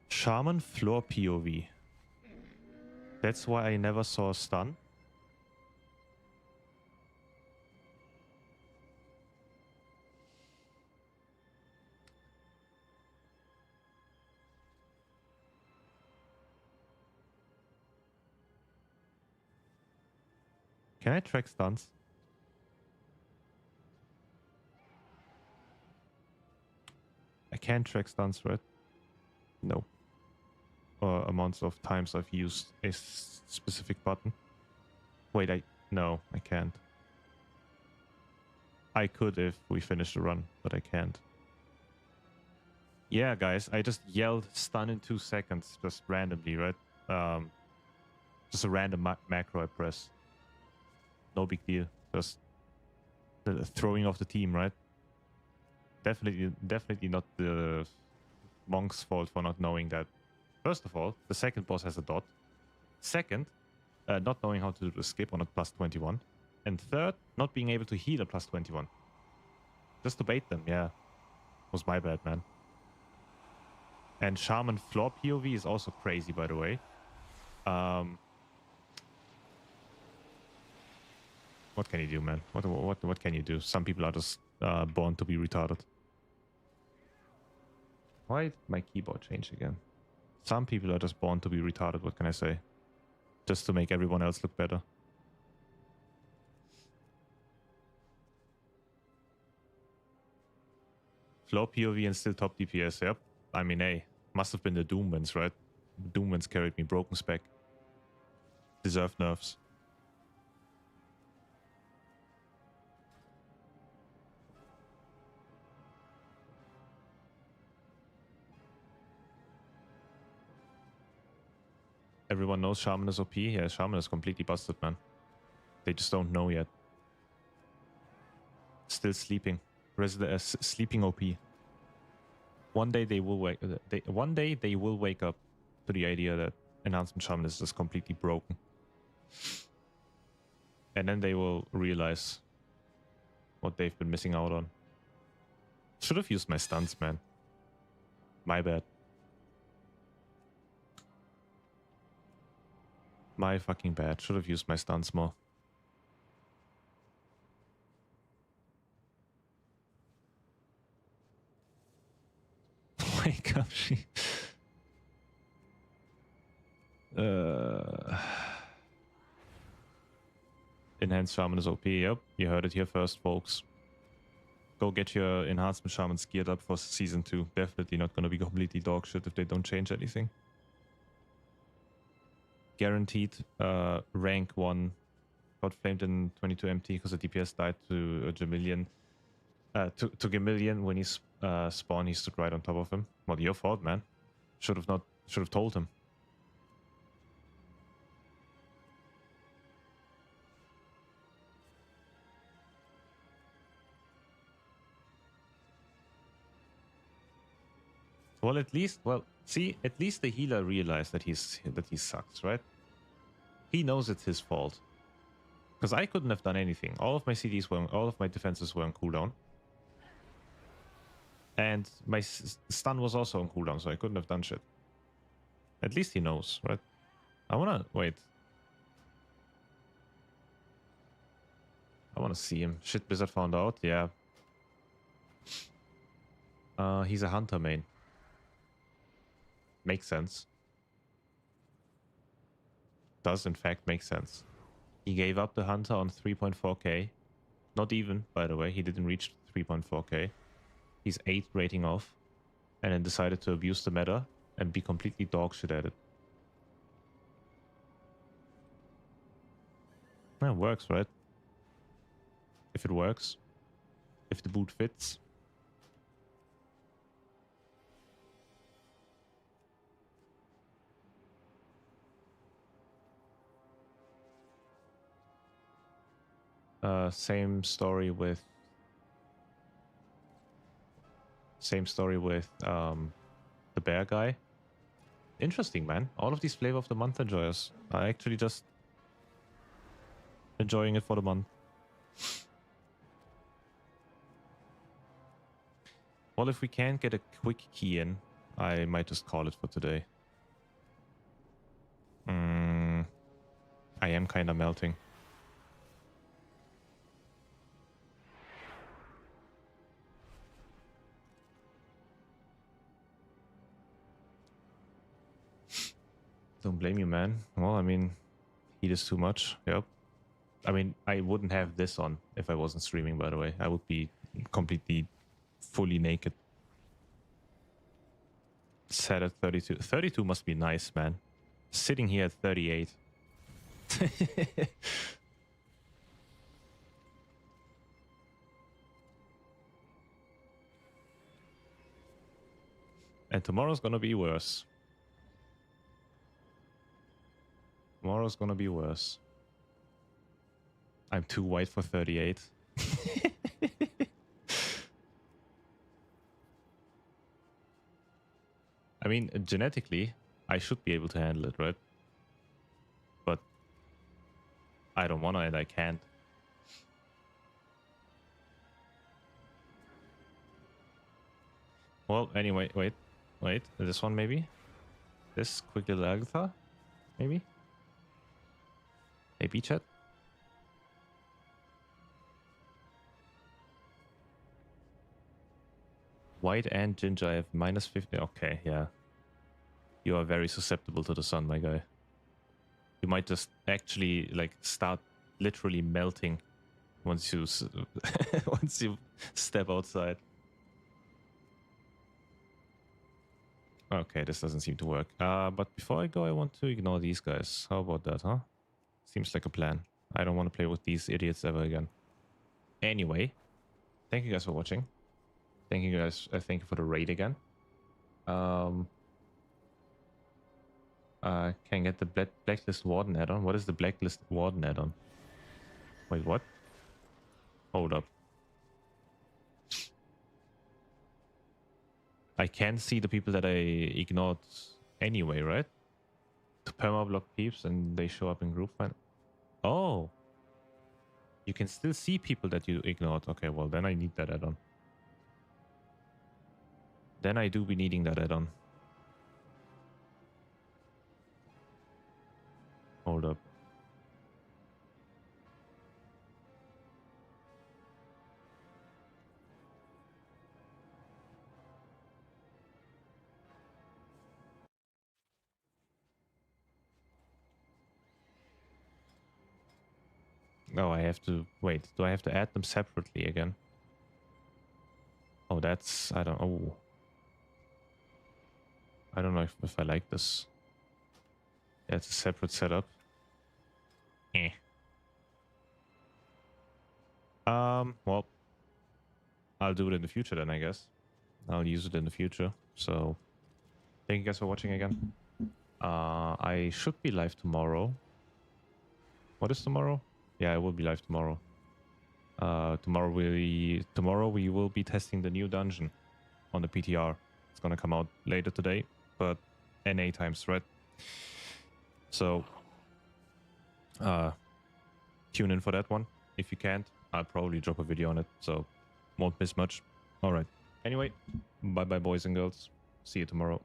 Shaman floor POV. That's why I never saw a stun. Can I track stuns? I can't track stuns, right? No. Or amounts of times I've used a specific button. Wait, no, I can't. I could if we finish the run, but I can't. Yeah, guys, I just yelled stun in 2 seconds, just randomly, right? Just a random macro I press. No big deal. Just throwing off the team, right? Definitely not the monk's fault for not knowing that. First of all, the second boss has a dot. Second, not knowing how to do the skip on a plus 21. And third, not being able to heal a plus 21. Just to bait them, yeah. Was my bad, man. And Shaman floor POV is also crazy, by the way. What can you do, man? What can you do? Some people are just born to be retarded. Why did my keyboard change again? Some people are just born to be retarded, what can I say? Just to make everyone else look better. Floor POV and still top DPS, yep. I mean, hey, must have been the Doomwinds, right? Doomwinds carried me, broken spec. Deserved nerfs. Everyone knows Shaman is OP. Yeah, Shaman is completely busted, man. They just don't know yet. Still sleeping. Sleeping OP. One day they will wake. One day they will wake up to the idea that Enhancement Shaman is just completely broken, and then they will realize what they've been missing out on. Should have used my stunts, man. My bad. My fucking bad. Should have used my stunts more. Wake up, she. Enhanced Shaman is OP. Yep, you heard it here first, folks. Go get your Enhancement Shamans geared up for Season 2. Definitely not gonna be completely dog shit if they don't change anything. Guaranteed rank 1 got flamed in 22 MT because the DPS died to a Gemillion. To Gemillion when he spawned, he stood right on top of him. Well, your fault, man. Should have told him. Well, at least the healer realized that he sucks, right? He knows it's his fault. Because I couldn't have done anything. All of my defenses were on cooldown. And my stun was also on cooldown, so I couldn't have done shit. At least he knows, right? I wanna see him. Shit, Blizzard found out, yeah. He's a hunter main. Makes sense. Does in fact make sense. He gave up the hunter on 3.4k. Not even, by the way, he didn't reach 3.4k. He's 8 rating off. And then decided to abuse the meta and be completely dog shit at it. That works, right? If it works. If the boot fits. Same story with the bear guy. Interesting, man. All of these flavor of the month enjoyers are actually just enjoying it for the month. Well, if we can't get a quick key in, I might just call it for today. I am kind of melting. Don't blame you, man. Well, I mean, heat is too much. Yep. I mean, I wouldn't have this on if I wasn't streaming, by the way. I would be completely, fully naked. Set at 32. 32 must be nice, man. Sitting here at 38. And tomorrow's gonna be worse. Tomorrow's gonna be worse. I'm too white for 38. I mean, genetically, I should be able to handle it, right? But I don't want to and I can't. Well, anyway, wait. This one maybe? This quick little Agatha? Maybe? Maybe chat? White and ginger, I have minus 50. Okay, yeah. You are very susceptible to the sun, my guy. You might just actually like start literally melting once you once you step outside. Okay, this doesn't seem to work. But before I go, I want to ignore these guys. How about that, huh? Seems like a plan. I don't want to play with these idiots ever again. Anyway, thank you guys for watching. Thank you guys. Thank you for the raid again. Can get the Blacklist Warden add-on. What is the Blacklist Warden add-on? Wait, what? Hold up. I can see the people that I ignored anyway, right? To permablock peeps and they show up in group find. Oh. You can still see people that you ignored. Okay, well then I need that add-on. Then I do be needing that add-on. Hold up. Oh, I have to... Wait, do I have to add them separately again? Oh, that's... I don't... Oh. I don't know if I like this. Yeah, it's a separate setup. Eh. Well, I'll do it in the future then, I guess. I'll use it in the future. So, thank you guys for watching again. I should be live tomorrow. What is tomorrow? Yeah, I will be live tomorrow. Tomorrow we will be testing the new dungeon on the PTR. It's gonna come out later today, but NA times thread. So tune in for that one. If you can't, I'll probably drop a video on it, so won't miss much. All right. Anyway, bye bye boys and girls. See you tomorrow.